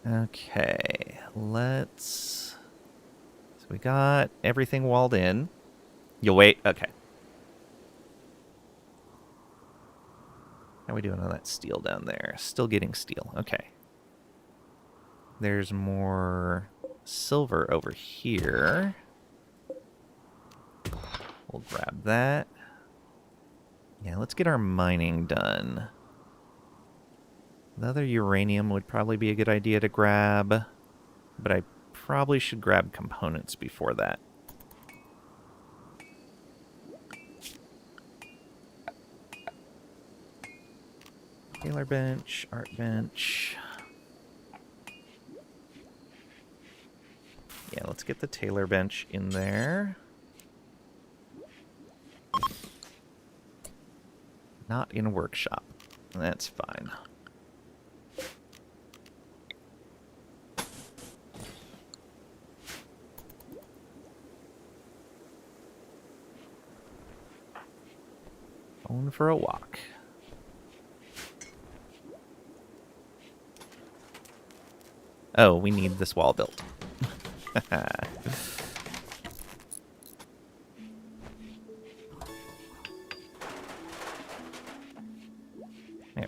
Okay, let's... So we got everything walled in. You'll wait? Okay. How are we doing on that steel down there? Still getting steel. Okay. There's more silver over here. We'll grab that. Yeah, let's get our mining done. The other uranium would probably be a good idea to grab, but I probably should grab components before that. Tailor bench, art bench. Yeah, let's get the tailor bench in there. Not in a workshop. That's fine. Going for a walk. Oh, we need this wall built. There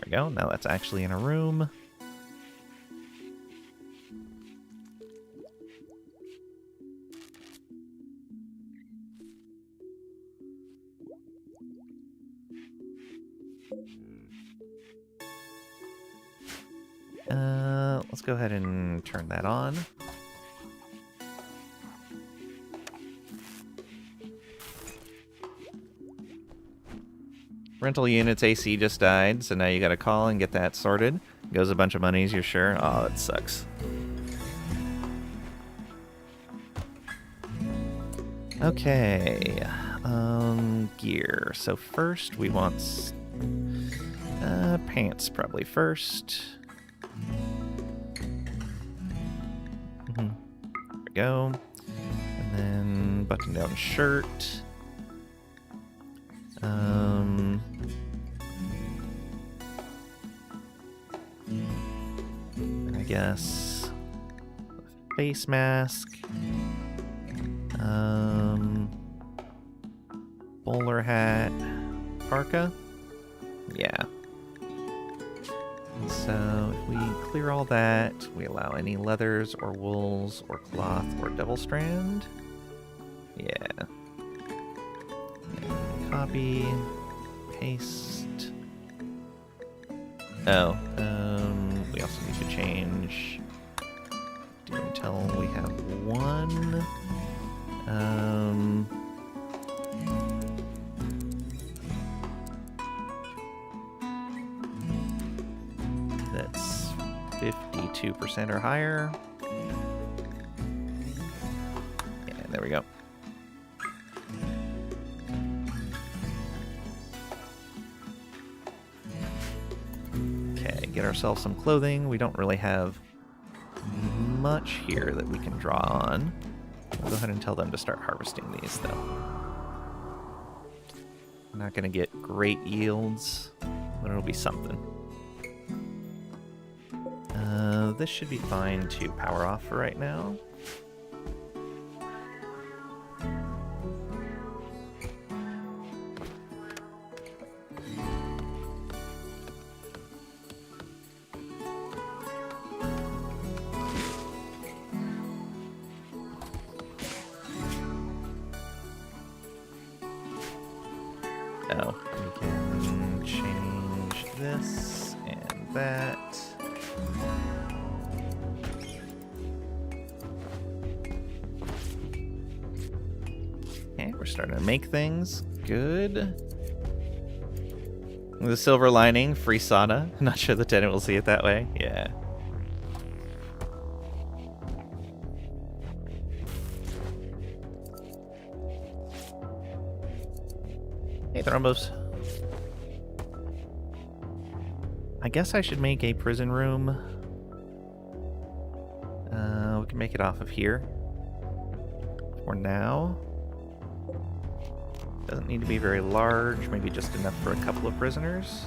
we go. Now that's actually in a room. Let's go ahead and turn that on. Rental units AC just died, so now you gotta call and get that sorted. Goes a bunch of monies, you're sure? Oh, that sucks. Okay. Gear. So first we want pants probably first. There we go. And then button down shirt. I guess face mask. Bowler hat. Parka. Yeah. So if we clear all that, we allow any leathers or wools or cloth or double strand. Yeah. And copy. Paste. Oh, we also need to change until we have one. That's 52% or higher. Yeah, there we go. Okay, get ourselves some clothing. We don't really have much here that we can draw on. I'll go ahead and tell them to start harvesting these, though. We're not going to get great yields, but it'll be something. This should be fine to power off for right now. Oh, we can change this and that. Okay, we're starting to make things. Good. The silver lining, free sauna. Not sure the tenant will see it that way. Yeah. Hey, Thrombos. I guess I should make a prison room. We can make it off of here. For now. Doesn't need to be very large, maybe just enough for a couple of prisoners.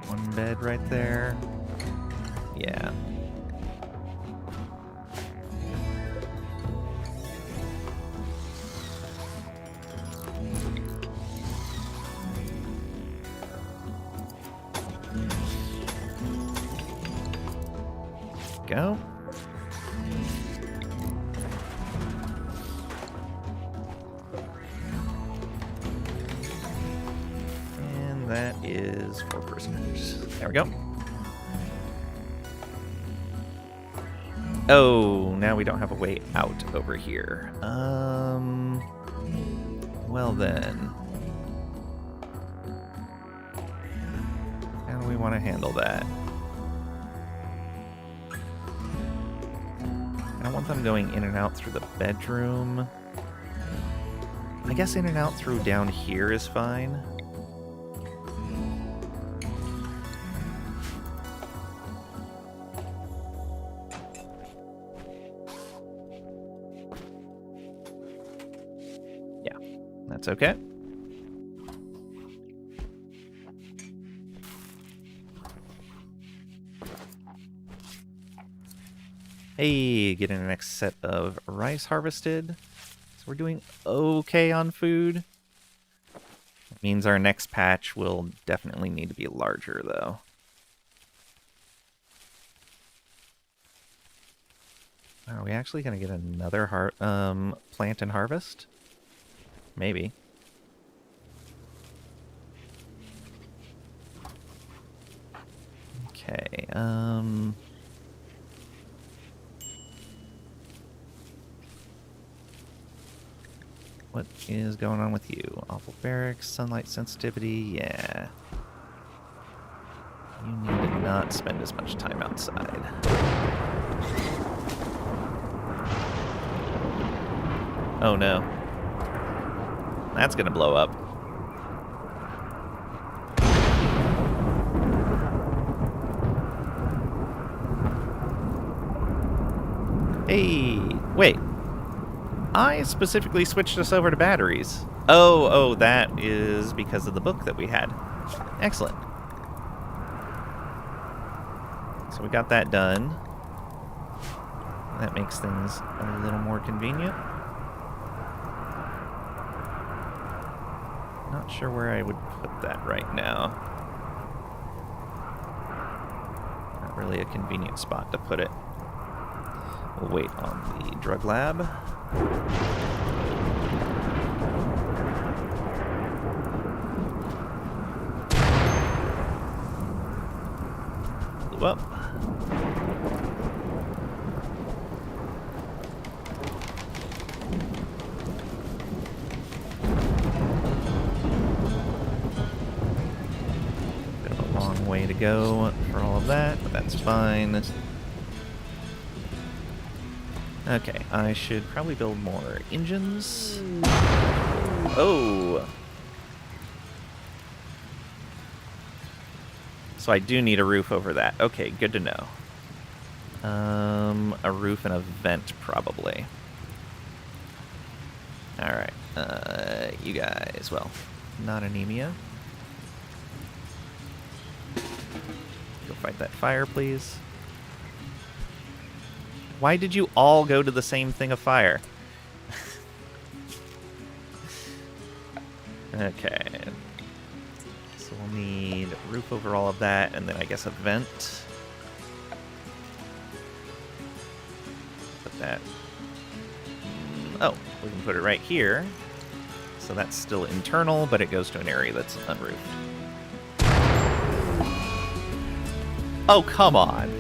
One bed right there. Yeah. go. And that is 4 prisoners. There we go. Oh, now we don't have a way out over here. Well then. How do we want to handle that? I don't want them going in and out through the bedroom. I guess in and out through down here is fine. That's okay. Hey, getting the next set of rice harvested. So we're doing okay on food. It means our next patch will definitely need to be larger, though. Are we actually going to get another plant and harvest? Maybe. Okay, what is going on with you? Awful barracks, sunlight sensitivity, yeah. You need to not spend as much time outside. Oh no. That's gonna blow up. Hey, wait. I specifically switched us over to batteries. Oh, that is because of the book that we had. Excellent. So we got that done. That makes things a little more convenient. Not sure where I would put that right now. Not really a convenient spot to put it. We'll wait on the drug lab. Blew up. Way to go for all of that, but that's fine. Okay, I should probably build more engines. Oh! So I do need a roof over that. Okay, good to know. A roof and a vent, probably. Alright, you guys, well, not anemia. Go fight that fire, please. Why did you all go to the same thing of fire? Okay. So we'll need a roof over all of that, and then I guess a vent. Put that... Oh, we can put it right here. So that's still internal, but it goes to an area that's unroofed. Oh, come on.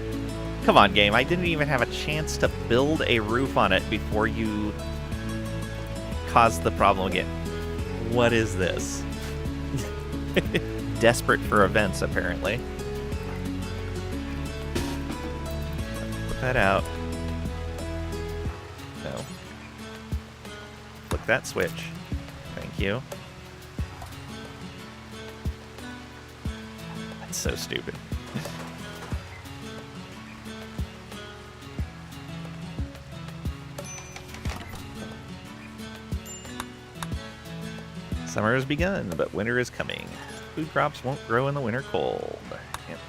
Come on, game. I didn't even have a chance to build a roof on it before you caused the problem again. What is this? Desperate for events, apparently. Put that out. No. Flick that switch. Thank you. That's so stupid. Summer has begun, but winter is coming. Food crops won't grow in the winter cold. Yep.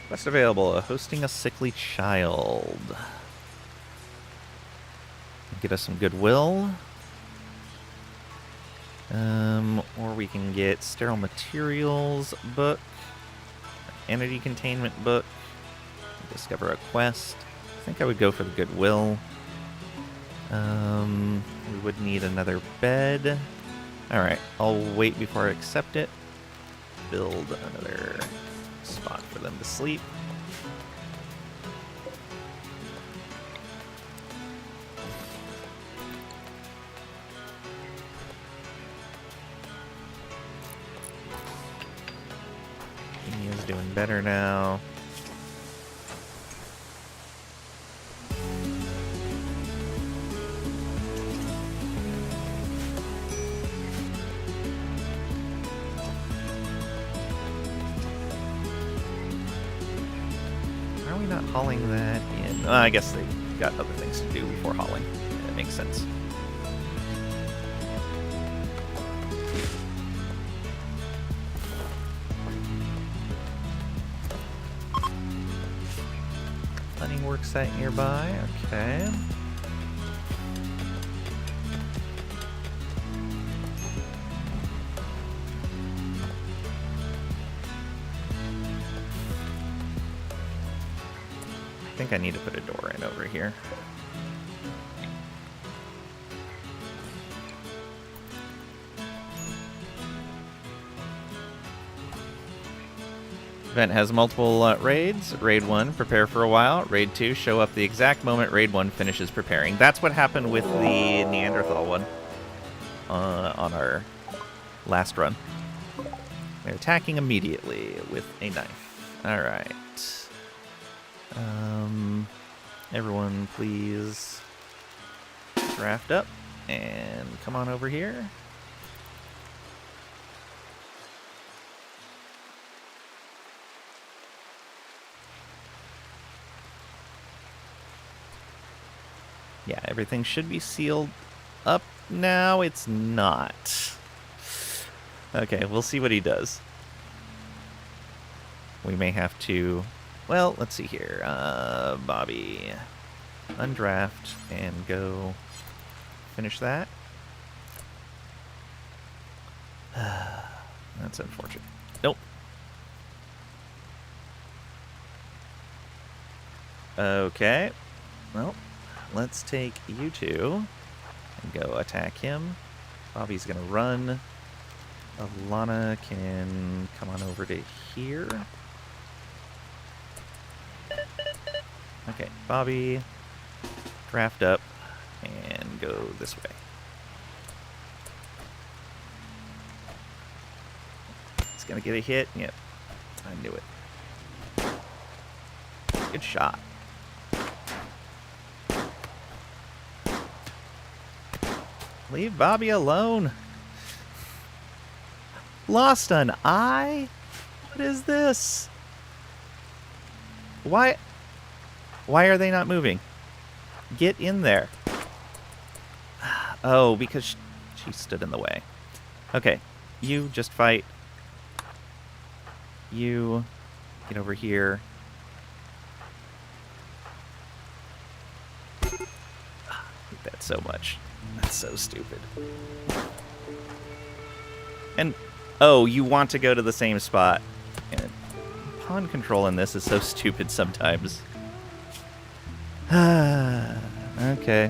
Quest available, hosting a sickly child. get us some goodwill. Or we can get sterile materials book, entity containment book, discover a quest. I think I would go for the goodwill. We would need another bed. Alright, I'll wait before I accept it. Build another spot for them to sleep. He is doing better now. Are we not hauling that in? I guess they got other things to do before hauling. That makes sense. Hunting work site nearby. Okay. I think I need to put a door in over here. Event has multiple raids. Raid 1, prepare for a while. Raid 2, show up the exact moment Raid 1 finishes preparing. That's what happened with the Neanderthal one on our last run. They're attacking immediately with a knife. Alright. Everyone please draft up and come on over here. Yeah, everything should be sealed up now. It's not. Okay, we'll see what he does. We may have to... Well, let's see here. Bobby, undraft and go finish that. That's unfortunate. Nope. Okay. Well, let's take you two and go attack him. Bobby's gonna run. Alana can come on over to here. Okay, Bobby, draft up and go this way. It's gonna get a hit. Yep, I knew it. Good shot. Leave Bobby alone. Lost an eye? What is this? Why are they not moving? Get in there. Oh, because she stood in the way. Okay, you just fight. You get over here. I hate that so much. That's so stupid. And, oh, you want to go to the same spot. And pawn control in this is so stupid sometimes. Okay.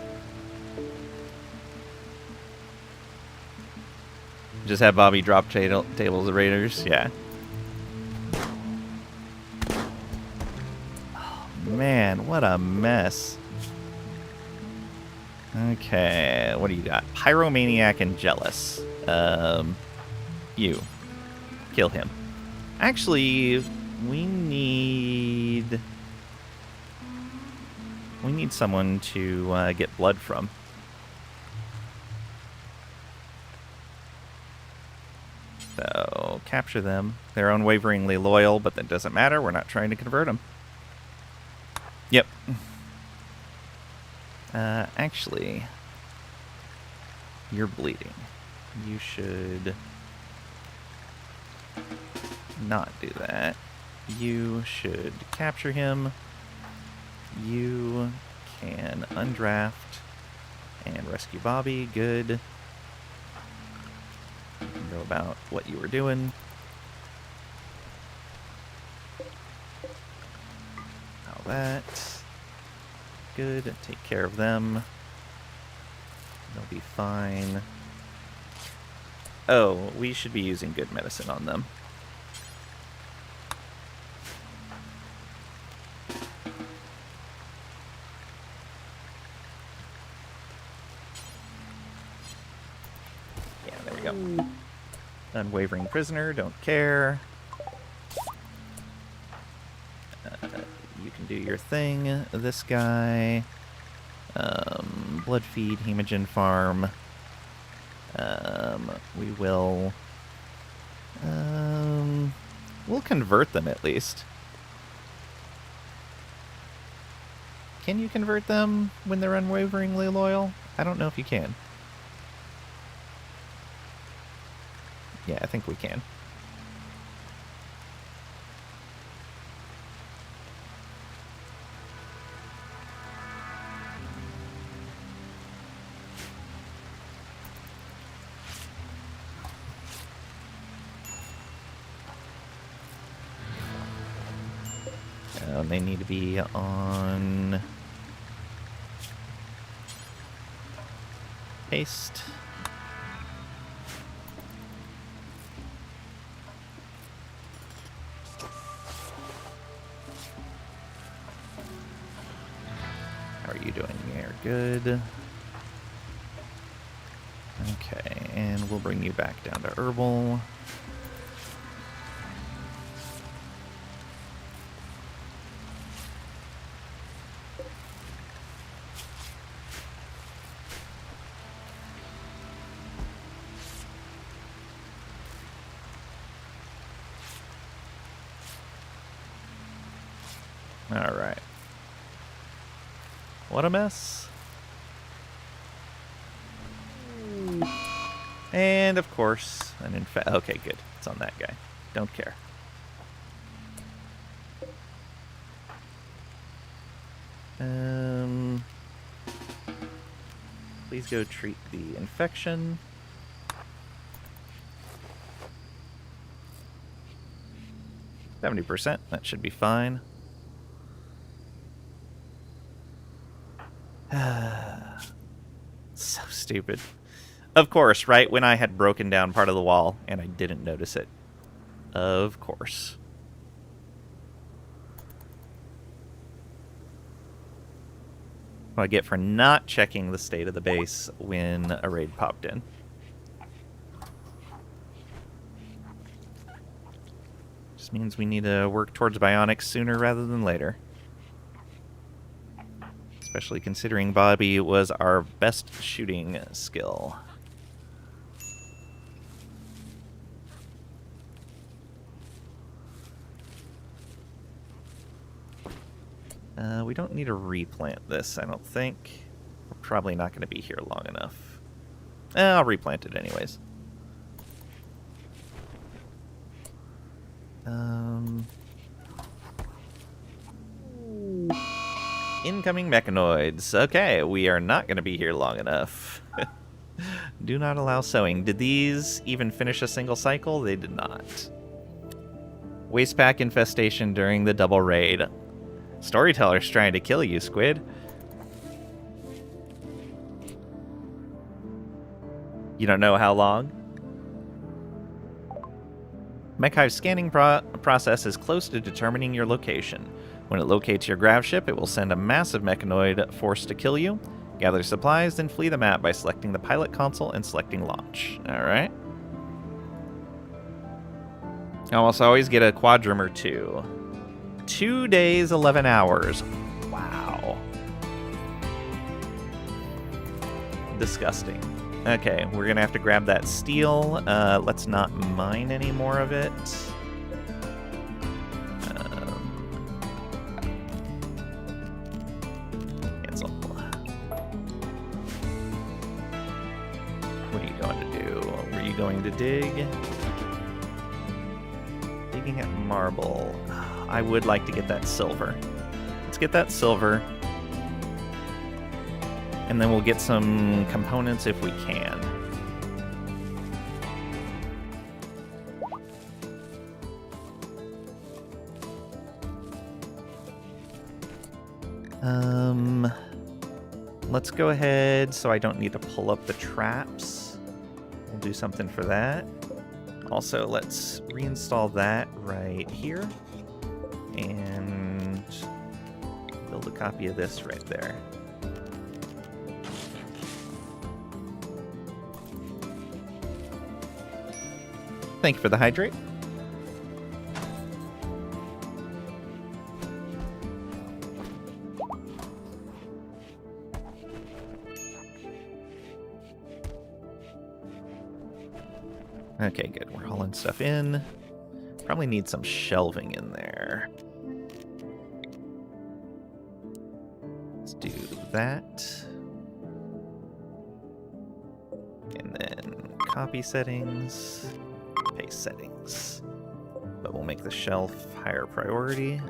Just have Bobby drop tables of raiders? Yeah. Oh, man, what a mess. Okay, what do you got? Pyromaniac and Jealous. You. Kill him. Actually, we need someone to get blood from. So, capture them. They're unwaveringly loyal, but that doesn't matter. We're not trying to convert them. Yep. Actually, you're bleeding. You should not do that. You should capture him. You can undraft And rescue Bobby, good. Go about what you were doing. How that. Good, take care of them. They'll be fine. Oh, we should be using good medicine on them. Yeah, there we go. Unwavering prisoner, don't care. You can do your thing. This guy. Blood feed, hemogen farm. We will... we'll convert them at least. Can you convert them when they're unwaveringly loyal? I don't know if you can. Yeah, I think we can. They need to be on paste. How are you doing here? Good. Okay, and we'll bring you back down to herbal. Alright. What a mess. And, of course, an infect. Okay, good. It's on that guy. Don't care. Please go treat the infection. %. That should be fine. So stupid. Of course, right when I had broken down part of the wall and I didn't notice it. Of course. What I get for not checking the state of the base when a raid popped in. Just means we need to work towards bionics sooner rather than later. Especially considering Bobby was our best shooting skill. We don't need to replant this, I don't think. We're probably not going to be here long enough. I'll replant it anyways. Incoming mechanoids. Okay, we are not going to be here long enough. Do not allow sewing. Did these even finish a single cycle? They did not. Waste pack infestation during the double raid. Storyteller's trying to kill you, Squid. You don't know how long? MechHive's scanning process is close to determining your location. When it locates your grav ship, it will send a massive mechanoid force to kill you. Gather supplies, then flee the map by selecting the pilot console and selecting launch. Alright. I almost always get a quadrum or two. 2 days, 11 hours. Wow. Disgusting. Okay, we're gonna have to grab that steel. Let's not mine any more of it. Cancel. What are you going to do? Were you going to dig? Digging at marble. I would like to get that silver. Let's get that silver. And then we'll get some components if we can. Let's go ahead so I don't need to pull up the traps. We'll do something for that. Also, let's reinstall that right here. And build a copy of this right there. Thank you for the hydrate. Okay, good. We're hauling stuff in. Probably need some shelving in there. Let's do that. And then copy settings, paste settings. But we'll make the shelf higher priority.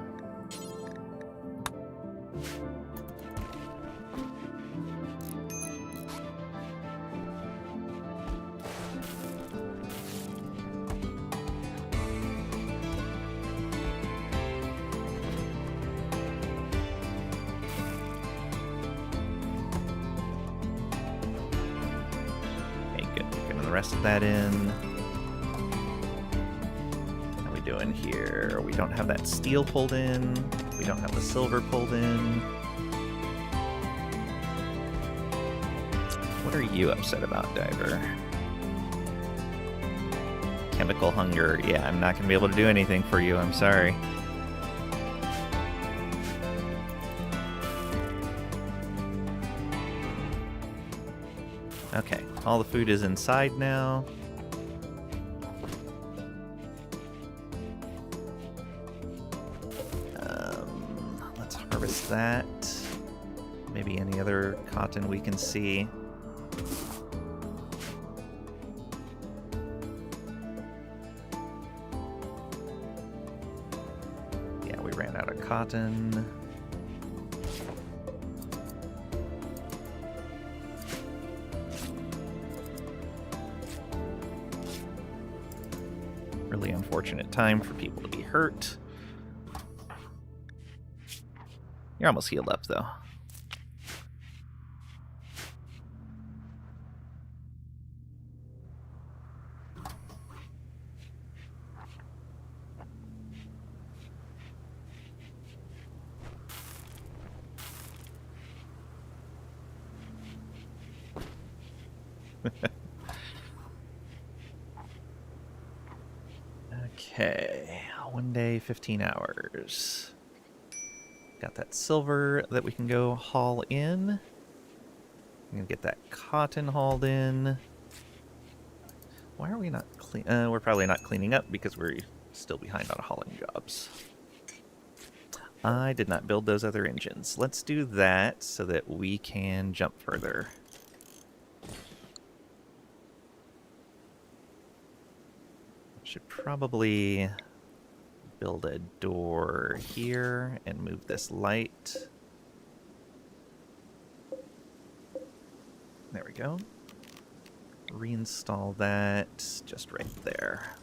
Rest of that in. How are we doing here? We don't have that steel pulled in. We don't have the silver pulled in. What are you upset about, Diver? Chemical hunger. Yeah, I'm not going to be able to do anything for you. I'm sorry. Okay. All the food is inside now. Let's harvest that. Maybe any other cotton we can see. Yeah, we ran out of cotton. Really unfortunate time for people to be hurt. You're almost healed up, though. Okay, 1 day, 15 hours. Got that silver that we can go haul in. I'm gonna get that cotton hauled in. Why are we not clean? We're probably not cleaning up because we're still behind on hauling jobs. I did not build those other engines. Let's do that so that we can jump further. Should probably build a door here and move this light. There we go. Reinstall that just right there.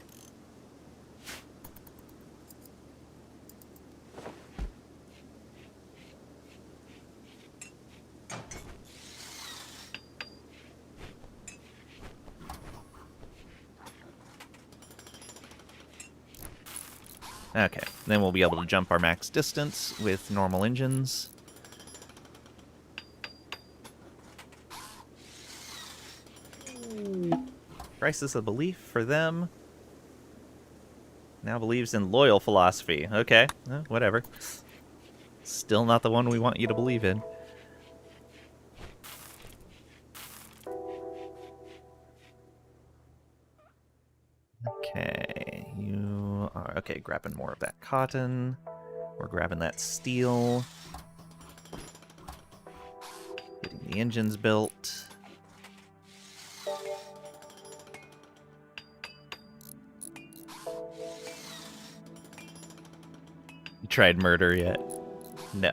Okay, then we'll be able to jump our max distance with normal engines. Crisis of belief for them. Now believes in loyal philosophy. Okay, whatever. Still not the one we want you to believe in. Okay, you are... Okay, grabbing more of that cotton. We're grabbing that steel. Getting the engines built. You tried murder yet? No.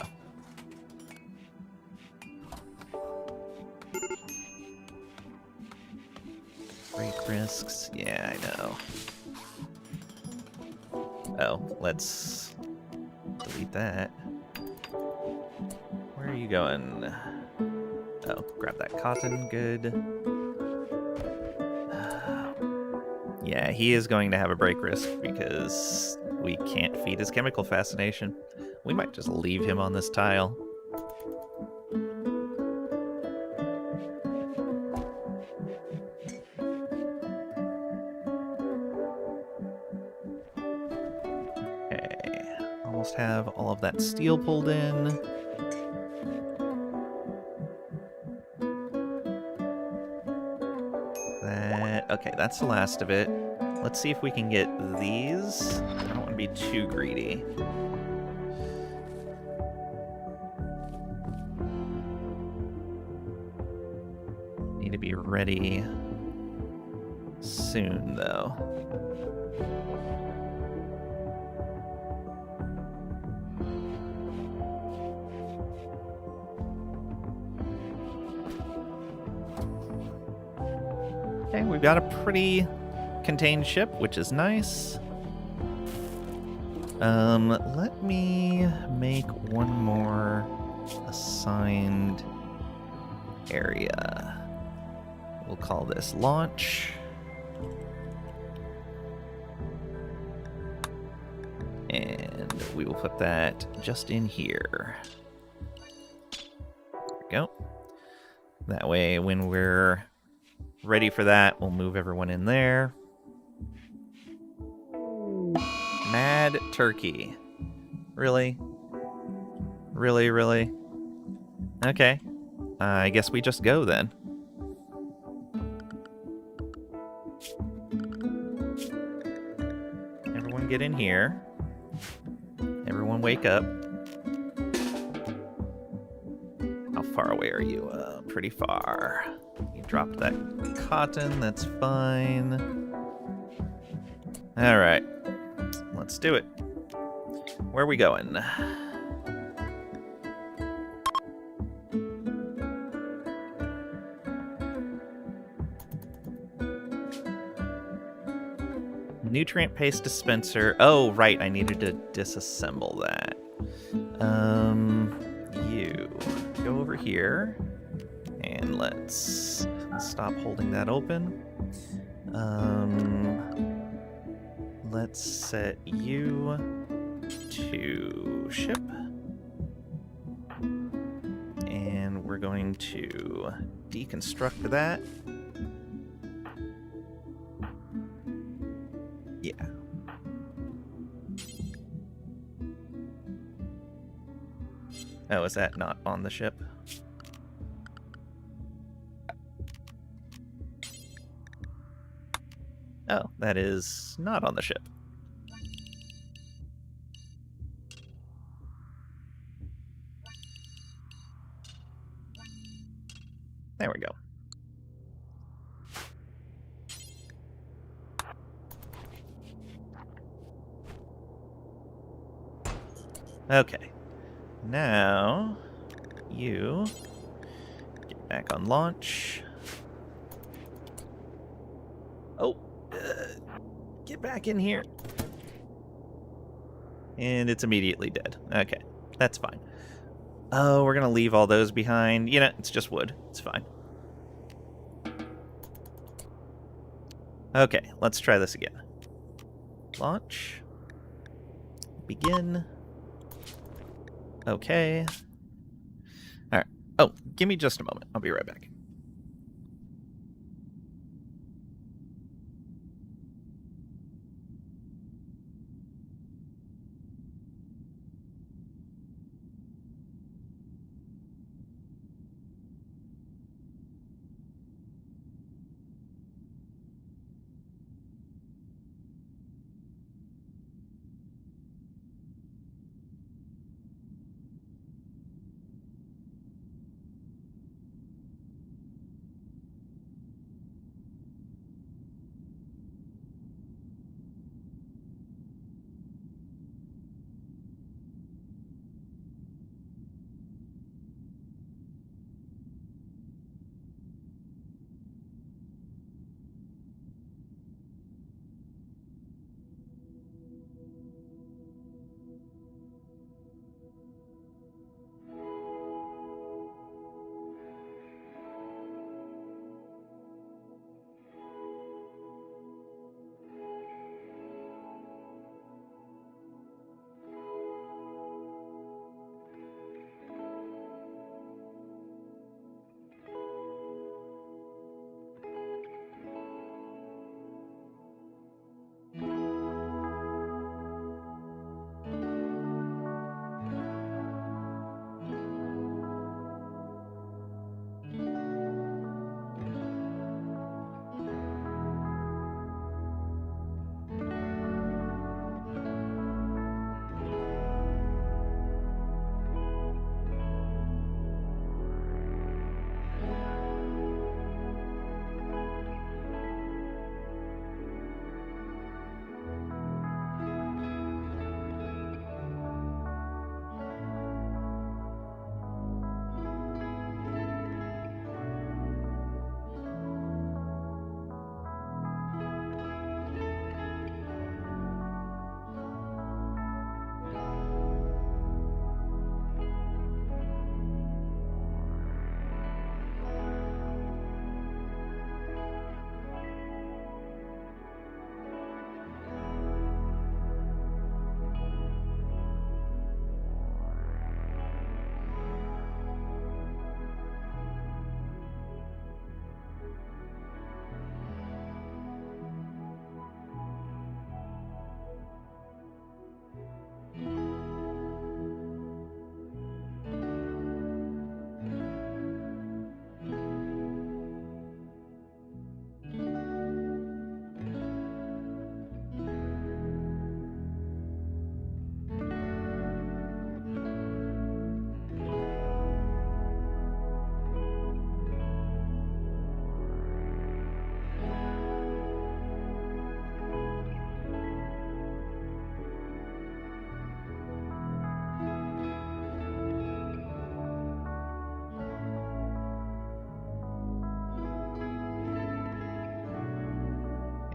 Break risks. Yeah, I know. Oh, let's delete that. Where are you going? Oh, grab that cotton. Good. Yeah, he is going to have a break risk because we can't feed his chemical fascination. We might just leave him on this tile. Okay, almost have all of that steel pulled in. Okay, that's the last of it. Let's see if we can get these. I don't want to be too greedy. Need to be ready soon, though. Okay, we've got a pretty contained ship, which is nice. Let me make one more assigned area. We'll call this launch. And we will put that just in here. There we go. That way, when we're ready for that, we'll move everyone in there. Mad turkey. Really? Really, really? Okay. I guess we just go then. Everyone get in here. Everyone wake up. How far away are you? Pretty far. You dropped that cotton, that's fine. Alright. Let's do it. Where are we going? Nutrient paste dispenser. Oh, right, I needed to disassemble that. You go over here, and let's stop holding that open. Let's set you to ship, and we're going to deconstruct that. Yeah. Oh, is that not on the ship? Oh, that is not on the ship. There we go. Okay. Now, you get back on launch. Oh, get back in here. And it's immediately dead. Okay, that's fine. Oh, we're gonna leave all those behind. You know, it's just wood. It's fine. Okay, let's try this again. Launch. Begin. Okay. Alright. Oh, give me just a moment. I'll be right back.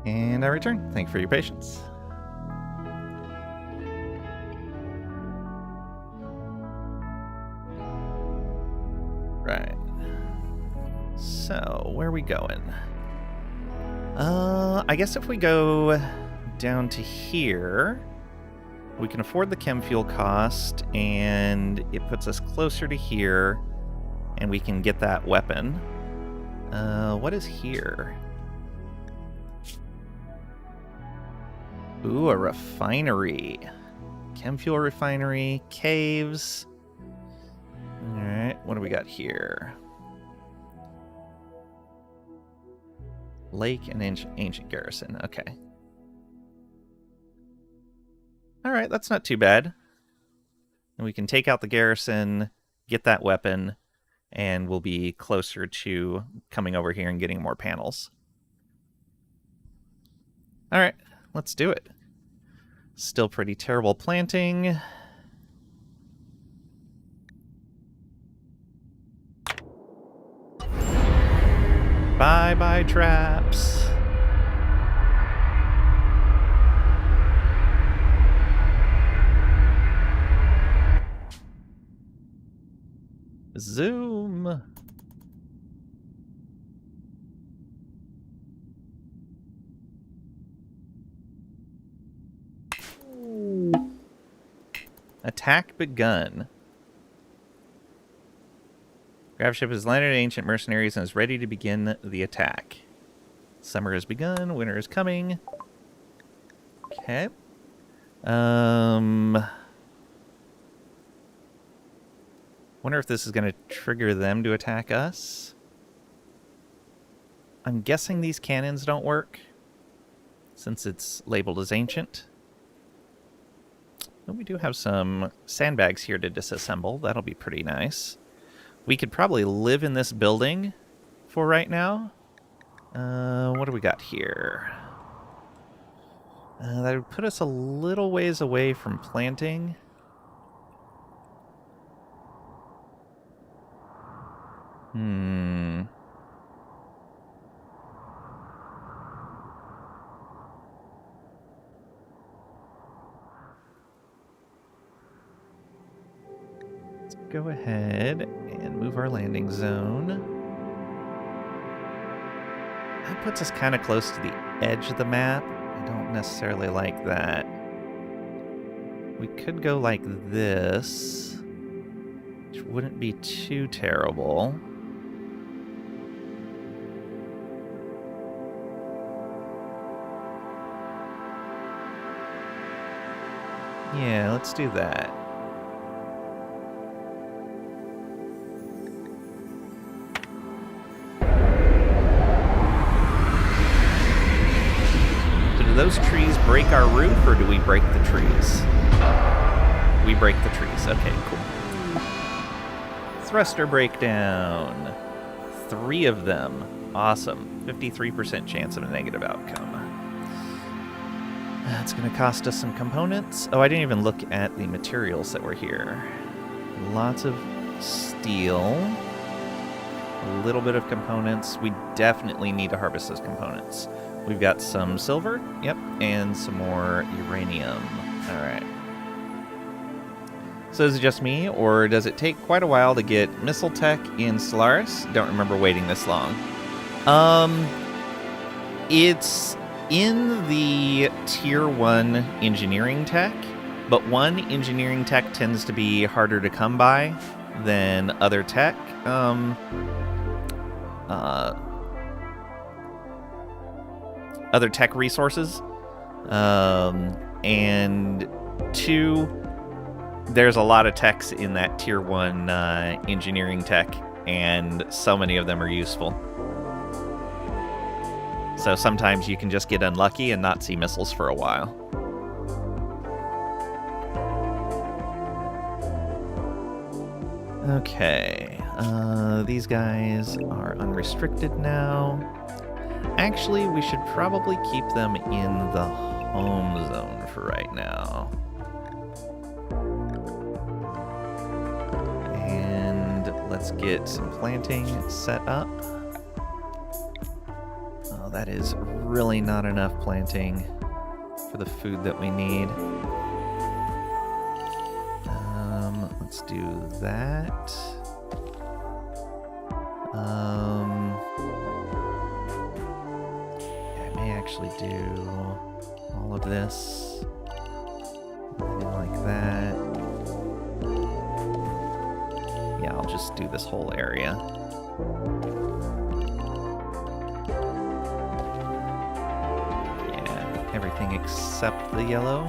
And I return. Thank you for your patience. Right. So, where are we going? I guess if we go down to here, we can afford the chem fuel cost, and it puts us closer to here, and we can get that weapon. What is here? Ooh, a refinery. Chem fuel refinery, caves. Alright, what do we got here? Lake and ancient garrison. Okay. Alright, that's not too bad. And we can take out the garrison, get that weapon, and we'll be closer to coming over here and getting more panels. Alright, let's do it. Still pretty terrible planting. Bye-bye traps. Zoom. Attack begun. Grav ship has landed ancient mercenaries and is ready to begin the attack. Summer has begun, winter is coming. Okay. Wonder if this is going to trigger them to attack us. I'm guessing these cannons don't work, since it's labeled as ancient. But we do have some sandbags here to disassemble. That'll be pretty nice. We could probably live in this building for right now. What do we got here? That would put us a little ways away from planting. Let's go ahead and move our landing zone. That puts us kind of close to the edge of the map. I don't necessarily like that. We could go like this, which wouldn't be too terrible. Yeah, let's do that. Do those trees break our roof, or do we break the trees? We break the trees. Okay, cool. Thruster breakdown. 3 of them. Awesome. 53% chance of a negative outcome. That's going to cost us some components. Oh, I didn't even look at the materials that were here. Lots of steel. A little bit of components. We definitely need to harvest those components. We've got some silver, yep, and some more uranium. All right. So is it just me, or does it take quite a while to get missile tech in Stellaris? Don't remember waiting this long. It's in the Tier 1 engineering tech, but 1 engineering tech tends to be harder to come by than other tech. Other tech resources. And 2, there's a lot of techs in that Tier 1 engineering tech, and so many of them are useful. So sometimes you can just get unlucky and not see missiles for a while. Okay, these guys are unrestricted now. Actually, we should probably keep them in the home zone for right now. And let's get some planting set up. that is really not enough planting for the food that we need. Let's do that. I may actually do all of this. Anything like that. Yeah, I'll just do this whole area. Yeah, everything except the yellow.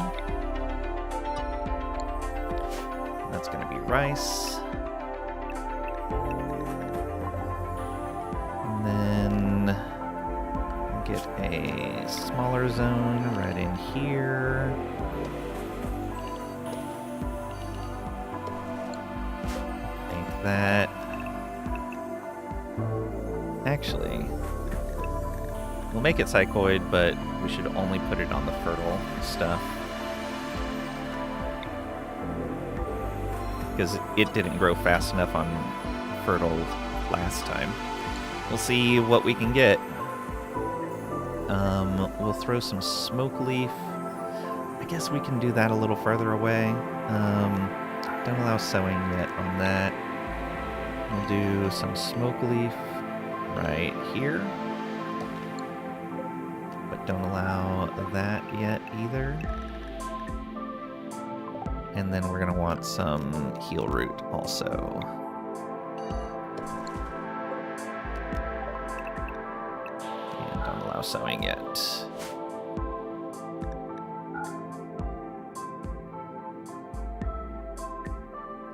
That's going to be rice. And then get a smaller zone right in here. Make that. Actually, we'll make it cycoid, but we should only put it on the fertile stuff. Because it didn't grow fast enough on fertile last time. We'll see what we can get. We'll throw some smoke leaf. I guess we can do that a little farther away. Don't allow sowing yet on that. We'll do some smoke leaf right here. But don't allow that yet either. And then we're going to want some heal root also. And don't allow sowing yet.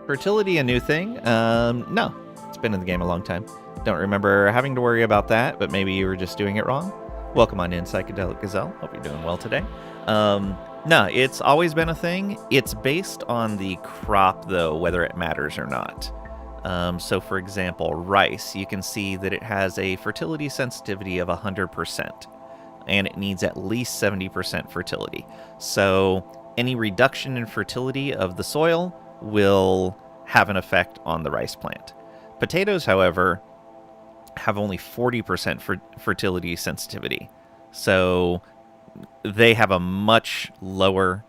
Fertility a new thing? No. It's been in the game a long time. Don't remember having to worry about that, but maybe you were just doing it wrong. Welcome on in, Psychedelic Gazelle. Hope you're doing well today. No, it's always been a thing. It's based on the crop, though, whether it matters or not. So, for example, rice, you can see that it has a fertility sensitivity of 100%, and it needs at least 70% fertility. So, any reduction in fertility of the soil will have an effect on the rice plant. Potatoes, however, have only 40% fertility sensitivity. So they have a much lower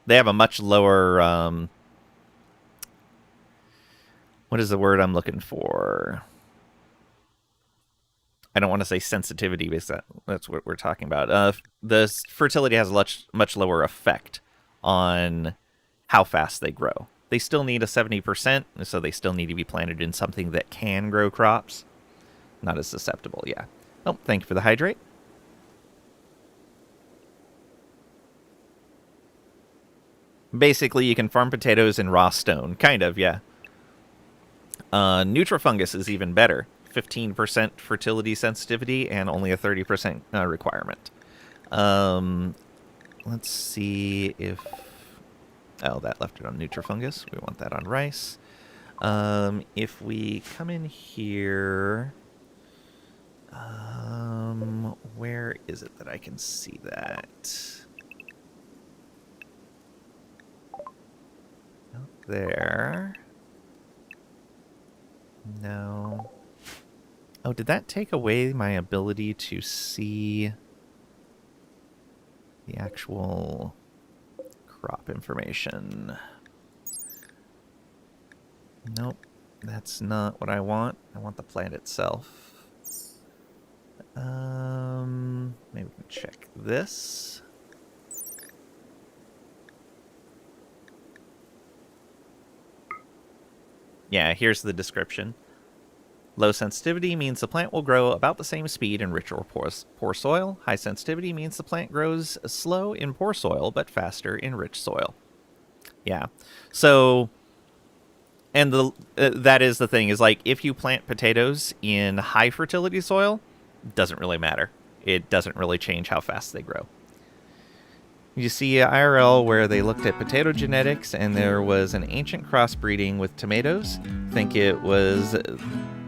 they have a much lower what is the word I'm looking for? I don't want to say sensitivity because that's what we're talking about. The fertility has a much lower effect on how fast they grow. They still need a 70%, so they still need to be planted in something that can grow crops. Not as susceptible, yeah. Oh, thank you for the hydrate. Basically, you can farm potatoes in raw stone. Kind of, yeah. Nutrifungus is even better. 15% fertility sensitivity and only a 30% requirement. Let's see if... Oh, that left it on Nutrifungus. We want that on rice. If we come in here... where is it that I can see that? Out there. No. Oh, did that take away my ability to see the actual crop information? Nope, that's not what I want. I want the plant itself. Maybe we can check this. Yeah, here's the description. Low sensitivity means the plant will grow about the same speed in rich or poor soil. High sensitivity means the plant grows slow in poor soil, but faster in rich soil. Yeah. So, and that is the thing, is like, if you plant potatoes in high fertility soil, it doesn't really matter. It doesn't really change how fast they grow. You see IRL where they looked at potato genetics and there was an ancient crossbreeding with tomatoes. I think it was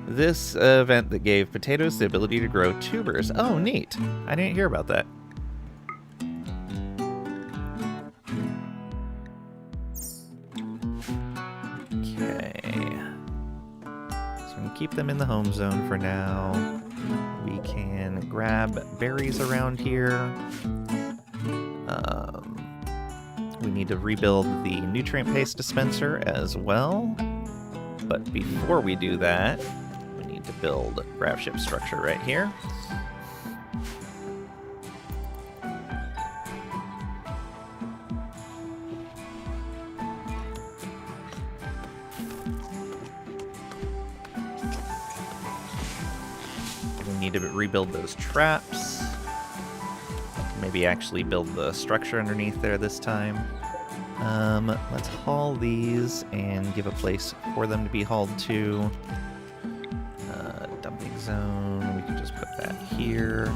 this event that gave potatoes the ability to grow tubers. Oh, neat. I didn't hear about that. Okay. So we can keep them in the home zone for now. We can grab berries around here. We need to rebuild the nutrient paste dispenser as well. But before we do that, we need to build a craft ship structure right here. We need to rebuild those traps. Maybe actually build the structure underneath there this time. Let's haul these and give a place for them to be hauled to. Dumping zone, we can just put that here.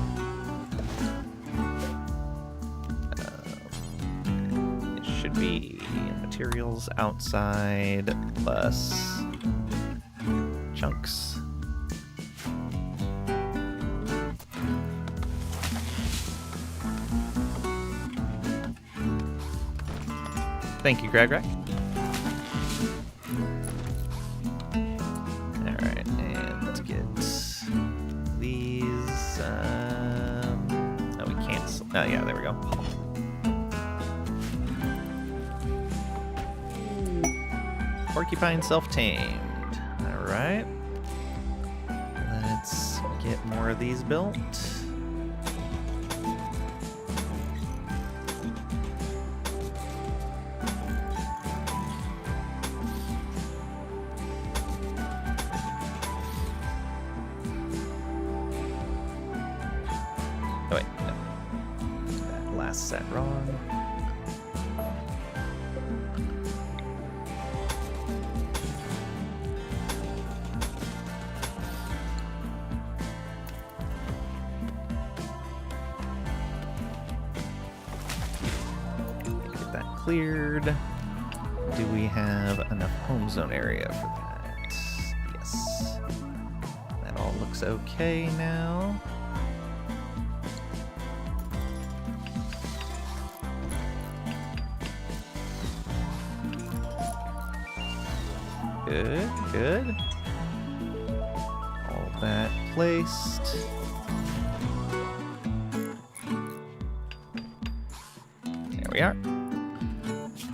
It should be materials outside plus chunks. Thank you, Greg. Alright, and let's get these. Oh, we can't. Oh, yeah, there we go. Porcupine self-tamed. Alright. Let's get more of these built. Oh wait, no. That last set wrong. Get that cleared. Do we have enough home zone area for that? Yes. That all looks okay now. Good, good. All that placed. There we are.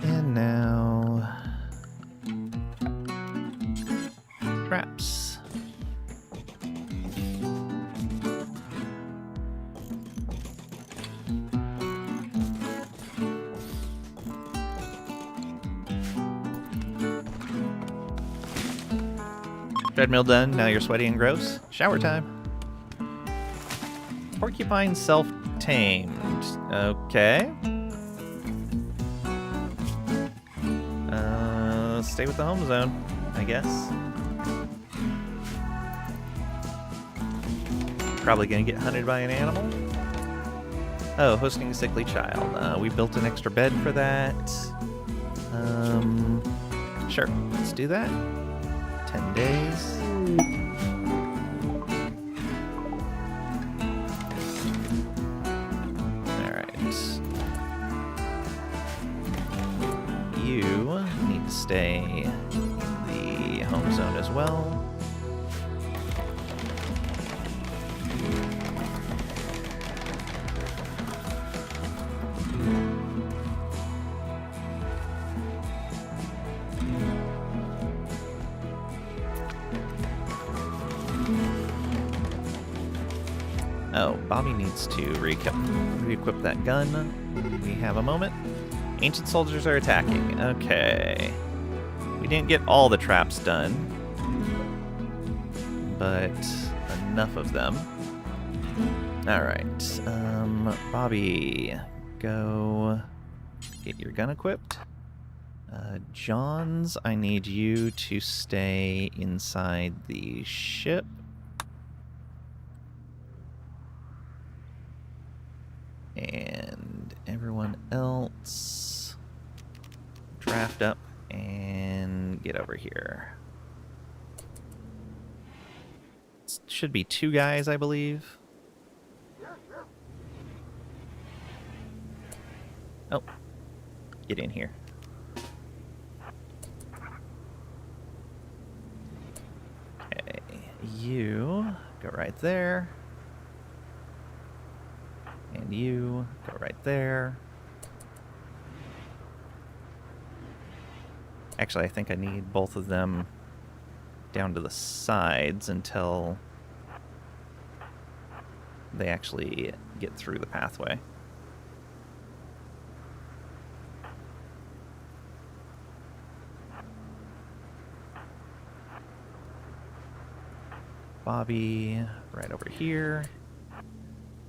And now traps. Treadmill done, now you're sweaty and gross. Shower time. Porcupine self-tamed. Okay. Stay with the home zone, I guess. Probably gonna get hunted by an animal. Oh, hosting a sickly child. We built an extra bed for that. Sure, let's do that. 10 days. Alright. You need to stay in the home zone as well. Oh, Bobby needs to re-equip that gun. We have a moment. Ancient soldiers are attacking. Okay. We didn't get all the traps done, but enough of them. Alright. Bobby, go get your gun equipped. Johns, I need you to stay inside the ship. And everyone else, draft up and get over here. It should be 2 guys, I believe. Oh, get in here. Okay. you go right there. And you go right there. Actually, I think I need both of them down to the sides until they actually get through the pathway. Bobby, right over here.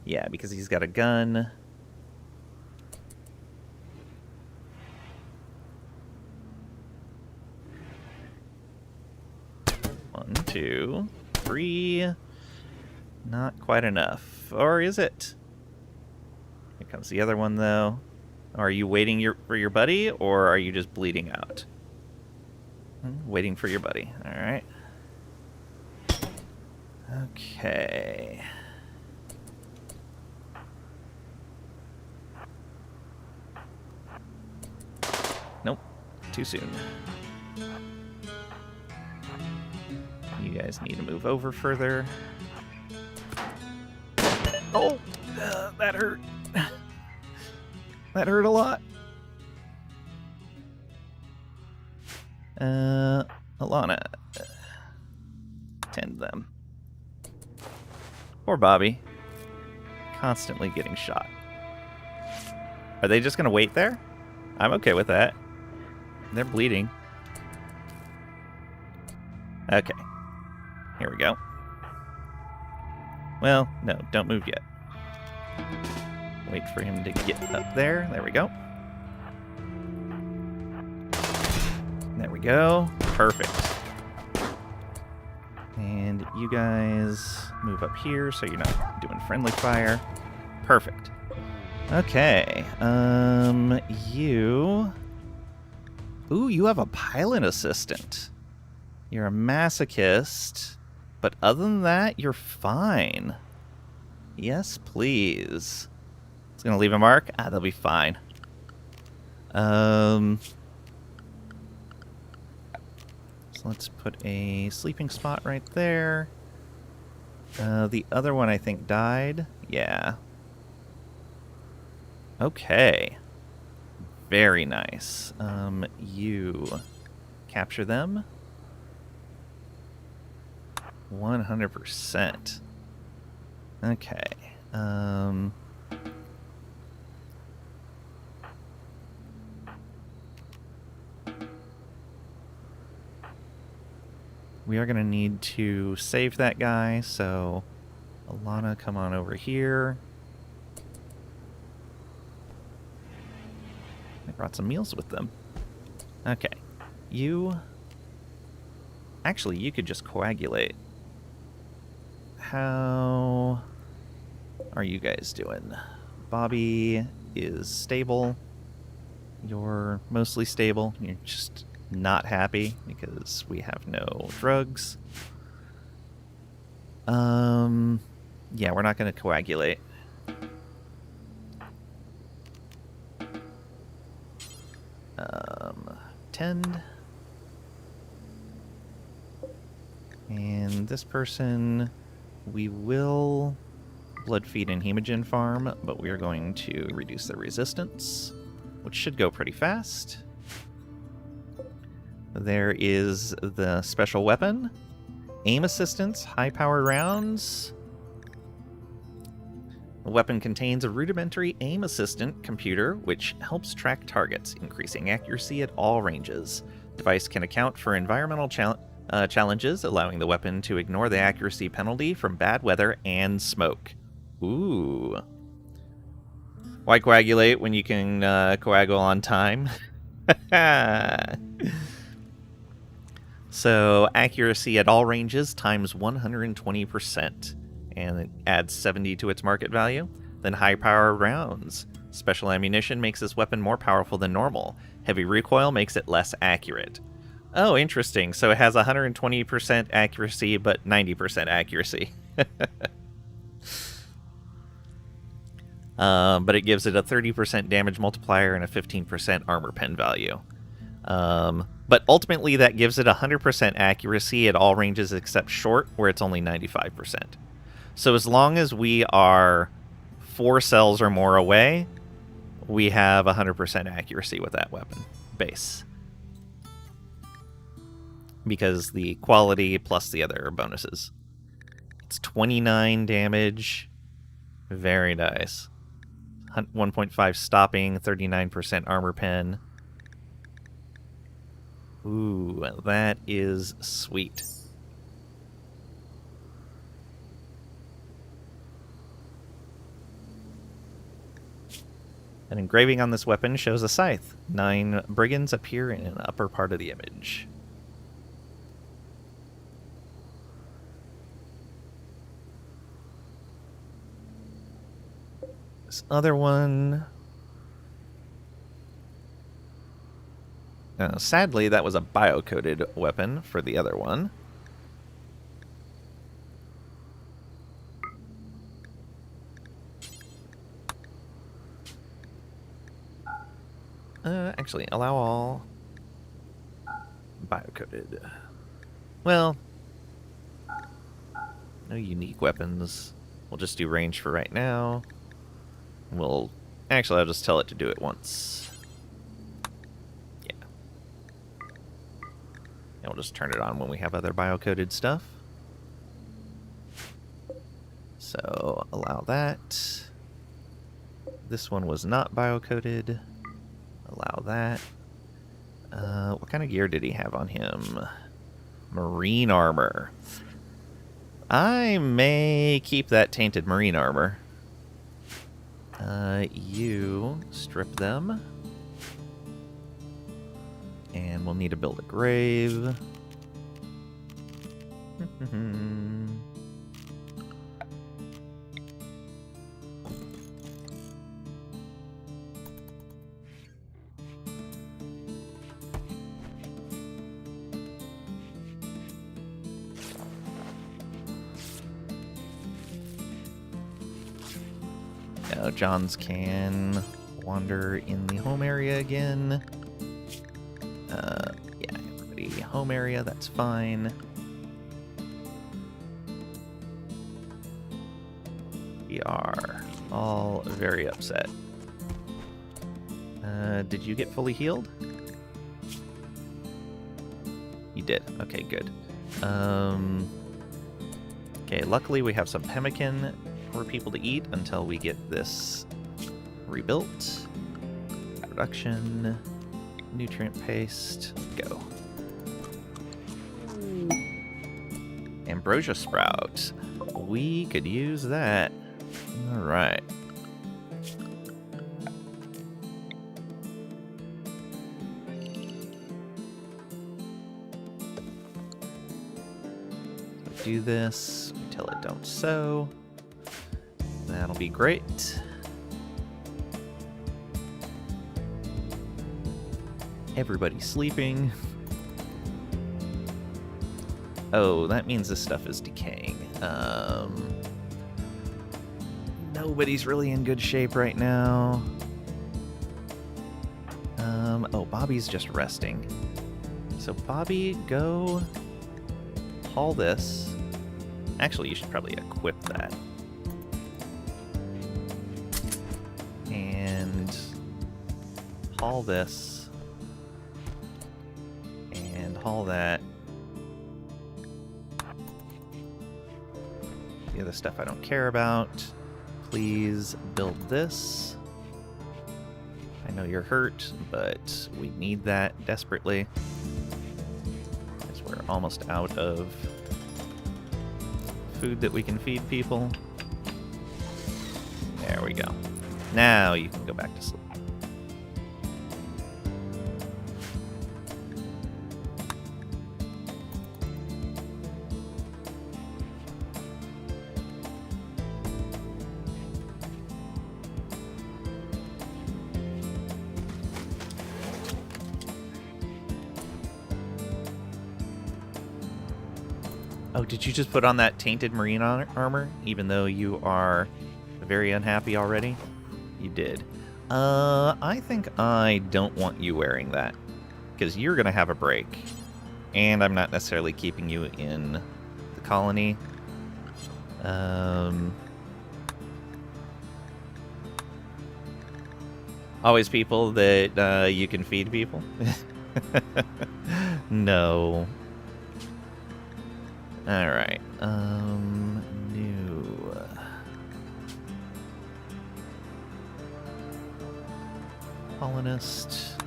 Yeah, because he's got a gun. One, two, three. Not quite enough. Or is it? Here comes the other one, though. Are you waiting for your buddy, or are you just bleeding out? Waiting for your buddy. All right. Okay. Nope. Too soon. You guys need to move over further. Oh! That hurt. That hurt a lot. Alana. Tend them. Poor Bobby. Constantly getting shot. Are they just gonna wait there? I'm okay with that. They're bleeding. Okay. Here we go. Well, no, don't move yet. Wait for him to get up there. There we go. There we go. Perfect. And you guys move up here so you're not doing friendly fire. Perfect. Okay. You... Ooh, you have a pilot assistant. You're a masochist. But other than that, you're fine. Yes, please. It's gonna leave a mark? Ah, they'll be fine. So let's put a sleeping spot right there. The other one, I think, died. Yeah. Okay. Very nice. You capture them. 100%. Okay. We are going to need to save that guy, so Alana, come on over here. They brought some meals with them. Okay. You... Actually, you could just coagulate. How are you guys doing? Bobby is stable. You're mostly stable. You're just not happy because we have no drugs. Yeah, we're not going to coagulate. Tend. And this person, we will blood feed and hemogen farm, but we are going to reduce their resistance, which should go pretty fast. There is the special weapon, aim assistance, high-powered rounds. The weapon contains a rudimentary aim assistant computer, which helps track targets, increasing accuracy at all ranges. The device can account for environmental challenges, allowing the weapon to ignore the accuracy penalty from bad weather and smoke. Ooh. Why coagulate when you can coagule on time? So, accuracy at all ranges times 120%. And it adds 70 to its market value. Then high power rounds. Special ammunition makes this weapon more powerful than normal. Heavy recoil makes it less accurate. Oh, interesting. So it has 120% accuracy, but 90% accuracy. But it gives it a 30% damage multiplier and a 15% armor pen value. But ultimately, that gives it 100% accuracy at all ranges except short, where it's only 95%. So as long as we are 4 cells or more away, we have 100% accuracy with that weapon base. Because the quality plus the other bonuses. It's 29 damage. Very nice. 1.5 stopping, 39% armor pen. Ooh, that is sweet. An engraving on this weapon shows a scythe. 9 brigands appear in an upper part of the image. This other one... sadly, that was a bio-coated weapon for the other one. Actually, allow all bio-coated. Well, no unique weapons. We'll just do range for right now. Actually, I'll just tell it to do it once. Yeah. And we'll just turn it on when we have other bio-coated stuff. So, allow that. This one was not bio-coated. Allow that. What kind of gear did he have on him? Marine armor. I may keep that tainted marine armor. You strip them. And we'll need to build a grave. Now Johns can wander in the home area again. Yeah, everybody home area, that's fine. We are all very upset. Did you get fully healed? You did. Okay, good. Okay, luckily we have some pemmican for people to eat until we get this rebuilt. Production, nutrient paste, go. Ambrosia sprout. We could use that. All right. Do this until it don't sow. That'll be great. Everybody's sleeping. Oh, that means this stuff is decaying. Nobody's really in good shape right now. Oh, Bobby's just resting. So Bobby, go haul this. Actually, you should probably equip that. And haul this. And haul that. The other stuff I don't care about. Please build this. I know you're hurt, but we need that desperately. Because we're almost out of food that we can feed people. There we go. Now you can go back to sleep. Oh, did you just put on that tainted marine armor, even though you are very unhappy already? You did. I think I don't want you wearing that. because you're going to have a break. And I'm not necessarily keeping you in the colony. Always people that you can feed people? No. Alright. New. Colonist.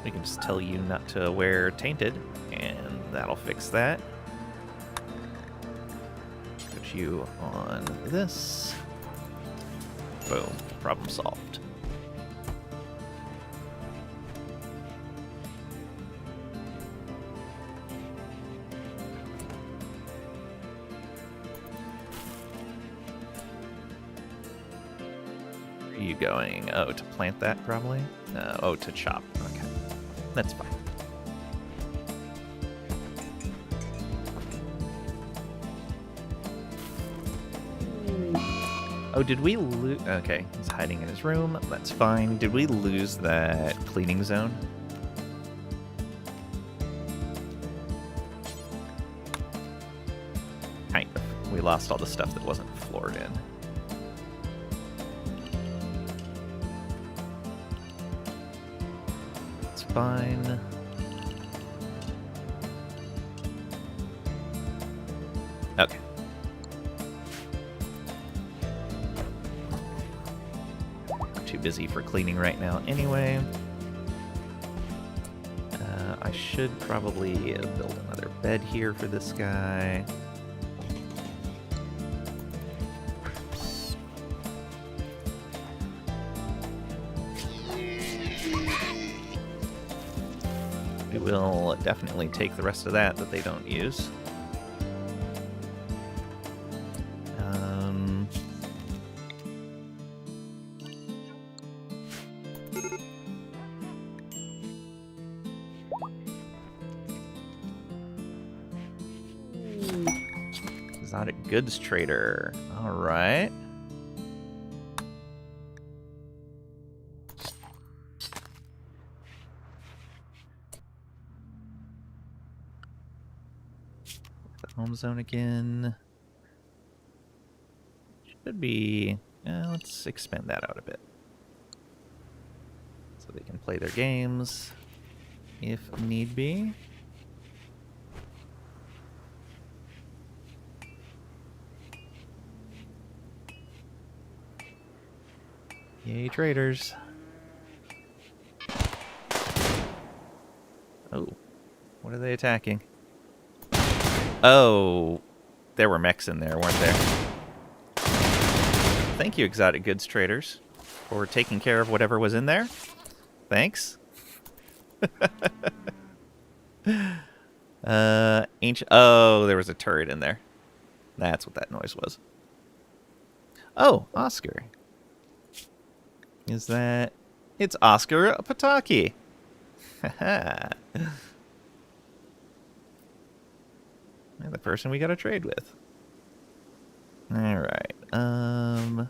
We can just tell you not to wear tainted, and that'll fix that. Put you on this. Boom. Problem solved. Where are you going? Oh, to plant that, probably? No, oh, to chop. Okay. That's fine. Oh, did we lose? Okay, he's hiding in his room. That's fine. Did we lose that cleaning zone? Kind of. We lost all the stuff that wasn't floored in. It's fine. Okay. Too busy for cleaning right now anyway. I should probably build another bed here for this guy. We will definitely take the rest of that they don't use. Exotic goods trader. All right. The home zone again. Should be. Let's expand that out a bit, so they can play their games if need be. Yay, traders. Oh, what are they attacking? Oh, there were mechs in there, weren't there? Thank you, exotic goods traders, for taking care of whatever was in there. Thanks. Ancient. Oh, there was a turret in there. That's what that noise was. Oh, Oscar. Is that... It's Oscar Pataki. Haha. The person we got to trade with. Alright. Go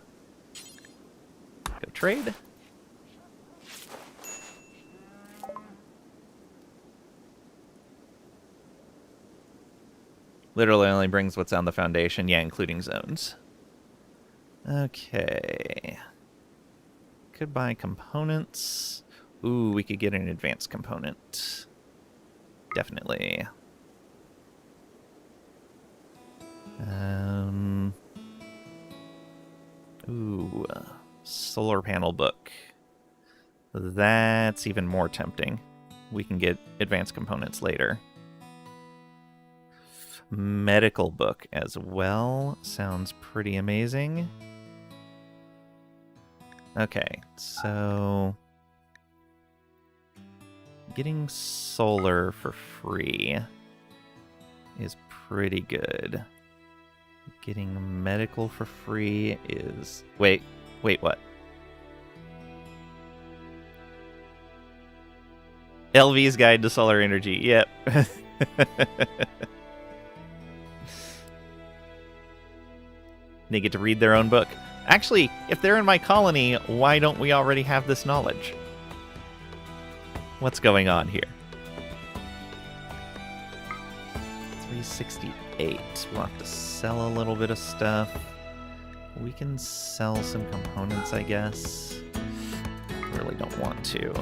trade. Literally only brings what's on the foundation. Yeah, including zones. Okay. Could buy components. Ooh, we could get an advanced component. Definitely. Ooh, solar panel book. That's even more tempting. We can get advanced components later. Medical book as well. Sounds pretty amazing. Okay, so getting solar for free is pretty good. Getting medical for free is... Wait, what? LV's Guide to Solar Energy, yep. They get to read their own book. Actually, if they're in my colony, why don't we already have this knowledge? What's going on here? 368. We'll have to sell a little bit of stuff. We can sell some components, I guess. Really don't want to.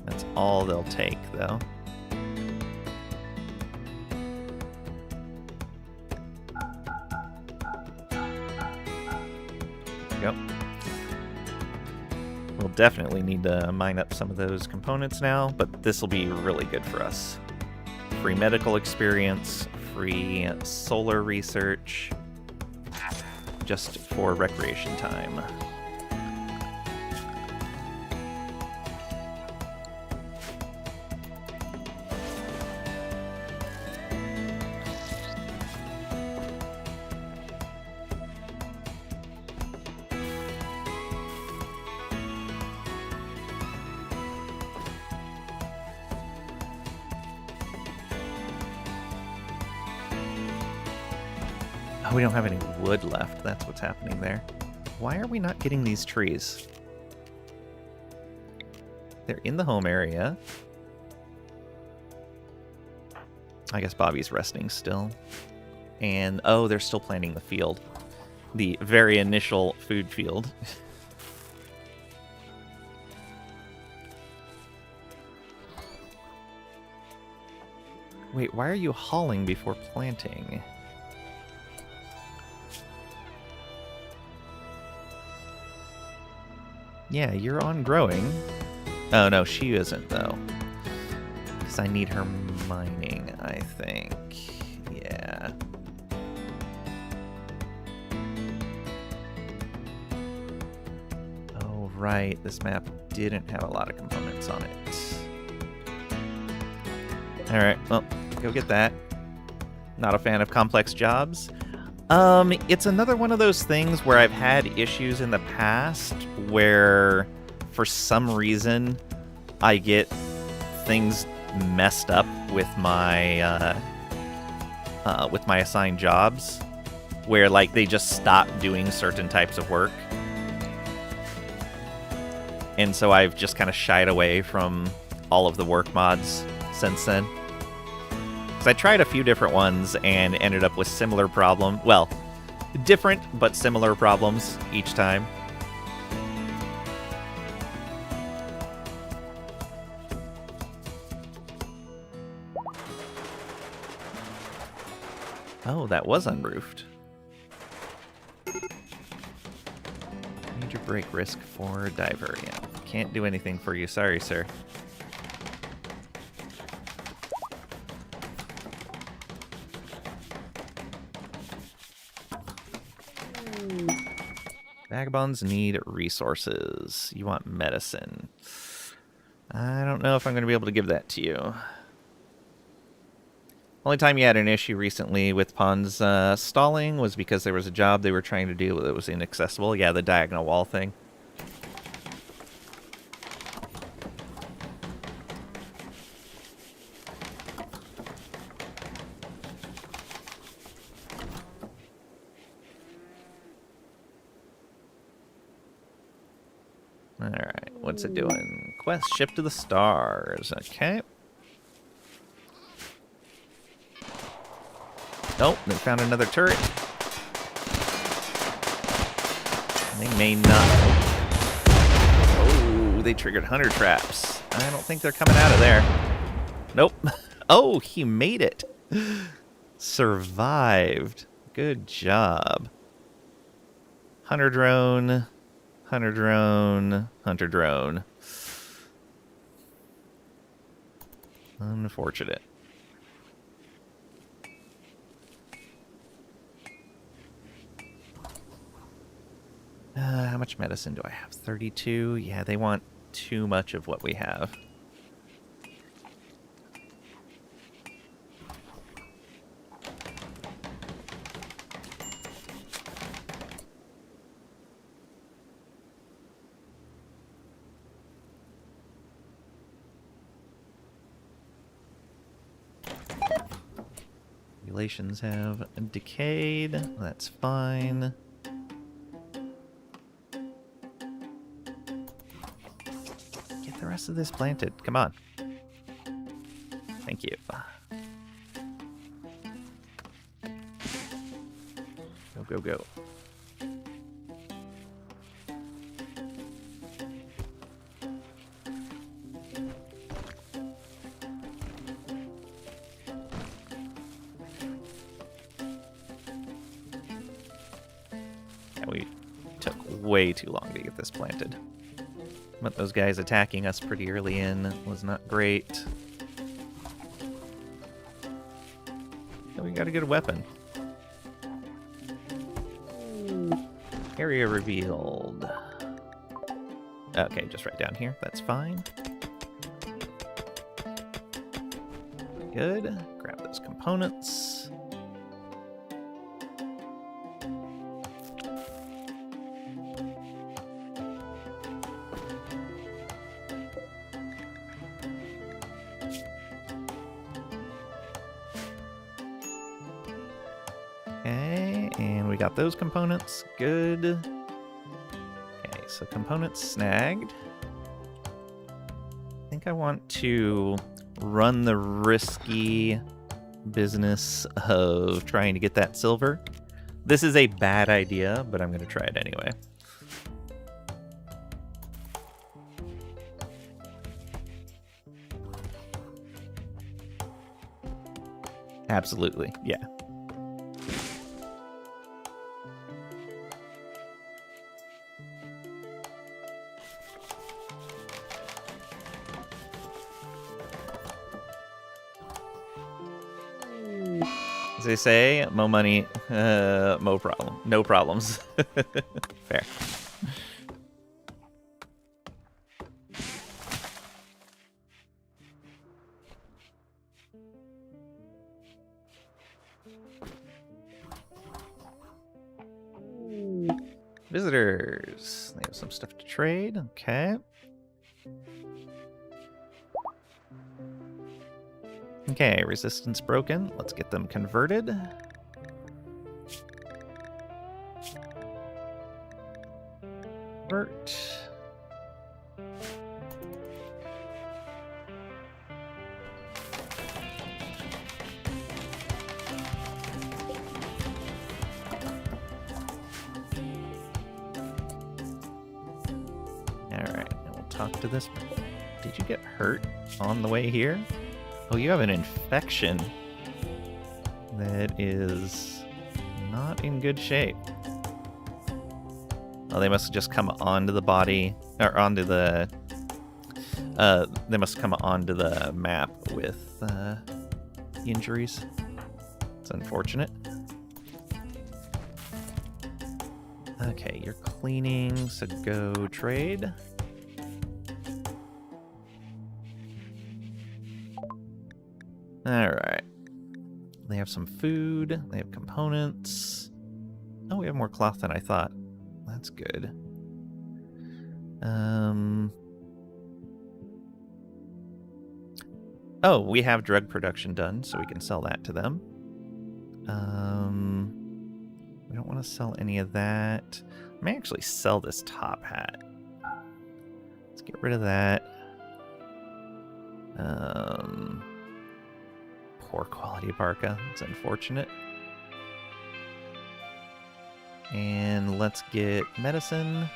That's all they'll take, though. Yep. We'll definitely need to mine up some of those components now, but this will be really good for us. Free medical experience, free solar research, just for recreation time. Oh, we don't have any wood left. That's what's happening there. Why are we not getting these trees? They're in the home area. I guess Bobby's resting still. And, oh, they're still planting the field. The very initial food field. Wait, why are you hauling before planting? Yeah, you're on growing. Oh, no, she isn't, though. Because I need her mining, I think. Yeah. Oh, right. This map didn't have a lot of components on it. Alright, well, go get that. Not a fan of complex jobs. It's another one of those things where I've had issues in the past where, for some reason, I get things messed up with my assigned jobs, where like they just stop doing certain types of work, and so I've just kind of shied away from all of the work mods since then. I tried a few different ones and ended up with similar problem. Well, different but similar problems each time. Oh, that was unroofed. Major break risk for diver. Yeah, can't do anything for you. Sorry, sir. Vagabonds need resources. You want medicine. I don't know if I'm going to be able to give that to you. Only time you had an issue recently with pawns stalling was because there was a job they were trying to do that was inaccessible. Yeah, the diagonal wall thing. Alright, what's it doing? Quest, ship to the stars. Okay. Nope, they found another turret. They may not. Oh, they triggered hunter traps. I don't think they're coming out of there. Nope. Oh, he made it. Survived. Good job. Hunter drone. Hunter drone. Hunter drone. Unfortunate. How much medicine do I have? 32? Yeah, they want too much of what we have. Relations have decayed. That's fine. the rest of this planted. Come on. Thank you. Go, go, go. We took way too long to get this planted. But those guys attacking us pretty early in was not great. So we got a good weapon. Area revealed. Okay, just right down here. That's fine. Good. Grab those components. Okay, and we got those components. Good. Okay, so components snagged. I think I want to run the risky business of trying to get that silver. This is a bad idea, but I'm going to try it anyway. Absolutely, yeah. As they say, mo money, mo problem. No problems. Fair. Visitors. They have some stuff to trade. Okay. Okay, resistance broken. Let's get them converted. Convert. Alright, and we'll talk to this. Did you get hurt on the way here? Oh, you have an infection that is not in good shape. Oh, they must have just come onto the body, or onto the... they must come onto the map with injuries. It's unfortunate. Okay, you're cleaning, so go trade. Alright. They have some food. They have components. Oh, we have more cloth than I thought. That's good. Oh, we have drug production done, so we can sell that to them. We don't want to sell any of that. I may actually sell this top hat. Let's get rid of that. Poor quality parka. It's unfortunate. And let's get medicine.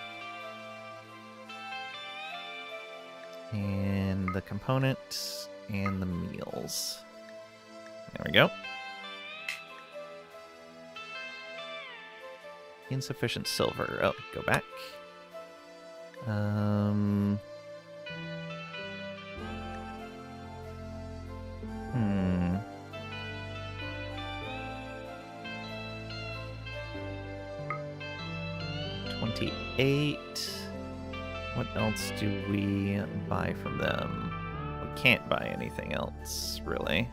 And the component. And the meals. There we go. Insufficient silver. Oh, go back. 28. What else do we buy from them? We can't buy anything else, really.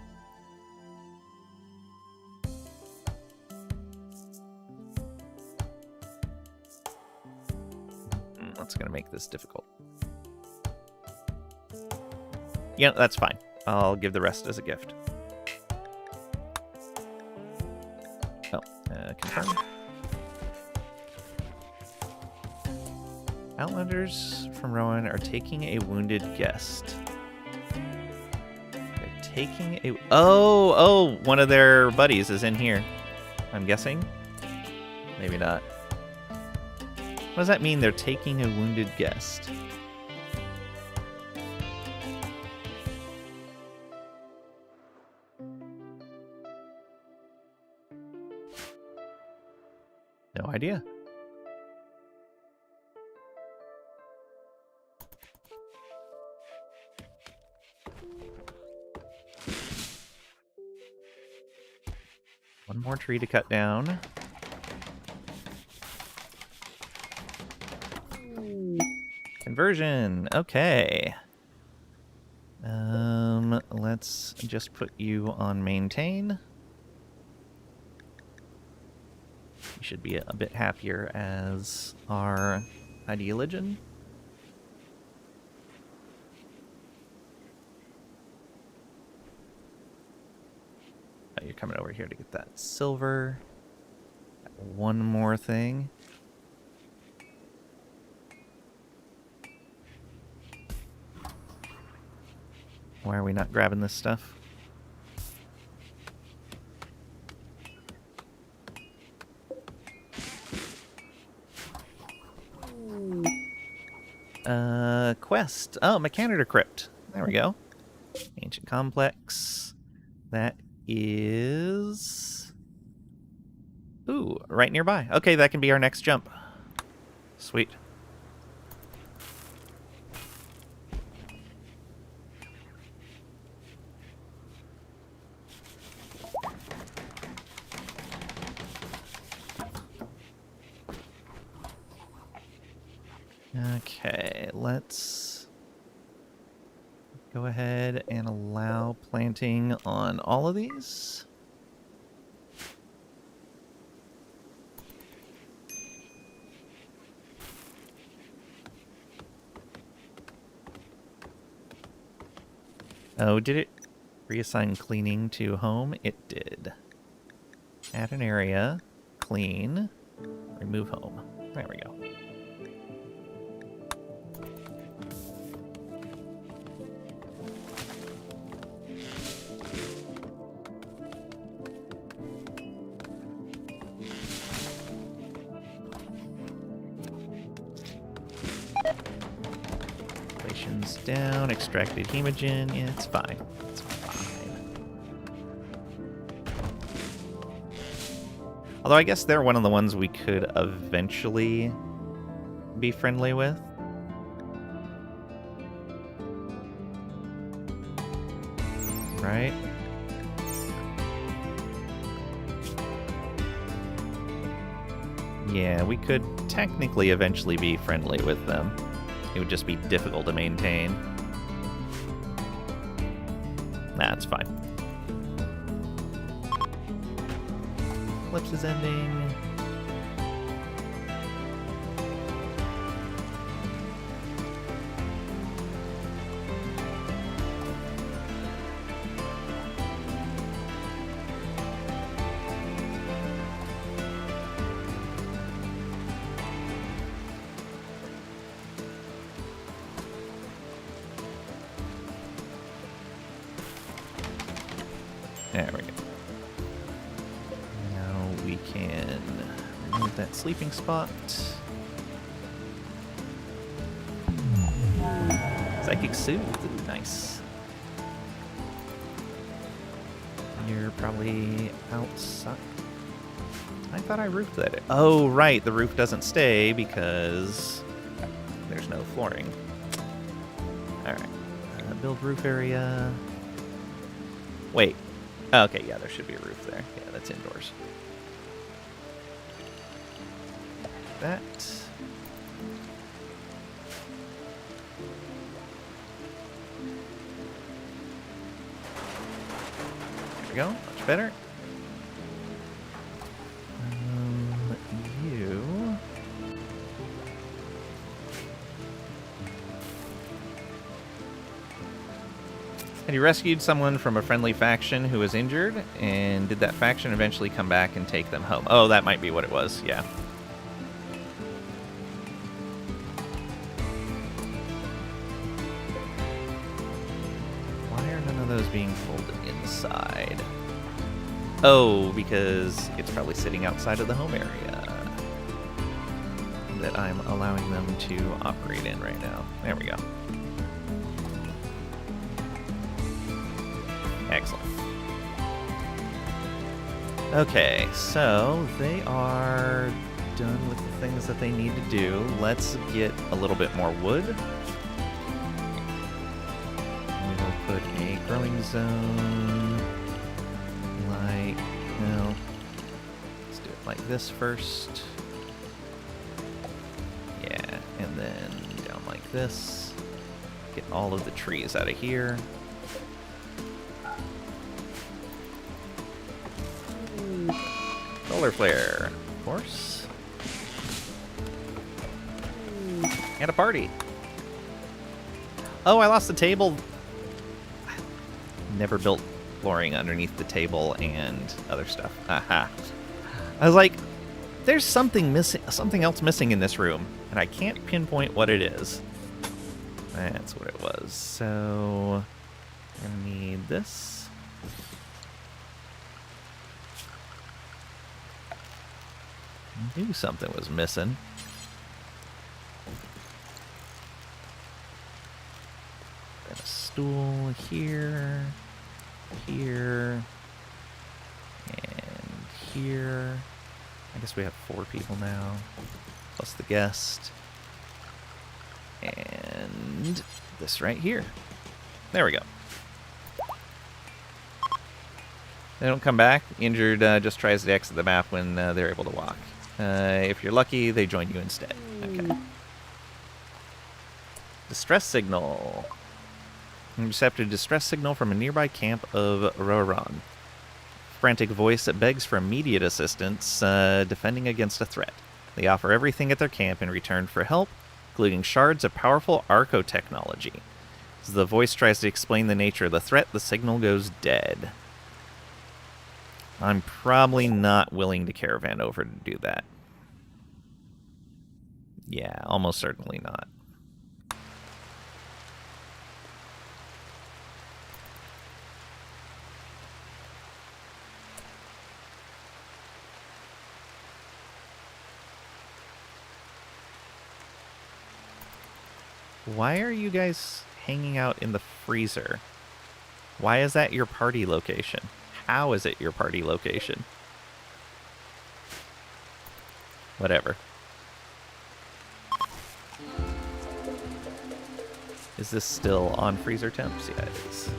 That's going to make this difficult. Yeah, that's fine. I'll give the rest as a gift. Oh, confirm. Outlanders from Rowan are taking a wounded guest. They're taking a... Oh, one of their buddies is in here. I'm guessing. Maybe not. What does that mean, they're taking a wounded guest? No idea. One more tree to cut down. Conversion. Okay. Let's just put you on maintain. You should be a bit happier as our ideologian. Oh, you're coming over here to get that silver. One more thing. Why are we not grabbing this stuff? Quest. Oh, Mechanitor Crypt. There we go. Ancient Complex. That is... Ooh, right nearby. Okay, that can be our next jump. Sweet. Okay, let's go ahead and allow planting on all of these. Oh, did it reassign cleaning to home? It did. Add an area, clean, remove home. There we go. Down, extracted hemogen. Yeah, it's fine. It's fine. Although I guess they're one of the ones we could eventually be friendly with. Right? Yeah, we could technically eventually be friendly with them. It would just be difficult to maintain. That's fine. Eclipse is ending. There we go. Now we can remove that sleeping spot. Psychic Soothe. Ooh, nice. You're probably outside. I thought I roofed that. Oh, right. The roof doesn't stay because there's no flooring. Alright. Build roof area. Wait. Okay, yeah, there should be a roof there. Yeah, that's indoors. That. There we go. Much better. You. And you rescued someone from a friendly faction who was injured, and did that faction eventually come back and take them home? Oh, that might be what it was, yeah. being pulled inside. Oh, because it's probably sitting outside of the home area that I'm allowing them to operate in right now. There we go. Excellent. Okay, so they are done with the things that they need to do. Let's get a little bit more wood. We will put a growing zone like, no, let's do it like this first. Yeah, and then down like this. Get all of the trees out of here. Solar flare, of course. And a party. Oh, I lost the table. Never built flooring underneath the table and other stuff. Aha. I was like, there's something missing, something else missing in this room, and I can't pinpoint what it is. That's what it was. So, I'm gonna need this. I knew something was missing. Got a stool here, here, and here. I guess we have 4 people now, plus the guest. And this right here. There we go. They don't come back. Injured just tries to exit the map when they're able to walk. If you're lucky, they join you instead. Okay. Distress signal. Intercepted a distress signal from a nearby camp of Roran. Frantic voice that begs for immediate assistance, defending against a threat. They offer everything at their camp in return for help, including shards of powerful Arco technology. As the voice tries to explain the nature of the threat, the signal goes dead. I'm probably not willing to caravan over to do that. Yeah, almost certainly not. Why are you guys hanging out in the freezer? Why is that your party location? How is it your party location? Whatever. Is this still on freezer temps? Yeah, it is.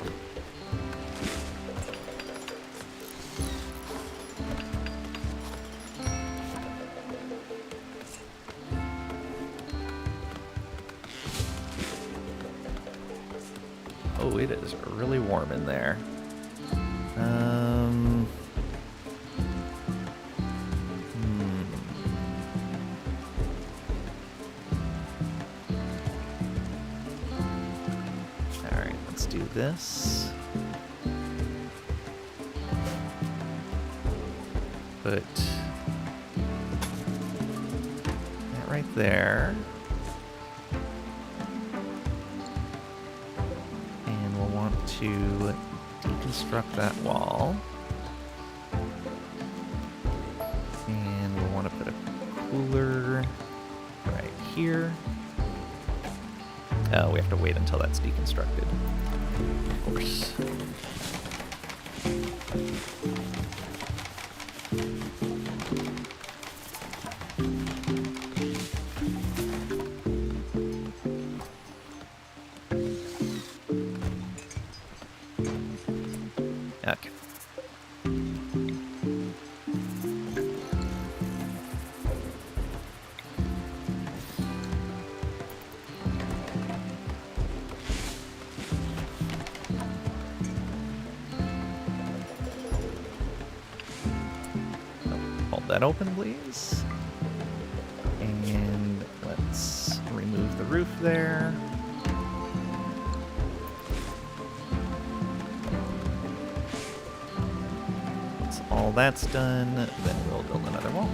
Oh, it is really warm in there. Alright, let's do this. Put that right there. And we'll want to deconstruct that wall. And we'll want to put a cooler right here. Oh, we have to wait until that's deconstructed. Of course. Okay. Hold that open, please. And let's remove the roof there. Once all that's done, then we'll build another wall.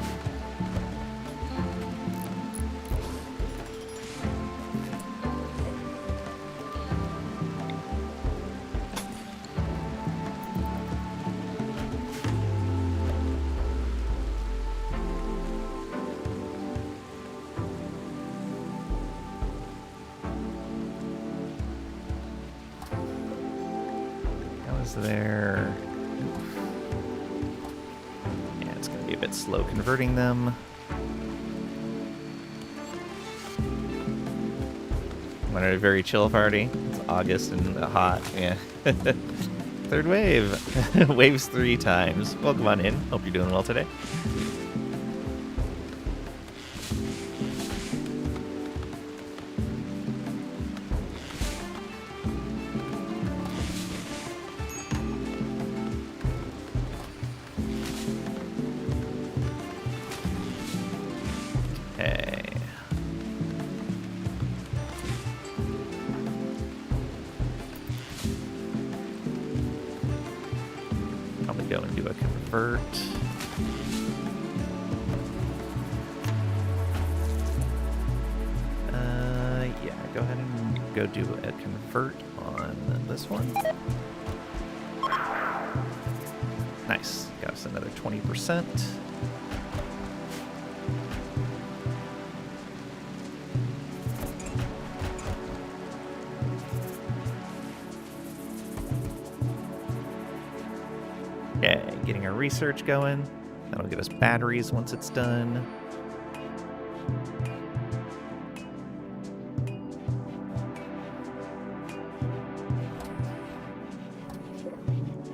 Is there... Yeah, it's going to be a bit slow converting them. When a very chill party. It's August and hot. Yeah. Third wave. Waves 3 times. Welcome on in. Hope you're doing well today. Go and do a convert. Yeah, go ahead and go do a convert on this one. Nice. Got us another 20%. Okay, getting our research going. That'll give us batteries once it's done.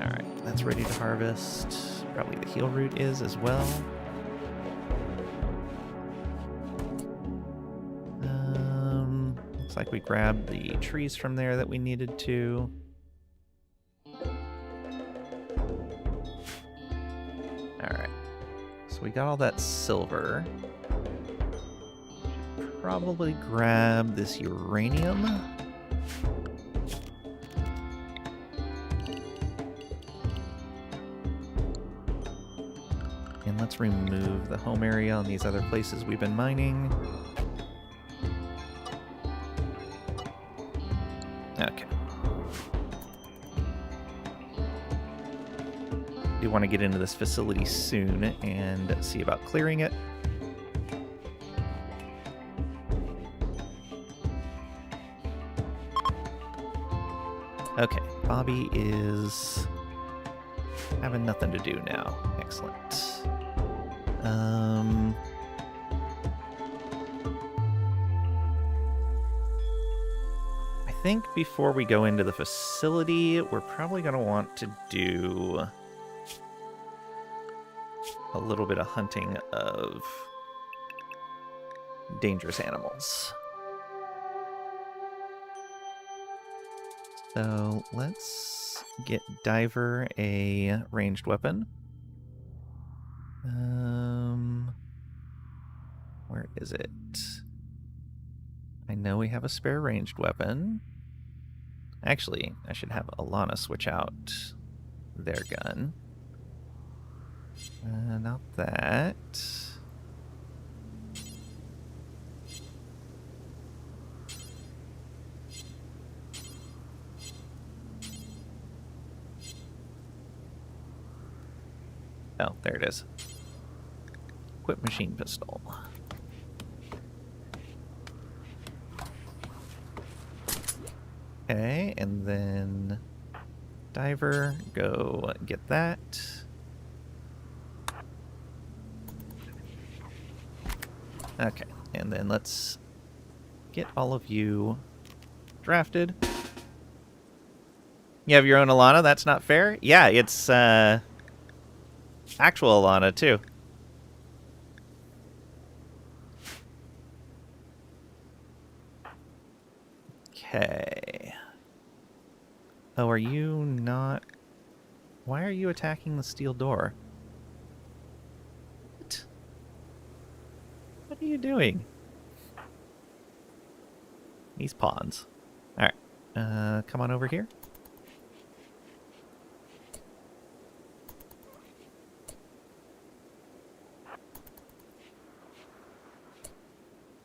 Alright, that's ready to harvest. Probably the heal root is as well. Looks like we grabbed the trees from there that we needed to. We got all that silver. Probably grab this uranium. And let's remove the home area on these other places we've been mining. Okay. We want to get into this facility soon and see about clearing it. Okay, Bobby is having nothing to do now. Excellent. I think before we go into the facility, we're probably going to want to do a little bit of hunting of dangerous animals. So let's get Diver a ranged weapon. Where is it? I know we have a spare ranged weapon. Actually, I should have Alana switch out their gun. Not that. Oh, there it is. Equip machine pistol. Okay, and then Diver, go get that. Okay, and then let's get all of you drafted. You have your own Alana? That's not fair? Yeah, it's actual Alana, too. Okay. Oh, are you not... Why are you attacking the steel door? What are you doing? These pawns. Alright. Come on over here.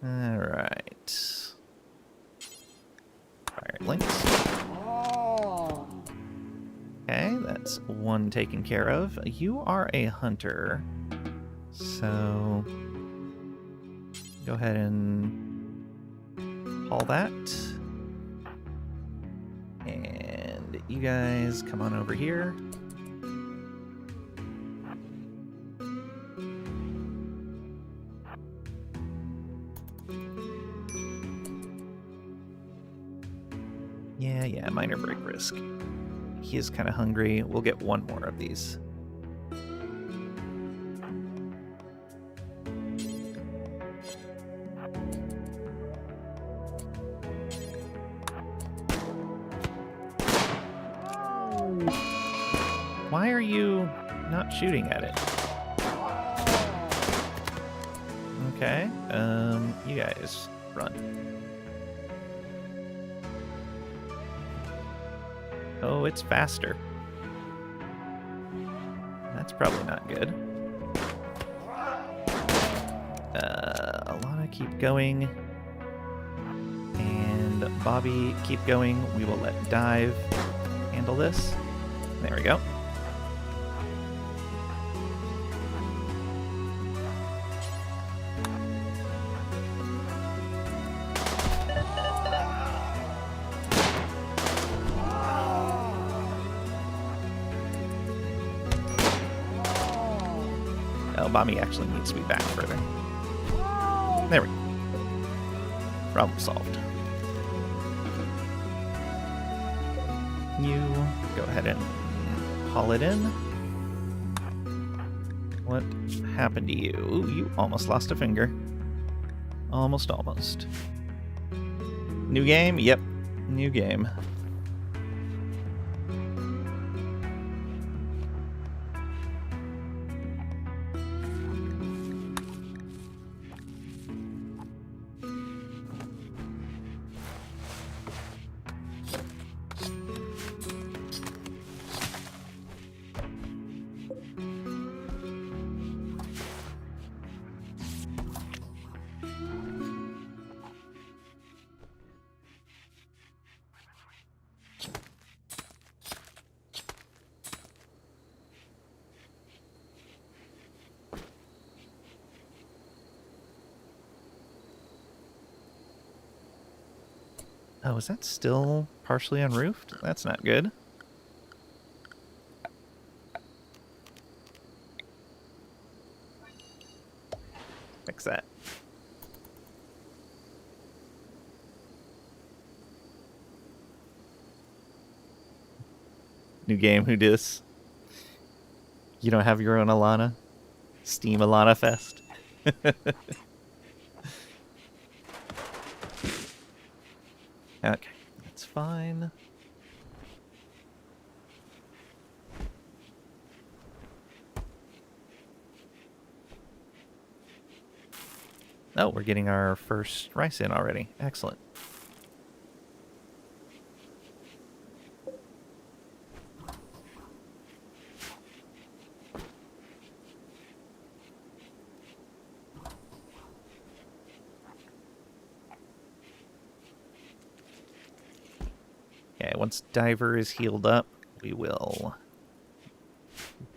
Alright. Fire links. Okay, that's one taken care of. You are a hunter. So... go ahead and haul that. And you guys come on over here. Yeah, minor break risk. He is kind of hungry. We'll get one more of these. Why are you not shooting at it? Okay, you guys run. Oh, it's faster. That's probably not good. Alana, keep going. And Bobby, keep going. We will let Dive handle this. There we go. Oh, Bobby actually needs to be back further. There we go. Problem solved. You go ahead and haul it in. What happened to you? Ooh, you almost lost a finger. Almost. New game? Yep, new game. Oh, is that still partially unroofed? That's not good. Fix that. New game, who dis? You don't have your own Alana? Steam Alana Fest? Okay, that's fine. Oh, we're getting our first rice in already. Excellent. Okay, once Diver is healed up, we will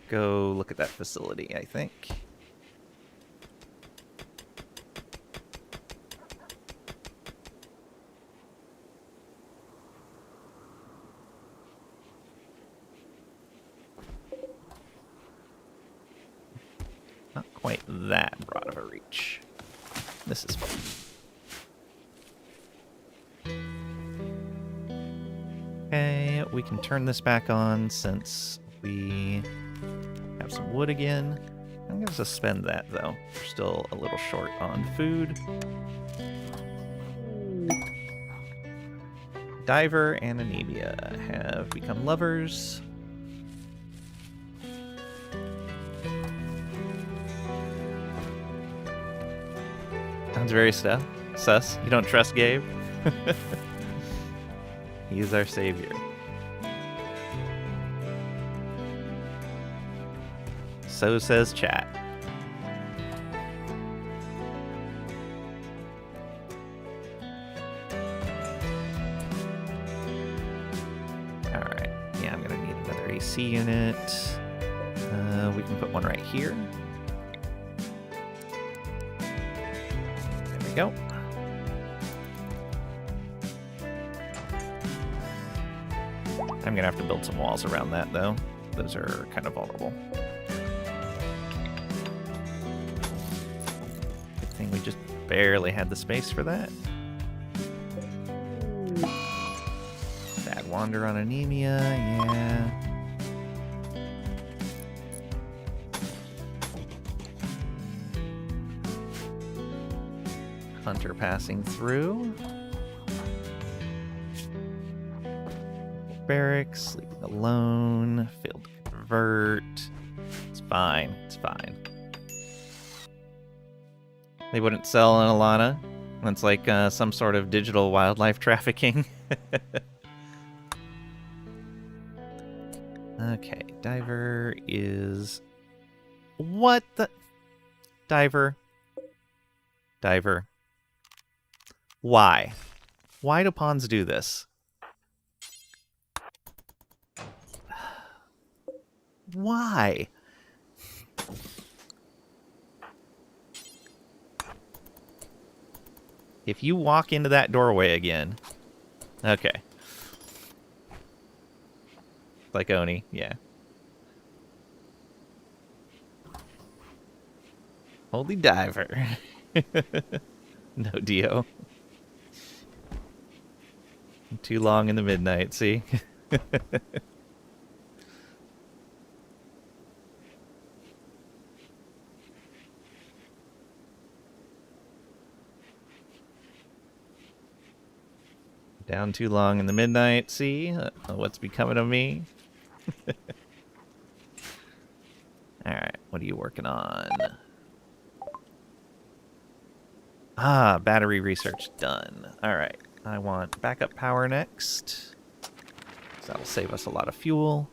go look at that facility, I think. Not quite that broad of a reach. This is fun. Okay, we can turn this back on since we have some wood again. I'm going to suspend that, though. We're still a little short on food. Diver and Anemia have become lovers. Sounds very sus. You don't trust Gabe? He's our savior. So says chat. Alright, yeah, I'm gonna need another AC unit. We can put one right here. There we go. I'm gonna have to build some walls around that, though. Those are kind of vulnerable. Good thing we just barely had the space for that. Bad wander on anemia, yeah. Hunter passing through. Barracks, sleeping alone, failed to convert. It's fine, it's fine. They wouldn't sell an Alana. That's like some sort of digital wildlife trafficking. Okay, diver is... What the... Diver. Diver. Why? Why do pawns do this? Why? If you walk into that doorway again... Okay. Like Oni, yeah. Holy diver. No Dio. Too long in the midnight, see? Down too long in the midnight, see? What's becoming of me? Alright, what are you working on? Ah, battery research done. Alright, I want backup power next. So that'll save us a lot of fuel.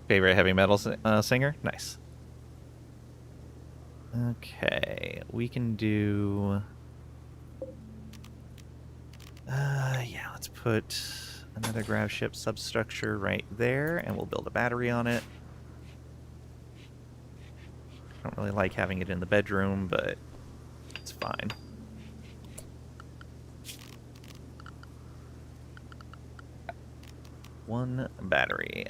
Favorite heavy metal singer? Nice. Okay, we can do... yeah, let's put another grav ship substructure right there, and we'll build a battery on it. I don't really like having it in the bedroom, but it's fine. One battery.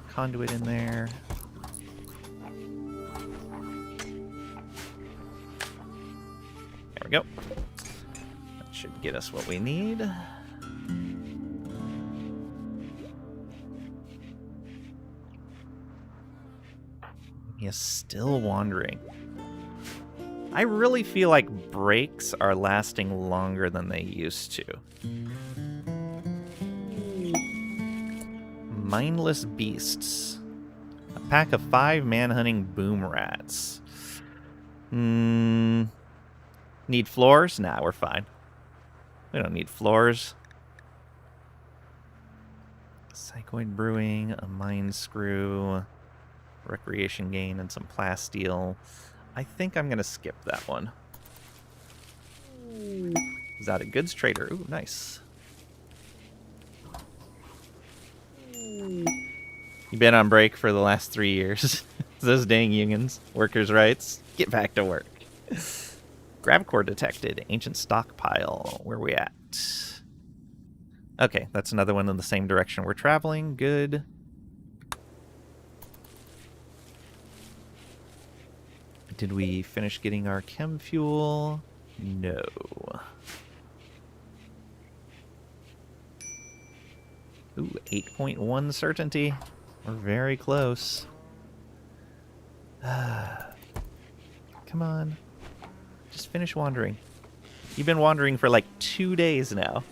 Conduit in there. There we go. That should get us what we need. He is still wandering. I really feel like breaks are lasting longer than they used to. Mindless beasts. A pack of 5 man-hunting boom rats. Need floors? Nah, we're fine. We don't need floors. Psychoid brewing, a mine screw, recreation gain, and some plasteel. I think I'm gonna skip that one. Is that a goods trader? Ooh, nice. You've been on break for the last 3 years. Those dang unions. Workers' rights. Get back to work. Gravicore detected. Ancient stockpile. Where are we at? Okay, that's another one in the same direction we're traveling. Good. Did we finish getting our chem fuel? No. Ooh, 8.1 certainty. We're very close. Come on. Just finish wandering. You've been wandering for like 2 days now.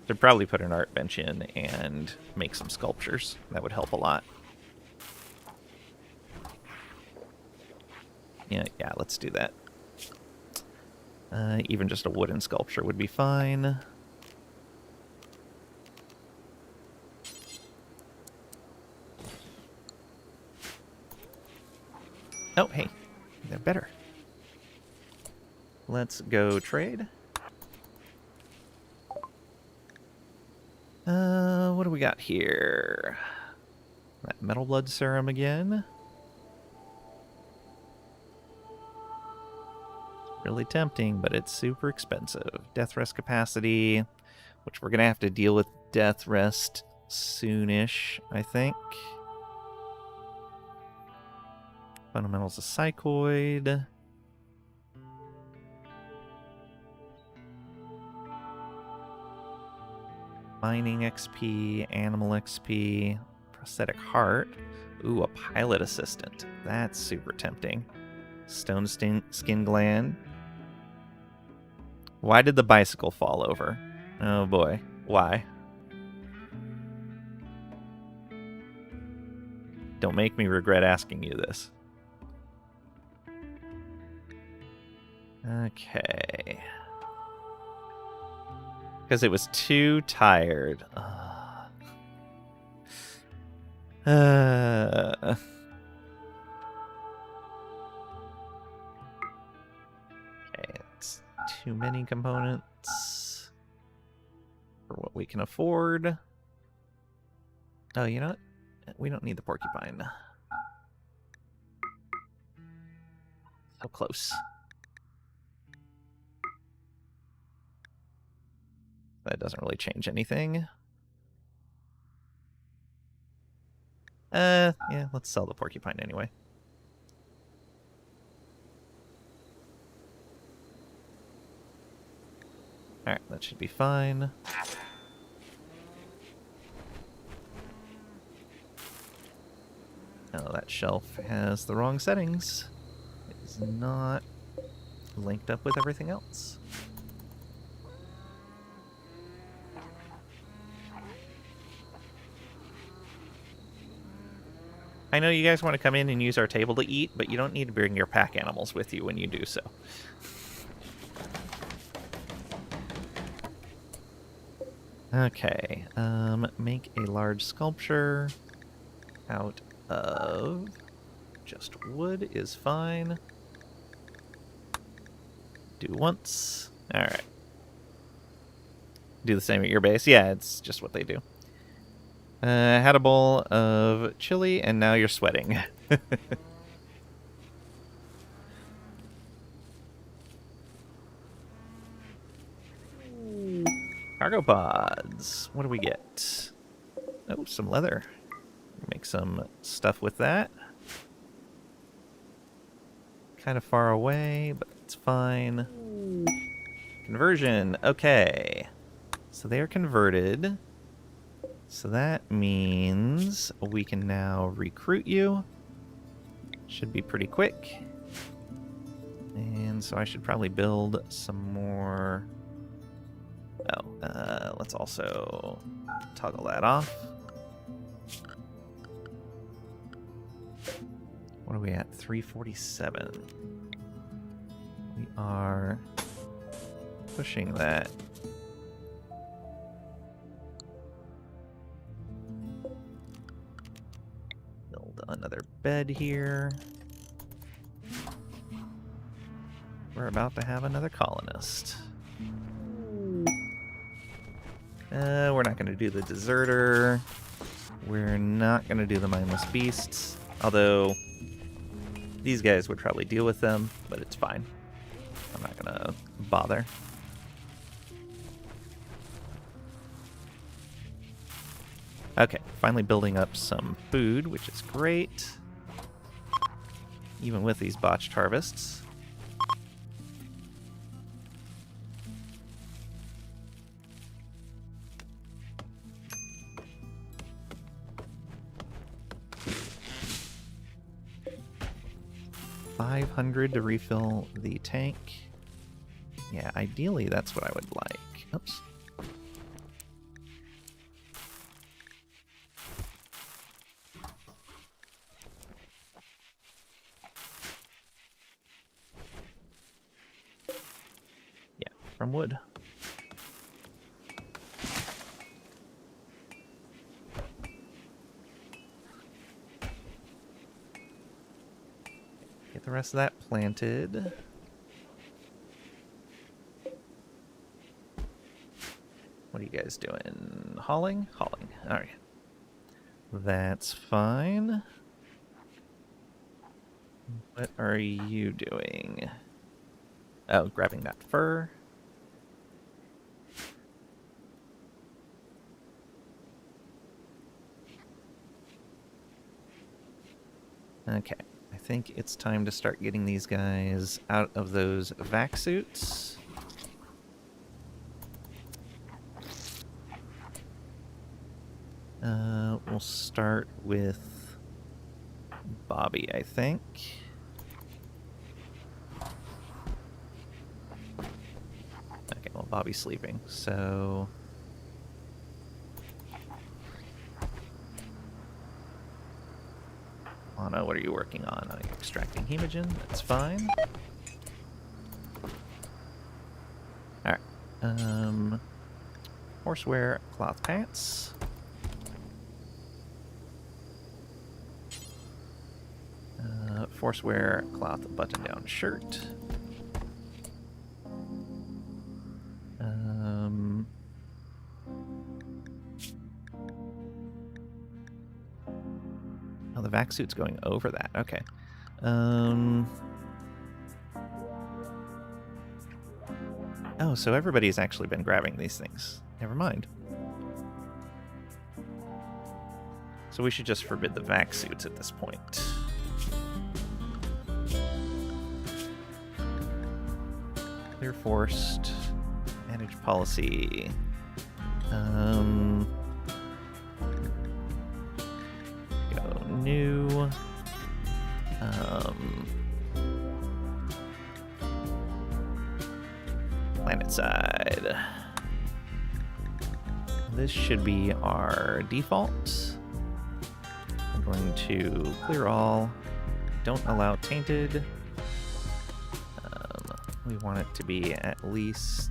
They'd probably put an art bench in and make some sculptures. That would help a lot. Yeah, let's do that. Even just a wooden sculpture would be fine. Oh, hey. They're better. Let's go trade. What do we got here? That metal blood serum again. Really tempting, but it's super expensive. Death rest capacity, which we're gonna have to deal with death rest soonish, I think. Fundamentals of Psychoid. Mining XP, Animal XP, Prosthetic Heart. Ooh, a Pilot Assistant. That's super tempting. Stone Skin Gland. Why did the bicycle fall over? Oh boy, why? Don't make me regret asking you this. Okay. Because it was too tired. Okay, it's too many components for what we can afford. Oh, you know what? We don't need the porcupine. So close. That doesn't really change anything. Yeah, let's sell the porcupine anyway. Alright, that should be fine. Oh, that shelf has the wrong settings. It is not linked up with everything else. I know you guys want to come in and use our table to eat, but you don't need to bring your pack animals with you when you do so. Okay, make a large sculpture out of just wood is fine. Do once. Alright. Do the same at your base? Yeah, it's just what they do. Had a bowl of chili, and now you're sweating. Cargo pods. What do we get? Oh, some leather. Make some stuff with that. Kind of far away, but it's fine. Conversion. Okay. So they are converted. So that means we can now recruit you. Should be pretty quick. And so I should probably build some more. Oh, let's also toggle that off. What are we at? 347. We are pushing that. Build another bed here. We're about to have another colonist. We're not going to do the deserter. We're not going to do the mindless beasts. Although, these guys would probably deal with them, but it's fine. I'm not going to bother. Okay, finally building up some food, which is great. Even with these botched harvests. $500 to refill the tank. Yeah, ideally that's what I would like. Oops. Yeah, from wood. Get the rest of that planted. What are you guys doing? Hauling? Hauling. Alright. That's fine. What are you doing? Oh, grabbing that fur. Okay. I think it's time to start getting these guys out of those vac suits. We'll start with Bobby, I think. Okay, well, Bobby's sleeping, so... Lana, what are you working on? Extracting hemogen, that's fine. Alright. Horsewear, cloth pants. Forcewear, cloth button-down shirt. Oh, the vac suit's going over that. Okay. Oh, so everybody's actually been grabbing these things. Never mind. So we should just forbid the vac suits at this point. Clear forced. Manage policy. Go new. Planet side. This should be our default. I'm going to clear all. Don't allow tainted. We want it to be at least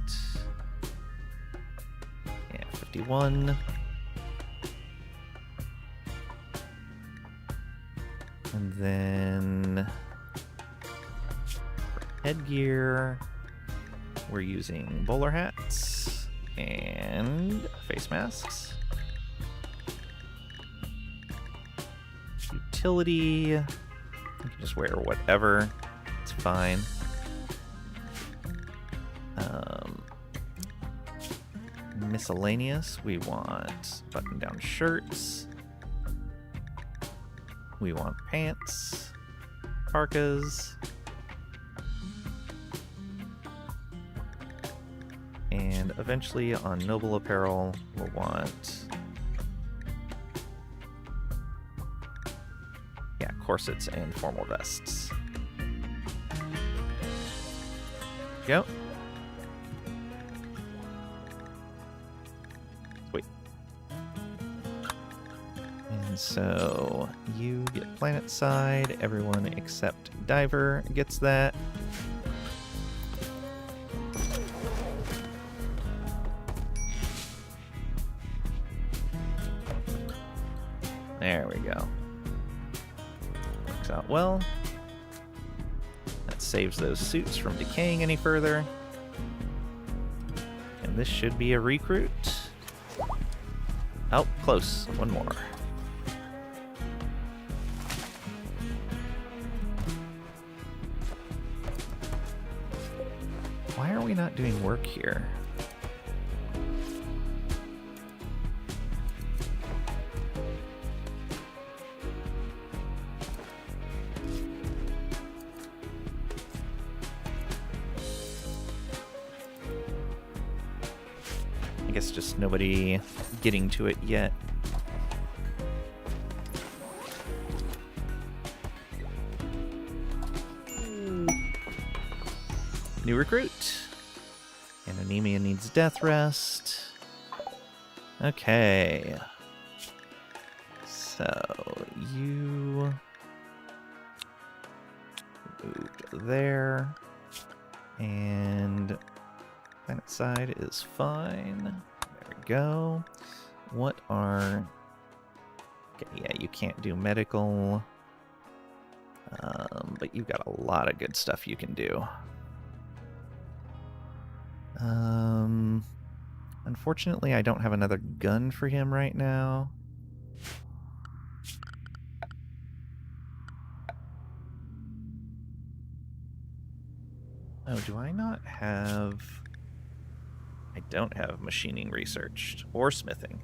51. And then for headgear, we're using bowler hats and face masks. Utility, you can just wear whatever, it's fine. Miscellaneous, we want button-down shirts. We want pants, parkas, and eventually on noble apparel, we'll want, corsets and formal vests. Go. Sweet. And so you get planet side, everyone except Diver gets that. There we go. Works out well. That saves those suits from decaying any further. And this should be a recruit. Oh, close. One more. Why are we not doing work here? I guess just nobody getting to it yet. New recruit. And Anemia needs death rest. Okay. So you moved there. And planet side is fine. There we go. What are... Okay, yeah, you can't do medical. But you've got a lot of good stuff you can do. Unfortunately, I don't have another gun for him right now. Oh, do I not have... I don't have machining researched, or smithing.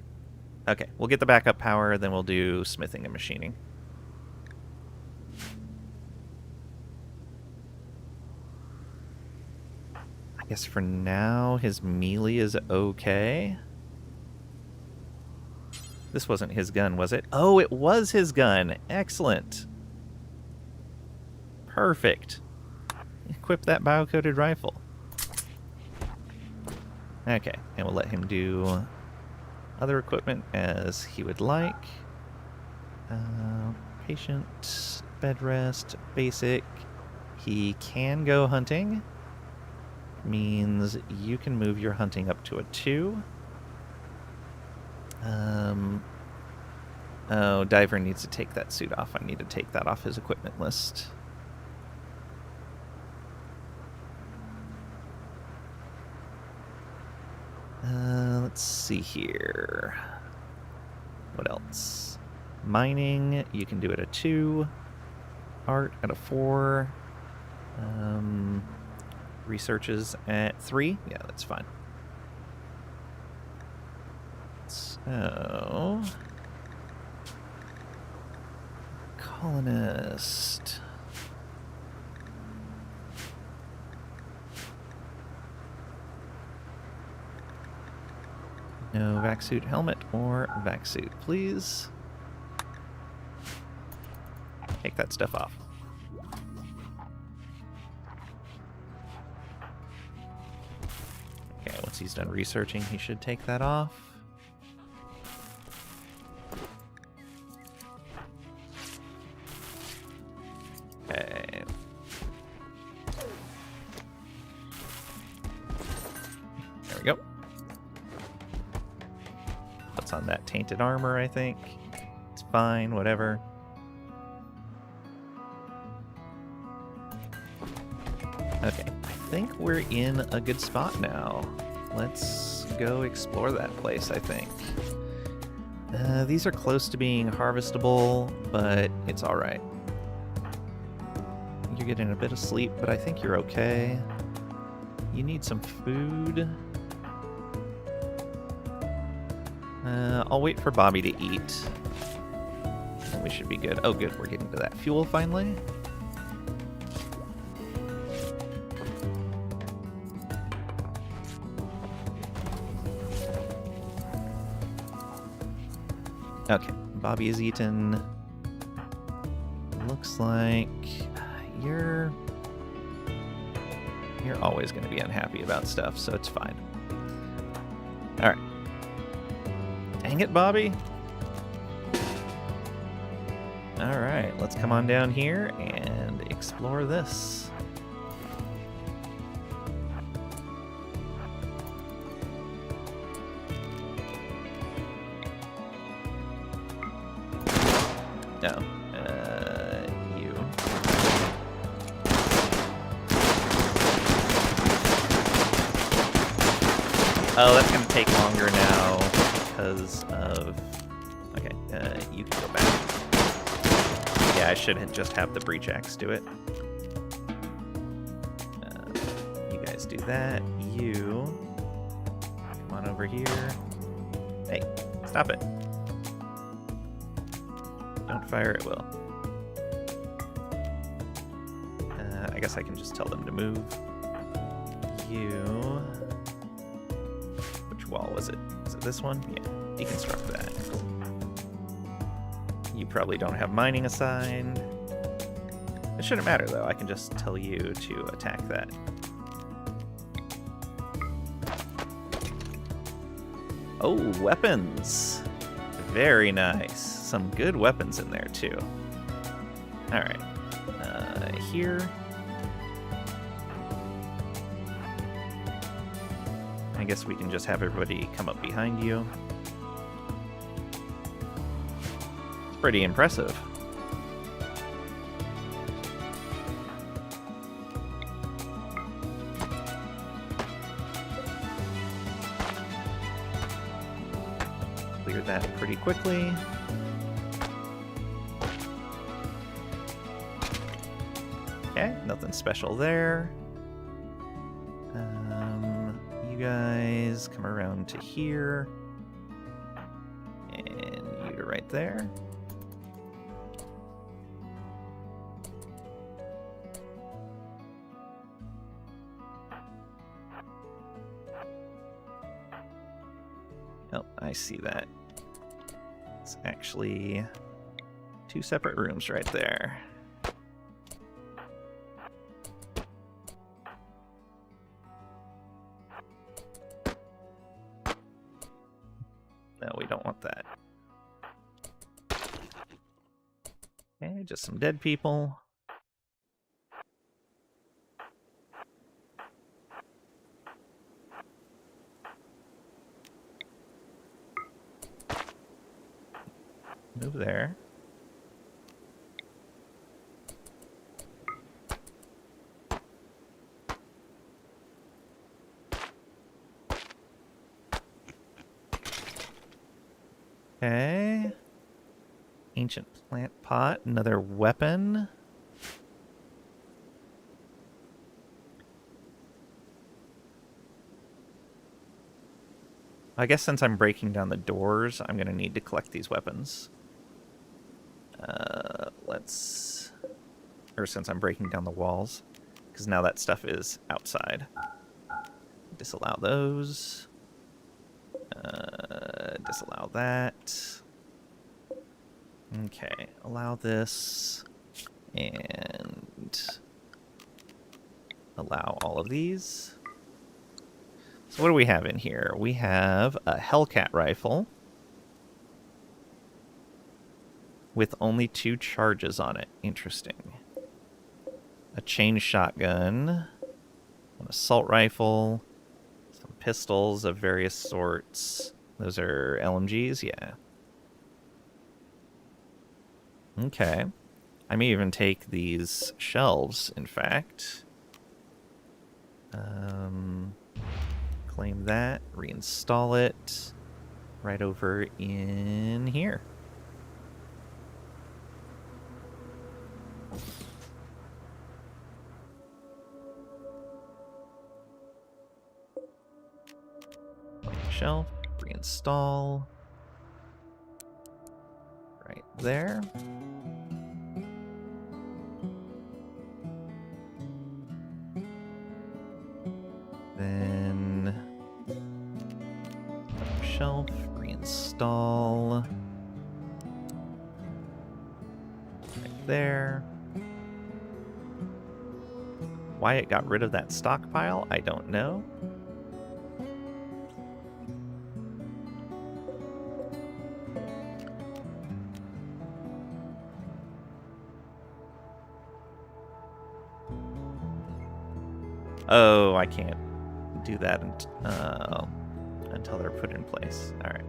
Okay, we'll get the backup power, then we'll do smithing and machining. I guess for now, his melee is okay. This wasn't his gun, was it? Oh, it was his gun. Excellent. Perfect. Equip that bio-coated rifle. Okay, and we'll let him do other equipment as he would like. Patient, bed rest, basic. He can go hunting. Means you can move your hunting up to a 2. Oh, Diver needs to take that suit off. I need to take that off his equipment list. Let's see here. What else? Mining, you can do it at 2. Art at a 4. Researches at 3. Yeah, that's fine. So... Colonist... No vac suit helmet or vac suit, please. Take that stuff off. Okay, once he's done researching, he should take that off. Okay. There we go. What's on that tainted armor, I think? It's fine, whatever. Okay, I think we're in a good spot now. Let's go explore that place, I think. These are close to being harvestable, but it's alright. You're getting a bit of sleep, but I think you're okay. You need some food. I'll wait for Bobby to eat. And we should be good. Oh, good. We're getting to that fuel finally. Okay. Bobby is eaten. Looks like you're always going to be unhappy about stuff, so it's fine. All right. Dang it, Bobby. All right, let's come on down here and explore this. No. You. Oh, that's going to take longer now because of... Okay, you can go back. Yeah, I should just have the breach axe do it. You guys do that. You... Come on over here. Hey, stop it. Don't fire at will. I guess I can just tell them to move. You... Which wall was it? Was it this one? Yeah, deconstruct that. You probably don't have mining assigned. It shouldn't matter though, I can just tell you to attack that. Oh, weapons! Very nice. Some good weapons in there too. Alright. Here. I guess we can just have everybody come up behind you. It's pretty impressive. through that pretty quickly. Okay, nothing special there. You guys come around to here. And you to right there. Oh, I see that. It's actually 2 separate rooms right there. No, we don't want that. Okay, just some dead people. Move there. Okay. Ancient plant pot, another weapon. I guess since I'm breaking down the doors, I'm going to need to collect these weapons. Or since I'm breaking down the walls, because now that stuff is outside. Disallow those. Disallow that. Okay, allow this. And allow all of these. So what do we have in here? We have a Hellcat rifle with only 2 charges on it. Interesting. A chain shotgun, an assault rifle, some pistols of various sorts. Those are LMGs, yeah. Okay. I may even take these shelves, in fact. Claim that, reinstall it right over in here. Shelf, reinstall. Right there. Then shelf, reinstall. Right there. Why it got rid of that stockpile, I don't know. Oh, I can't do that until they're put in place. All right.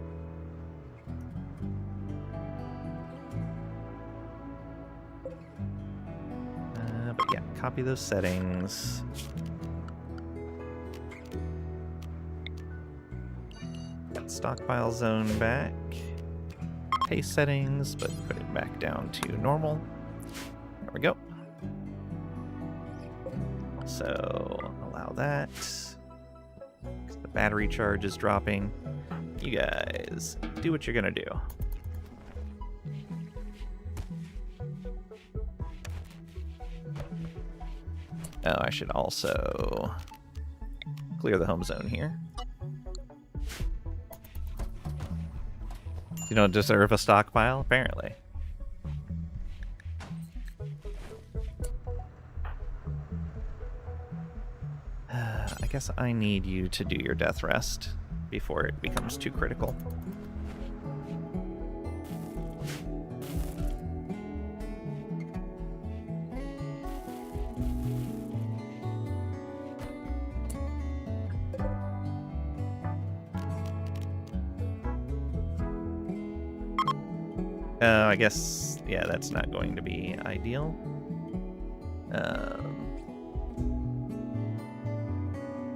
But yeah, copy those settings. Got stockpile zone back. Paste settings, but put it back down to normal. There we go. So allow that. The battery charge is dropping. You guys do what you're gonna do. Oh, I should also clear the home zone here. You don't deserve a stockpile, apparently. I guess I need you to do your death rest before it becomes too critical. I guess, yeah, that's not going to be ideal.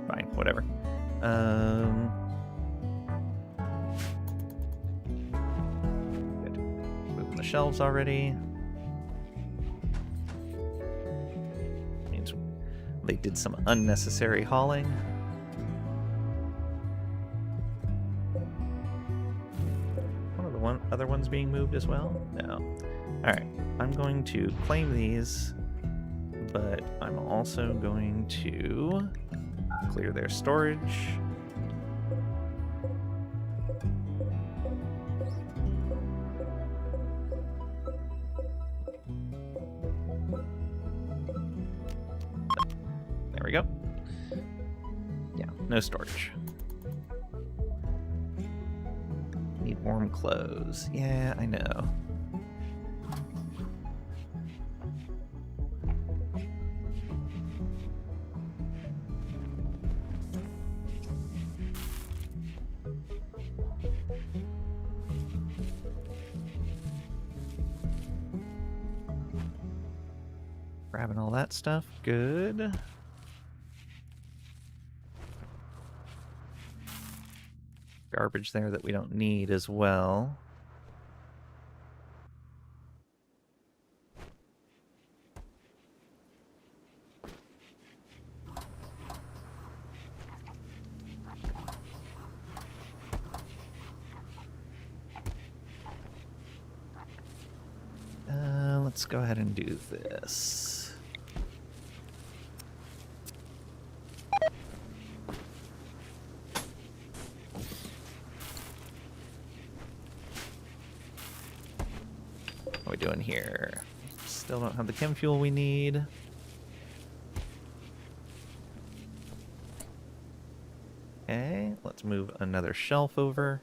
Fine, whatever. shelves already. Means they did some unnecessary hauling. One of the other ones being moved as well? No. Alright, I'm going to claim these, but I'm also going to clear their storage. There we go. Yeah, no storage. Need warm clothes. Yeah, I know. Grabbing all that stuff. Good. Garbage there that we don't need as well. Let's go ahead and do this. What are we doing here? Still don't have the chem fuel we need. Okay, let's move another shelf over.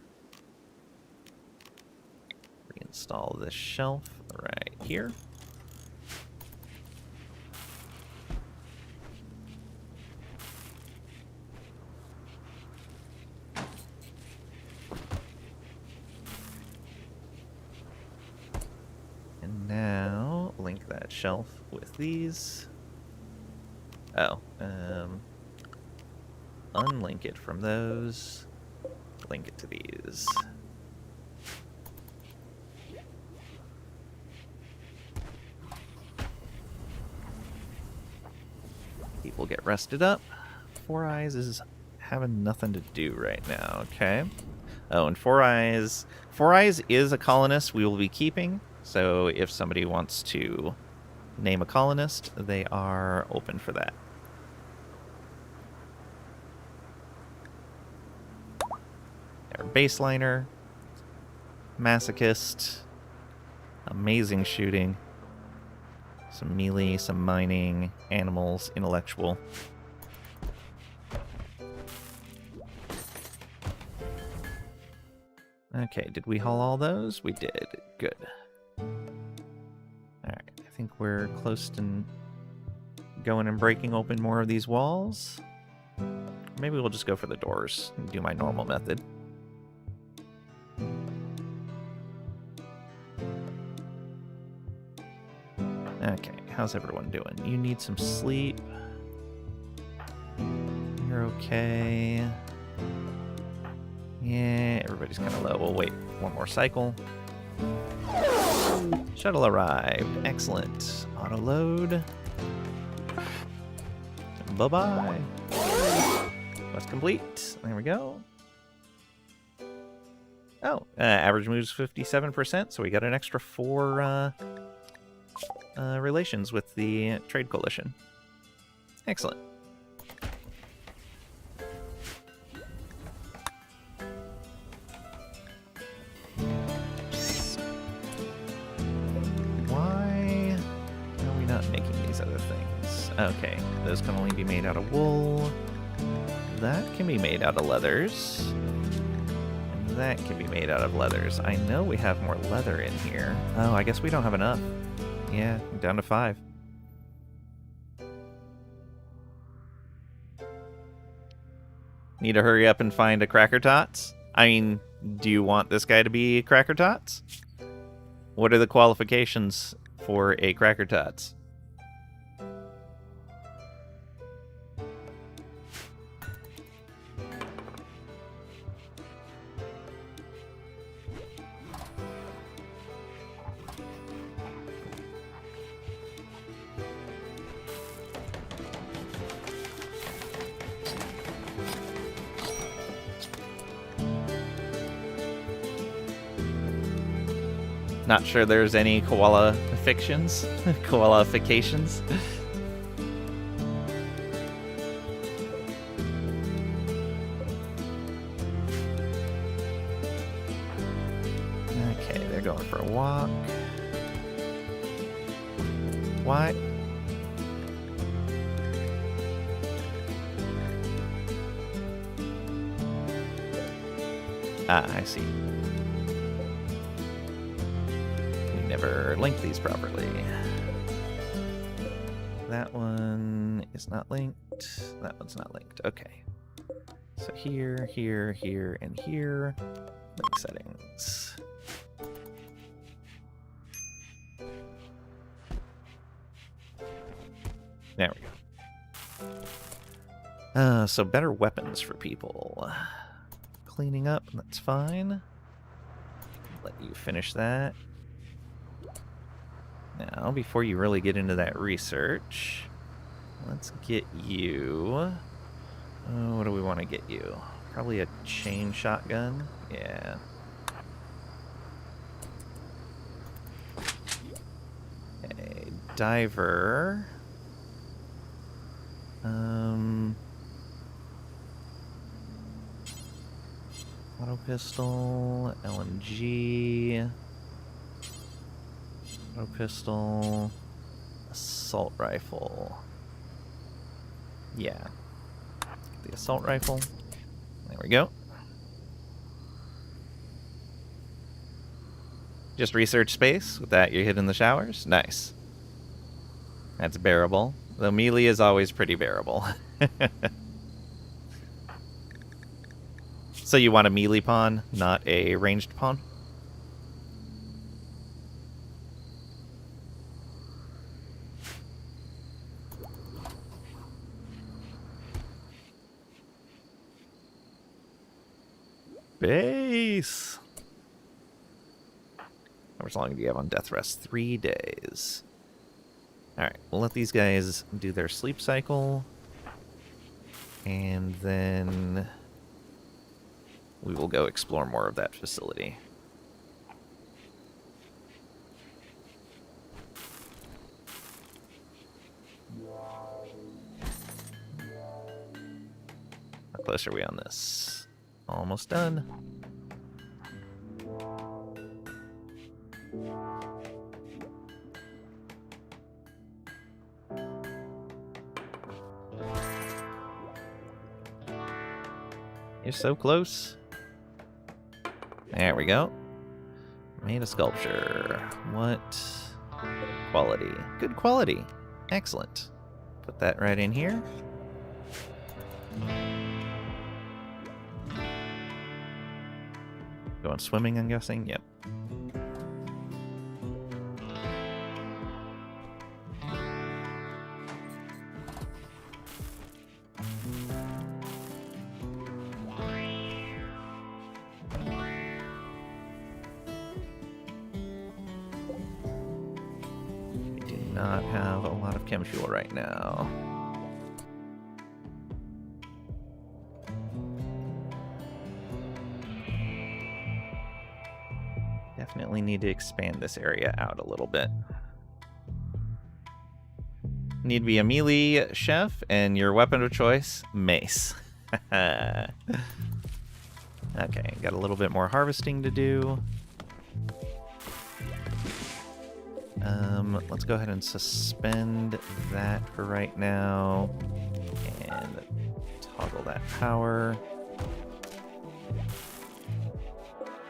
Reinstall this shelf right here. And now link that shelf with these. Oh, unlink it from those. Link it to these. People get rested up. Four Eyes is having nothing to do right now. Okay. Oh, and Four Eyes is a colonist we will be keeping. So if somebody wants to name a colonist, they are open for that. Our baseliner, masochist, amazing shooting, some melee, some mining, animals, intellectual. Okay, did we haul all those? We did. Good. Alright, I think we're close to going and breaking open more of these walls. Maybe we'll just go for the doors and do my normal method. Okay, how's everyone doing? You need some sleep. You're okay. Yeah, everybody's kind of low. We'll wait one more cycle. Shuttle arrived. Excellent. Auto load. Bye-bye. Quest complete. There we go. Oh, average moves 57%, so we got an extra 4 relations with the Trade Coalition. Excellent. Why are we not making these other things? Okay, those can only be made out of wool. That can be made out of leathers. And that can be made out of leathers. I know we have more leather in here. Oh, I guess we don't have enough. Yeah, I'm down to 5. Need to hurry up and find a Cracker Tots? I mean, do you want this guy to be Cracker Tots? What are the qualifications for a Cracker Tots? Not sure there's any koala fictions, koala-fications. Okay, they're going for a walk. Why? Ah, I see. We never linked these properly. That one is not linked. That one's not linked. Okay. So here, here, here, and here. Link settings. There we go. So better weapons for people. Cleaning up, that's fine. Let you finish that. Now, before you really get into that research, let's get you... what do we want to get you? Probably a chain shotgun? Yeah. Okay, diver. Auto pistol, LMG, auto pistol, assault rifle. Yeah. The assault rifle. There we go. Just research space. With that, you're hitting the showers. Nice. That's bearable. Though melee is always pretty bearable. So you want a melee pawn, not a ranged pawn? Base! How much longer do you have on death rest? 3 days. Alright, we'll let these guys do their sleep cycle. And then we will go explore more of that facility. How close are we on this? Almost done. You're so close. There we go. Made a sculpture. What quality? Good quality. Excellent. Put that right in here. Going swimming, I'm guessing? Yep. Not have a lot of chem fuel right now. Definitely need to expand this area out a little bit. Need to be a melee chef, and your weapon of choice, mace. Okay, got a little bit more harvesting to do. Let's go ahead and suspend that for right now. And toggle that power.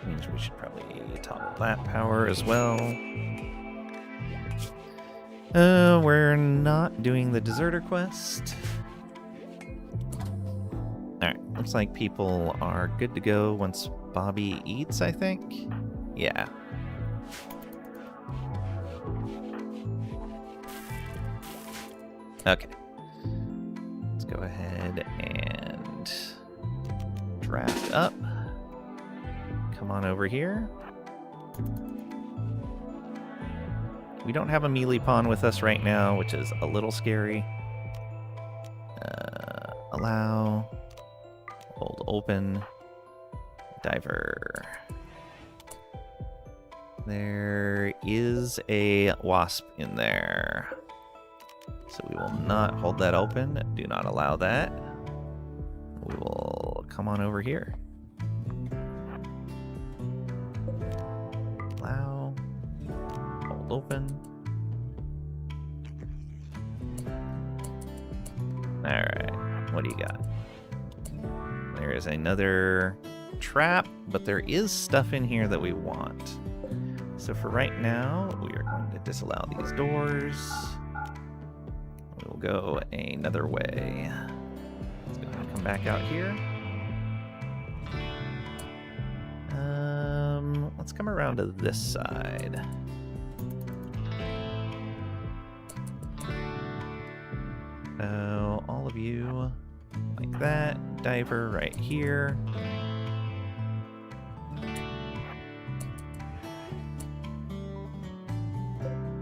Means we should probably toggle that power as well. We're not doing the deserter quest. Alright, looks like people are good to go once Bobby eats, I think. Yeah. Okay. Let's go ahead and draft up. Come on over here. We don't have a melee pawn with us right now, which is a little scary. Allow. Hold open. Diver. There is a wasp in there. So we will not hold that open. Do not allow that. We will come on over here. Allow. Hold open. Alright, what do you got? There is another trap, but there is stuff in here that we want. So for right now, we are going to disallow these doors. We will go another way. Let's go ahead and come back out here. Let's come around to this side. So all of you like that. Diver right here.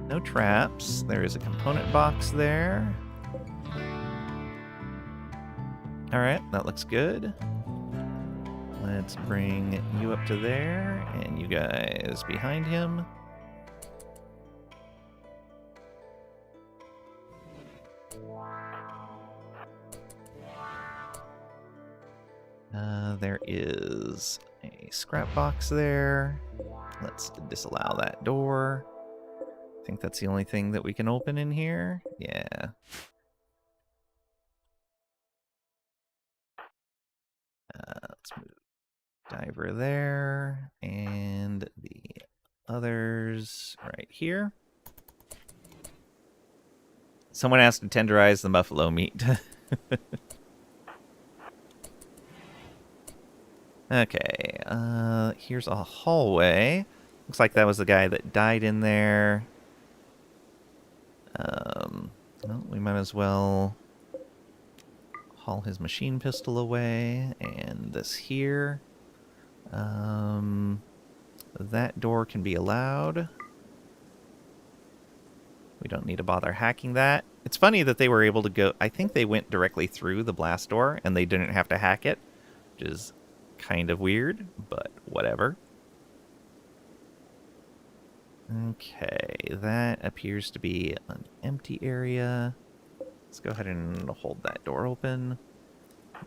No traps. There is a component box there. Alright, that looks good. Let's bring you up to there, and you guys behind him. There is a scrap box there. Let's disallow that door. I think that's the only thing that we can open in here. Yeah. Let's move Diver there, and the others right here. Someone asked to tenderize the buffalo meat. Okay, here's a hallway. Looks like that was the guy that died in there. Well, we might as well haul his machine pistol away, and this here. That door can be allowed. We don't need to bother hacking that. It's funny that they were able to go... I think they went directly through the blast door, and they didn't have to hack it, which is kind of weird, but whatever. Okay, that appears to be an empty area. Let's go ahead and hold that door open.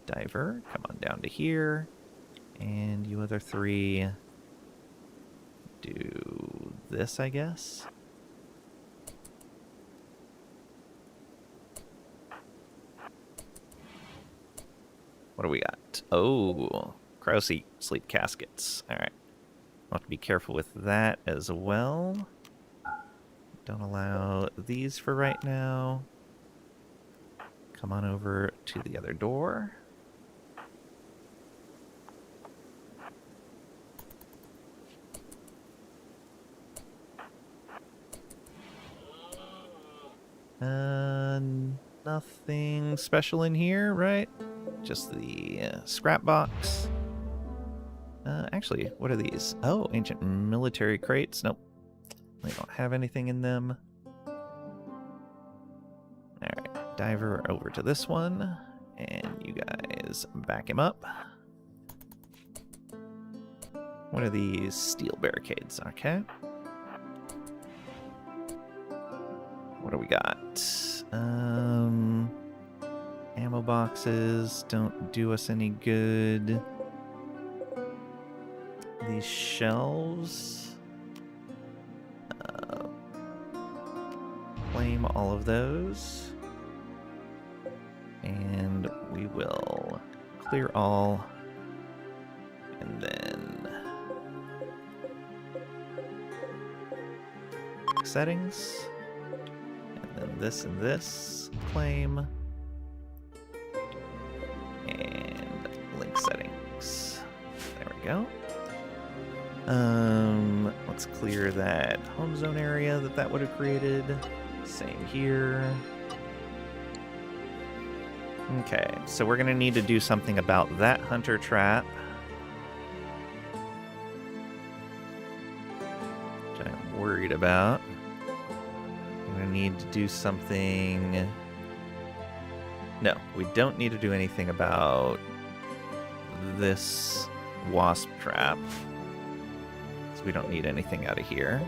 Diver, come on down to here. And you other three do this, I guess. What do we got? Oh, cryo sleep caskets. All right. I'll have to be careful with that as well. Don't allow these for right now. Come on over to the other door. Nothing special in here, right? Just the scrap box. Actually, what are these? Oh, ancient military crates. Nope. They don't have anything in them. Alright, Diver over to this one. And you guys back him up. What are these? Steel barricades, okay. What do we got? Ammo boxes don't do us any good. These shelves. Claim all of those. And we will clear all. And then... settings. And this and this. Claim. And link settings. There we go. Let's clear that home zone area that would have created. Same here. Okay, so we're gonna need to do something about that hunter trap. Which I'm worried about. I'm gonna need to do something... No, we don't need to do anything about this wasp trap. Let's we don't need anything out of here.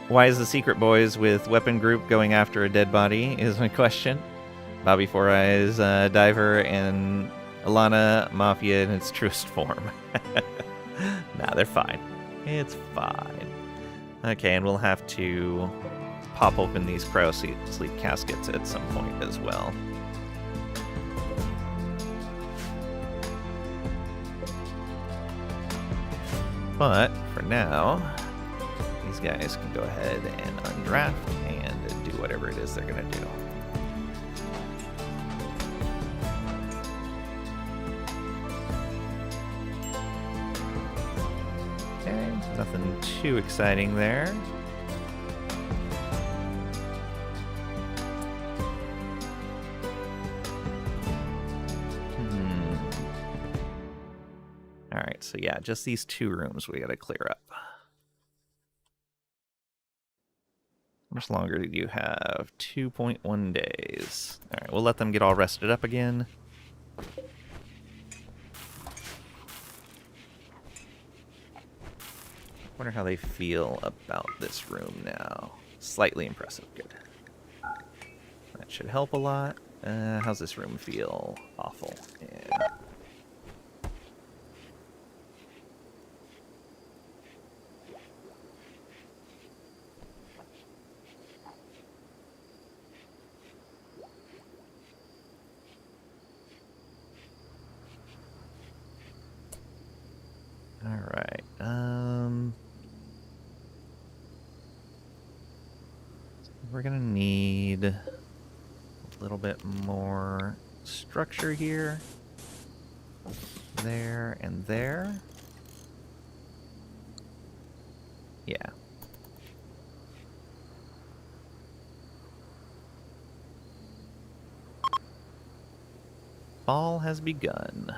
Why is the Secret Boys with weapon group going after a dead body is my question. Bobby Four Eyes, Diver, and Alana Mafia in its truest form. Nah, they're fine. It's fine. Okay, and we'll have to pop open these cryo sleep caskets at some point as well. But for now, these guys can go ahead and undraft and do whatever it is they're going to do. Okay, nothing too exciting there. Alright, so yeah, just these 2 rooms we gotta clear up. How much longer did you have? 2.1 days. Alright, we'll let them get all rested up again. Wonder how they feel about this room now. Slightly impressive, good. That should help a lot. How's this room feel? Awful. Yeah. Alright, we're gonna need a little bit more structure here. There and there. Yeah. Fall has begun.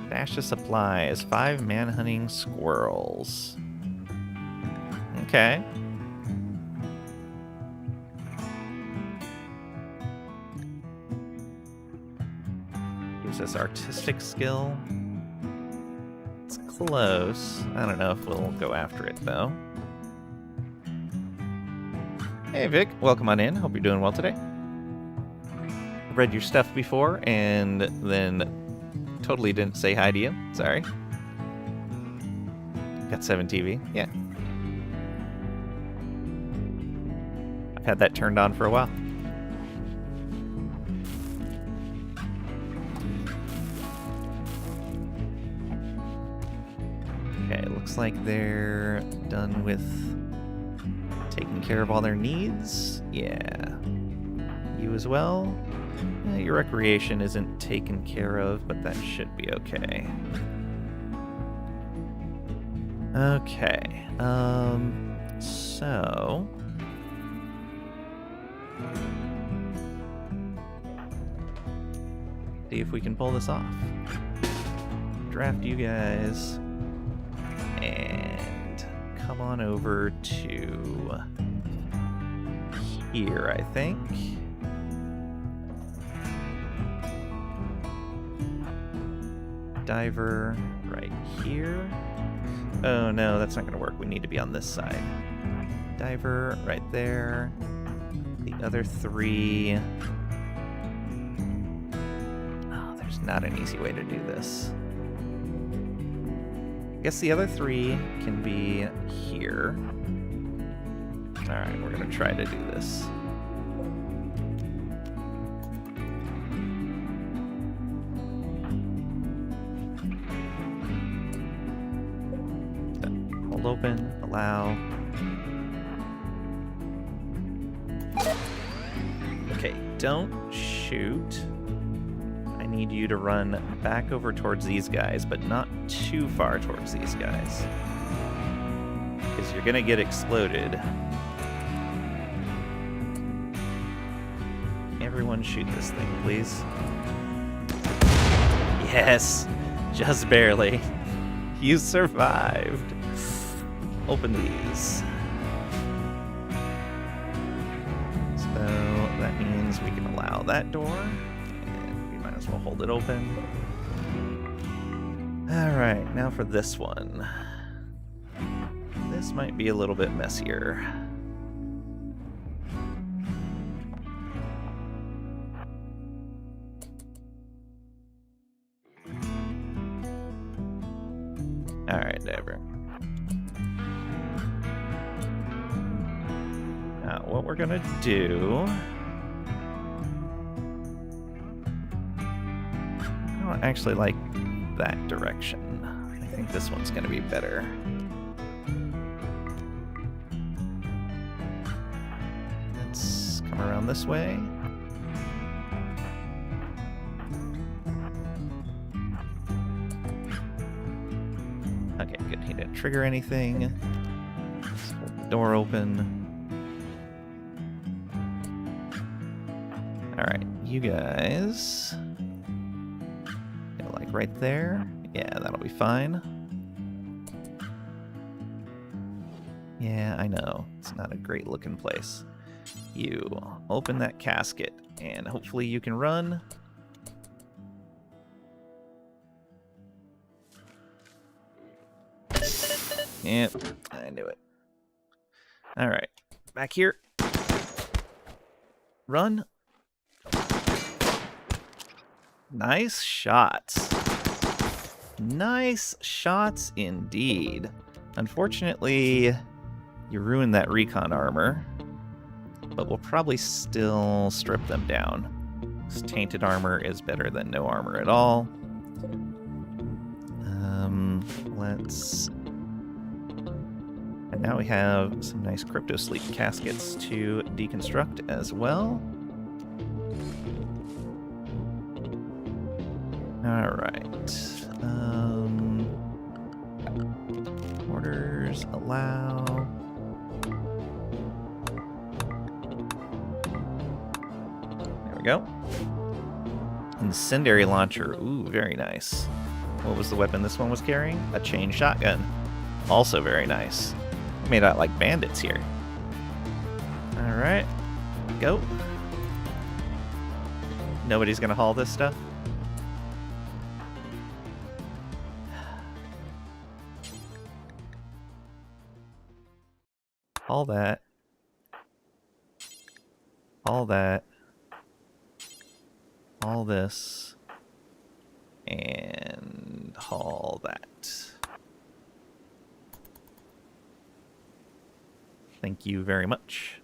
Stash of supplies, 5 manhunting squirrels. Okay. Gives us artistic skill. It's close. I don't know if we'll go after it, though. Hey, Vic. Welcome on in. Hope you're doing well today. I've read your stuff before, and then totally didn't say hi to you. Sorry. Got 7 TV. Yeah. I've had that turned on for a while. Okay, looks like they're done with taking care of all their needs. Yeah. You as well? Your recreation isn't taken care of, but that should be okay. Okay. So... see if we can pull this off. Draft you guys. And come on over to here, I think. Diver right here. Oh no, that's not going to work. We need to be on this side. Diver right there. The other 3. Oh, there's not an easy way to do this. I guess the other 3 can be here. Alright, we're going to try to do this. Open, allow. Okay, don't shoot. I need you to run back over towards these guys, but not too far towards these guys. because you're gonna get exploded. Everyone shoot this thing, please. Yes, just barely. You survived. Open these. So that means we can allow that door, and we might as well hold it open. Alright, now for this one. This might be a little bit messier. Alright, Dever. Now, what we're gonna do... I don't actually like that direction. I think this one's gonna be better. Let's come around this way. Okay, good. He didn't trigger anything. Let's hold the door open. Alright, you guys... go like right there. Yeah, that'll be fine. Yeah, I know. It's not a great looking place. You open that casket, and hopefully you can run. Yep, I knew it. Alright, back here. Run. Nice shots. Nice shots indeed. Unfortunately, you ruined that recon armor, but we'll probably still strip them down. This tainted armor is better than no armor at all. Let's... And now we have some nice crypto sleep caskets to deconstruct as well. Alright. Orders allow. There we go. Incendiary launcher. Ooh, very nice. What was the weapon this one was carrying? A chain shotgun. Also very nice. Made out like bandits here. Alright. Go. Nobody's gonna haul this stuff? All that. All that. All this. And haul that. Thank you very much.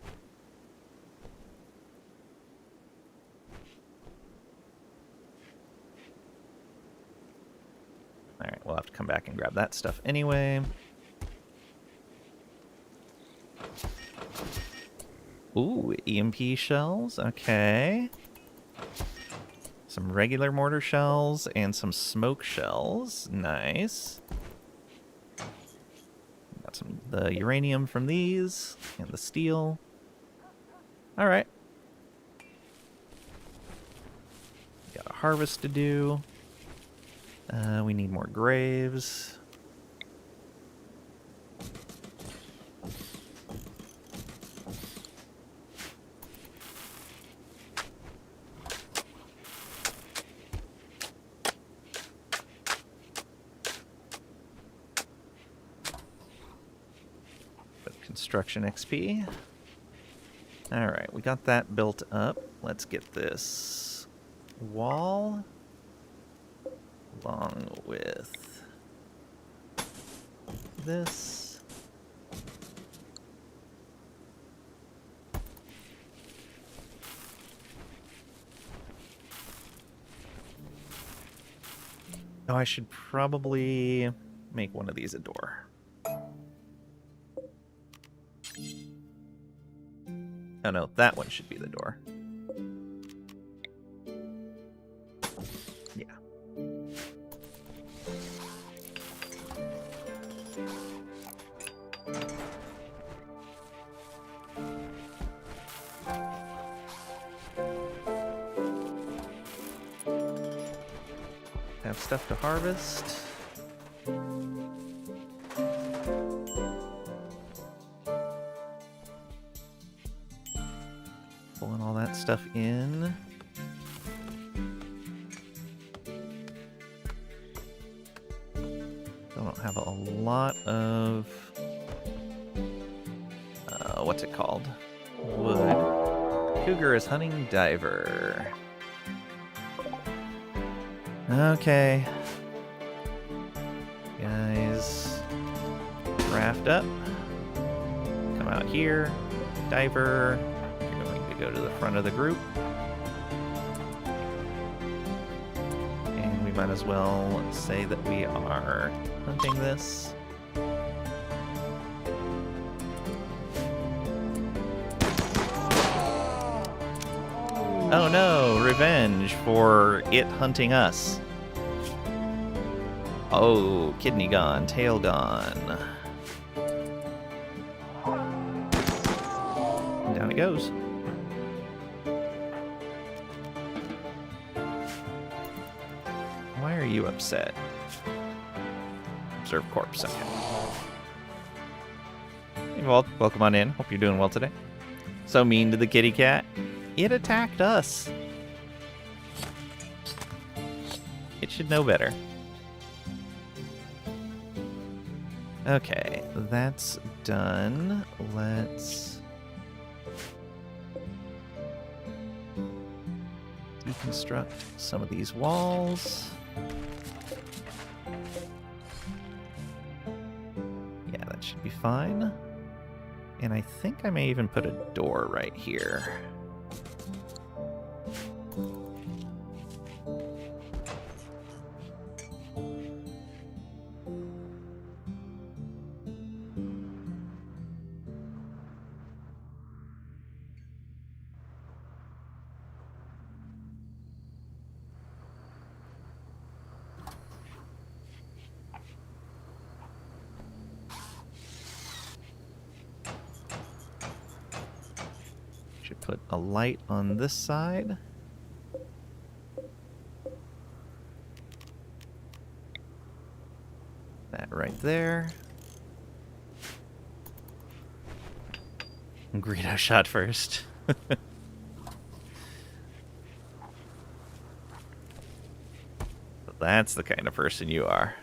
Alright, we'll have to come back and grab that stuff anyway. Ooh, EMP shells. Okay. Some regular mortar shells and some smoke shells. Nice. Got some the uranium from these and the steel. All right. Got a harvest to do. We need more graves. Construction XP. Alright, we got that built up. Let's get this wall along with this. Oh, I should probably make one of these a door. Oh no, that one should be the door. Yeah. have stuff to harvest. Pulling all that stuff in. Don't have a lot of what's it called? Wood. Cougar is hunting diver. Okay. Guys, raft up. Come out here. Diver. You're going to go to the front of the group. And we might as well say that we are hunting this. Oh no, revenge for it hunting us. Oh, kidney gone, tail gone. And down it goes. Why are you upset? Observe corpse, okay. Hey, Walt, welcome on in. Hope you're doing well today. So mean to the kitty cat. It attacked us. It should know better. Okay, that's done. Let's deconstruct some of these walls. Yeah, that should be fine. And I think I may even put a door right here. Should put a light on this side. That right there. Greedo shot first. That's the kind of person you are.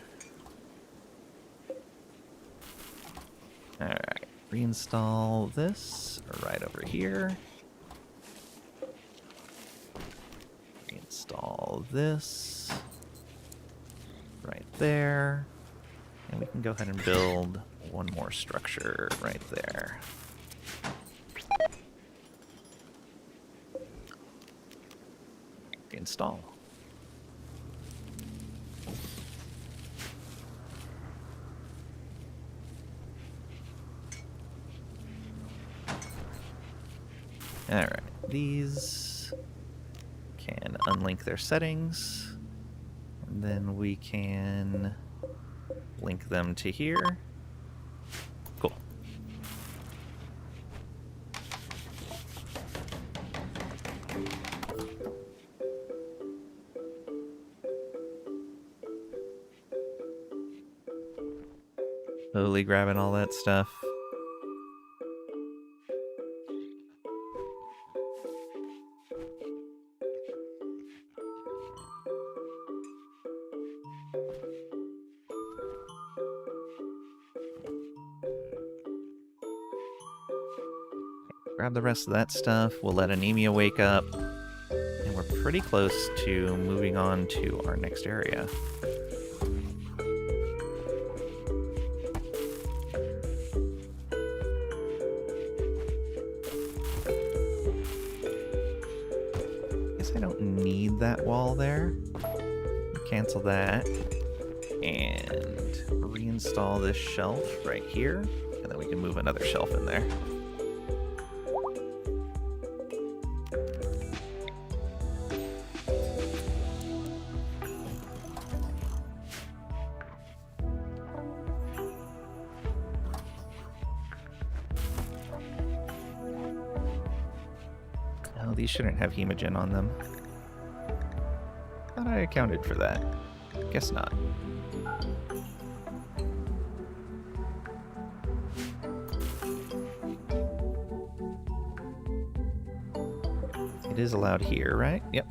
Alright, reinstall this right over here. Reinstall this right there. And we can go ahead and build one more structure right there. Install. Alright, these can unlink their settings, and then we can link them to here. Cool. Slowly grabbing all that stuff. Grab the rest of that stuff. We'll let Anemia wake up. And we're pretty close to moving on to our next area. Guess I don't need that wall there. Cancel that. And reinstall this shelf right here. And then we can move another shelf in there. These shouldn't have hemogen on them. Thought I accounted for that. Guess not. It is allowed here, right? Yep.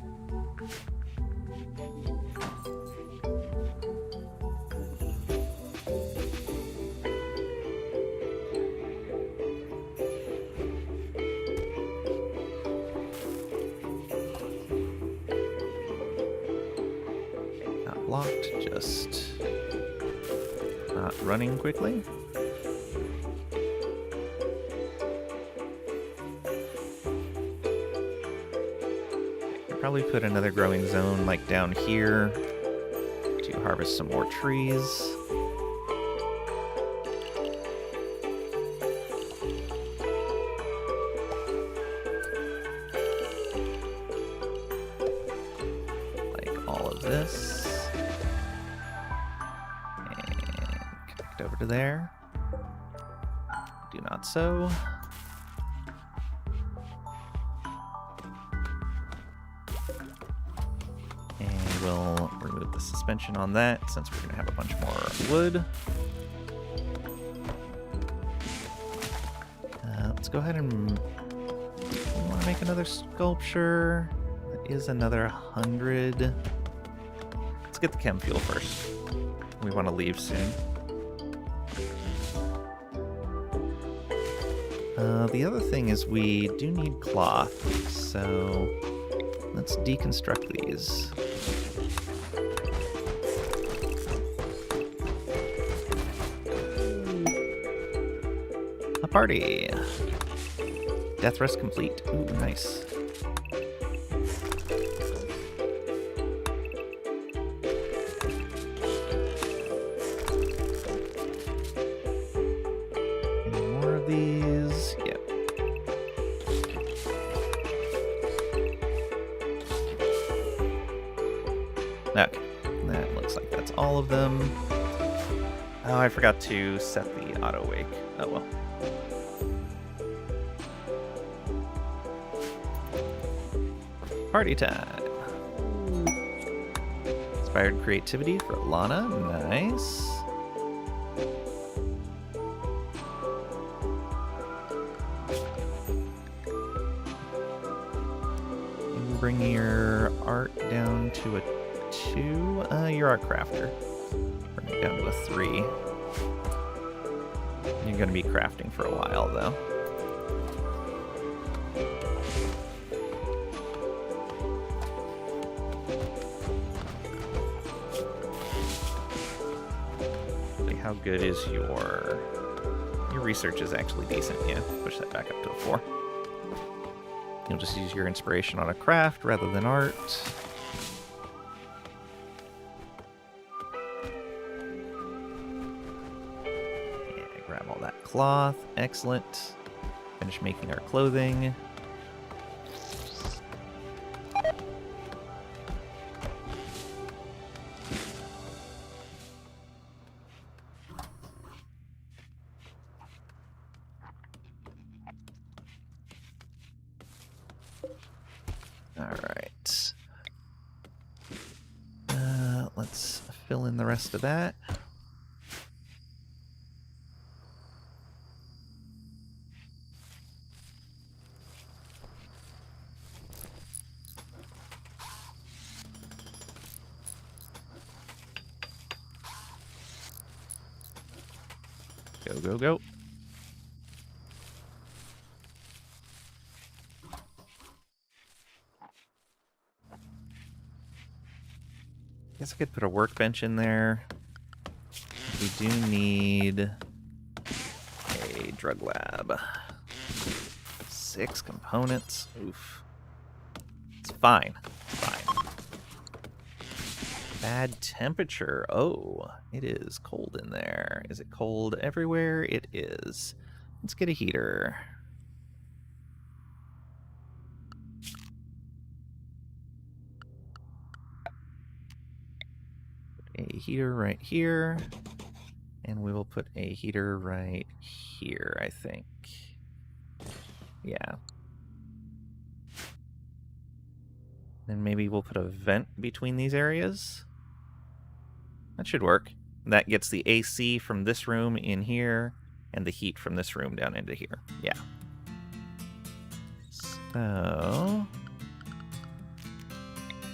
Not blocked, just not running quickly. Probably put another growing zone like down here to harvest some more trees. Like all of this. And connect over to there. Do not so. We'll remove the suspension on that since we're going to have a bunch more wood. Let's go ahead and we want to make another sculpture. That is another 100. Let's get the chem fuel first. We want to leave soon. The other thing is we do need cloth, so let's deconstruct these. A party! Death rest complete. Ooh, nice. Any more of these? Yep. Okay, that looks like that's all of them. Oh, I forgot to set the auto wake. Oh well. Party time. Inspired creativity for Lana. Nice. You bring your art down to a 2. Your art crafter. Bring it down to a 3. You're going to be crafting for a while, though. How good is your research is actually decent, yeah. Push that back up to a 4. You'll just use your inspiration on a craft rather than art. Yeah, grab all that cloth. Excellent. Finish making our clothing. Alright. Let's fill in the rest of that. Go, go, go. Guess I could put a workbench in there. We do need a drug lab. 6 components. Oof. It's fine. Fine. Bad temperature. Oh, it is cold in there. Is it cold everywhere? It is. Let's get a heater. A heater right here, and we will put a heater right here, I think. Yeah. Then maybe we'll put a vent between these areas. That should work. That gets the AC from this room in here, and the heat from this room down into here. Yeah. So...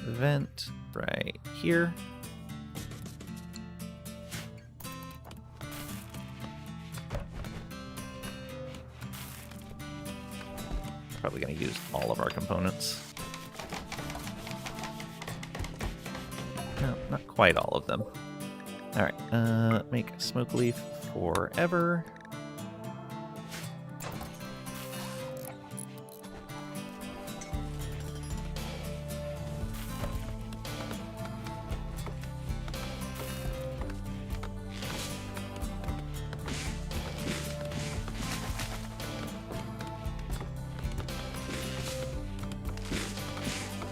vent right here. Probably going to use all of our components. No, not quite all of them. All right, make smoke leaf forever.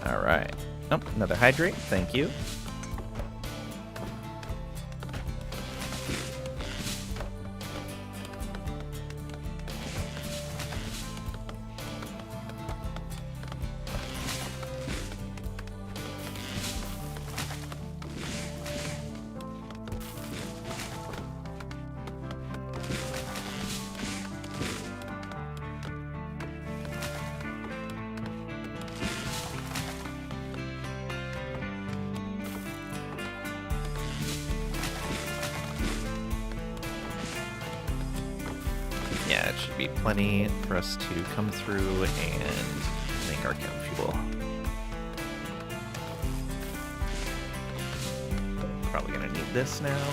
All right. Oh, another hydrate. Thank you. Yeah, it should be plenty for us to come through and make our chem fuel. Probably gonna need this now.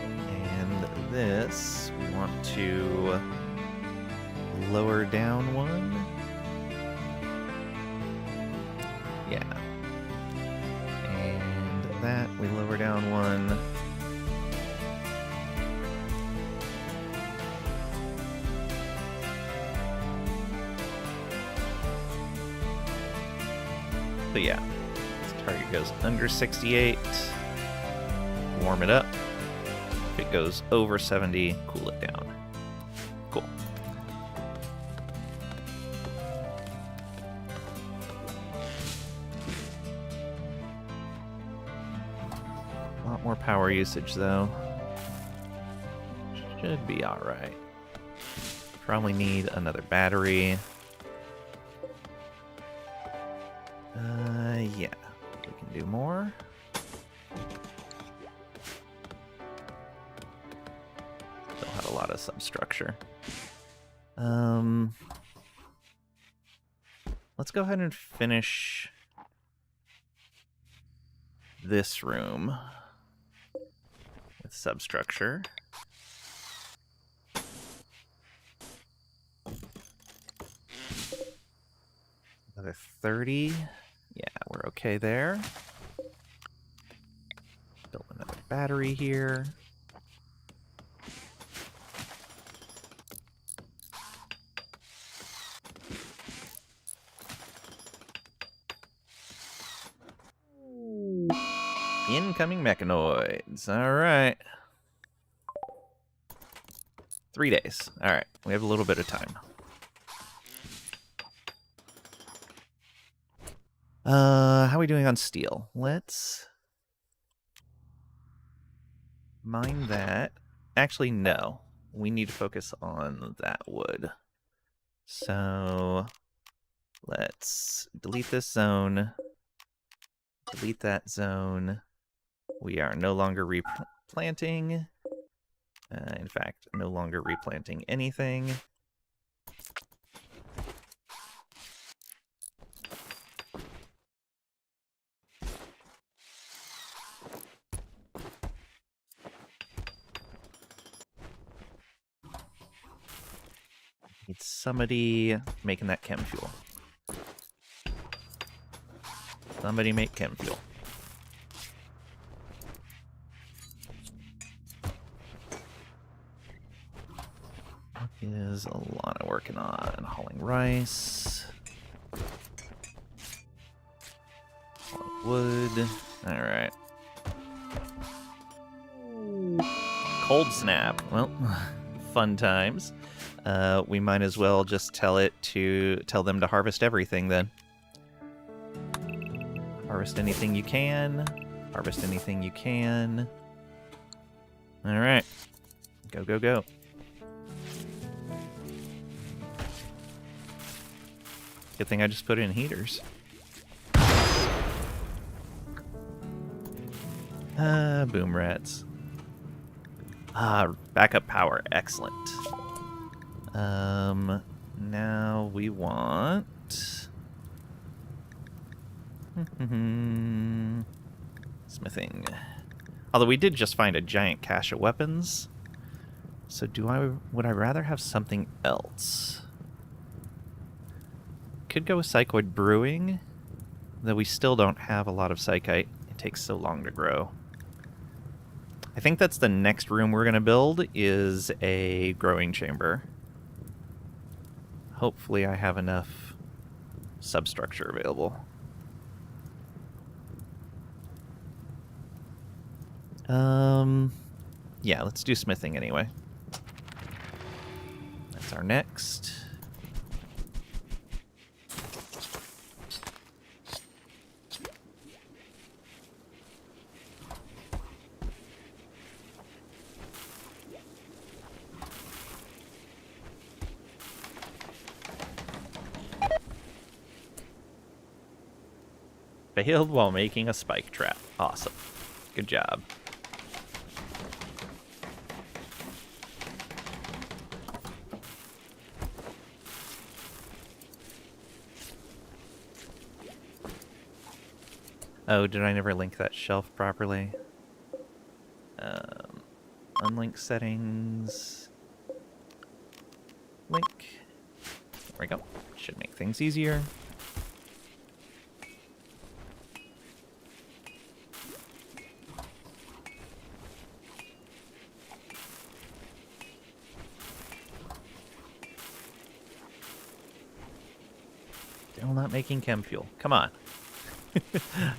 And this, we want to lower down one. Yeah. And that, we lower down one. So yeah, this target goes under 68, warm it up. If it goes over 70, cool it down. Cool. A lot more power usage though. Should be alright. Probably need another battery. Yeah, we can do more. Still have a lot of substructure. Let's go ahead and finish this room with substructure. Another 30. Yeah, we're okay there. Build another battery here. Incoming mechanoids. All right. 3 days. All right, we have a little bit of time. How are we doing on steel? Let's mine that. Actually, no. We need to focus on that wood. So let's delete this zone. Delete that zone. We are no longer replanting. In fact, no longer replanting anything. Need somebody making that chem fuel. Somebody make chem fuel. What is Alana working on? Hauling rice. Hauling wood. Alright. Cold snap. Well, fun times. We might as well just tell them to harvest everything then. Harvest anything you can. Harvest anything you can. Alright. Go, go, go. Good thing I just put in heaters. Boom rats. Backup power. Excellent. Now we want... smithing. Although we did just find a giant cache of weapons. So would I rather have something else? Could go with Psychoid Brewing, though we still don't have a lot of Psychite. It takes so long to grow. I think that's the next room we're going to build, is a growing chamber. Hopefully I have enough substructure available. Yeah, let's do smithing anyway. That's our next. Failed while making a spike trap. Awesome. Good job. Oh, did I never link that shelf properly? Unlink settings. Link. There we go. Should make things easier. Still not making chem fuel. Come on.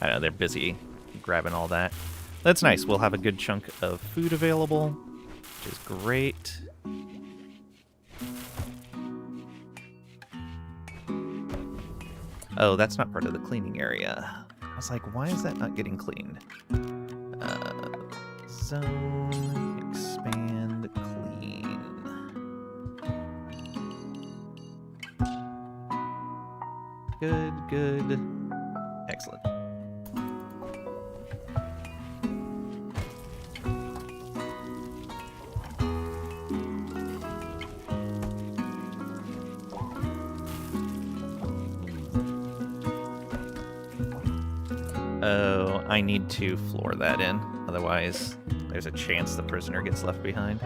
I know, they're busy grabbing all that. That's nice. We'll have a good chunk of food available, which is great. Oh, that's not part of the cleaning area. I was like, why is that not getting cleaned? Zone, expand, clean. Good, good. Excellent. Oh, I need to floor that in. Otherwise, there's a chance the prisoner gets left behind.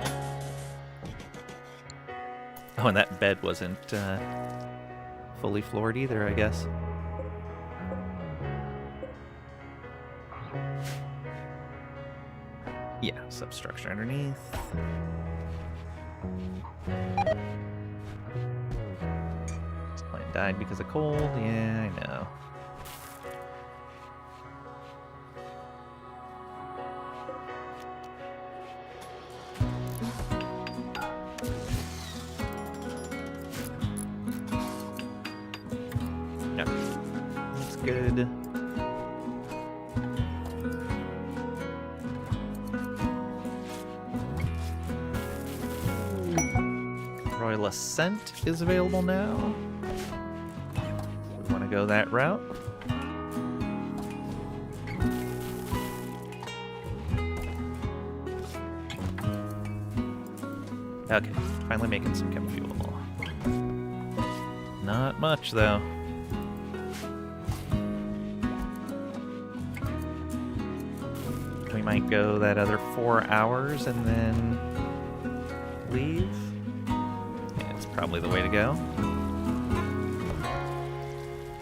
Oh, and that bed wasn't fully floored either, I guess. Yeah, substructure underneath. This plant died because of cold. Yeah, I know. No, that's good. Royal Ascent is available now. We want to go that route. Okay, finally making some chem fuel. Not much, though. We might go that other 4 hours and then leave. Yeah, it's probably the way to go.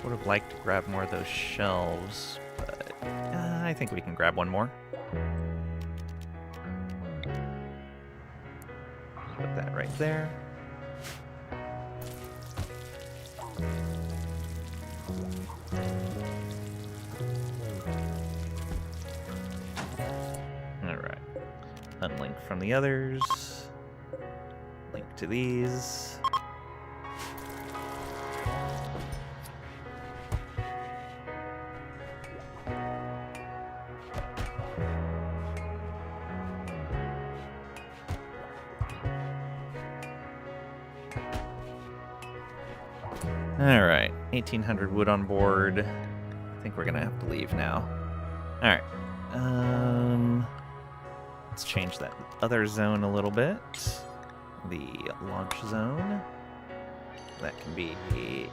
Would have liked to grab more of those shelves, but I think we can grab one more. Put that right there. Alright. Unlink from the others. Link to these. Alright, 1800 wood on board. I think we're gonna have to leave now. Alright. Let's change that other zone a little bit. The launch zone. That can be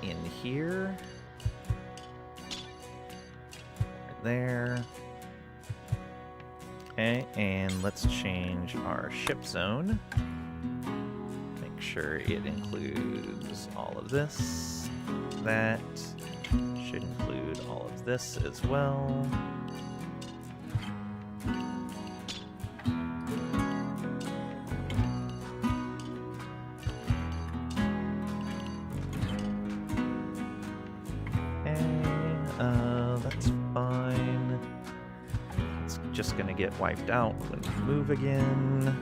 in here. Right there. Okay, and let's change our ship zone. Make sure it includes all of this. That should include all of this as well. That's fine. It's just gonna get wiped out when we move again.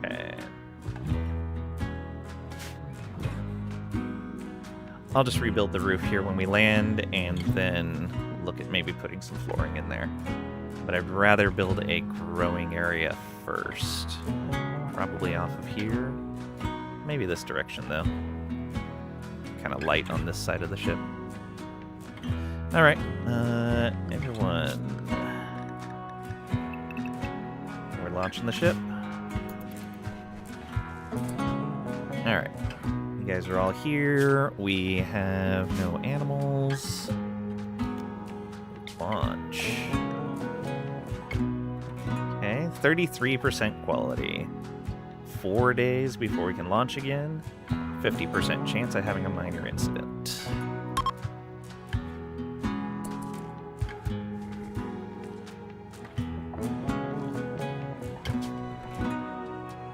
Okay. I'll just rebuild the roof here when we land and then look at maybe putting some flooring in there. But I'd rather build a growing area first. Probably off of here. Maybe this direction though. Kind of light on this side of the ship. Alright, everyone. We're launching the ship. Alright, you guys are all here. We have no animals. Launch. Okay, 33% quality. 4 days before we can launch again. 50% chance of having a minor incident.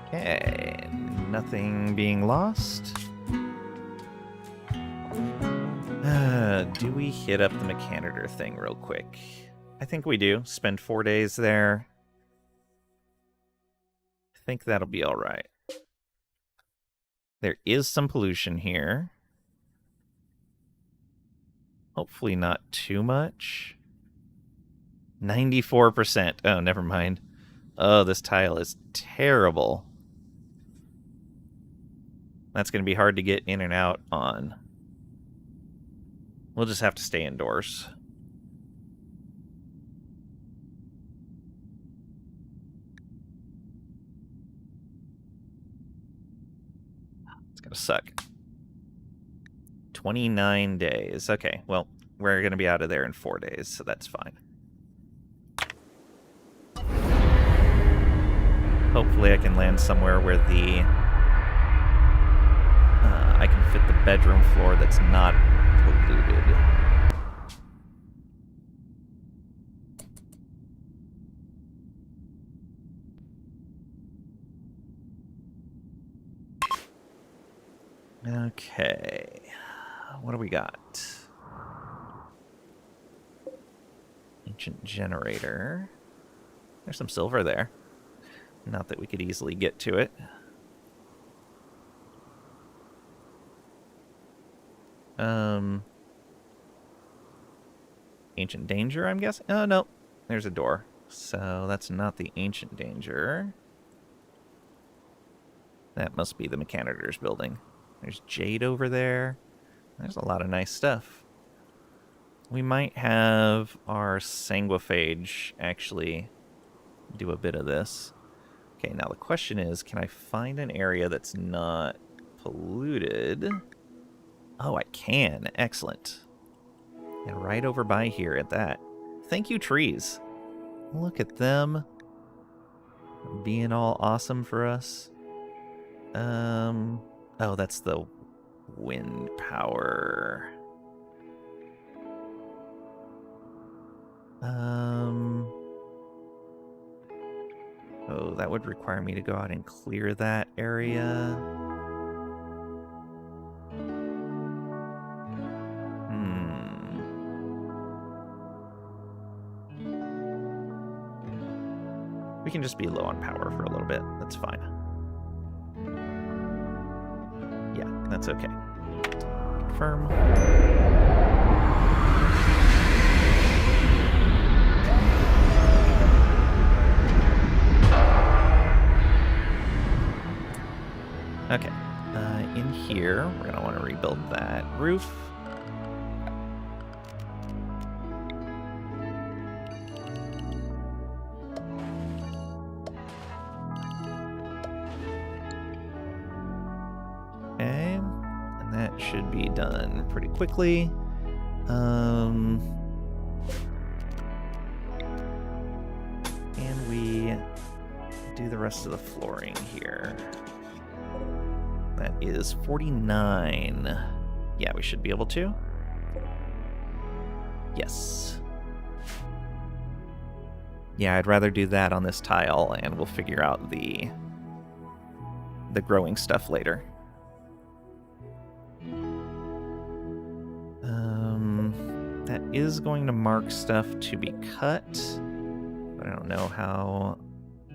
Okay, nothing being lost. Do we hit up the mechanitor thing real quick? I think we do. Spend 4 days there. I think that'll be all right. There is some pollution here. Hopefully not too much. 94%. Oh, never mind. Oh, this tile is terrible. That's going to be hard to get in and out on. We'll just have to stay indoors. Gonna suck. 29 days. Okay, well, we're gonna be out of there in 4 days, so that's fine. Hopefully I can land somewhere where the I can fit the bedroom floor that's not polluted. Okay, what do we got? Ancient generator. There's some silver there. Not that we could easily get to it. Ancient danger, I'm guessing? Oh, no. There's a door. So that's not the ancient danger. That must be the mechanitor's building. There's jade over there. There's a lot of nice stuff. We might have our sanguiphage actually do a bit of this. Okay, now the question is, can I find an area that's not polluted? Oh, I can. Excellent. And right over by here at that. Thank you, trees. Look at them. Being all awesome for us. Oh, that's the wind power. Oh, that would require me to go out and clear that area. We can just be low on power for a little bit. That's fine. Yeah, that's okay. Confirm. Okay. here. We're going to want to rebuild that roof. Okay, and that should be done pretty quickly. And we do the rest of the flooring here. That is 49. Yeah, we should be able to. Yes. Yeah, I'd rather do that on this tile, and we'll figure out the growing stuff later. That is going to mark stuff to be cut, but I don't know how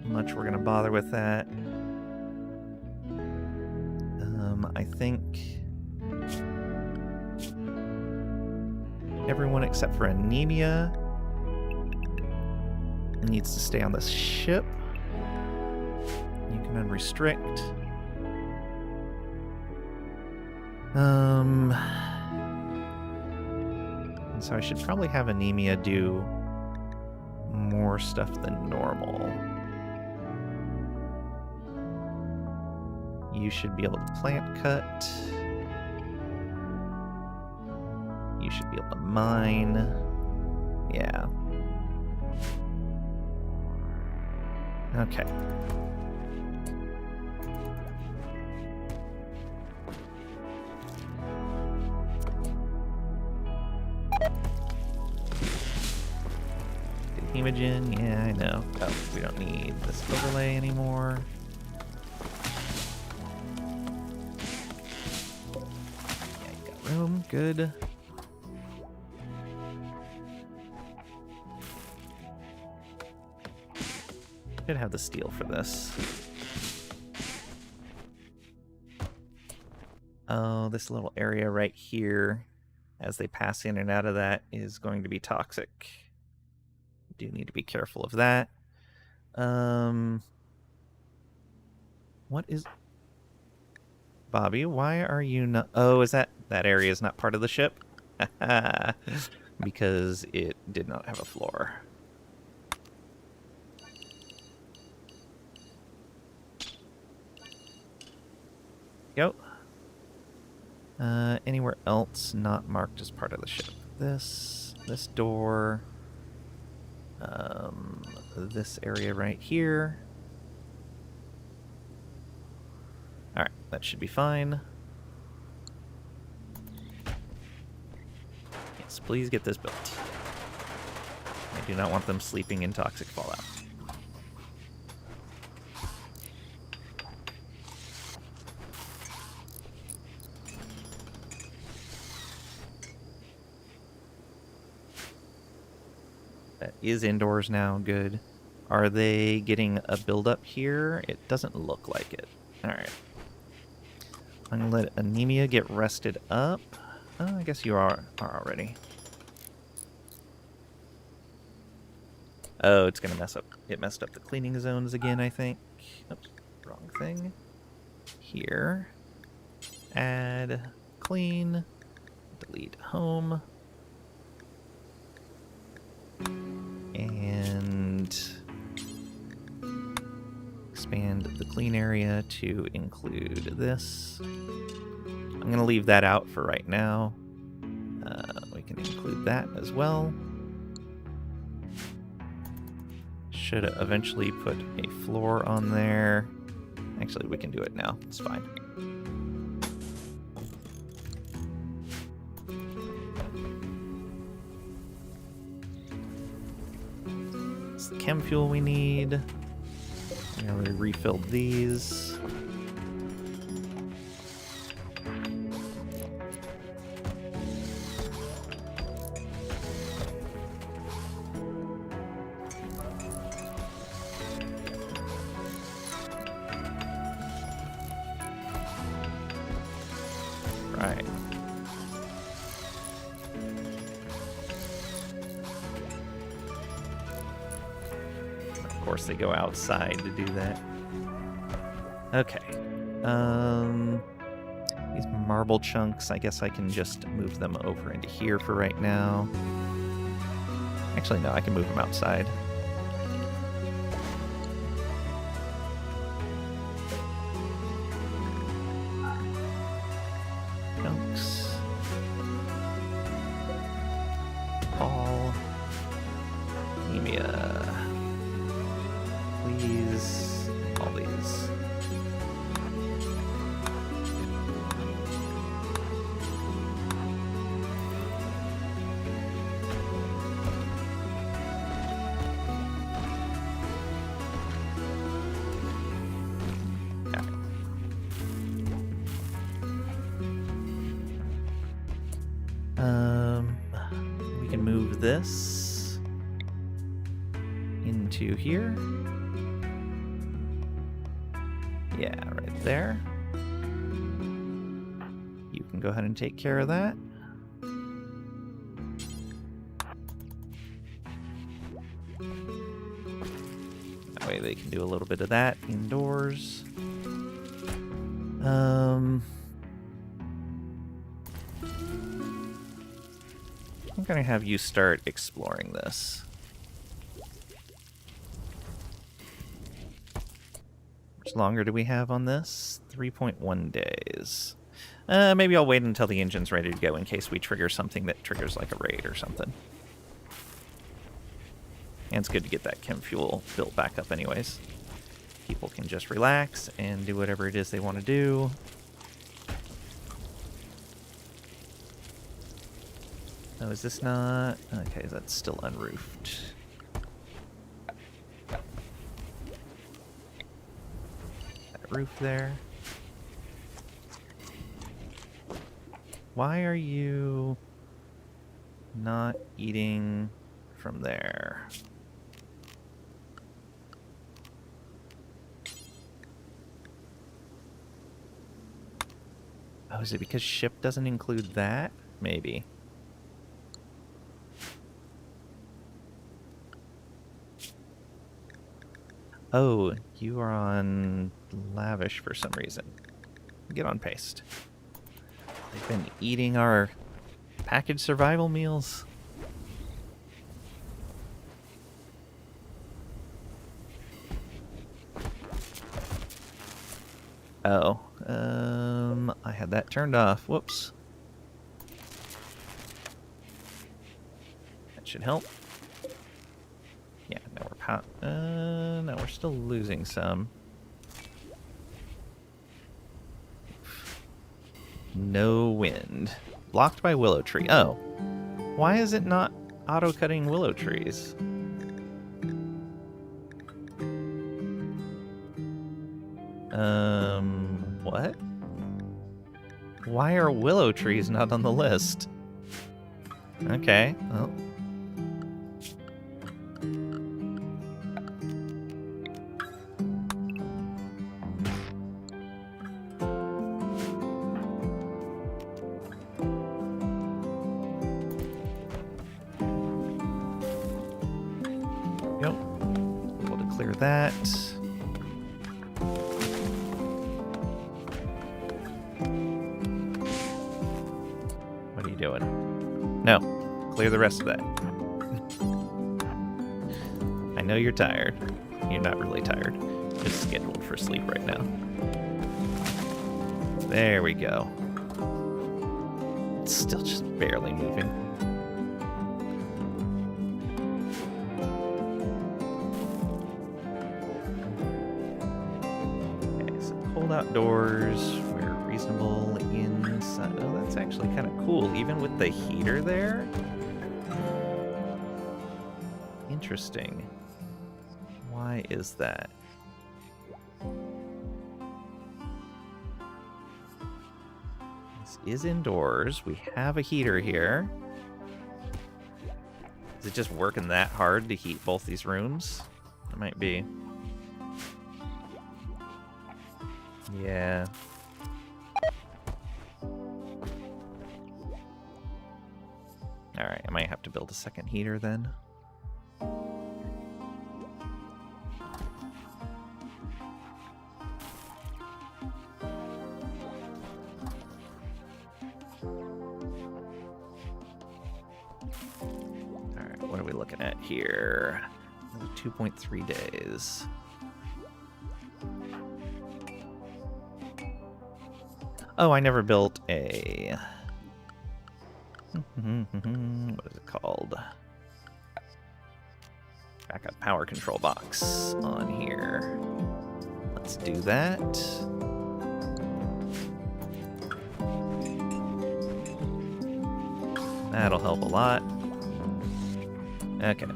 much we're going to bother with that. I think everyone except for Anemia needs to stay on this ship. You can unrestrict. And so I should probably have Anemia do more stuff than normal. You should be able to plant cut. You should be able to mine. Yeah. Okay. Hemogen, yeah, I know. Oh, we don't need this overlay anymore. Yeah, you got room, good. Should have the steel for this. Oh, this little area right here, as they pass in and out of that, is going to be toxic. Do need to be careful of that. What is... Bobby, why are you not... Oh, is that area is not part of the ship? Because it did not have a floor. Go. Anywhere else not marked as part of the ship? This door... this area right here. Alright, that should be fine. Yes, please get this built. I do not want them sleeping in toxic fallout. That is indoors now, good. Are they getting a build-up here? It doesn't look like it. Alright. I'm gonna let Anemia get rested up. Oh, I guess you are already. Oh, it's gonna mess up. It messed up the cleaning zones again, I think. Oops, wrong thing. Here. Add, clean, delete home. And expand the clean area to include this. I'm going to leave that out for right now. We can include that as well. Should eventually put a floor on there. Actually, we can do it now. It's fine. It's the chem fuel we need. We already refilled these. Right. Of course they go outside to do that. Okay. These marble chunks. I guess I can just move them over into here for right now. Actually, no, I can move them outside. Chunks. Paul. Emia. Please. All these. We can move this into here. Yeah, right there. You can go ahead and take care of that. That way they can do a little bit of that indoors. I'm gonna have you start exploring this. How much longer do we have on this? 3.1 days. Maybe I'll wait until the engine's ready to go in case we trigger something that triggers like a raid or something. And it's good to get that chem fuel built back up anyways. People can just relax and do whatever it is they want to do. Oh, is this not? Okay, that's still unroofed. That roof there. Why are you not eating from there? Oh, is it because ship doesn't include that? Maybe. Oh, you are on lavish for some reason. Get on paste. They've been eating our packaged survival meals. Oh, I had that turned off. Whoops. That should help. Yeah, now we're no, we're still losing some. No wind. Blocked by willow tree. Oh. Why is it not auto-cutting willow trees? What? Why are willow trees not on the list? Okay, well. Yep. Able to clear that. What are you doing? No. Clear the rest of that. I know you're tired. You're not really tired. Just scheduled for sleep right now. There we go. It's still just barely moving. Okay, so cold outdoors. We're reasonable inside. Oh, that's actually kind of cool, even with the heater there. Interesting. Why is that? This is indoors. We have a heater here. Is it just working that hard to heat both these rooms? It might be. Yeah. Alright, I might have to build a second heater then. looking at here? 2.3 days. Oh, I never built a... what is it called? Backup power control box on here. Let's do that. That'll help a lot. Okay.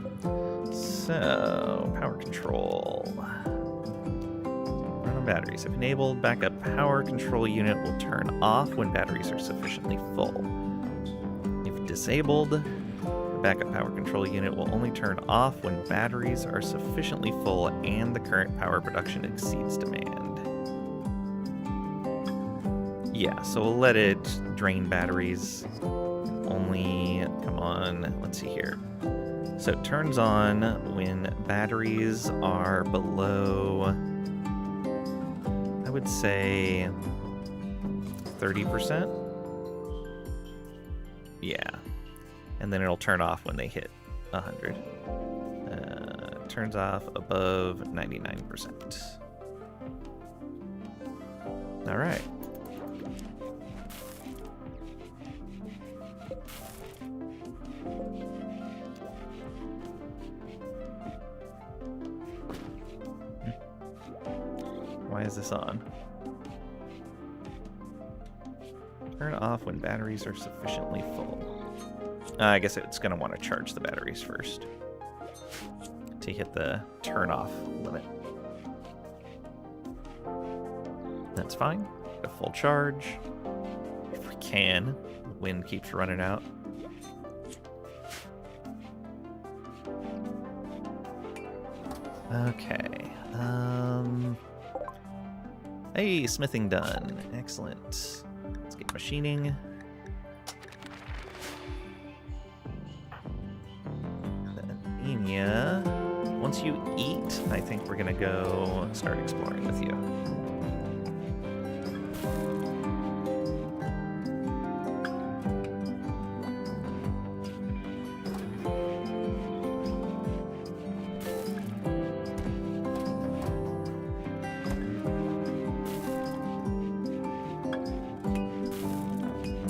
So, power control. Run on batteries. If enabled, backup power control unit will turn off when batteries are sufficiently full. If disabled, the backup power control unit will only turn off when batteries are sufficiently full and the current power production exceeds demand. Yeah, so we'll let it drain batteries. Only, come on, let's see here. So it turns on when batteries are below, I would say 30%. Yeah. And then it'll turn off when they hit 100. Turns off above 99%. All right. Why is this on? Turn off when batteries are sufficiently full. I guess it's going to want to charge the batteries first to hit the turn off limit. That's fine. A full charge. If we can. The wind keeps running out. Okay. Hey, smithing done. Excellent. Let's get machining. Anemia. Once you eat, I think we're gonna go start exploring with you.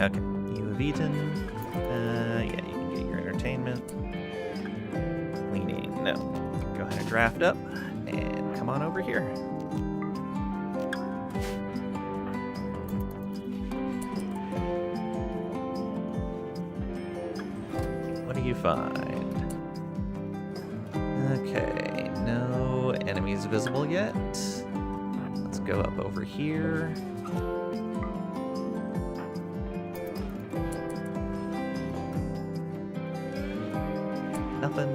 Okay, you have eaten. Yeah, you can get your entertainment. Cleaning, no. Go ahead and draft up, and come on over here. What do you find? Okay, no enemies visible yet. Let's go up over here. Nothing.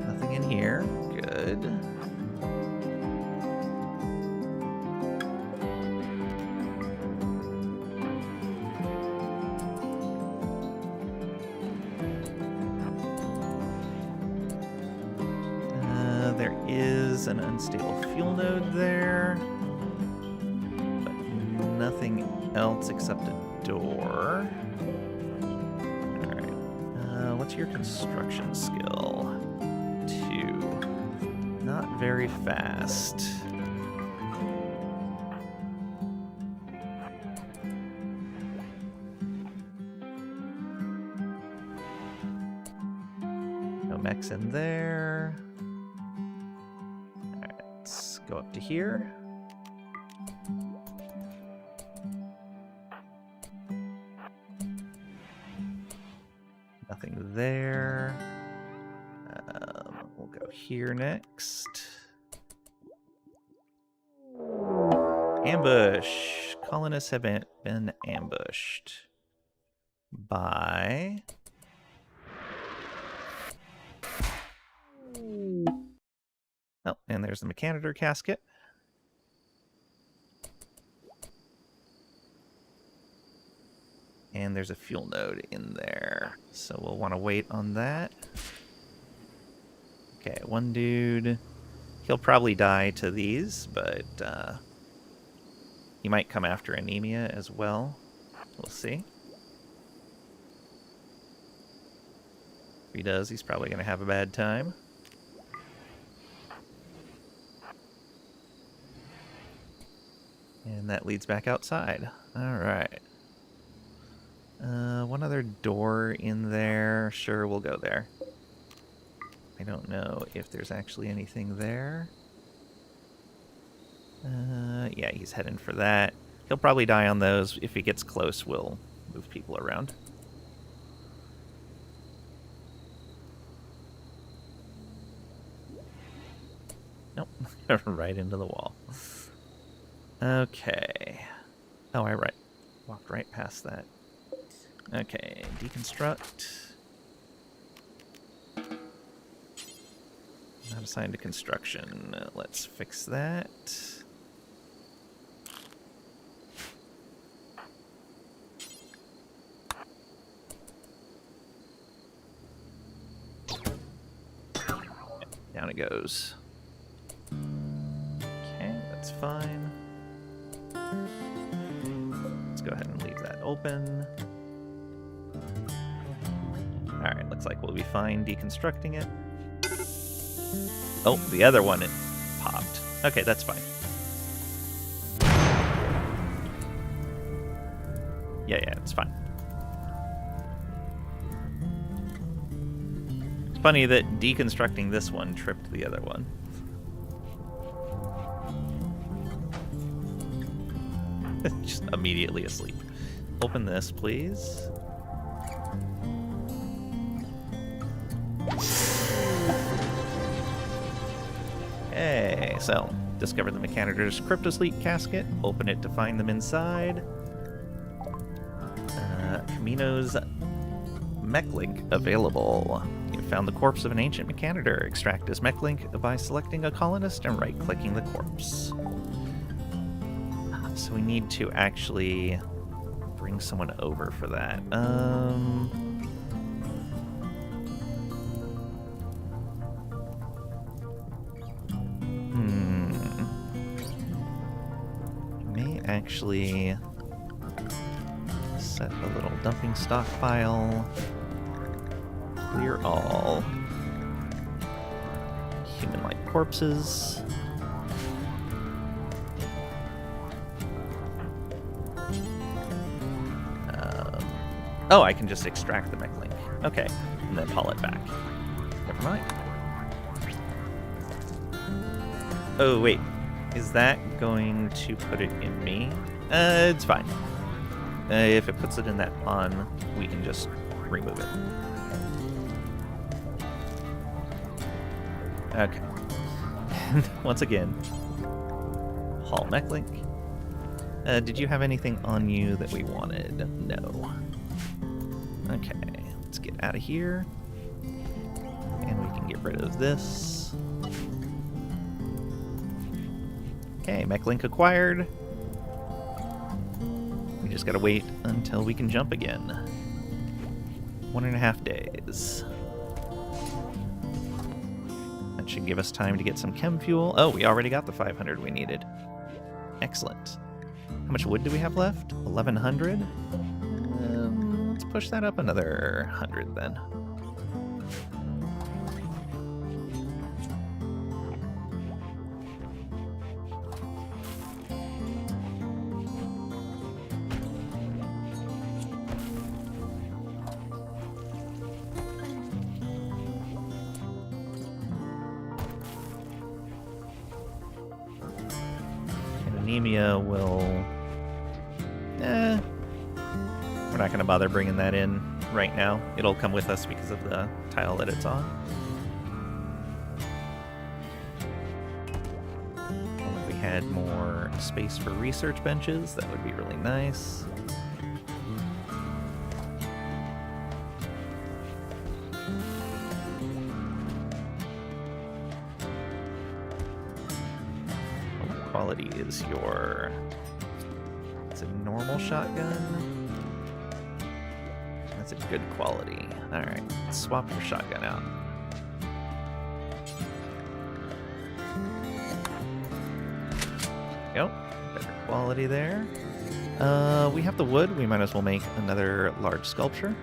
Nothing in here. Good. There is an unstable fuel node there. Nothing else except a door. Alright. What's your construction skill? 2. Not very fast. No mechs in there. Alright, let's go up to here. Nothing there. We'll go here next. Ambush. Colonists have been ambushed by... Oh, and there's the Mechanitor casket. And there's a fuel node in there. So we'll want to wait on that. Okay, one dude. He'll probably die to these, but He might come after Anemia as well. We'll see. If he does, he's probably going to have a bad time. And that leads back outside. Alright. One other door in there. Sure, we'll go there. I don't know if there's actually anything there. Yeah, he's heading for that. He'll probably die on those. If he gets close, we'll move people around. Nope. Right into the wall. Okay. Oh, I walked right past that. Okay, deconstruct. Not assigned to construction. Let's fix that. Down it goes. Okay, that's fine. Let's go ahead and leave that open. Alright, looks like we'll be fine deconstructing it. Oh, the other one, it popped. Okay, that's fine. Yeah, it's fine. It's funny that deconstructing this one tripped the other one. Just immediately asleep. Open this, please. Okay, so discover the Mechanitor's Cryptosleep casket. Open it to find them inside. Camino's Mechlink available. You found the corpse of an ancient Mechanitor. Extract his Mechlink by selecting a colonist and right-clicking the corpse. So we need to actually bring someone over for that. May actually set a little dumping stockpile. Clear all human-like corpses. Oh, I can just extract the Mechlink. Okay, and then haul it back. Never mind. Oh, wait. Is that going to put it in me? It's fine. If it puts it in that pond, we can just remove it. Okay. Once again, haul Mechlink. Did you have anything on you that we wanted? No. Okay, let's get out of here. And we can get rid of this. Okay, Mechlink acquired. We just gotta wait until we can jump again. 1.5 days. That should give us time to get some chem fuel. Oh, we already got the 500 we needed. Excellent. How much wood do we have left? 1,100? Let's push that up another 100 then. And anemia will... we're not going to bother bringing that in right now. It'll come with us because of the tile that it's on. If we had more space for research benches, that would be really nice. What quality is your... It's a normal shotgun? That's a good quality. Alright, let's swap your shotgun out. There better quality there. We have the wood. We might as well make another large sculpture.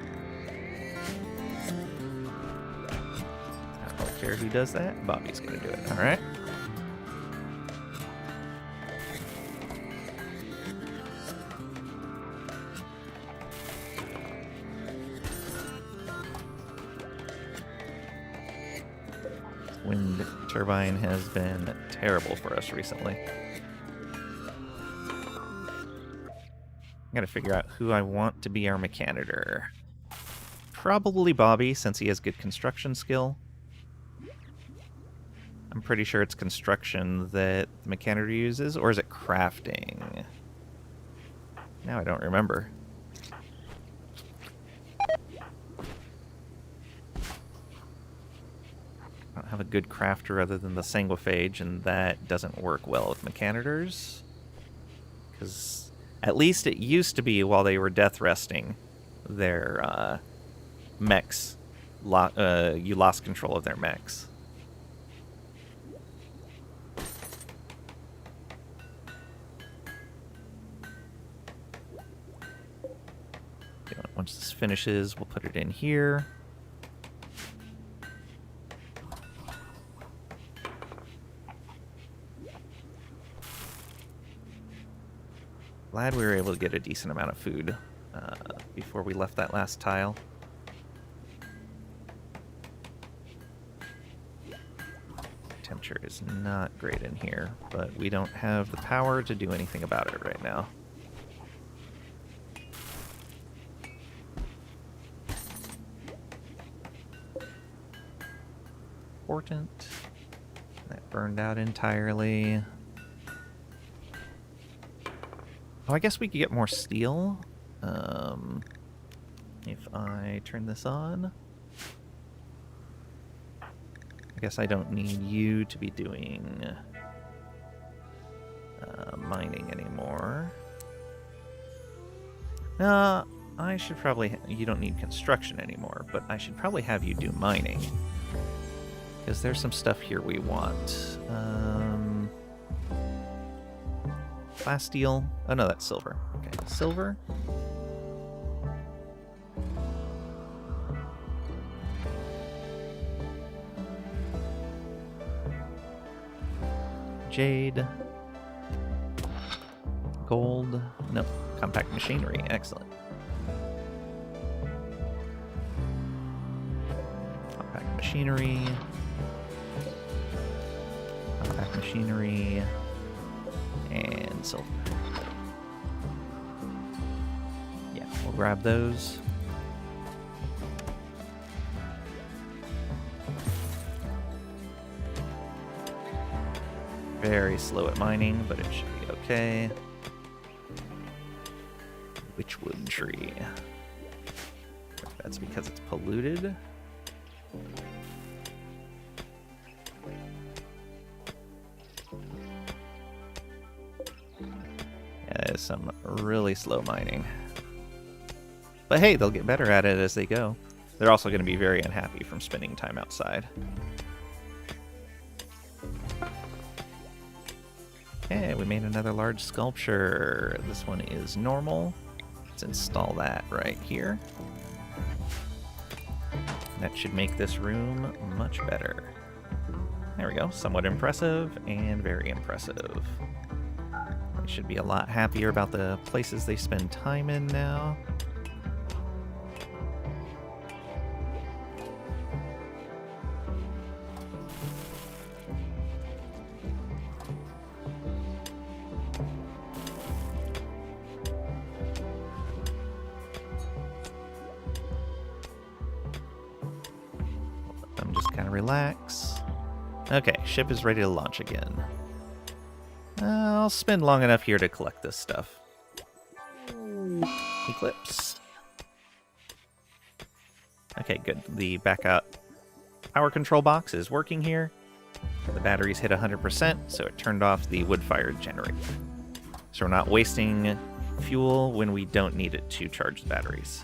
I don't care who does that. Bobby's going to do it. All right. Wind turbine has been terrible for us recently. I gotta figure out who I want to be our mechanitor. Probably Bobby, since he has good construction skill. I'm pretty sure it's construction that the mechanitor uses, or is it crafting? Now I don't remember. I don't have a good crafter other than the sanguiphage, and that doesn't work well with mechanitors. Because at least it used to be while they were death resting, their mechs, you lost control of their mechs. Okay, once this finishes, we'll put it in here. Glad we were able to get a decent amount of food before we left that last tile. Temperature is not great in here, but we don't have the power to do anything about it right now. Important. That burned out entirely. Oh, I guess we could get more steel. If I turn this on. I guess I don't need you to be doing mining anymore. I should probably... You don't need construction anymore, but I should probably have you do mining. Because there's some stuff here we want. Glass steel. Oh no, that's silver. Okay, silver. Jade. Gold. No, compact machinery. Excellent. Compact machinery. Compact machinery. And silver. Yeah, we'll grab those. Very slow at mining, but it should be okay. Witchwood tree. That's because it's polluted. Is some really slow mining. But hey, they'll get better at it as they go. They're also going to be very unhappy from spending time outside. Okay, we made another large sculpture. This one is normal. Let's install that right here. That should make this room much better. There we go. Somewhat impressive and very impressive. They should be a lot happier about the places they spend time in now. Let them just kind of relax. Okay, ship is ready to launch again. I'll spend long enough here to collect this stuff. Eclipse. Okay, good. The backup power control box is working here. The batteries hit 100%, so it turned off the wood-fired generator. So we're not wasting fuel when we don't need it to charge the batteries.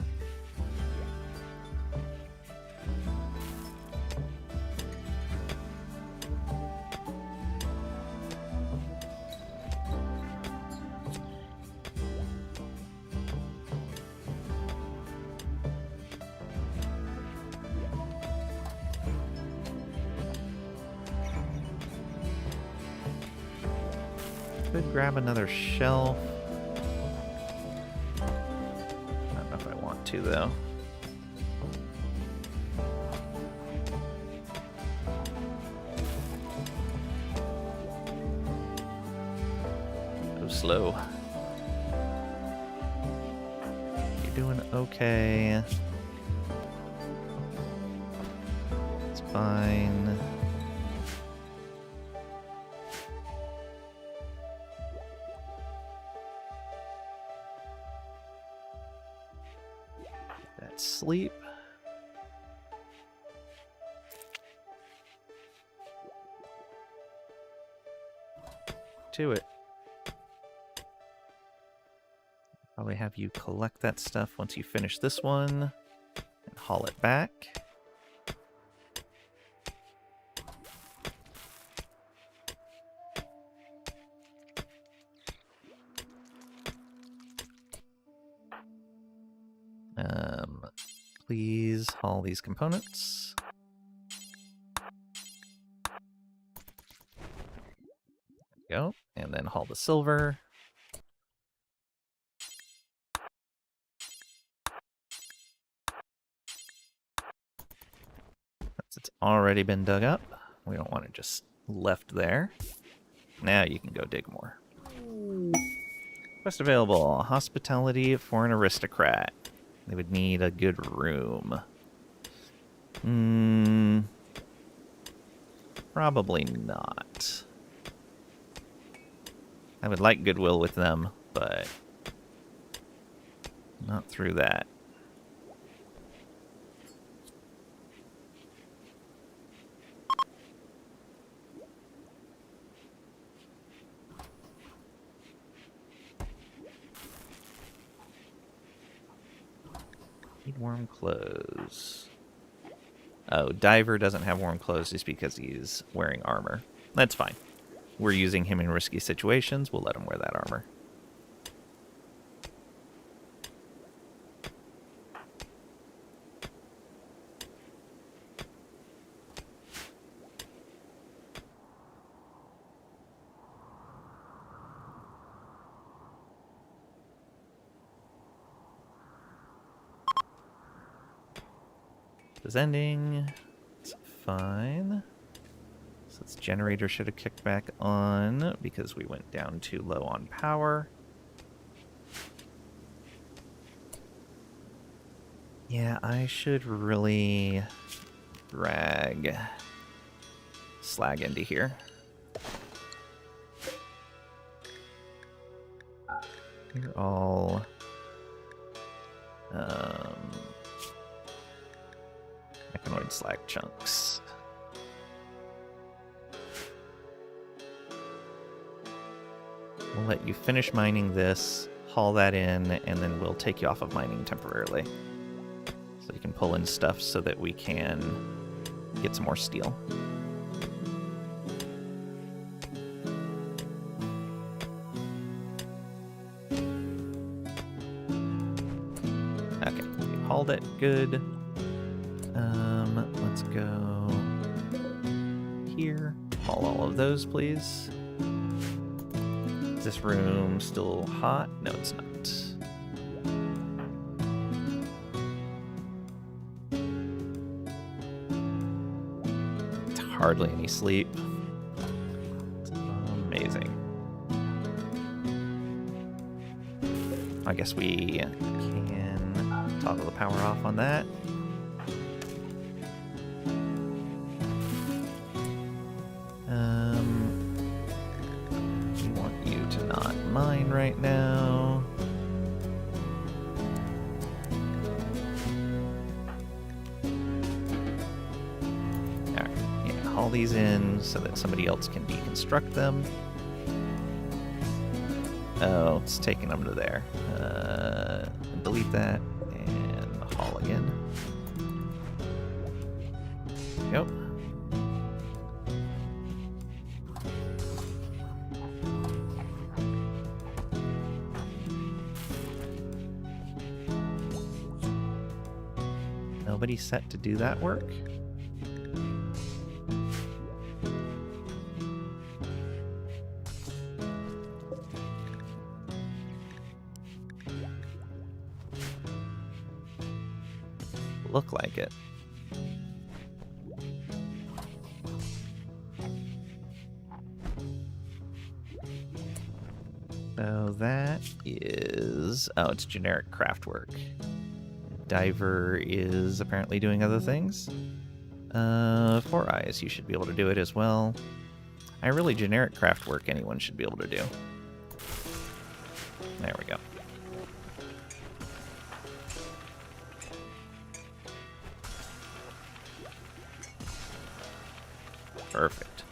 Could grab another shelf. I don't know if I want to, though. Go slow. You're doing okay. It's fine. Sleep. To it. Probably have you collect that stuff once you finish this one and haul it back. Please haul these components. There we go. And then haul the silver. Since it's already been dug up, we don't want it just left there. Now you can go dig more. Quest available. Hospitality for an aristocrat. They would need a good room. Probably not. I would like goodwill with them, but not through that. Need warm clothes. Oh, Diver doesn't have warm clothes just because he's wearing armor. That's fine. We're using him in risky situations. We'll let him wear that armor. Is ending. It's fine. So this generator should have kicked back on because we went down too low on power. Yeah, I should really drag slag into here. You're all mechanoid slag chunks. We'll let you finish mining this, haul that in, and then we'll take you off of mining temporarily. So you can pull in stuff so that we can get some more steel. Okay, we hauled it, good. Let's go here. Haul all of those, please. Is this room still hot? No, it's not. It's hardly any sleep. It's amazing. I guess we can toggle the power off on that. We want you to not mine right now. Alright, yeah, haul these in so that somebody else can deconstruct them. Oh, it's taking them to there. Delete that and haul again. Yep. Nobody set to do that work? look like it. So that is... Oh, it's generic craft work. Diver is apparently doing other things. 4 Eyes, you should be able to do it as well. Really generic craft work anyone should be able to do. There we go. Perfect.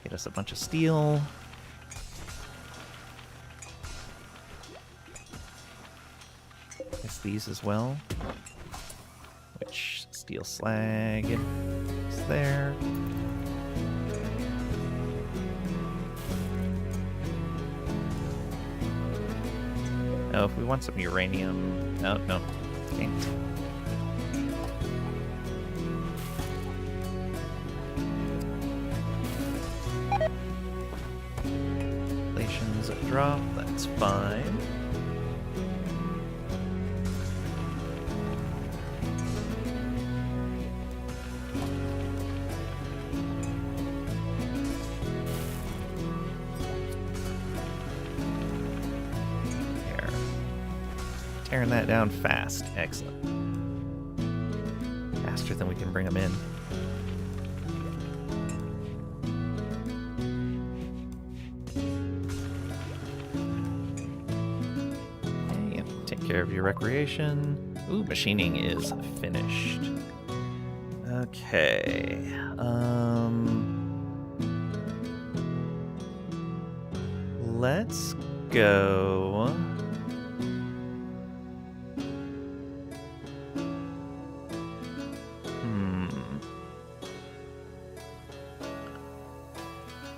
Get us a bunch of steel. Guess these as well. Which steel slag is there. Oh, if we want some uranium... Oh, no. Can't. Relations drop, that's fine. Tearing that down fast. Excellent. Faster than we can bring them in. Okay, yep. Take care of your recreation. Ooh, machining is finished. Okay. Let's go...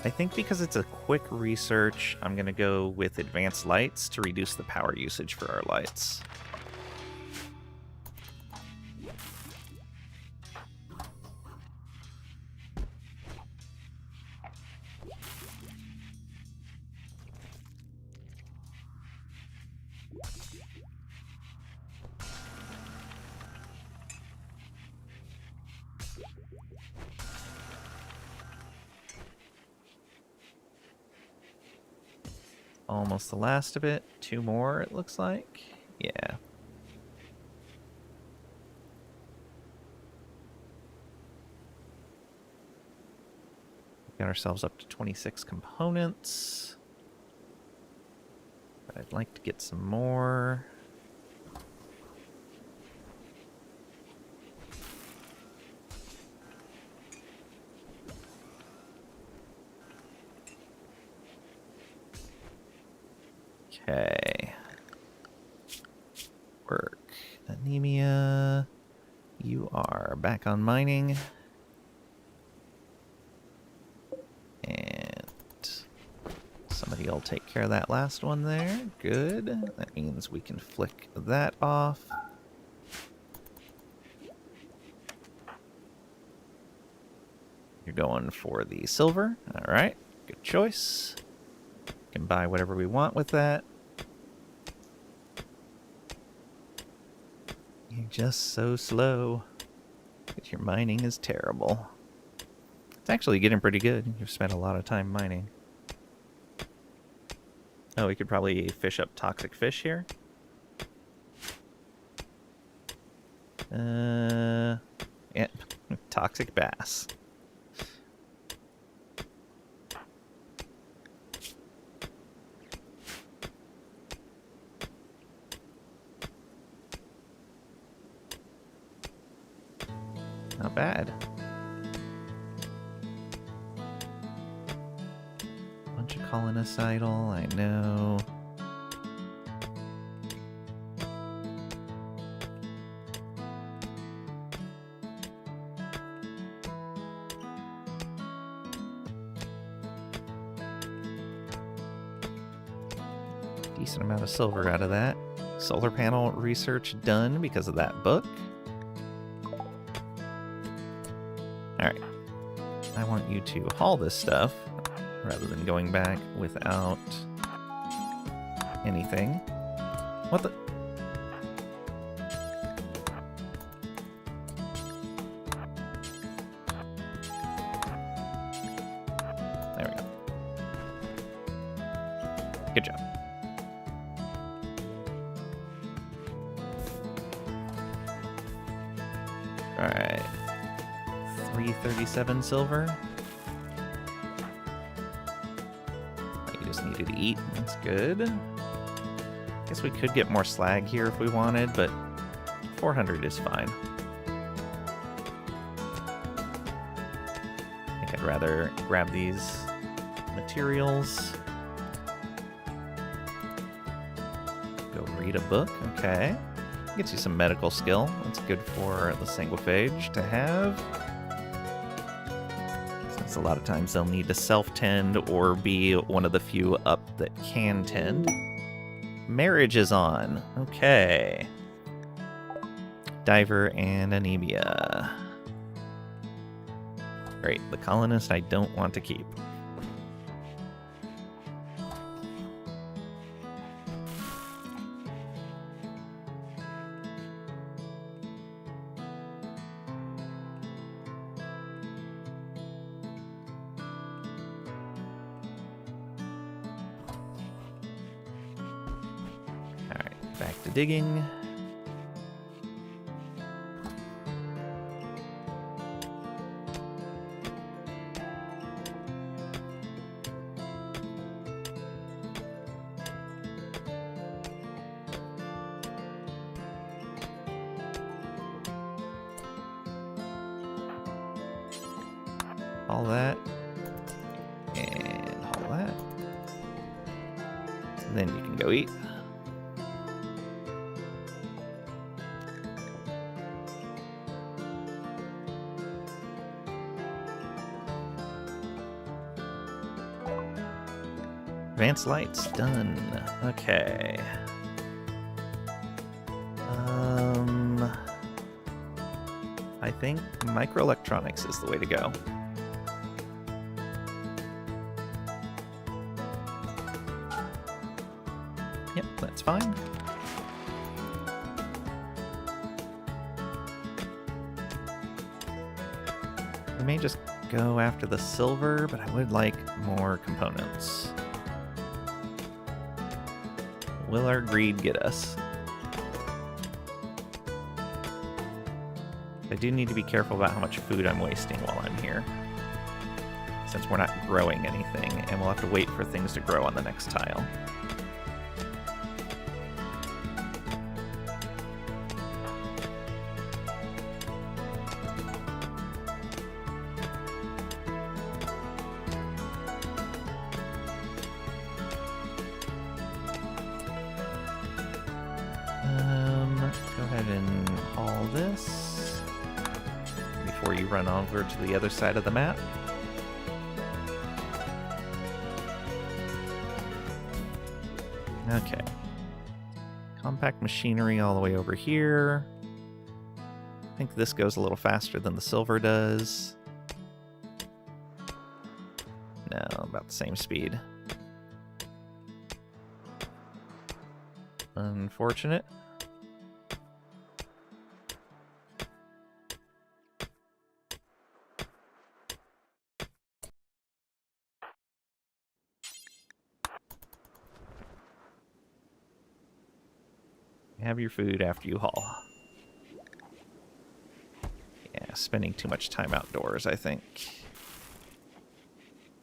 I think because it's a quick research, I'm going to go with advanced lights to reduce the power usage for our lights. Almost the last of it. 2 more, it looks like. Yeah. Got ourselves up to 26 components. But I'd like to get some more. Okay. Work. Anemia. You are back on mining. And somebody will take care of that last one there. Good. That means we can flick that off. You're going for the silver. All right. Good choice. Can buy whatever we want with that. You're just so slow. Because your mining is terrible. It's actually getting pretty good. You've spent a lot of time mining. Oh, we could probably fish up toxic fish here. Yeah, toxic bass. Not bad. Bunch of colonicidal, I know. Decent amount of silver out of that. Solar panel research done because of that book. Alright. I want you to haul this stuff rather than going back without anything. What the? Alright. 337 silver. You just needed to eat. That's good. Guess we could get more slag here if we wanted, but 400 is fine. I think I'd rather grab these materials. Go read a book. Okay. Gets you some medical skill. That's good for the sanguiphage to have. Since a lot of times they'll need to self-tend or be one of the few up that can tend. Marriage is on. Okay. Diver and anemia. Great. The colonist I don't want to keep. Back to digging. All that. And all that. And then you can go eat. Advanced lights, done. Okay. I think microelectronics is the way to go. Yep, that's fine. We may just go after the silver, but I would like more components. Will our greed get us? I do need to be careful about how much food I'm wasting while I'm here, since we're not growing anything, and we'll have to wait for things to grow on the next tile. Go ahead and haul this before you run over to the other side of the map. Okay. Compact machinery all the way over here. I think this goes a little faster than the silver does. No, about the same speed. Unfortunate. Have your food after you haul. Yeah, spending too much time outdoors, I think.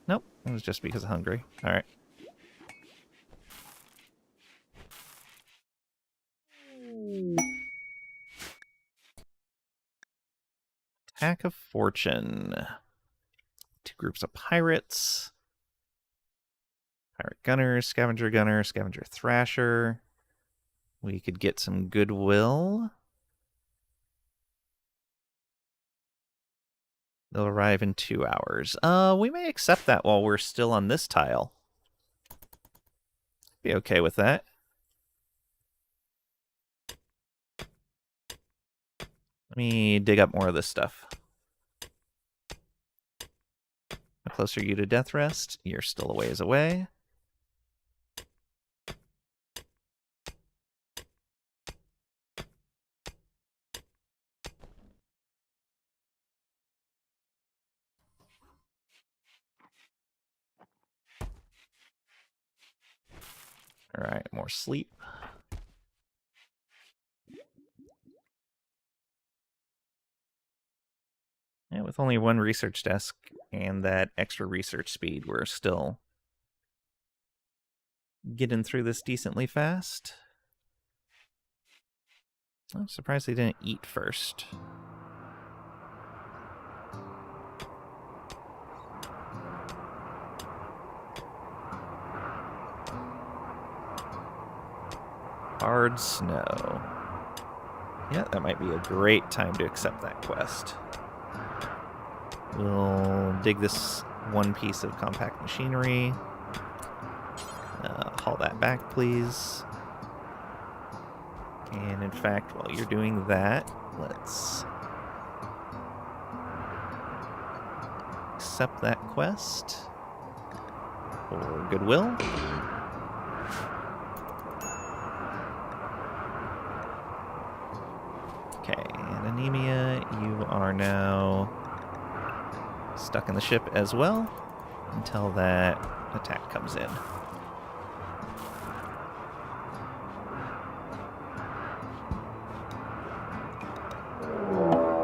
Nope, it was just because of hungry. Alright. Attack of Fortune. 2 groups of pirates. Pirate gunner, scavenger thrasher. We could get some goodwill. They'll arrive in 2 hours. We may accept that while we're still on this tile. Be okay with that. Let me dig up more of this stuff. How close are you to death rest? You're still a ways away. Alright, more sleep. with only one research desk and that extra research speed, we're still getting through this decently fast. I'm surprised they didn't eat first. Hard snow. Yeah, that might be a great time to accept that quest. We'll dig this one piece of compact machinery. Haul that back, please. And in fact, while you're doing that, let's accept that quest for goodwill. Okay, and Anemia, you are now stuck in the ship as well until that attack comes in.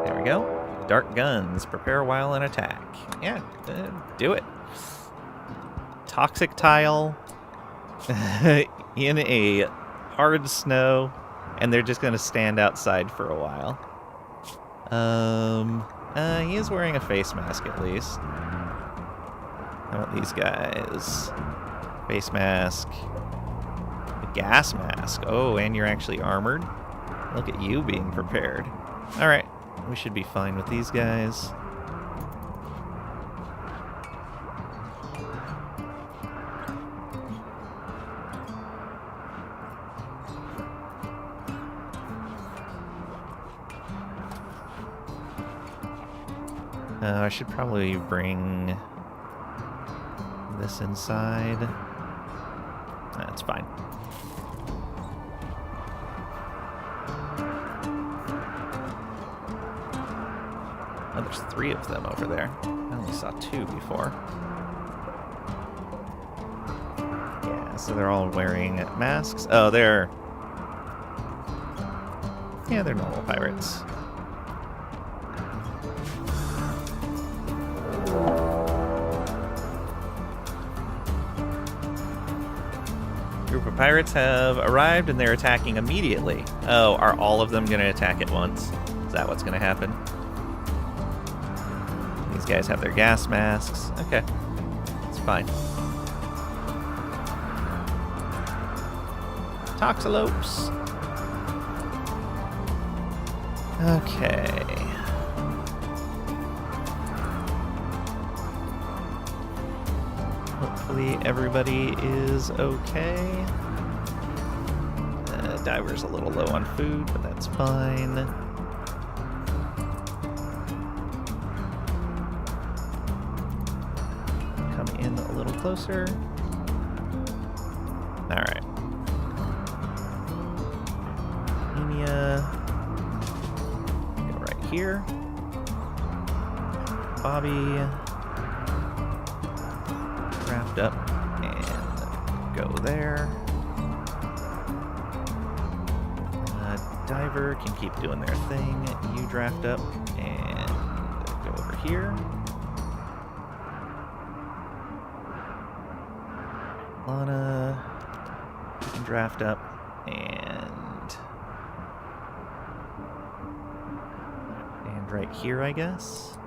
There we go. Dark guns, prepare while in attack. Yeah, do it. Toxic tile in a hard snow, and they're just going to stand outside for a while. He is wearing a face mask at least. How about these guys? Face mask. A gas mask. Oh, and you're actually armored. Look at you being prepared. Alright, we should be fine with these guys. I should probably bring this inside. That's fine. Oh, there's 3 of them over there. I only saw 2 before. Yeah, so they're all wearing masks. Oh, they're normal pirates. Group of pirates have arrived and they're attacking immediately. Oh, are all of them going to attack at once? Is that what's going to happen? These guys have their gas masks. Okay, it's fine. Toxalopes. Okay. Hopefully everybody is okay. Diver's a little low on food, but that's fine. Come in a little closer. Alright. Anemia. Go right here. Bobby. Wrapped up and go there. Diver can keep doing their thing. You draft up and go over here. Lana can draft up and right here, I guess.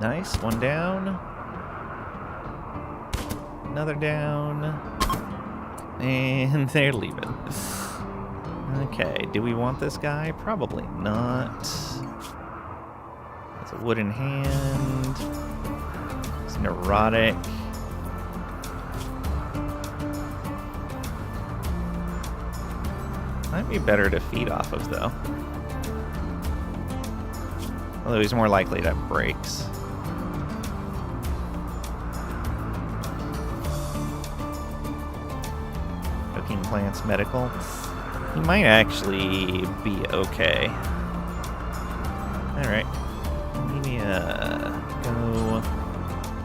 Nice, one down. Another down. And they're leaving. Okay, do we want this guy? Probably not. It's a wooden hand. It's neurotic. Might be better to feed off of, though. Although he's more likely to have breaks. Cooking plants, medical. He might actually be okay. Alright. Maybe go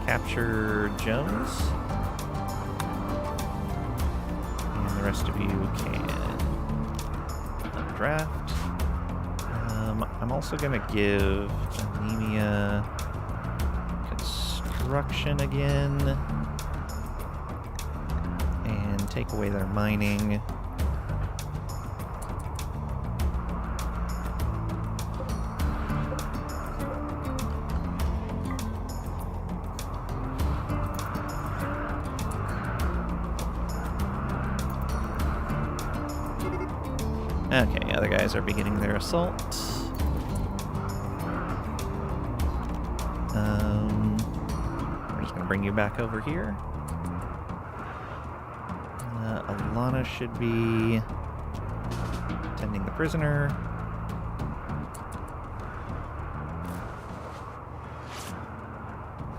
capture Jones. And the rest of you can draft. I'm also going to give Anemia construction again. And take away their mining. Okay, other guys are beginning their assault. We're just going to bring you back over here. Alana should be tending the prisoner.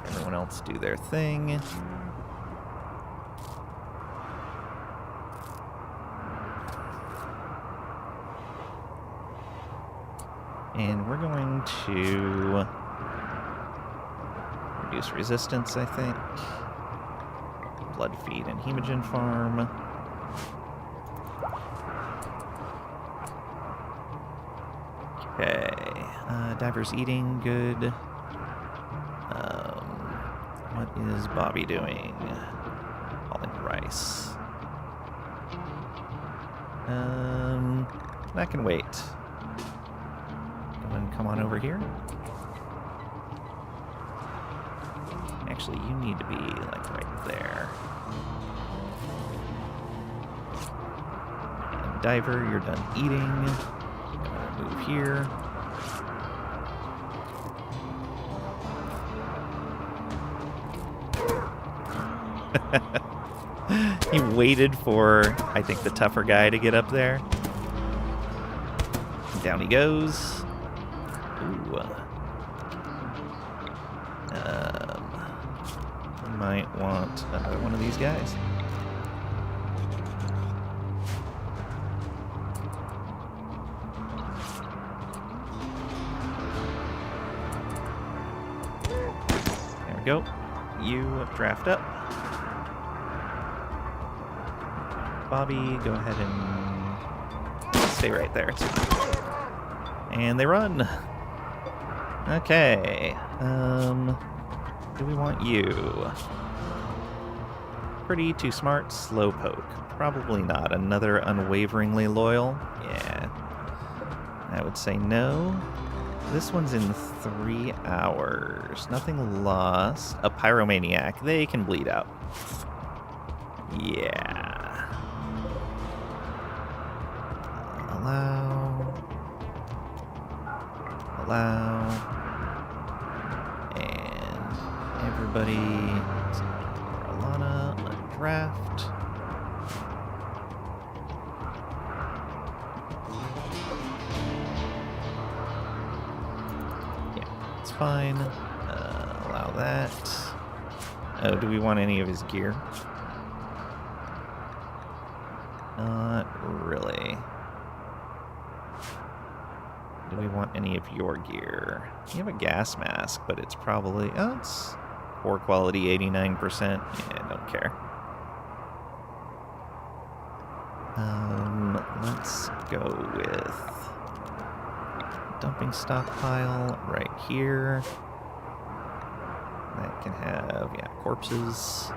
Everyone else do their thing. And we're going to reduce resistance, I think. Blood feed and hemogen farm. Okay. Diver's eating, good. What is Bobby doing? Hauling rice. That can wait. Go and come on over here. Actually, you need to be, like, right there. And Diver, you're done eating. Move here. He waited for, I think, the tougher guy to get up there. Down he goes. Ooh. Might want another one of these guys. There we go. You draft up. Bobby, go ahead and stay right there. And they run. Okay. Do we want you? Pretty, too smart, slow poke. Probably not. Another unwaveringly loyal? Yeah. I would say no. This one's in 3 hours. Nothing lost. A pyromaniac. They can bleed out. Yeah. Allow. And everybody, Alana, draft. Yeah, it's fine. Allow that. Oh, do we want any of his gear? Not really. Do we want any of your gear? You have a gas mask, but it's probably... Oh, it's poor quality, 89%. Yeah, don't care. Let's go with... dumping stockpile right here. That can have, yeah, corpses.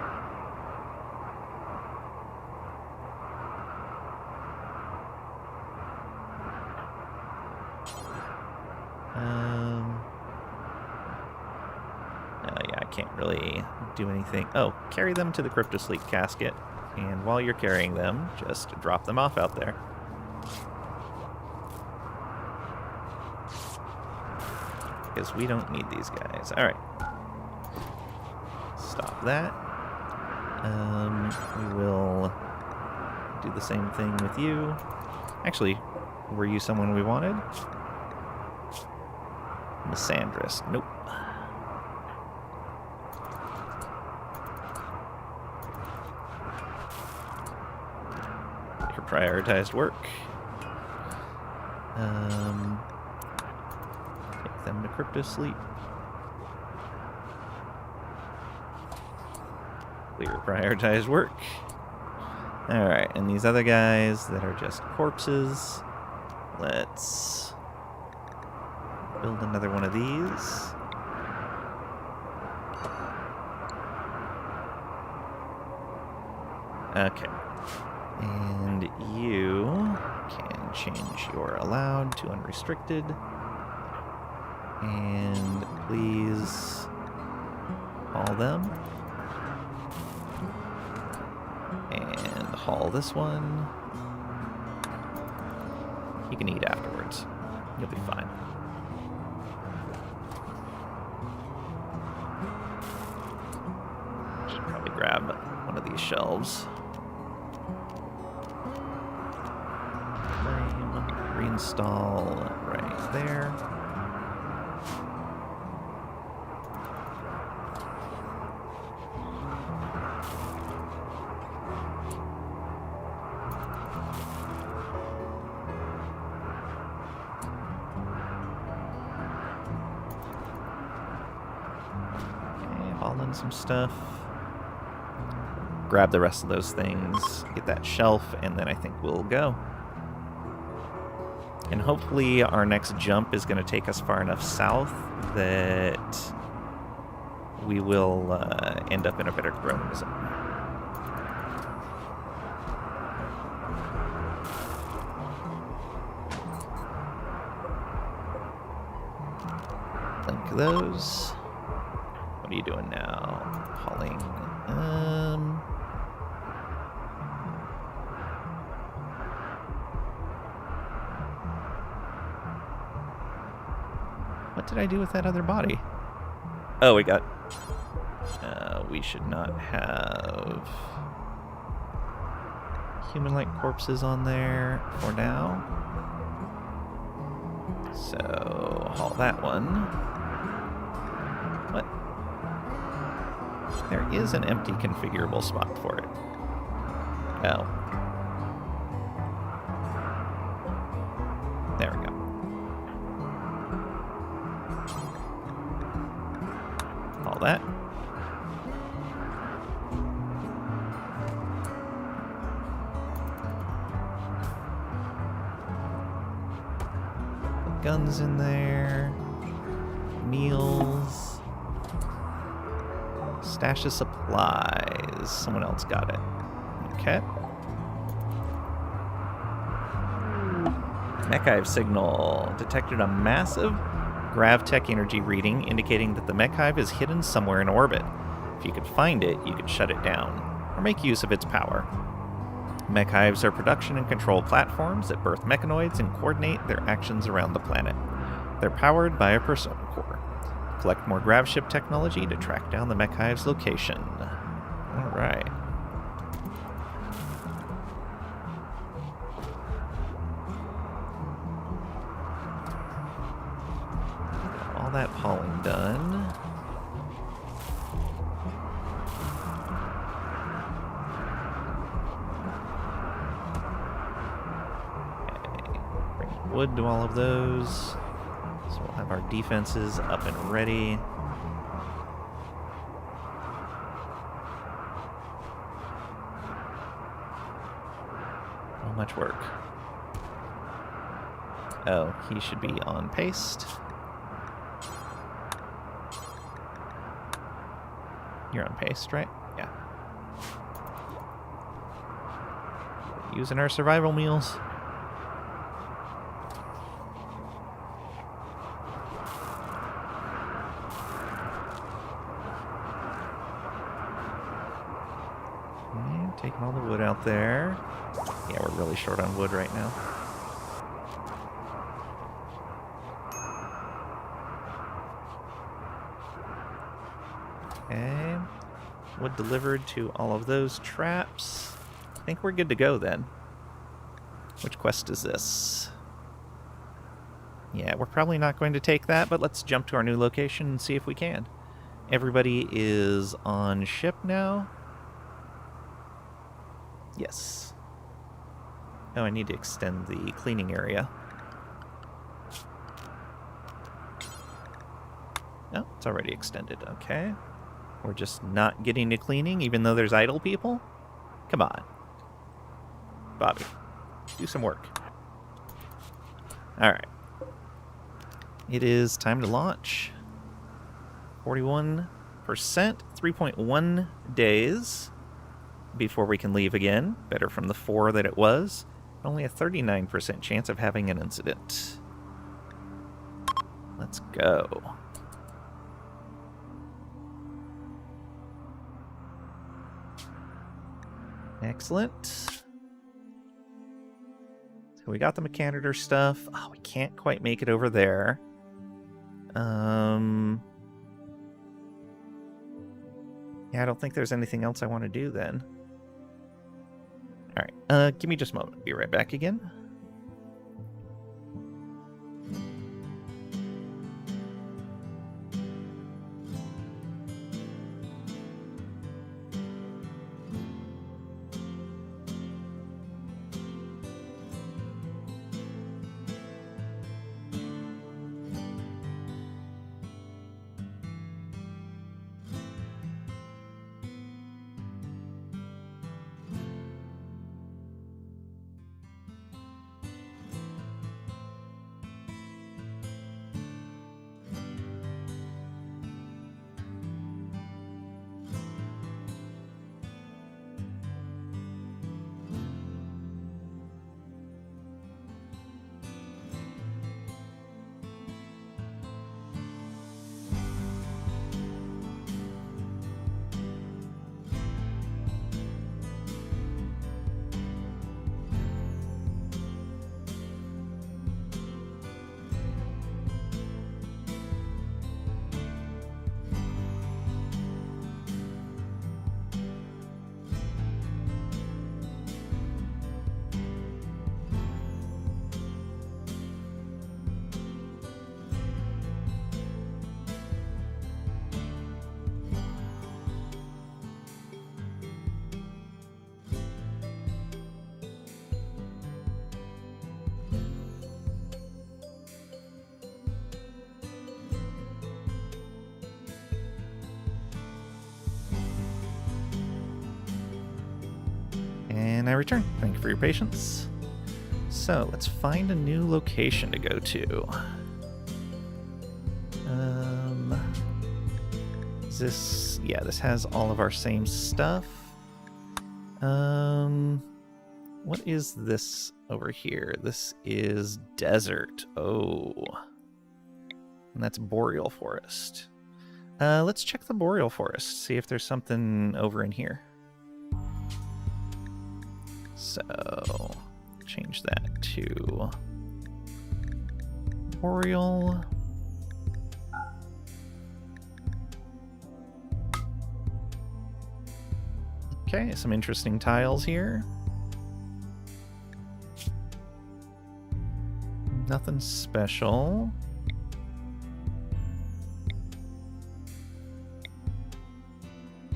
Yeah, I can't really do anything. Oh, carry them to the cryptosleep casket, and while you're carrying them, just drop them off out there. Because we don't need these guys. Alright. Stop that. We will do the same thing with you. Actually, were you someone we wanted? Lysandris. Nope. Your prioritized work. Take them to cryptosleep. Clear prioritized work. Alright, and these other guys that are just corpses, let's build another one of these. Okay. And you can change your allowed to unrestricted. And please haul them. And haul this one. You can eat afterwards. You'll be fine. Should probably grab one of these shelves. Reinstall right there. Haul in some stuff. Grab the rest of those things, get that shelf, and then I think we'll go. And hopefully our next jump is going to take us far enough south that we will end up in a better growing zone. Link those. What are you doing now? Hauling. What did I do with that other body? Oh, we got... we should not have human-like corpses on there for now. So, haul that one. What? There is an empty configurable spot for it. Oh. There we go. All that. Put guns in there. Meals. Stash of supplies. Someone else got it. Okay. Mech-hive signal. Detected a massive gravtech energy reading indicating that the mech-hive is hidden somewhere in orbit. If you could find it, you could shut it down, or make use of its power. Mech-hives are production and control platforms that birth mechanoids and coordinate their actions around the planet. They're powered by a persona core. Collect more gravship technology to track down the mech-hive's location. Alright. All that hauling done. Okay. Bring wood to all of those. So we'll have our defenses up and ready. Not much work. Oh, he should be on paste. You're on paste, right? Yeah. Using our survival meals. And taking all the wood out there. Yeah, we're really short on wood right now. Okay, wood delivered to all of those traps. I think we're good to go then. Which quest is this? Yeah, we're probably not going to take that, but let's jump to our new location and see if we can. Everybody is on ship now. Yes. Oh, I need to extend the cleaning area. Oh, it's already extended. Okay. We're just not getting to cleaning even though there's idle people? Come on. Bobby, do some work. Alright. It is time to launch. 41%, 3.1 days before we can leave again. Better from the 4 that it was. Only a 39% chance of having an incident. Let's go. Excellent. So we got the Mechanitor stuff. Oh, we can't quite make it over there. Yeah, I don't think there's anything else I want to do then. Alright, give me just a moment. Be right back again. And I return. Thank you for your patience. So let's find a new location to go to. Is this... Yeah, this has all of our same stuff. What is this over here? This is desert. Oh. And that's boreal forest. Let's check the boreal forest, see if there's something over in here. So, change that to boreal. Okay, some interesting tiles here. Nothing special.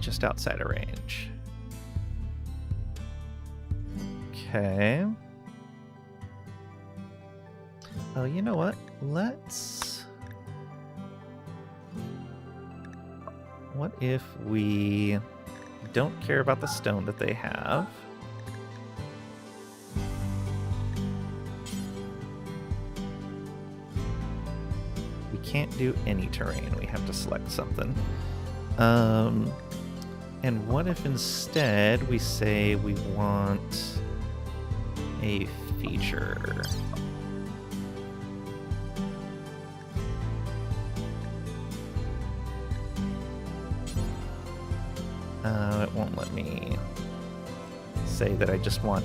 Just outside of range. Okay. Oh, you know what? Let's... What if we don't care about the stone that they have? We can't do any terrain. We have to select something. And what if instead we say we want a feature? It won't let me say that I just want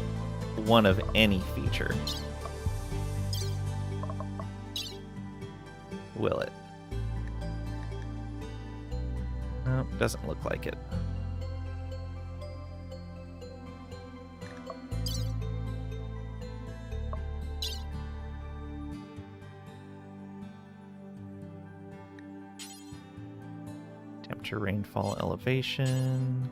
one of any feature. Will it? No, doesn't look like it. Temperature, rainfall, elevation.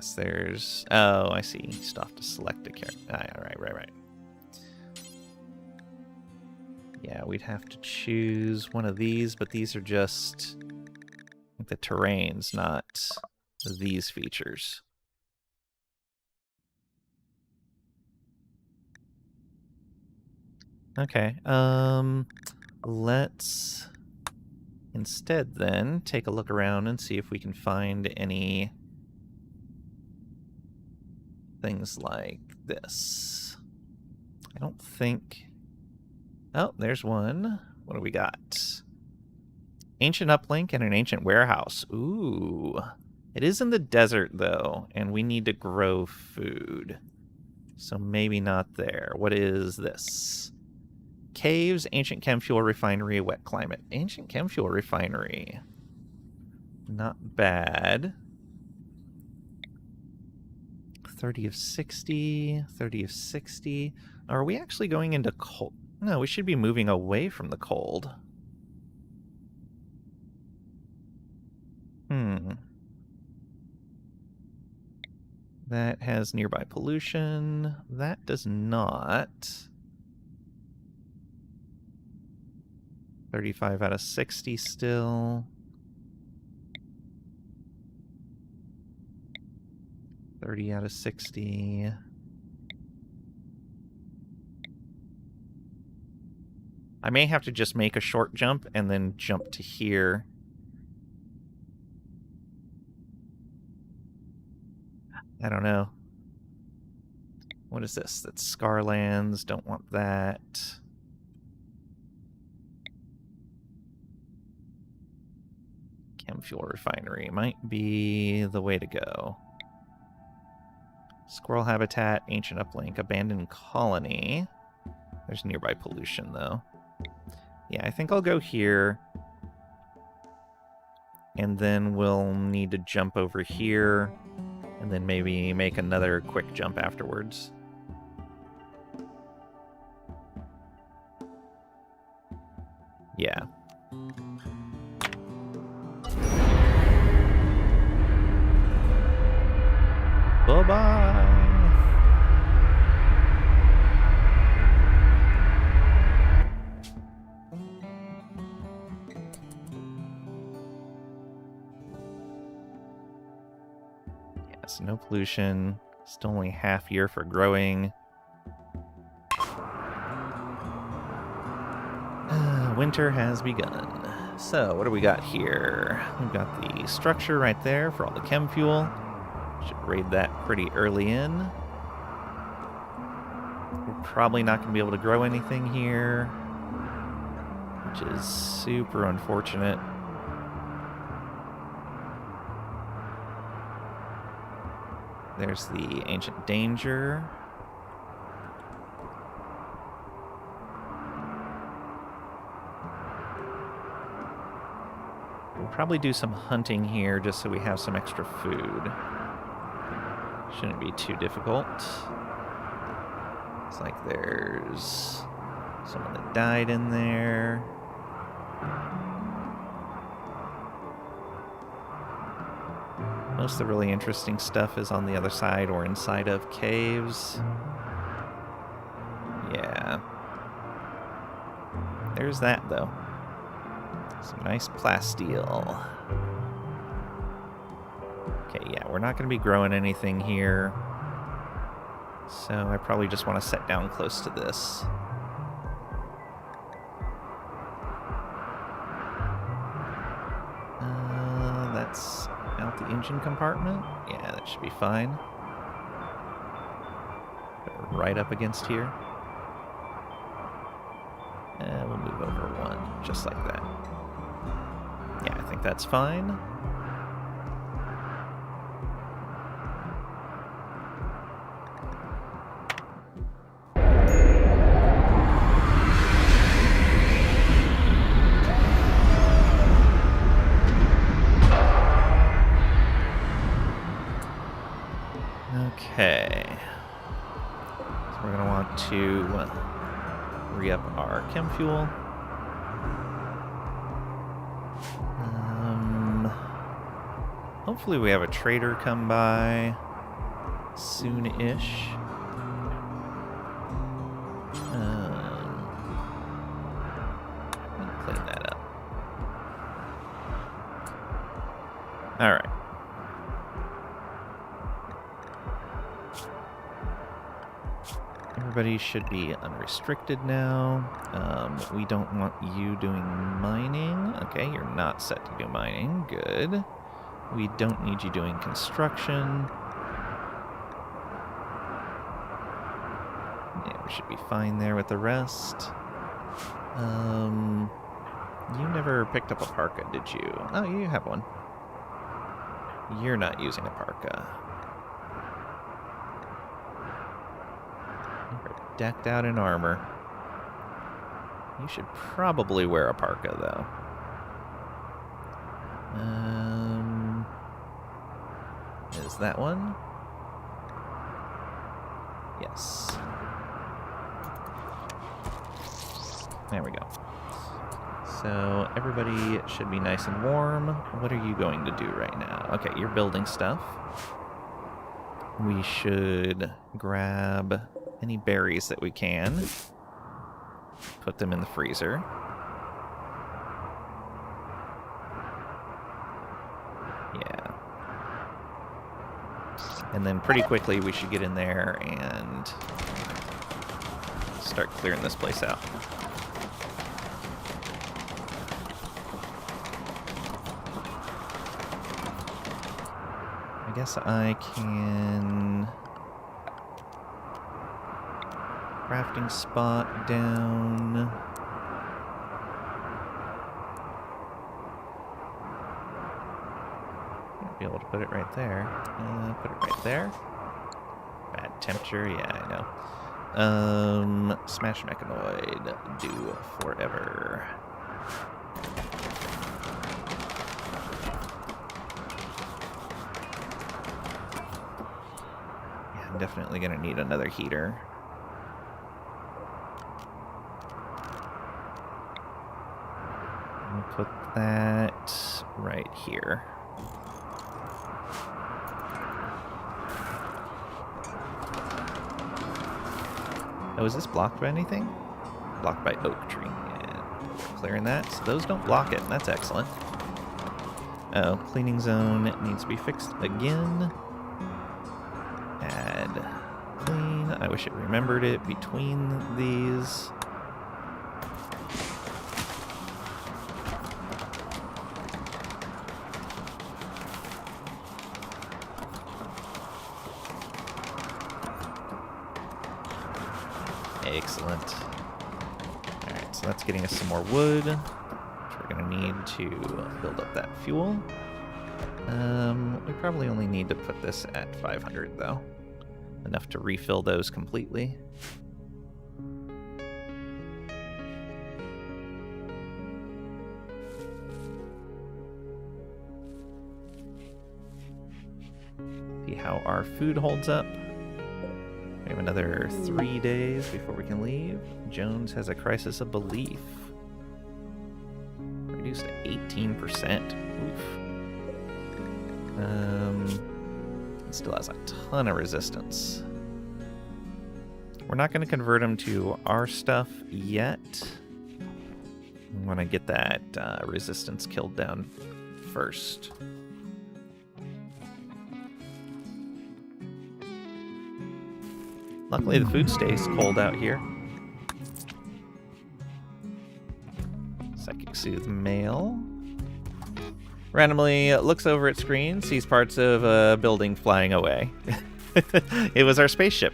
guess there's... Oh, I see. You still have to select a character. Right. Yeah, we'd have to choose one of these, but these are just the terrains, not these features. Okay, let's instead then take a look around and see if we can find any things like this. I don't think... Oh, there's one. What do we got? Ancient uplink and an ancient warehouse. Ooh. It is in the desert, though, and we need to grow food. So maybe not there. What is this? Caves, ancient chem fuel refinery, wet climate. Ancient chem fuel refinery. Not bad. 30 of 60, 30 of 60. Are we actually going into cold? No, we should be moving away from the cold. That has nearby pollution. That does not. 35 out of 60 still. 30 out of 60. I may have to just make a short jump and then jump to here. I don't know. What is this? That's Scarlands. Don't want that. Chem fuel refinery might be the way to go. Squirrel habitat, ancient uplink, abandoned colony. There's nearby pollution, though. Yeah, I think I'll go here. And then we'll need to jump over here. And then maybe make another quick jump afterwards. Yeah. Bye-bye! Yes, no pollution. Still only half year for growing. Winter has begun. So, what do we got here? We've got the structure right there for all the chem fuel. Should raid that pretty early in. We're probably not going to be able to grow anything here, which is super unfortunate. There's the ancient danger. We'll probably do some hunting here just so we have some extra food. Shouldn't be too difficult. It's like there's someone that died in there. Most of the really interesting stuff is on the other side or inside of caves. Yeah. There's that, though. Some nice plasteel. Okay, yeah, we're not going to be growing anything here. So I probably just want to set down close to this. That's out the engine compartment. Yeah, that should be fine. Put it right up against here. And we'll move over one, just like that. Yeah, I think that's fine. Okay. So we're going to want to re-up our chem fuel. Hopefully we have a trader come by. soon-ish. Clean that up. All right. Everybody should be unrestricted now. We don't want you doing mining. Okay, you're not set to do mining. Good. We don't need you doing construction. Yeah, we should be fine there with the rest. You never picked up a parka, did you? Oh, you have one. You're not using a parka. You're decked out in armor. You should probably wear a parka, though. Is that one? Yes. There we go. So everybody should be nice and warm. What are you going to do right now? Okay, you're building stuff. We should grab any berries that we can. Put them in the freezer. Yeah. And then pretty quickly we should get in there and start clearing this place out. I guess I can... Crafting spot down. Might be able to put it right there. Put it right there. Bad temperature, yeah, I know. Smash Mechanoid, do forever. Yeah, I'm definitely gonna need another heater. I'll put that right here. Oh, is this blocked by anything? Blocked by oak tree. And we're clearing that, so those don't block it. That's excellent. Oh, cleaning zone needs to be fixed again. Add clean. I wish it remembered it between these. Excellent. Alright, so that's getting us some more wood, which we're going to need to build up that fuel. We probably only need to put this at 500, though. Enough to refill those completely. See how our food holds up. We have another 3 days before we can leave. Jones has a crisis of belief. Reduced to 18%. Oof. It still has a ton of resistance. We're not going to convert him to our stuff yet. We want to get that resistance killed down first. Luckily, the food stays cold out here. Psychic Soothe Mail. Randomly looks over at screen, sees parts of a building flying away. It was our spaceship.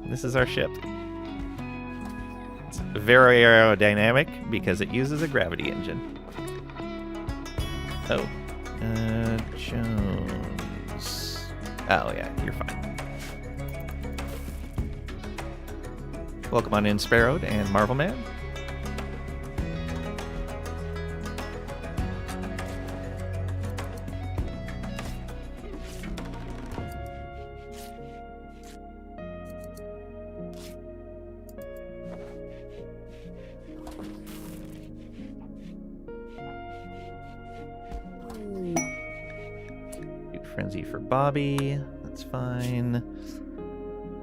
This is our ship. It's very aerodynamic because it uses a gravity engine. Oh. Jones. Oh, yeah, you're fine. Welcome on in, Sparrowed and Marvel Man. Frenzy for Bobby. That's fine.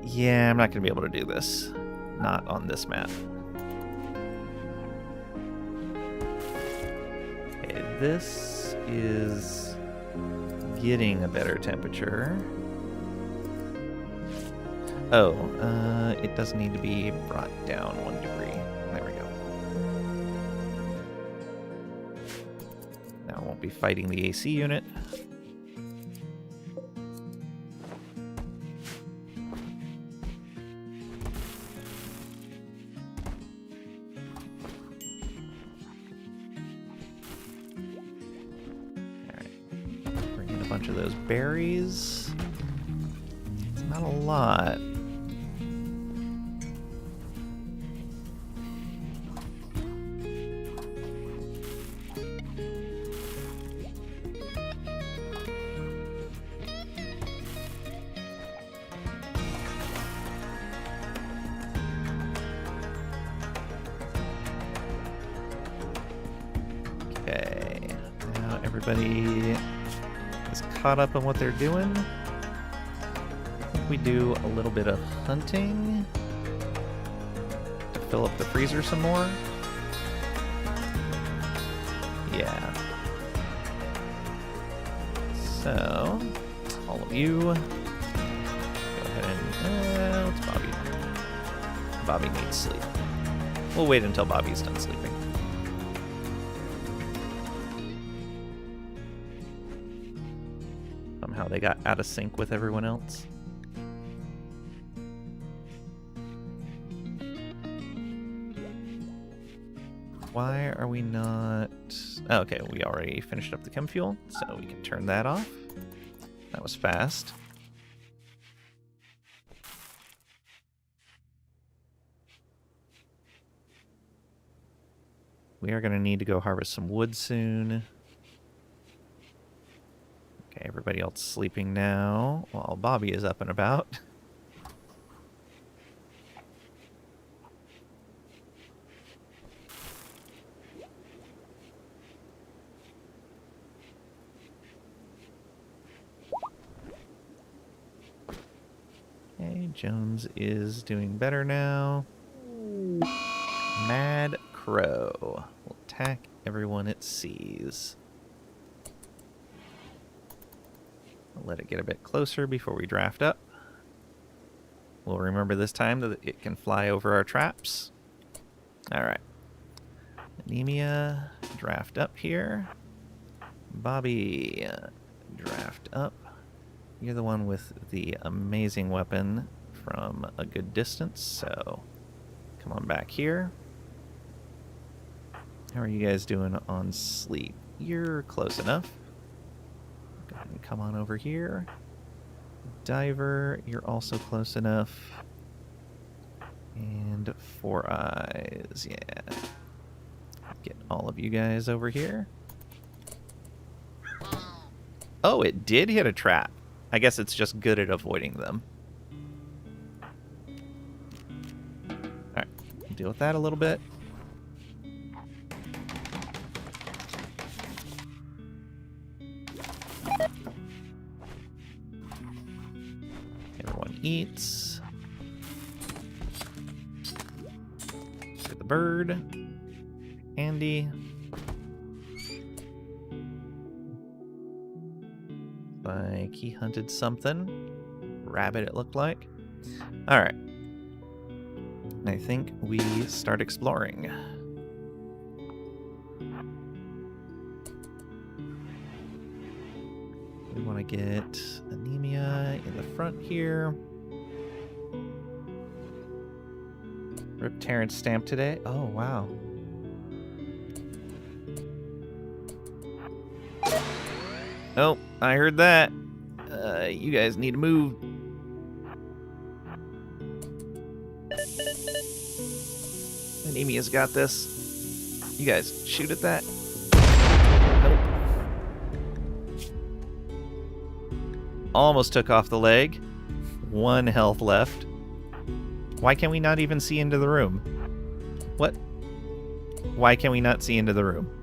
Yeah, I'm not going to be able to do this. Not on this map. Okay, this is getting a better temperature. Oh, it does need to be brought down 1 degree. There we go. Now I won't be fighting the AC unit. Alright. Bring in a bunch of those berries. It's not a lot. Okay, now everybody is caught up on what they're doing. I think we do a little bit of hunting to fill up the freezer some more. Yeah. So, all of you, go ahead and, what's Bobby? Bobby needs sleep. We'll wait until Bobby's done sleeping. Somehow they got out of sync with everyone else. Why are we not... Oh, okay, we already finished up the chem fuel, so we can turn that off. That was fast. We are going to need to go harvest some wood soon. Okay, everybody else sleeping now, while Bobby is up and about. Okay, Jones is doing better now. Mad Crow will attack everyone it sees. I'll let it get a bit closer before we draft up. We'll remember this time that it can fly over our traps. Alright. Anemia, draft up here. Bobby, draft up. You're the one with the amazing weapon from a good distance, so come on back here. How are you guys doing on sleep? You're close enough. Go ahead and come on over here. Diver, you're also close enough. And Four Eyes, yeah. Get all of you guys over here. Oh, it did hit a trap. I guess it's just good at avoiding them. Alright, deal with that a little bit. Everyone eats. Get the bird. Andy. Like he hunted something. Rabbit, it looked like. Alright. I think we start exploring. We want to get Anemia in the front here. Rip Terrence stamp today. Oh, wow. Oh, I heard that. You guys need to move. Anemia's got this. You guys shoot at that. Nope. Almost took off the leg. 1 health left. Why can we not even see into the room? What? Why can we not see into the room?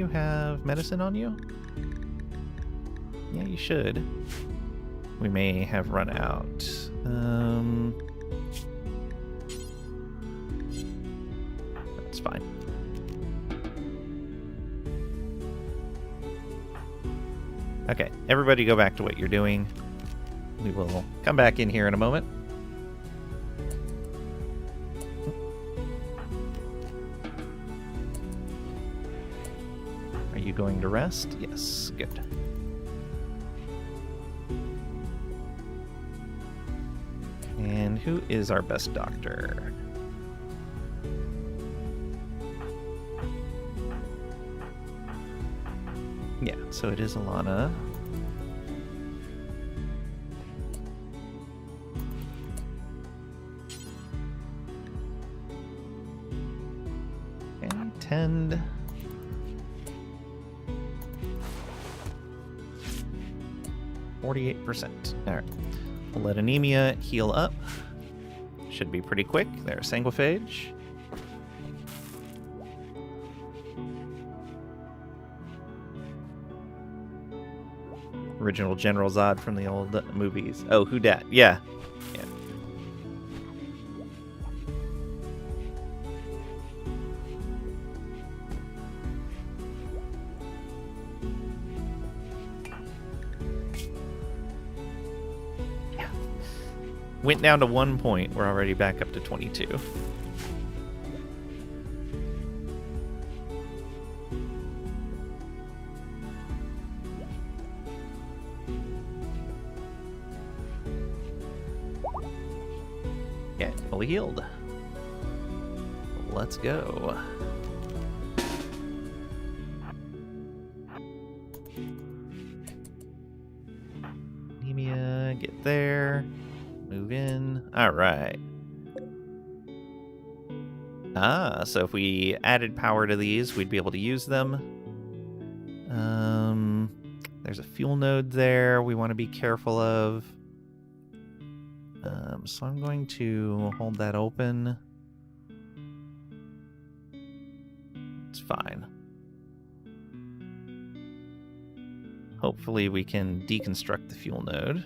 you have medicine on you? Yeah, you should. We may have run out. That's fine. Okay, everybody go back to what you're doing. We will come back in here in a moment. Are you going to rest? Yes, good. And who is our best doctor? Yeah, so it is Alana. And tend. %. All right. We'll let anemia heal up. Should be pretty quick. There's sanguiphage. Original General Zod from the old movies. Oh, who dat? Yeah. Yeah. Went down to 1 point. We're already back up to 22. Yeah, fully healed. Let's go. Anemia, get there. Move in. All right. So if we added power to these, we'd be able to use them. There's a fuel node there we want to be careful of. So I'm going to hold that open. It's fine. Hopefully we can deconstruct the fuel node.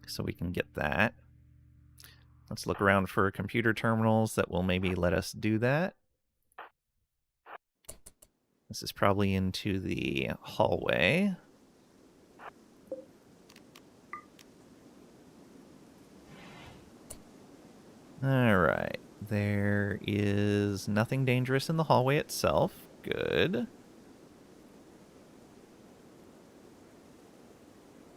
So we can get that. Let's look around for computer terminals that will maybe let us do that. This is probably into the hallway. All right. There is nothing dangerous in the hallway itself. Good.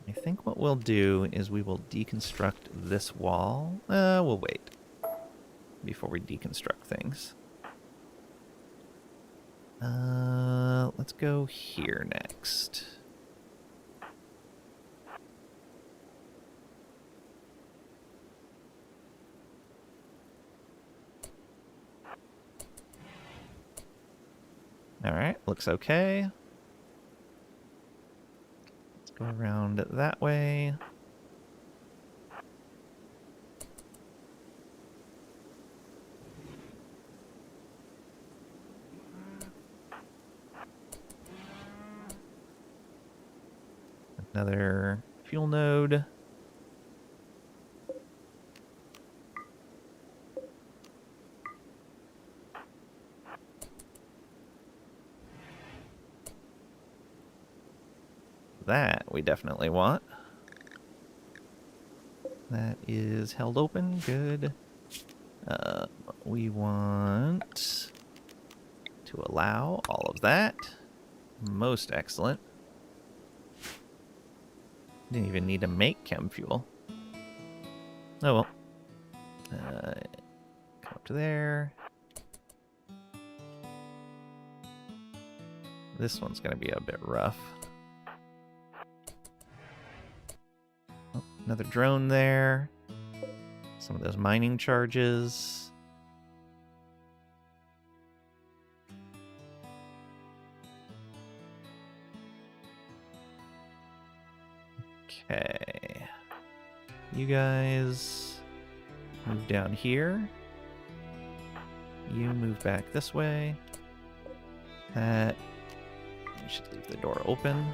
I think what we'll do is we will deconstruct this wall. We'll wait before we deconstruct things. Let's go here next. All right, looks okay. Go around that way. Another fuel node. That we definitely want. That is held open. Good. We want to allow all of that. Most excellent. Didn't even need to make chem fuel. Oh well. Come up to there. This one's going to be a bit rough. Oh, another drone there. Some of those mining charges. Okay. You guys move down here. You move back this way. That. We should leave the door open.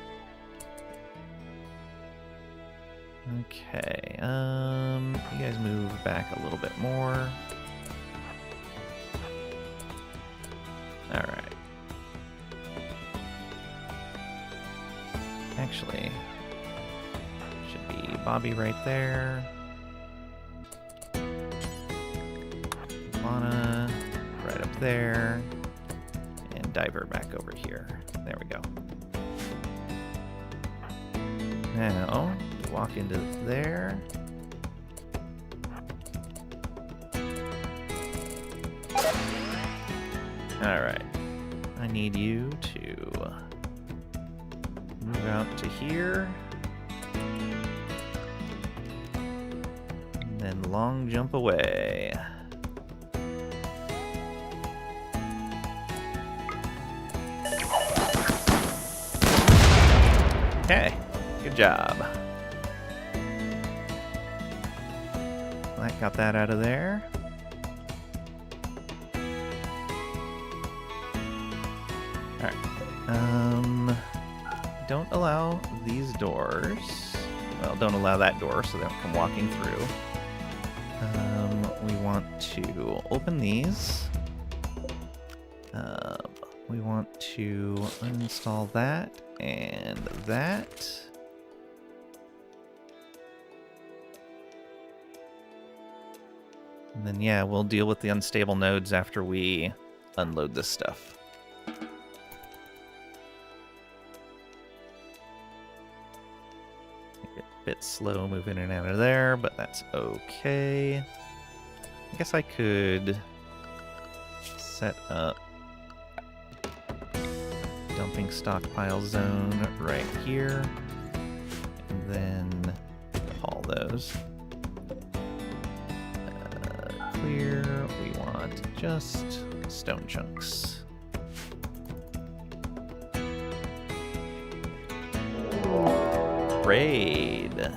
Okay, you guys move back a little bit more. Alright. Actually, should be Bobby right there. Lana right up there. And Diver back over here. There we go. Now, walk into there. Alright. I need you to move out to here. And then long jump away. Okay. Good job. That got that out of there. Alright. Don't allow these doors. Well, don't allow that door so they don't come walking through. We want to open these. We want to uninstall that and that. And then, yeah, we'll deal with the unstable nodes after we unload this stuff. A bit slow moving in and out of there, but that's okay. I guess I could set up dumping stockpile zone right here, and then haul those. Clear. We want just stone chunks. Raid.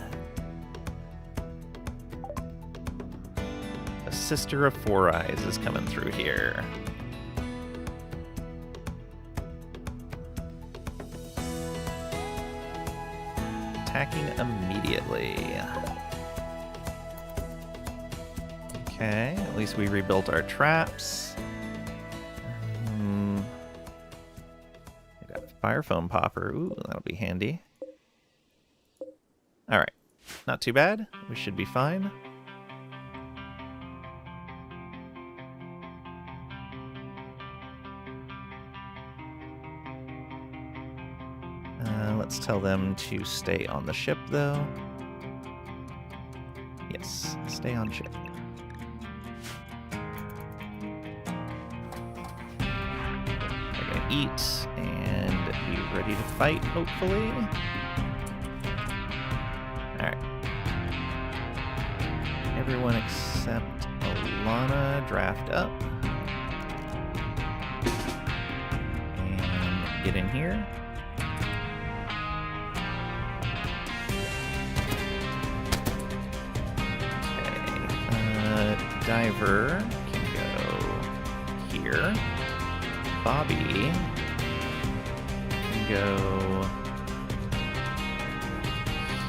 A Sister of Four Eyes is coming through here. Attacking immediately. Okay, at least we rebuilt our traps. I got fire foam popper. Ooh, that'll be handy. Alright, not too bad. We should be fine. Let's tell them to stay on the ship, though. Yes, stay on ship. They're gonna eat and be ready to fight, hopefully. Alright. Everyone except Alana, draft up. And get in here. Diver can go here. Bobby can go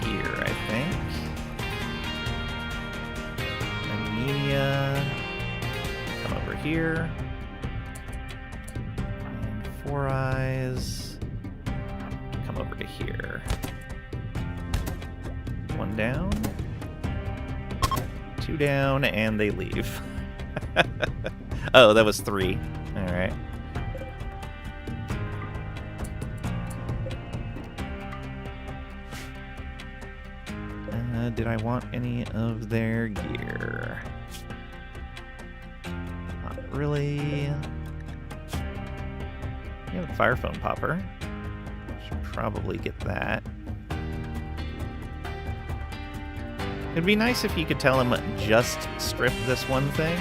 here, I think. Amelia, come over here. And Four Eyes, come over to here. One down. Two down, and they leave. Oh, that was three. Alright. Did I want any of their gear? Not really. You have a fire foam popper. Should probably get that. It'd be nice if you could tell him just strip this one thing.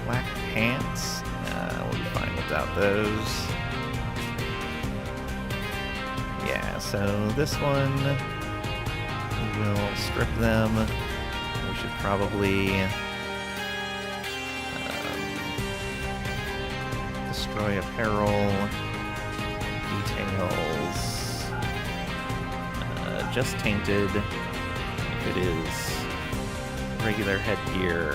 Black pants. We'll be fine without those. Yeah, so this one, we'll strip them. We should probably destroy apparel. Details. Just tainted. If it is regular headgear,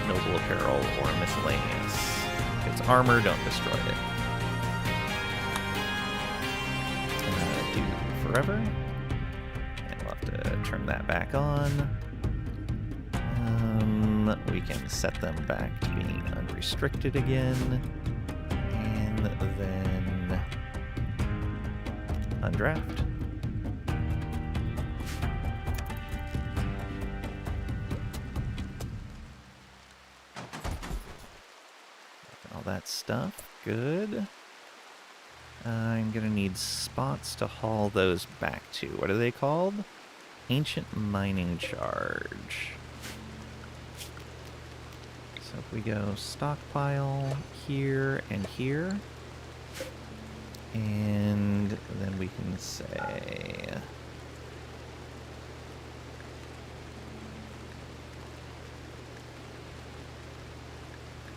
noble apparel, or miscellaneous. If it's armor, don't destroy it. Do forever. And we'll have to turn that back on. We can set them back to being unrestricted again. And then undraft. All that stuff. Good. I'm gonna need spots to haul those back to. What are they called? Ancient mining charge. So if we go stockpile here and here, and then we can say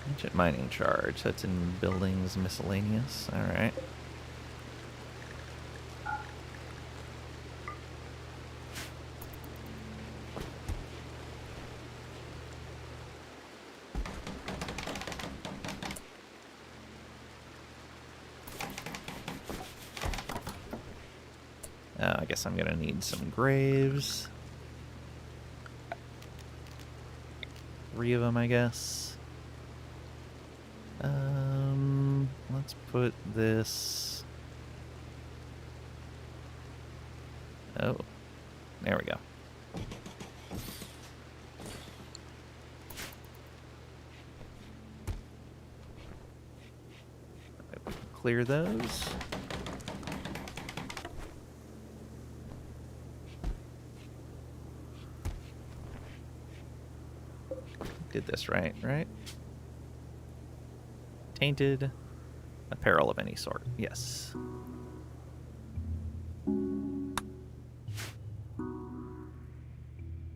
ancient mining charge. That's in buildings miscellaneous. All right. I guess I'm gonna need some graves. 3 of them, I guess. Let's put this. Oh, there we go. Clear those. Did this right? Tainted apparel of any sort. Yes.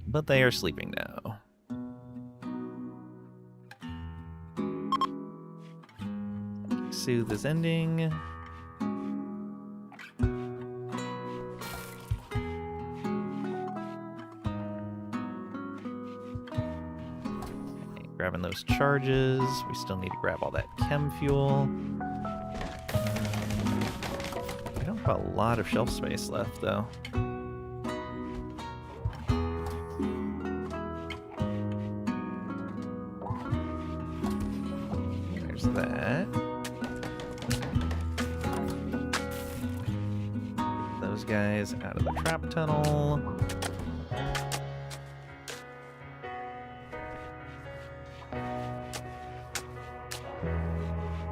But they are sleeping now. Soothe is ending. Grabbing those charges. We still need to grab all that chem fuel. We don't have a lot of shelf space left, though. There's that. Those guys out of the trap tunnel.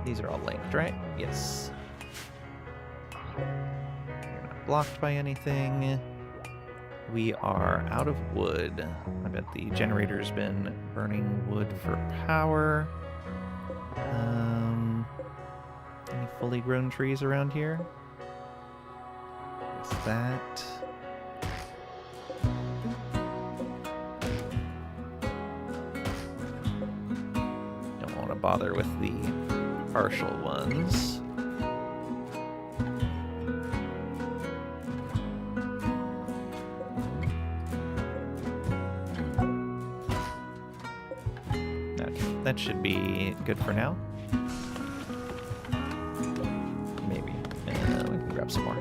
These are all linked, right? Yes. We're not blocked by anything. We are out of wood. I bet the generator's been burning wood for power. Any fully grown trees around here? What's that? Don't want to bother with the partial ones. Okay, that should be good for now. Maybe. We can grab some more.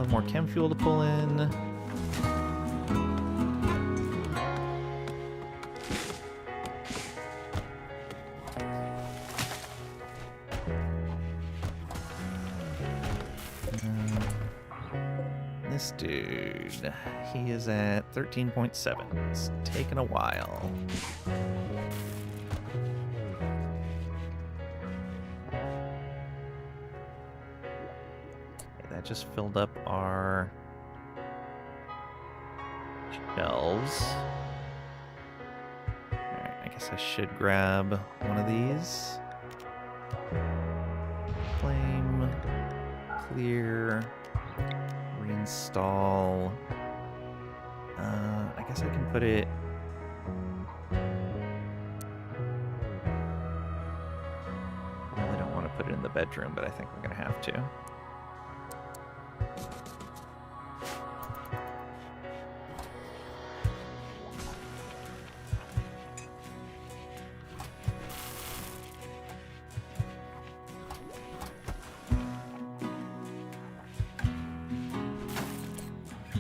More chem fuel to pull in. This dude, he is at 13.7. It's taken a while. That just filled up our shelves. Guess I should grab one of these. Flame, clear, reinstall. I guess I can put it. I really don't want to put it in the bedroom, but I think we're gonna have to.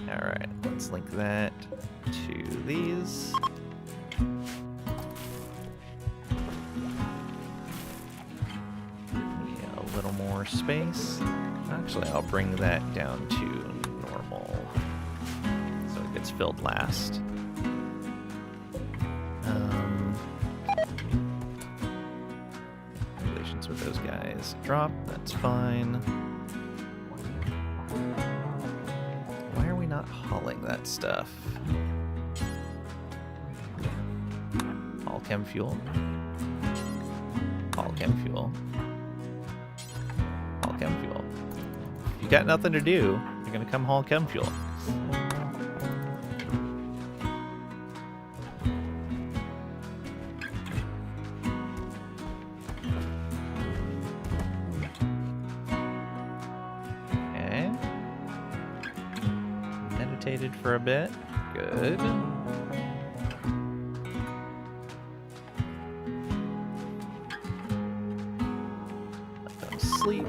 Alright, let's link that to these. Yeah, a little more space. Actually, I'll bring that down to normal so it gets filled last. Relations with those guys drop, that's fine. Not hauling that stuff. Haul chem fuel. Haul chem fuel. Haul chem fuel. If you got nothing to do, you're gonna come haul chem fuel. For a bit. Good. Let them sleep.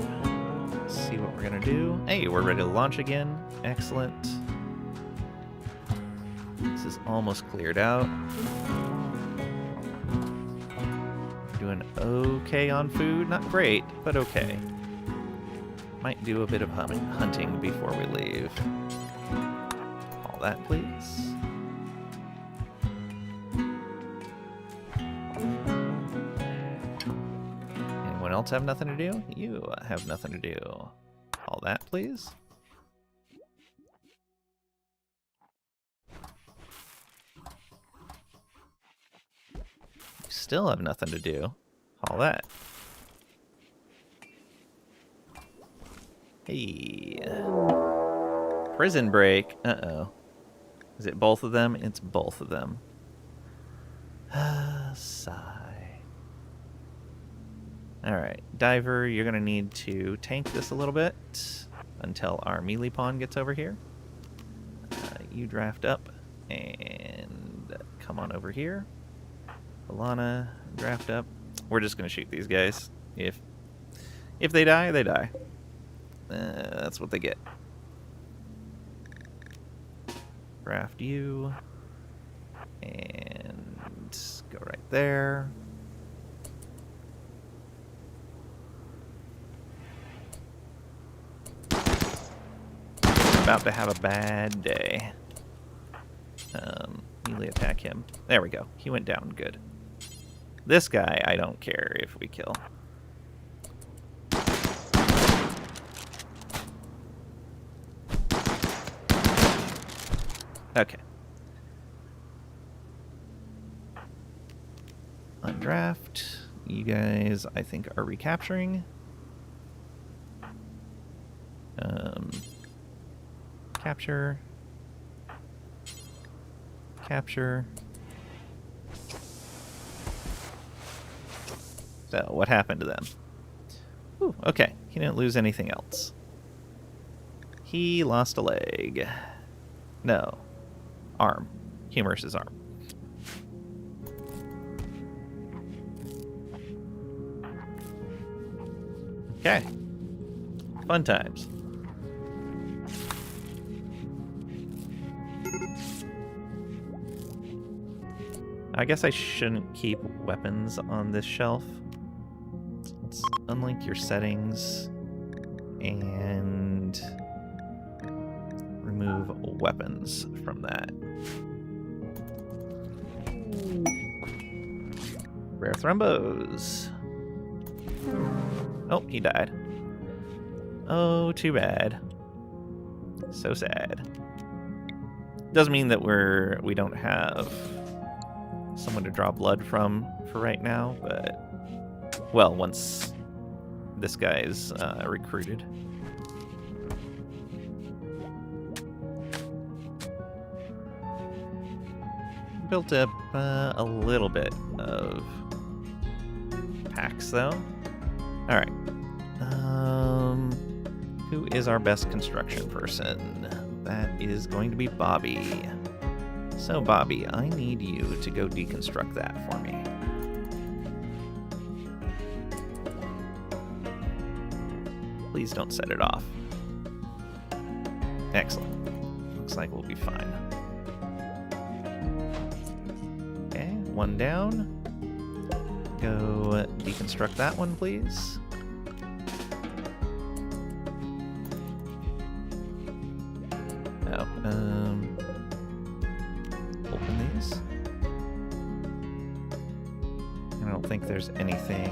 Let's see what we're gonna do. Hey, we're ready to launch again. Excellent. This is almost cleared out. Doing okay on food. Not great, but okay. Might do a bit of hunting before we leave. That, please. Anyone else have nothing to do? You have nothing to do. All that, please. You still have nothing to do. All that. Hey. Prison break. Uh-oh. Is it both of them? It's both of them. Sigh. Alright, Diver, you're going to need to tank this a little bit until our melee pawn gets over here. You draft up and come on over here. Alana, draft up. We're just going to shoot these guys. If they die, they die. That's what they get. Draft you, and go right there. About to have a bad day. Melee attack him. There we go. He went down good. This guy, I don't care if we kill. Okay. Undraft. You guys, I think, are recapturing. Capture. Capture. So, what happened to them? Ooh, okay. He didn't lose anything else. He lost a leg. No. Arm. Humorous's arm. Okay. Fun times. I guess I shouldn't keep weapons on this shelf. Let's unlink your settings and remove weapons from that. Rare thrombos. Oh, he died. Oh, too bad. So sad. Doesn't mean that we don't have someone to draw blood from for right now, but... Well, once this guy's recruited. Built up a little bit of packs, though. Alright. Who is our best construction person? That is going to be Bobby. So, Bobby, I need you to go deconstruct that for me. Please don't set it off. Excellent. Looks like we'll be fine. Okay, one down. Go deconstruct that one, please. Oh, open these. I don't think there's anything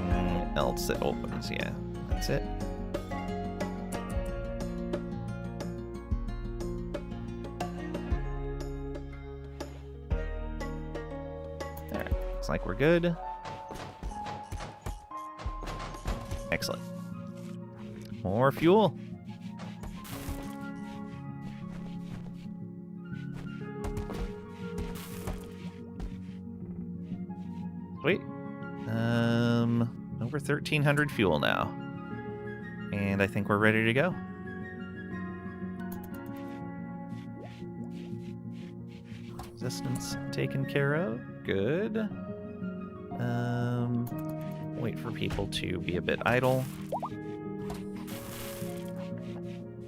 else that opens. Yeah, that's it. There, looks like we're good. Excellent. More fuel. Sweet. Over 1,300 fuel now. And I think we're ready to go. Resistance taken care of. Good. Wait for people to be a bit idle.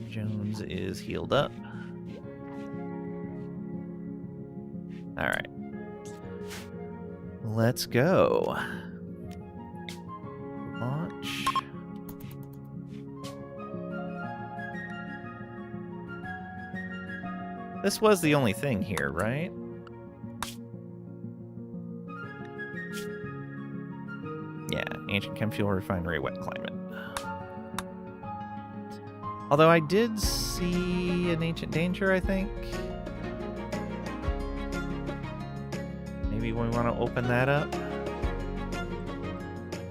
Jones is healed up. Alright. Let's go. Launch. This was the only thing here, right? Yeah, Ancient Chem Fuel Refinery, Wet Climate. Although I did see an Ancient Danger, I think. Maybe we want to open that up.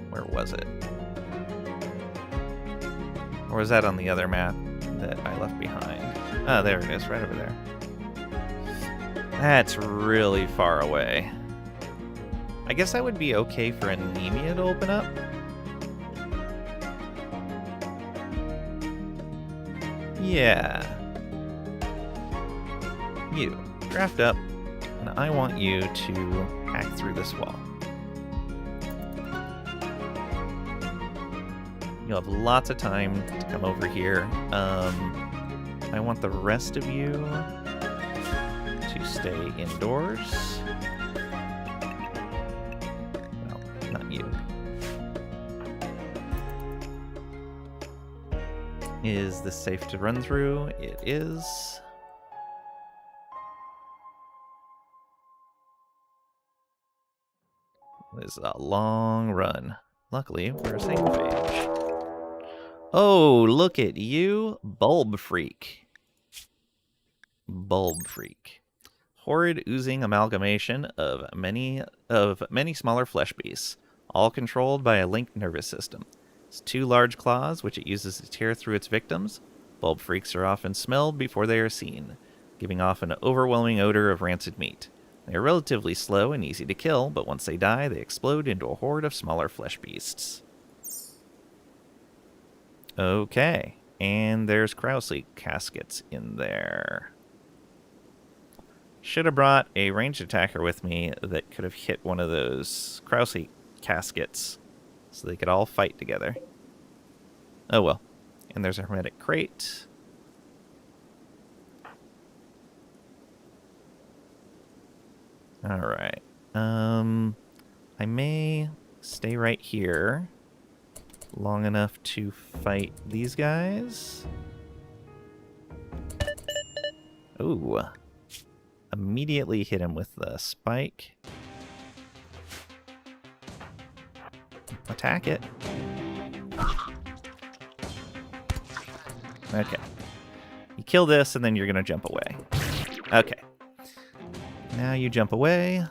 Where was it? Or was that on the other map that I left behind? Oh, there it is, right over there. That's really far away. I guess that would be okay for Anemia to open up. Yeah. You, draft up, and I want you to hack through this wall. You'll have lots of time to come over here. I want the rest of you to stay indoors. Well, not you. Is this safe to run through? It is. This is a long run. Luckily, we're a single page. Oh, look at you, Bulb Freak. Bulb Freak. Horrid oozing amalgamation of many smaller flesh beasts, all controlled by a linked nervous system. Its 2 large claws, which it uses to tear through its victims. Bulb freaks are often smelled before they are seen, giving off an overwhelming odor of rancid meat. They are relatively slow and easy to kill, but once they die, they explode into a horde of smaller flesh beasts. Okay, and there's Krause caskets in there. Should have brought a ranged attacker with me that could have hit one of those Krause caskets so they could all fight together. Oh well. And there's a hermetic crate. Alright. I may stay right here long enough to fight these guys. Ooh. Immediately hit him with the spike. Attack it. Okay. You kill this, and then you're going to jump away. Okay. Now you jump away.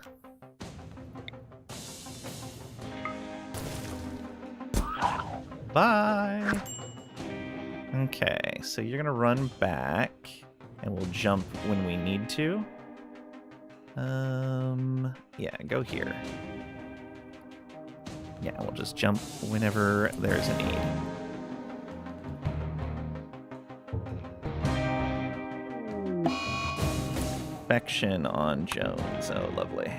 Bye! Okay, so you're gonna run back, and we'll jump when we need to. Yeah, go here. Yeah, we'll just jump whenever there's a need. Infection on Jones. Oh, lovely.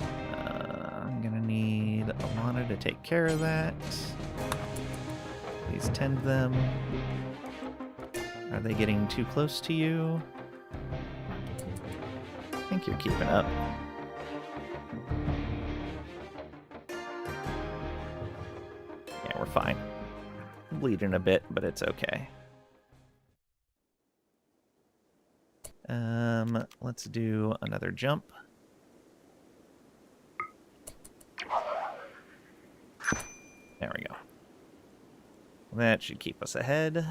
I'm gonna need Alana to take care of that. Please tend them. Are they getting too close to you? I think you're keeping up. Yeah, we're fine. I'm bleeding a bit, but it's okay. Let's do another jump. There we go. That should keep us ahead.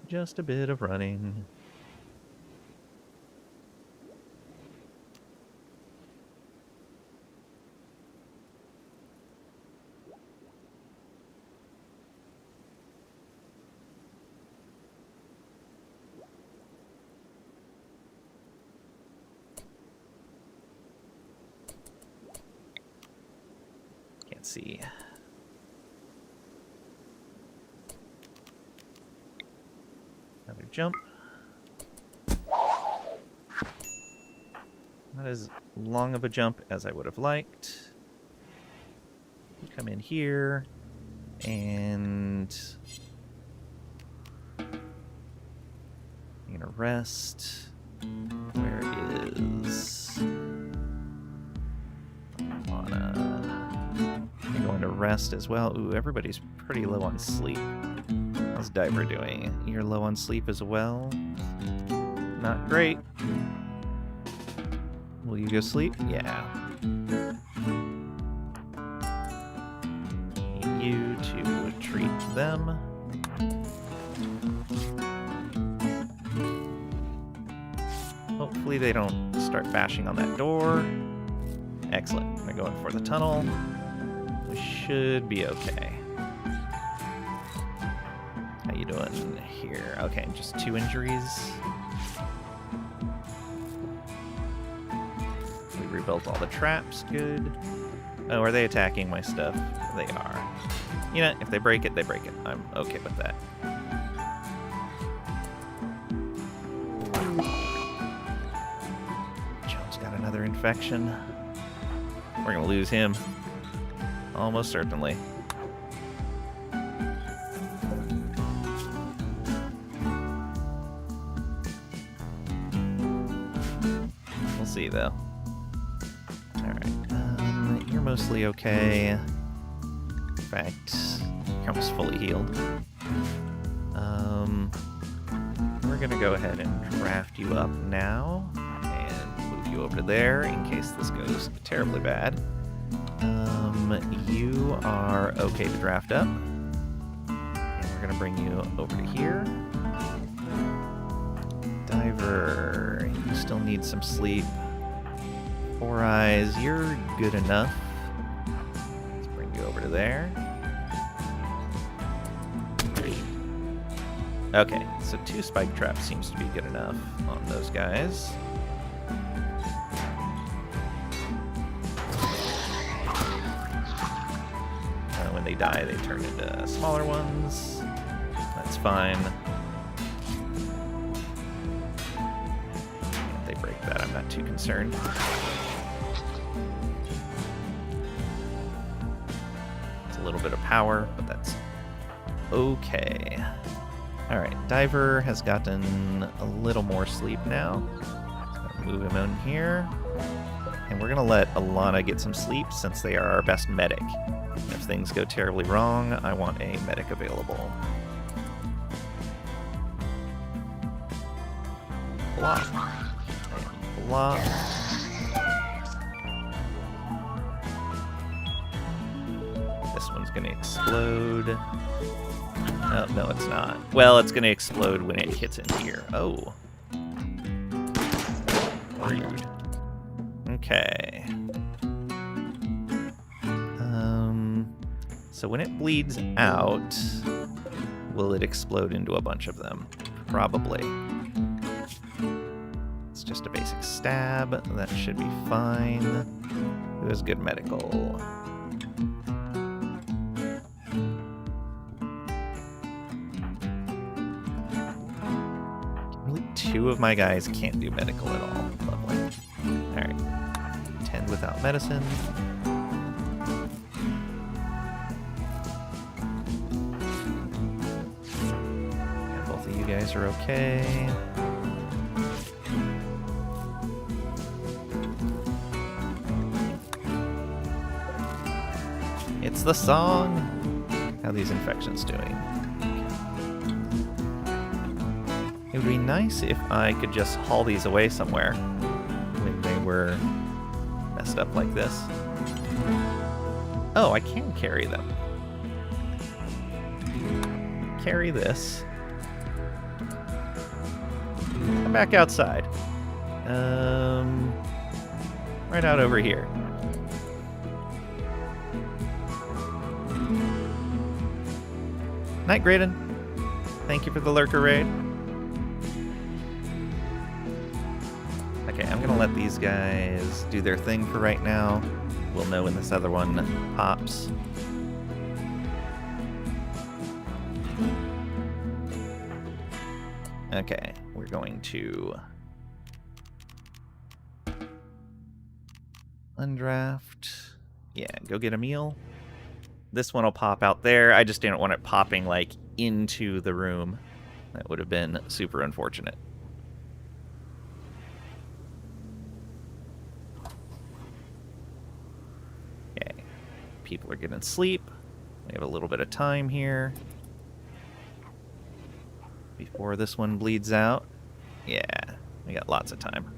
Just a bit of running. Can't see. Another jump. Not as long of a jump as I would have liked. Come in here, and I'm gonna rest. Where is Lana? I'm going to rest as well. Ooh, everybody's pretty low on sleep. How's Diver doing? You're low on sleep as well? Not great. Will you go sleep? Yeah. Need you to treat them. Hopefully they don't start bashing on that door. Excellent. They're going for the tunnel. We should be okay. How you doing here? Okay, just 2 injuries. We rebuilt all the traps. Good. Oh, are they attacking my stuff? They are. You know, if they break it, they break it. I'm okay with that. Jones got another infection. We're gonna lose him. Almost certainly. We'll see, though. Alright. You're mostly okay. In fact, you're almost fully healed. We're gonna go ahead and draft you up now and move you over to there in case this goes terribly bad. You are okay to draft up. And we're gonna bring you over to here. Diver, you still need some sleep. 4 Eyes, you're good enough. Let's bring you over to there. Okay, so 2 spike traps seems to be good enough on those guys. When they die, they turn into smaller ones. That's fine. If they break that, I'm not too concerned. It's a little bit of power, but that's okay. Alright, Diver has gotten a little more sleep now. Just gonna move him in here. And we're gonna let Alana get some sleep since they are our best medic. If things go terribly wrong, I want a medic available. Blop. And blop. This one's gonna explode. Oh, no, it's not. Well, it's gonna explode when it hits in here. Oh. Rude. Okay. So when it bleeds out, will it explode into a bunch of them? Probably. It's just a basic stab. That should be fine. Who has good medical? Really, 2 of my guys can't do medical at all. Lovely. Alright. 10 without medicine. You guys are okay. It's the song. How are these infections doing? It would be nice if I could just haul these away somewhere when they were messed up like this. Oh, I can carry them. Carry this. Come back outside. Right out over here. Night, Graydon. Thank you for the lurker raid. Okay, I'm gonna let these guys do their thing for right now. We'll know when this other one pops. Okay, we're going to undraft. Yeah, go get a meal. This one will pop out there. I just didn't want it popping like into the room. That would have been super unfortunate. Okay, people are getting sleep. We have a little bit of time here before this one bleeds out. Yeah, we got lots of time.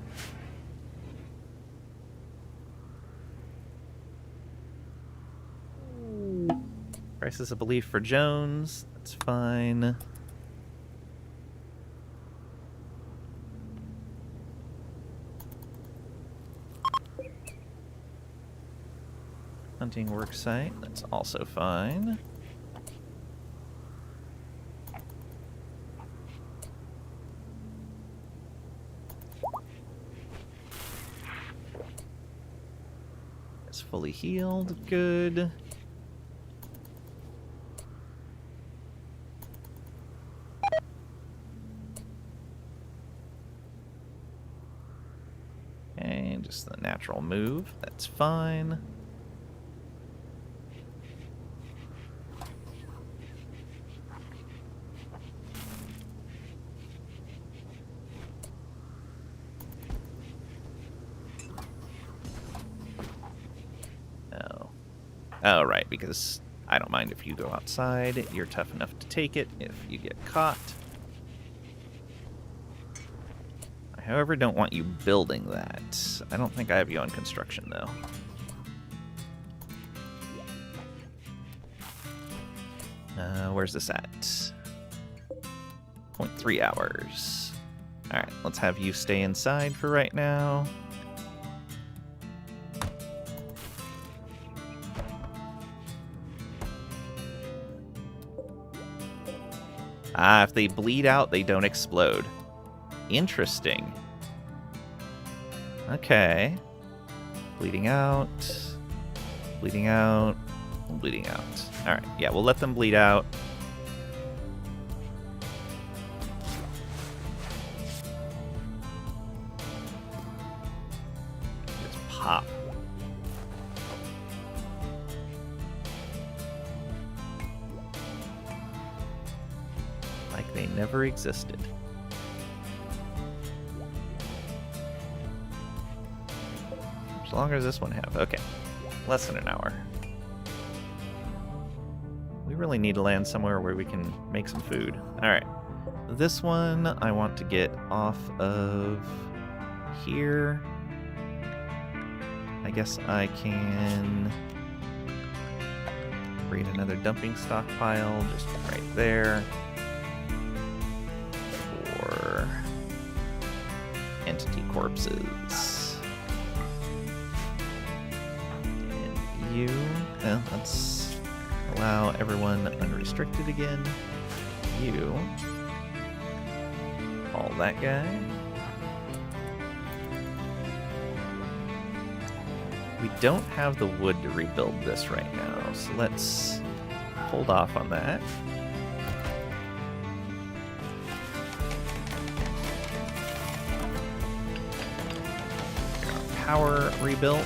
Crisis of belief for Jones. That's fine. Hunting work site. That's also fine. It's fully healed. Good. Okay, just the natural move. That's fine. Oh, right, because I don't mind if you go outside. You're tough enough to take it if you get caught. I, however, don't want you building that. I don't think I have you on construction, though. Where's this at? 0.3 hours. Alright, let's have you stay inside for right now. Ah, if they bleed out, they don't explode. Interesting. Okay. Bleeding out. Bleeding out. Bleeding out. Alright, yeah, we'll let them bleed out. Just pop. Like they never existed. As long as this one have. Okay. Less than an hour. We really need to land somewhere where we can make some food. Alright. this one I want to get off of here. I guess I can create another dumping stockpile just right there for entity corpses. And you, let's allow everyone unrestricted again. You, all that guy. We don't have the wood to rebuild this right now, so let's hold off on that. Power rebuilt.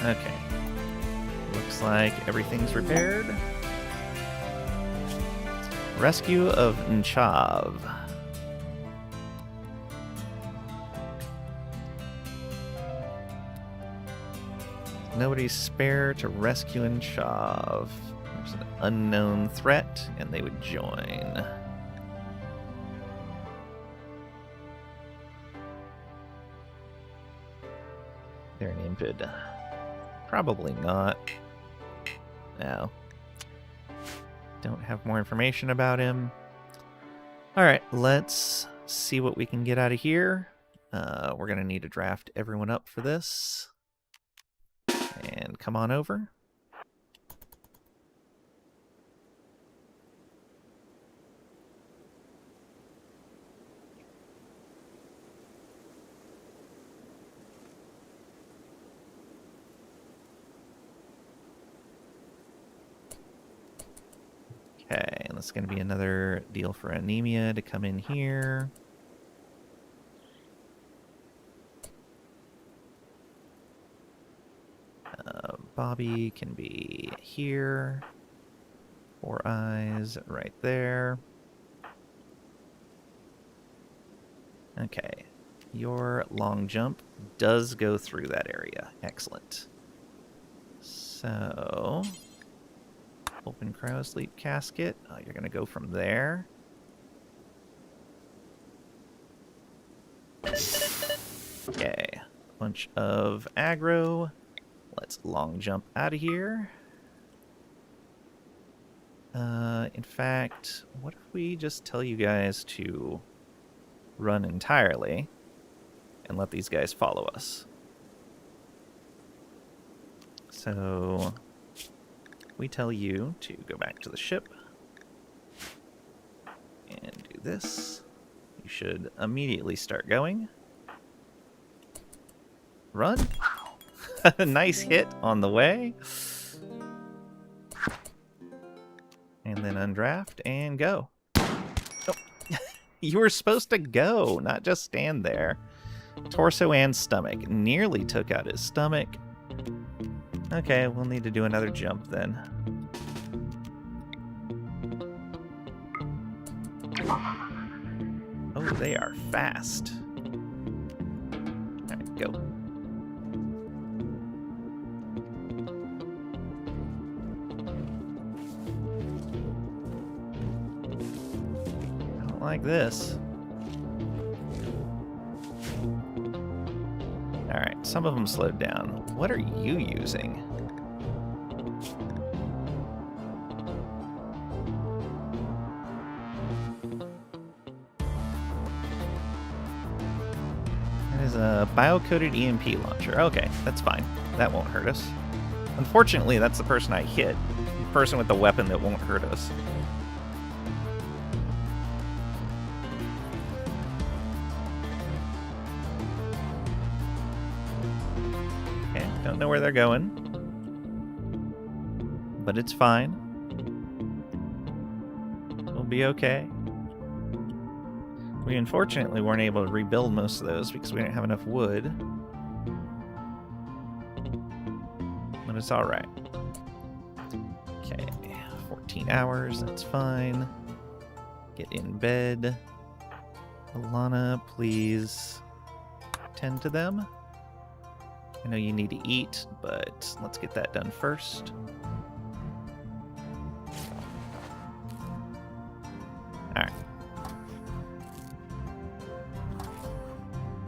Okay. Looks like everything's repaired. Rescue of Nchav. Nobody's spare to rescue Nchav. There's an unknown threat, and they would join. They're an infid. Probably not. No. Don't have more information about him. Alright, let's see what we can get out of here. We're going to need to draft everyone up for this. And come on over. Okay, and that's going to be another deal for anemia to come in here. Bobby can be here. 4 eyes right there. Okay. Your long jump does go through that area. Excellent. So, open cryosleep casket. Oh, you're going to go from there. Okay. Bunch of aggro. Let's long jump out of here. In fact, what if we just tell you guys to run entirely and let these guys follow us? So we tell you to go back to the ship and do this. You should immediately start going. Run. Nice hit on the way. And then undraft and go. Oh. You were supposed to go, not just stand there. Torso and stomach. Nearly took out his stomach. Okay, we'll need to do another jump then. Oh, they are fast. Alright, go. Like this. Alright, some of them slowed down. What are you using? That is a bio-coated EMP launcher. Okay, that's fine. That won't hurt us. Unfortunately, that's the person I hit. The person with the weapon that won't hurt us. Don't know where they're going, but it's fine. We'll be okay. We unfortunately weren't able to rebuild most of those because we didn't have enough wood. But it's alright. Okay, 14 hours, that's fine. Get in bed. Alana, please tend to them. I know you need to eat, but let's get that done first.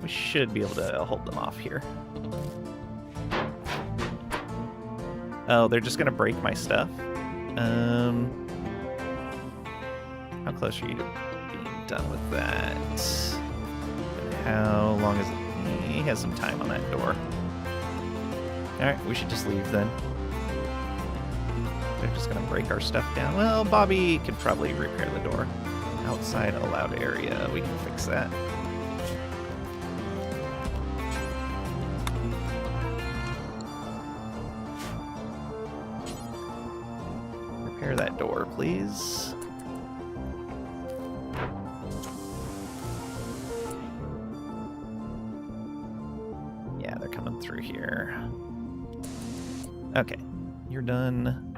We should be able to hold them off here. Oh, they're just gonna break my stuff. How close are you to being done with that? And how long is it? He has some time on that door. Alright, we should just leave then. They're just gonna break our stuff down. Well, Bobby could probably repair the door. Outside allowed area, we can fix that. Repair that door, please. Yeah, they're coming through here. Okay, you're done.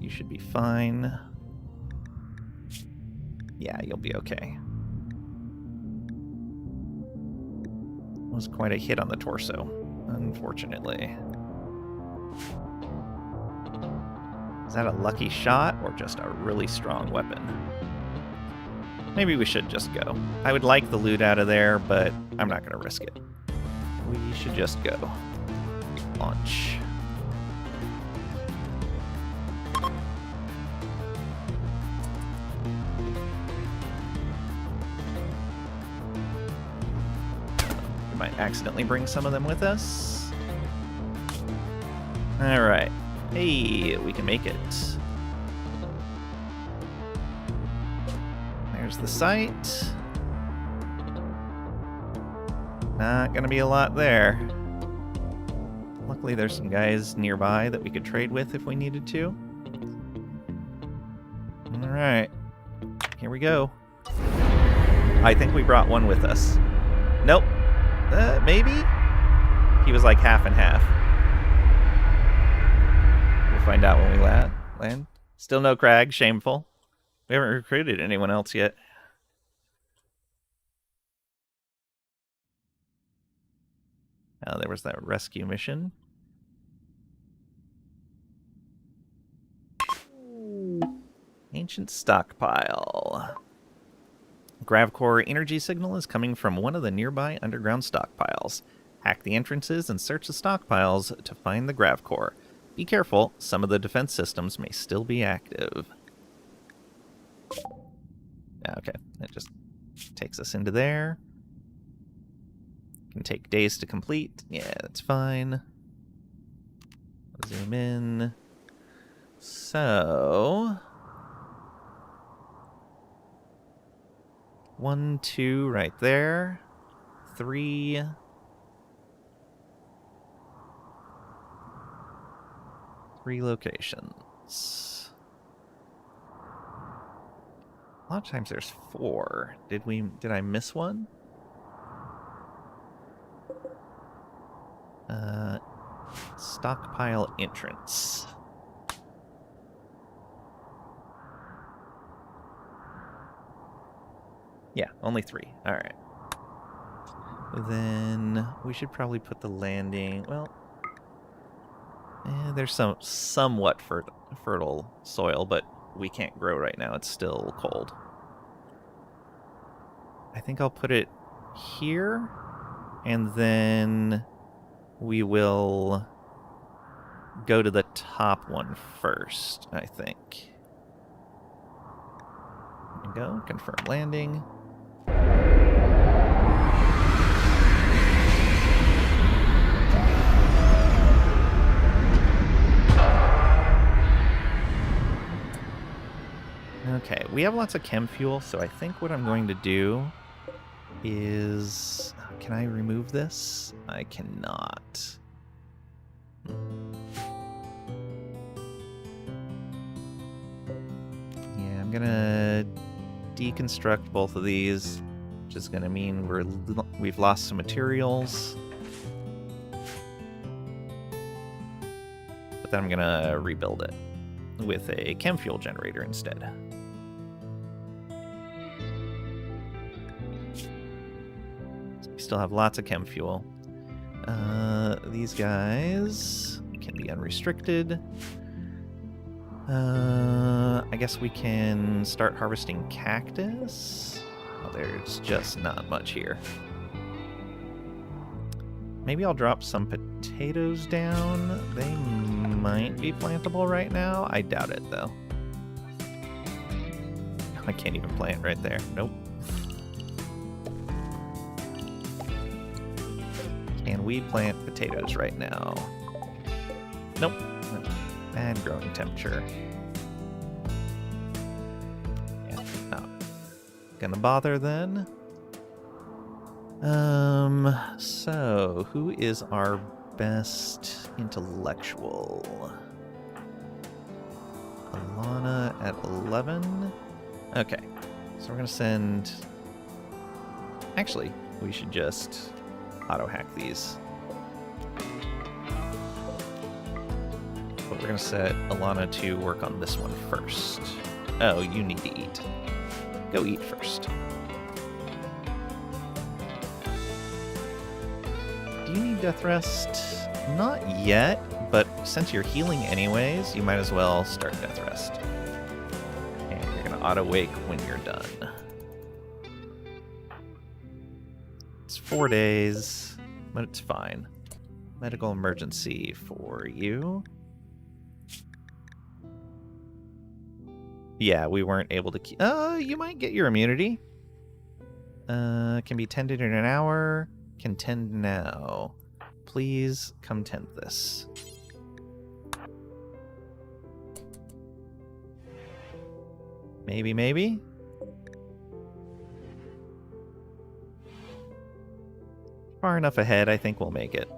You should be fine. Yeah, you'll be okay. Was quite a hit on the torso, unfortunately. Is that a lucky shot or just a really strong weapon? Maybe we should just go. I would like the loot out of there, but I'm not going to risk it. We should just go. Launch. We might accidentally bring some of them with us. Alright. Hey, we can make it. There's the site. Not gonna be a lot there. Luckily there's some guys nearby that we could trade with if we needed to. Alright. Here we go. I think we brought one with us. Nope. Maybe? He was like half and half. We'll find out when we land. Still no Crag. Shameful. We haven't recruited anyone else yet. There was that rescue mission. Ancient stockpile. Gravcore energy signal is coming from one of the nearby underground stockpiles. Hack the entrances and search the stockpiles to find the Gravcore. Be careful, some of the defense systems may still be active. Okay, it just takes us into there. Can take days to complete. Yeah, that's fine. Zoom in. So 1, 2 right there. 3. Three locations. A lot of times there's 4. Did I miss one? Stockpile entrance. Yeah, only 3. All right. Then we should probably put the landing. Well, there's some somewhat fertile soil, but we can't grow right now. It's still cold. I think I'll put it here, and then we will go to the top one first, I think. There we go. Confirm landing. Okay, we have lots of chem fuel, so I think what I'm going to do is... Can I remove this? I cannot. Yeah, I'm gonna deconstruct both of these, which is gonna mean we've lost some materials. But then I'm gonna rebuild it with a chem fuel generator instead. Still have lots of chem fuel. These guys can be unrestricted. I guess we can start harvesting cactus. Oh, there's just not much here. Maybe I'll drop some potatoes down. They might be plantable right now. I doubt it, though. I can't even plant right there. Nope. Can we plant potatoes right now? Nope. Bad growing temperature. Yeah, not gonna bother then. So who is our best intellectual? Alana at 11. Okay, so we're gonna send... Actually, we should just auto-hack these. But we're gonna set Alana to work on this one first. Oh, you need to eat. Go eat first. Do you need death rest? Not yet, but since you're healing anyways, you might as well start death rest. And you're gonna auto-wake when you're done. It's 4 days, but it's fine. Medical emergency for you. Yeah, we weren't able to... you might get your immunity. Can be tended in an hour. Can tend now. Please come tend this. Maybe, maybe? Far enough ahead, I think we'll make it.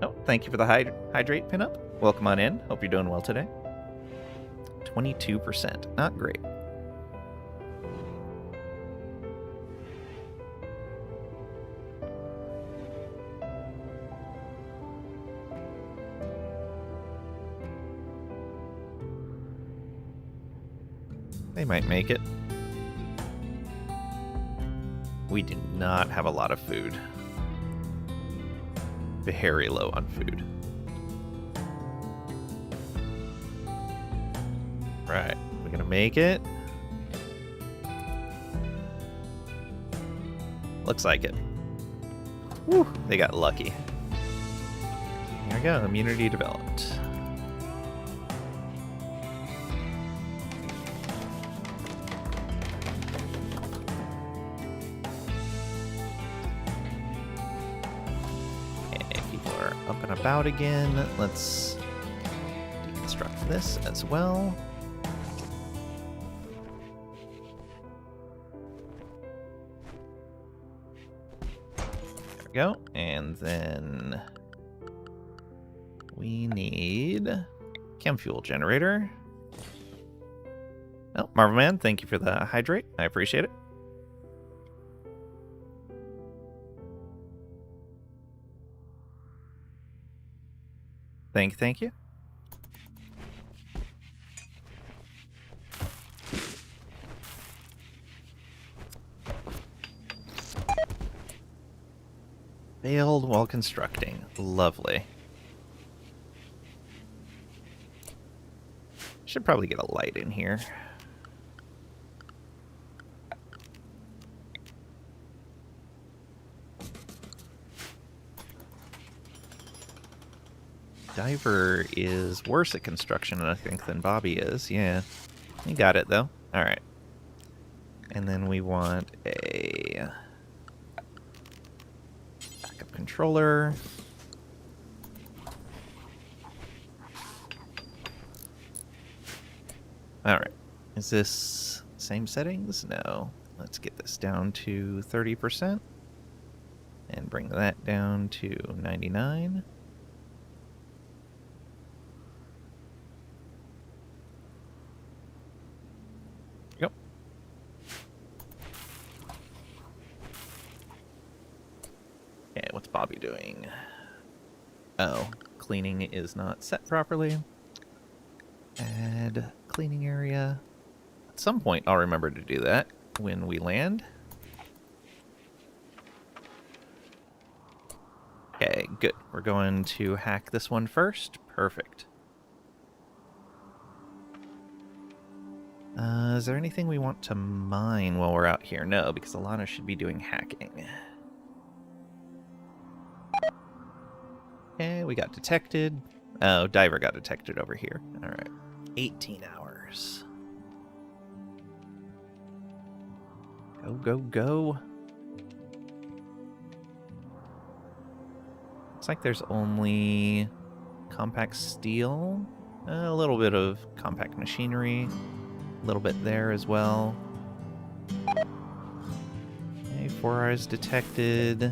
Oh, thank you for the hydrate pinup. Welcome on in. Hope you're doing well today. 22%. Not great. They might make it. We do not have a lot of food. Very low on food. Right, we're gonna make it. Looks like it. Woo, they got lucky. There we go, immunity developed. Okay, people are up and about again. Let's deconstruct this as well. Go, and then we need chem fuel generator. Oh, Marvel Man, thank you for the hydrate. I appreciate it. Thank you. Failed while constructing. Lovely. Should probably get a light in here. Diver is worse at construction, I think, than Bobby is. Yeah. You got it, though. Alright. And then we want a... controller. All right. Is this same settings? No. Let's get this down to 30% and bring that down to 99. Yep. Okay, what's Bobby doing? Oh, cleaning is not set properly. Add cleaning area. At some point, I'll remember to do that when we land. Okay, good. We're going to hack this one first. Perfect. Is there anything we want to mine while we're out here? No, because Alana should be doing hacking. Okay, we got detected. Oh, Diver got detected over here. Alright. 18 hours. Go, go, go. Looks like there's only compact steel, a little bit of compact machinery, a little bit there as well. Okay, 4 eyes detected.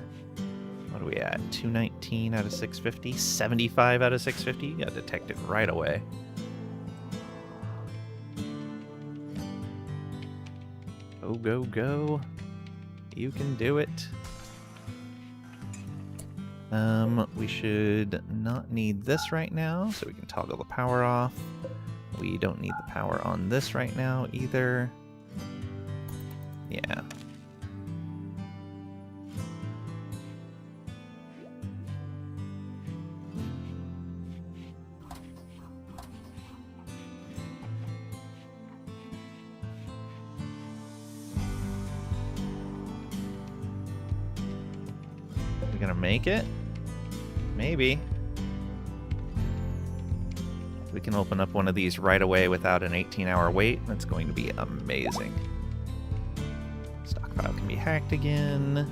What are we at? 219 out of 650? 75 out of 650? Got detected right away. Go, go, go. You can do it. We should not need this right now, so we can toggle the power off. We don't need the power on this right now either. Yeah. We gonna make it? Maybe. We can open up one of these right away without an 18-hour wait. That's going to be amazing. Stockpile can be hacked again.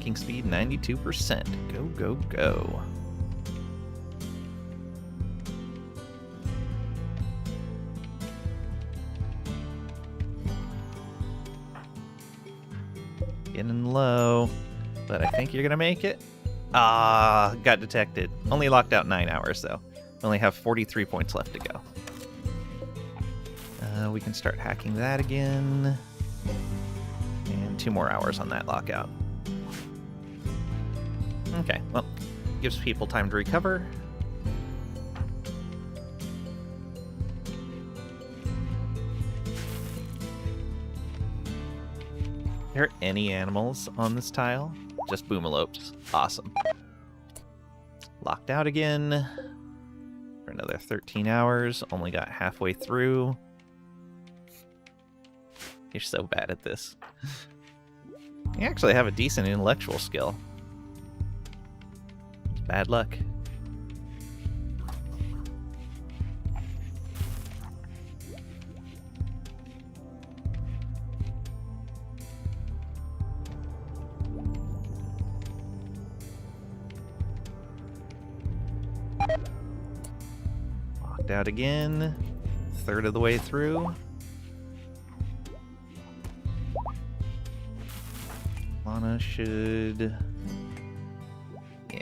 King speed 92%. Go, go, go. Getting low, but I think you're gonna make it. Ah, got detected. Only locked out 9 hours though. Only have 43 points left to go. We can start hacking that again. And 2 more hours on that lockout. Okay, well, gives people time to recover. Are there any animals on this tile? Just boomalopes. Awesome. Locked out again for another 13 hours. Only got halfway through. You're so bad at this. You actually have a decent intellectual skill. It's bad luck. Locked out again. Third of the way through. Lana should... yeah.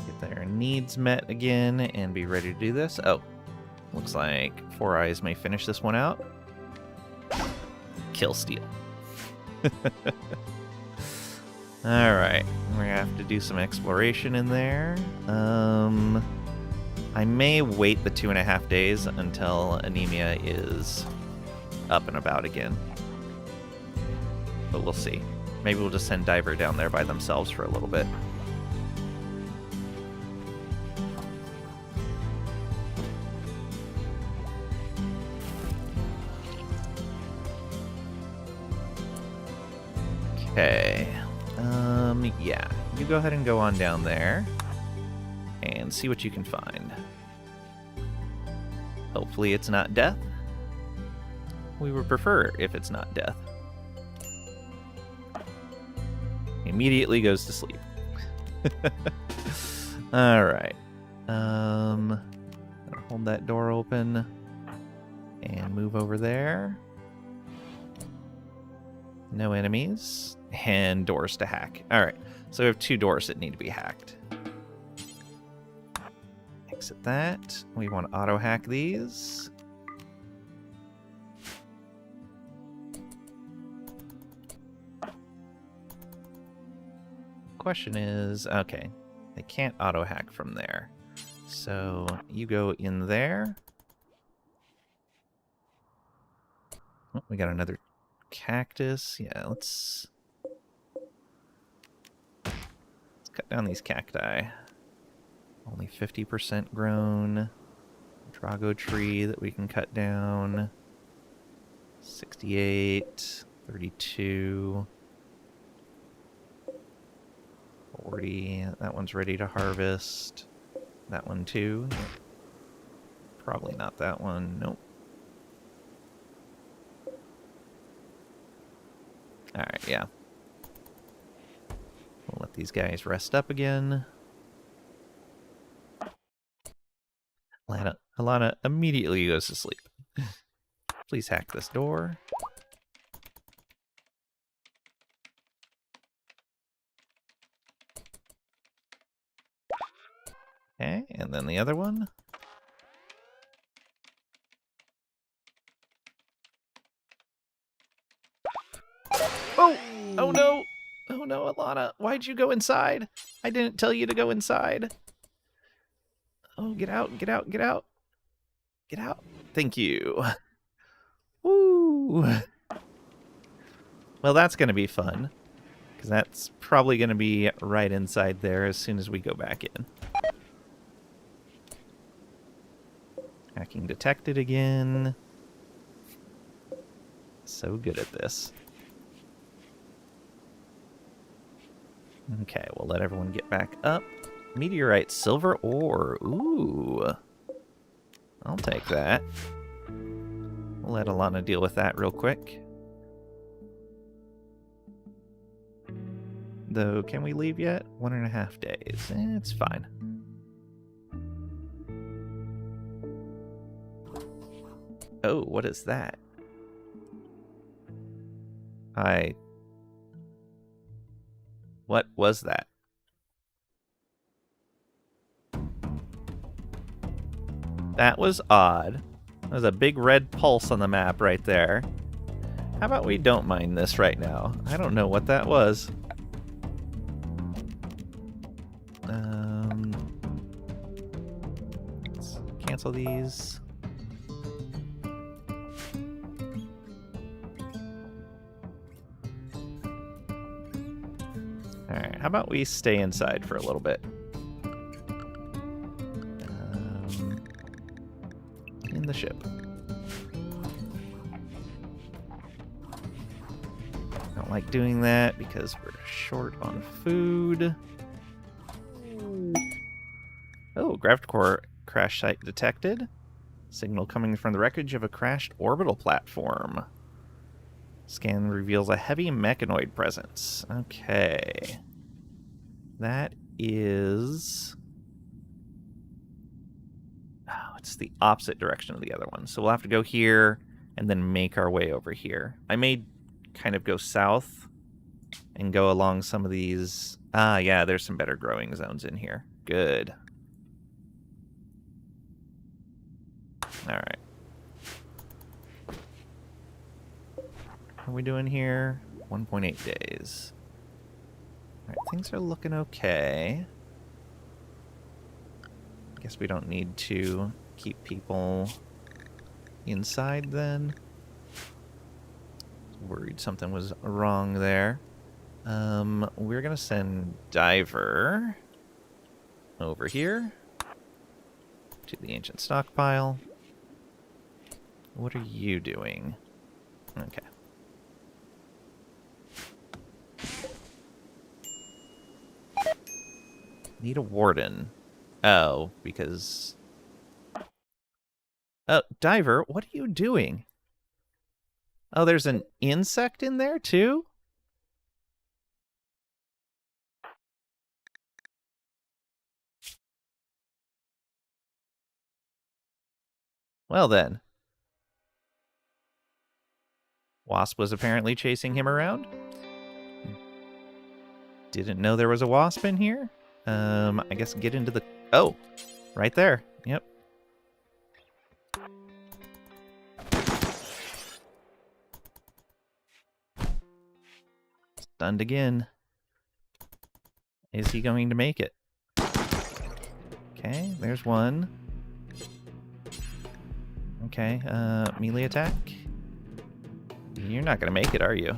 Get their needs met again and be ready to do this. Oh, looks like 4 Eyes may finish this one out. Kill steal. Alright, we're gonna have to do some exploration in there. I may wait the 2.5 days until Anemia is up and about again. But we'll see. Maybe we'll just send Diver down there by themselves for a little bit. Okay. Yeah. You go ahead and go on down there and see what you can find. Hopefully it's not death. We would prefer if it's not death. Immediately goes to sleep. Alright. Hold that door open and move over there. No enemies. And doors to hack. Alright, so we have 2 doors that need to be hacked. Exit that. We want to auto hack these. Question is, okay, they can't auto hack from there. So you go in there. Oh, we got another cactus. Yeah, let's cut down these cacti. Only 50% grown. Drago tree that we can cut down. 68, 32, 40. That one's ready to harvest. That one too. Probably not that one. Nope. Alright, yeah. We'll let these guys rest up again. Alana immediately goes to sleep. Please hack this door. Okay, and then the other one. Oh! Oh no! Oh no, Alana. Why'd you go inside? I didn't tell you to go inside. Oh, get out, get out, get out. Get out. Thank you. Woo! Well, that's going to be fun. Because that's probably going to be right inside there as soon as we go back in. Hacking detected again. So good at this. Okay, we'll let everyone get back up. Meteorite silver ore. Ooh. I'll take that. We'll let Alana deal with that real quick. Though, can we leave yet? 1.5 days. It's fine. Oh, what is that? What was that? That was odd. There's a big red pulse on the map right there. How about we don't mine this right now? I don't know what that was. Let's cancel these. Alright, how about we stay inside for a little bit? In the ship. Don't like doing that because we're short on food. Oh, gravity core crash site detected. Signal coming from the wreckage of a crashed orbital platform. Scan reveals a heavy mechanoid presence. Okay. That is... Oh, it's the opposite direction of the other one. So we'll have to go here and then make our way over here. I may kind of go south and go along some of these... Ah, yeah, there's some better growing zones in here. Good. Alright. What are we doing here? 1.8 days. Alright, things are looking okay. Guess we don't need to keep people inside then. Worried something was wrong there. We're gonna send Diver over here to the ancient stockpile. What are you doing? Okay. Need a warden. Oh, because... Oh, Diver, what are you doing? Oh, there's an insect in there, too? Well, then. Wasp was apparently chasing him around. Didn't know there was a wasp in here. I guess get into the... Oh, right there. Yep. Stunned again. Is he going to make it? Okay, there's one. Okay, melee attack. You're not going to make it, are you?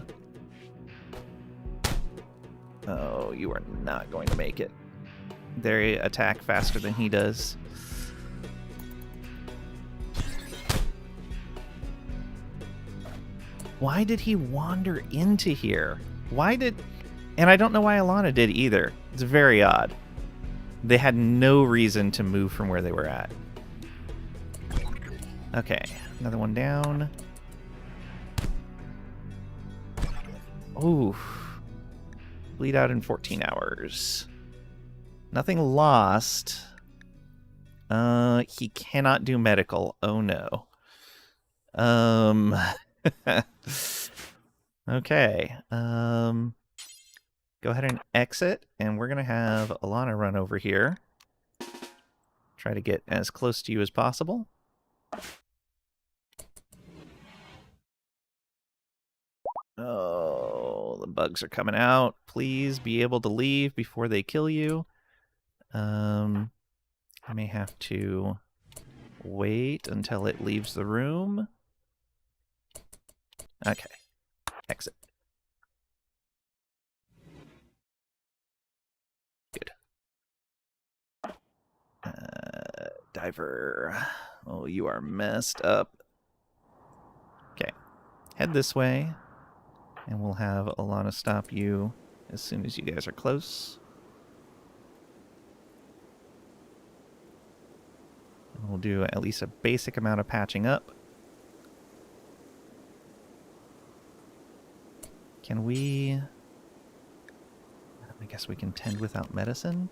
Oh, you are not going to make it. They attack faster than he does. Why did he wander into here? Why did... And I don't know why Alana did either. It's very odd. They had no reason to move from where they were at. Okay, another one down. Ooh. Bleed out in 14 hours. Nothing lost. He cannot do medical. Oh no. Okay. Go ahead and exit, and we're gonna have Alana run over here. Try to get as close to you as possible. Oh, the bugs are coming out. Please be able to leave before they kill you. I may have to wait until it leaves the room. Okay. Exit. Good. Diver. Oh, you are messed up. Okay. Head this way. And we'll have Alana stop you as soon as you guys are close. And we'll do at least a basic amount of patching up. Can we... I guess we can tend without medicine?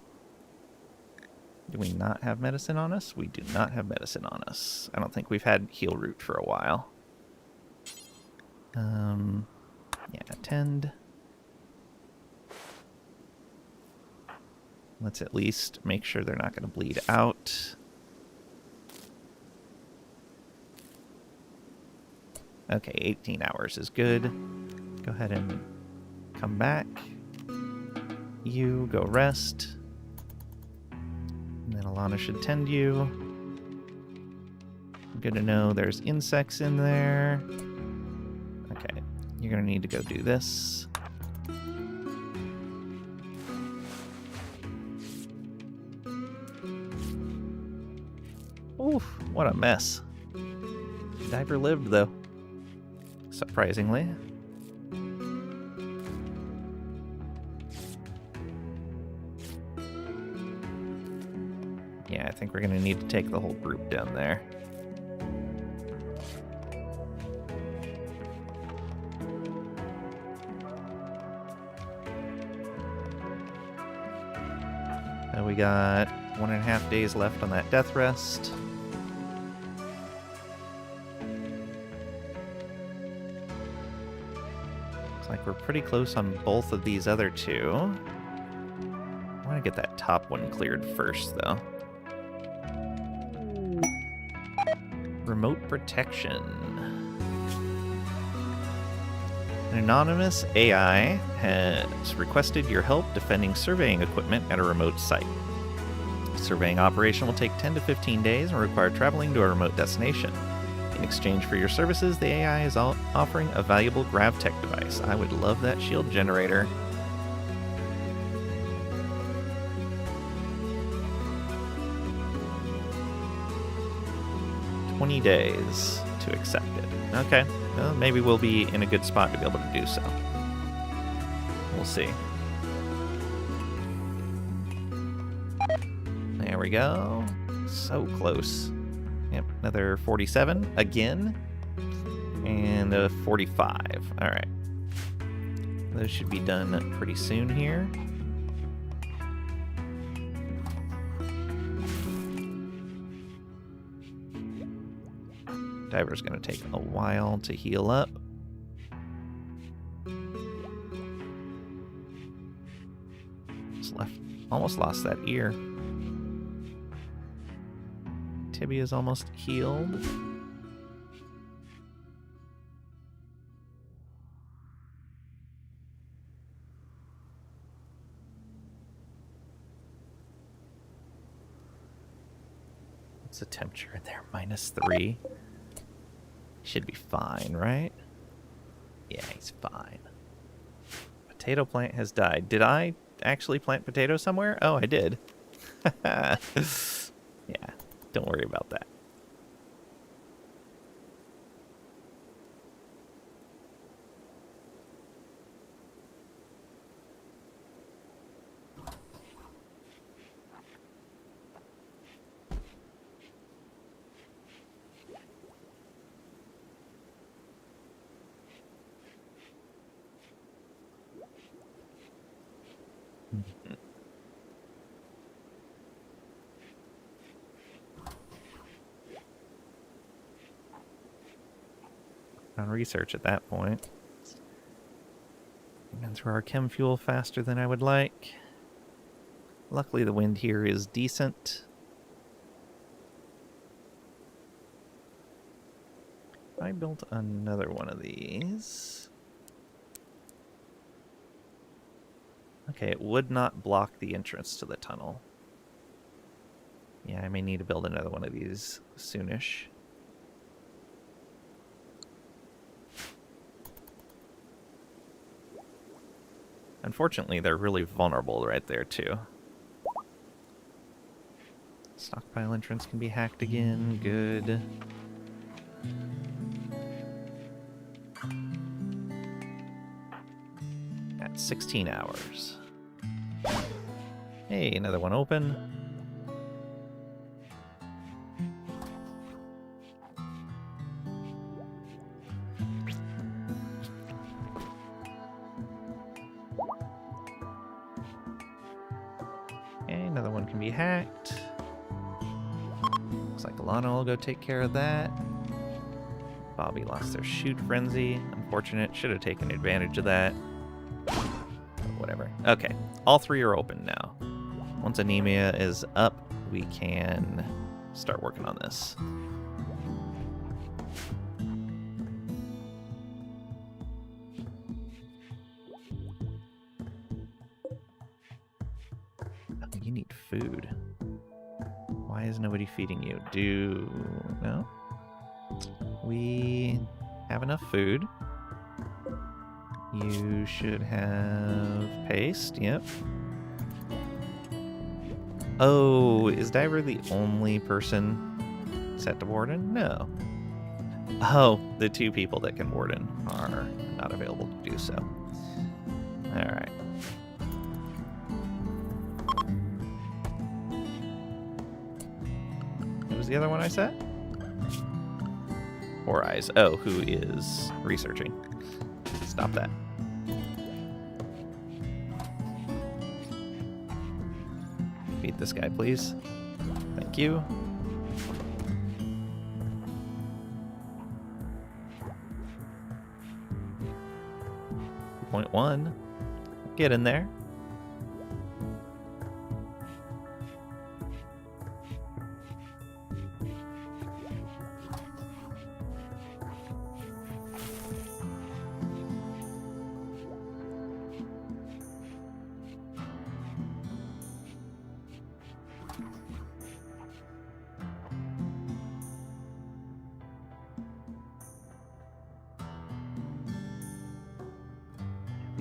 Do we not have medicine on us? We do not have medicine on us. I don't think we've had heal root for a while. Yeah, tend. Let's at least make sure they're not going to bleed out. Okay, 18 hours is good. Go ahead and come back. You go rest. And then Alana should tend you. Good to know there's insects in there. Okay, you're going to need to go do this. Oof, what a mess. Diver lived, though. Surprisingly. Yeah, I think we're going to need to take the whole group down there. We got 1.5 days left on that death rest. Looks like we're pretty close on both of these other two. I want to get that top one cleared first, though. Remote protection. An anonymous AI has requested your help defending surveying equipment at a remote site. The surveying operation will take 10 to 15 days and require traveling to a remote destination. In exchange for your services, the AI is offering a valuable GravTech device. I would love that shield generator. Days to accept it. Okay, well, maybe we'll be in a good spot to be able to do so. We'll see. There we go. So close. Yep, another 47 again. And a 45. Alright. Those should be done pretty soon here. Diver's going to take a while to heal up. Almost lost that ear. Tibia's almost healed. What's the temperature in there? -3. Should be fine, right? Yeah, he's fine. Potato plant has died. Did I actually plant potatoes somewhere? Oh, I did. Yeah, don't worry about that. On research at that point. Went through our chem fuel faster than I would like. Luckily, the wind here is decent. I built another one of these. Okay, it would not block the entrance to the tunnel. Yeah, I may need to build another one of these soonish. Unfortunately, they're really vulnerable right there, too. Stockpile entrance can be hacked again. Good. At 16 hours. Hey, another one open. Okay, another one can be hacked. Looks like Alana will go take care of that. Bobby lost their shoot frenzy. Unfortunate. Should have taken advantage of that. Whatever. Okay. All three are open now. Once anemia is up, we can start working on this. Oh, you need food. Why is nobody feeding you? No? We have enough food. You should have paste, yep. Oh, is Diver the only person set to warden? No. Oh, the two people that can warden are not available to do so. Alright. Who was the other one I set? Four Eyes. Oh, who is researching. Stop that. Feed this guy, please. Thank you. Point 1. Get in there.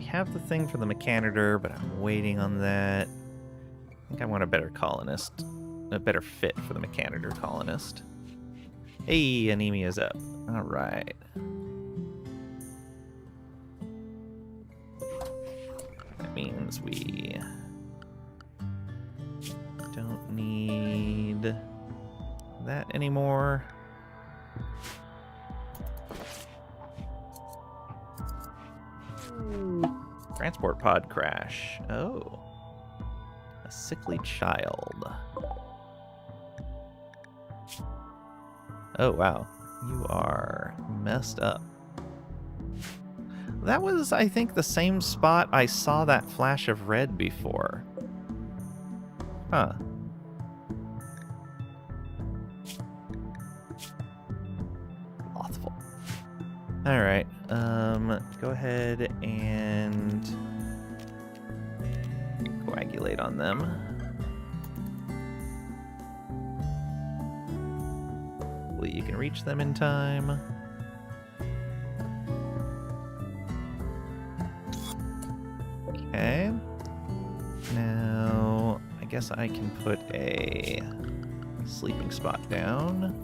Have the thing for the mechanitor, but I'm waiting on that. I think I want a better colonist. A better fit for the mechanitor colonist. Hey, anemia's up. Alright. That means we don't need that anymore. Transport pod crash. Oh. A sickly child. Oh, wow. You are messed up. That was, I think, the same spot I saw that flash of red before. Huh. Lothful. Alright, go ahead and coagulate on them. Hopefully you can reach them in time. Okay. Now, I guess I can put a sleeping spot down.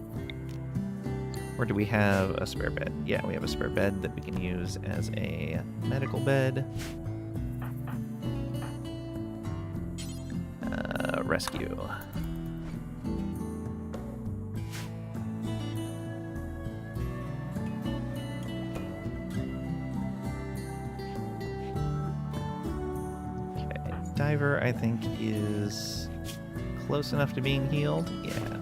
Or do we have a spare bed? Yeah, we have a spare bed that we can use as a medical bed. Rescue. Okay, Diver, I think, is close enough to being healed. Yeah.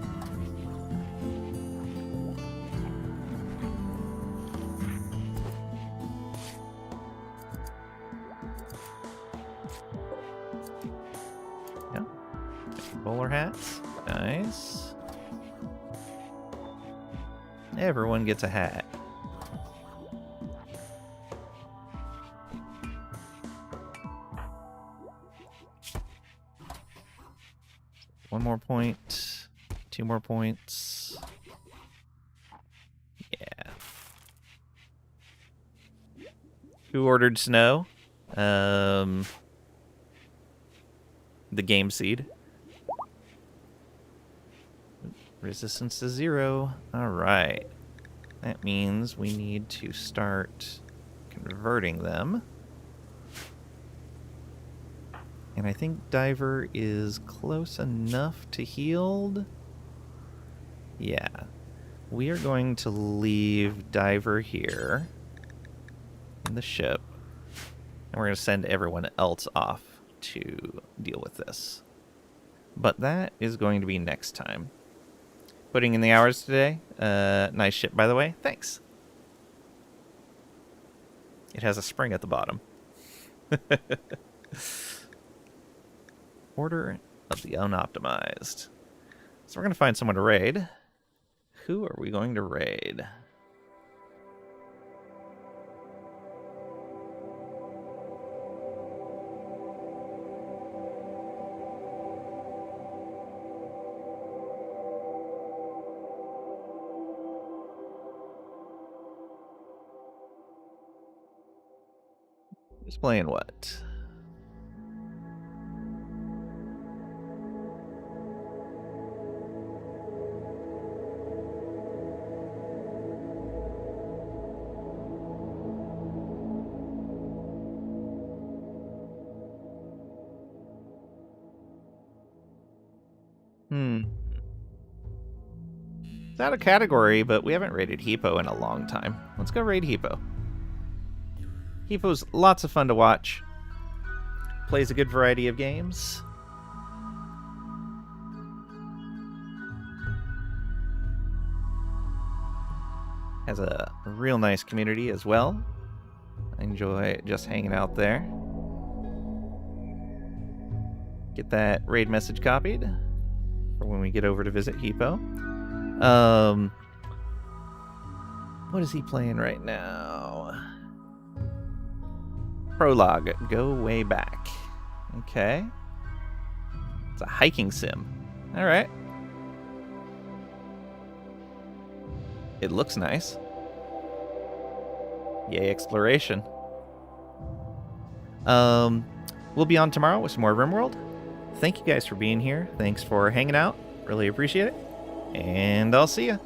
Bowler hats. Nice. Everyone gets a hat. One more point. 2 more points. Yeah. Who ordered snow? The game seed. Resistance to 0. Alright. That means we need to start converting them. And I think Diver is close enough to healed. Yeah. We are going to leave Diver here in the ship. And we're going to send everyone else off to deal with this. But that is going to be next time. Putting in the hours today. Nice ship, by the way. Thanks. It has a spring at the bottom. Order of the Unoptimized. So we're going to find someone to raid. Who are we going to raid? Who's playing what? It's out of category, but we haven't raided Hippo in a long time. Let's go raid Hippo. Hippo's lots of fun to watch. Plays a good variety of games. Has a real nice community as well. I enjoy just hanging out there. Get that raid message copied for when we get over to visit Hippo. What is he playing right now? Prologue. Go way back. Okay. It's a hiking sim. Alright. It looks nice. Yay, exploration. We'll be on tomorrow with some more RimWorld. Thank you guys for being here. Thanks for hanging out. Really appreciate it. And I'll see ya.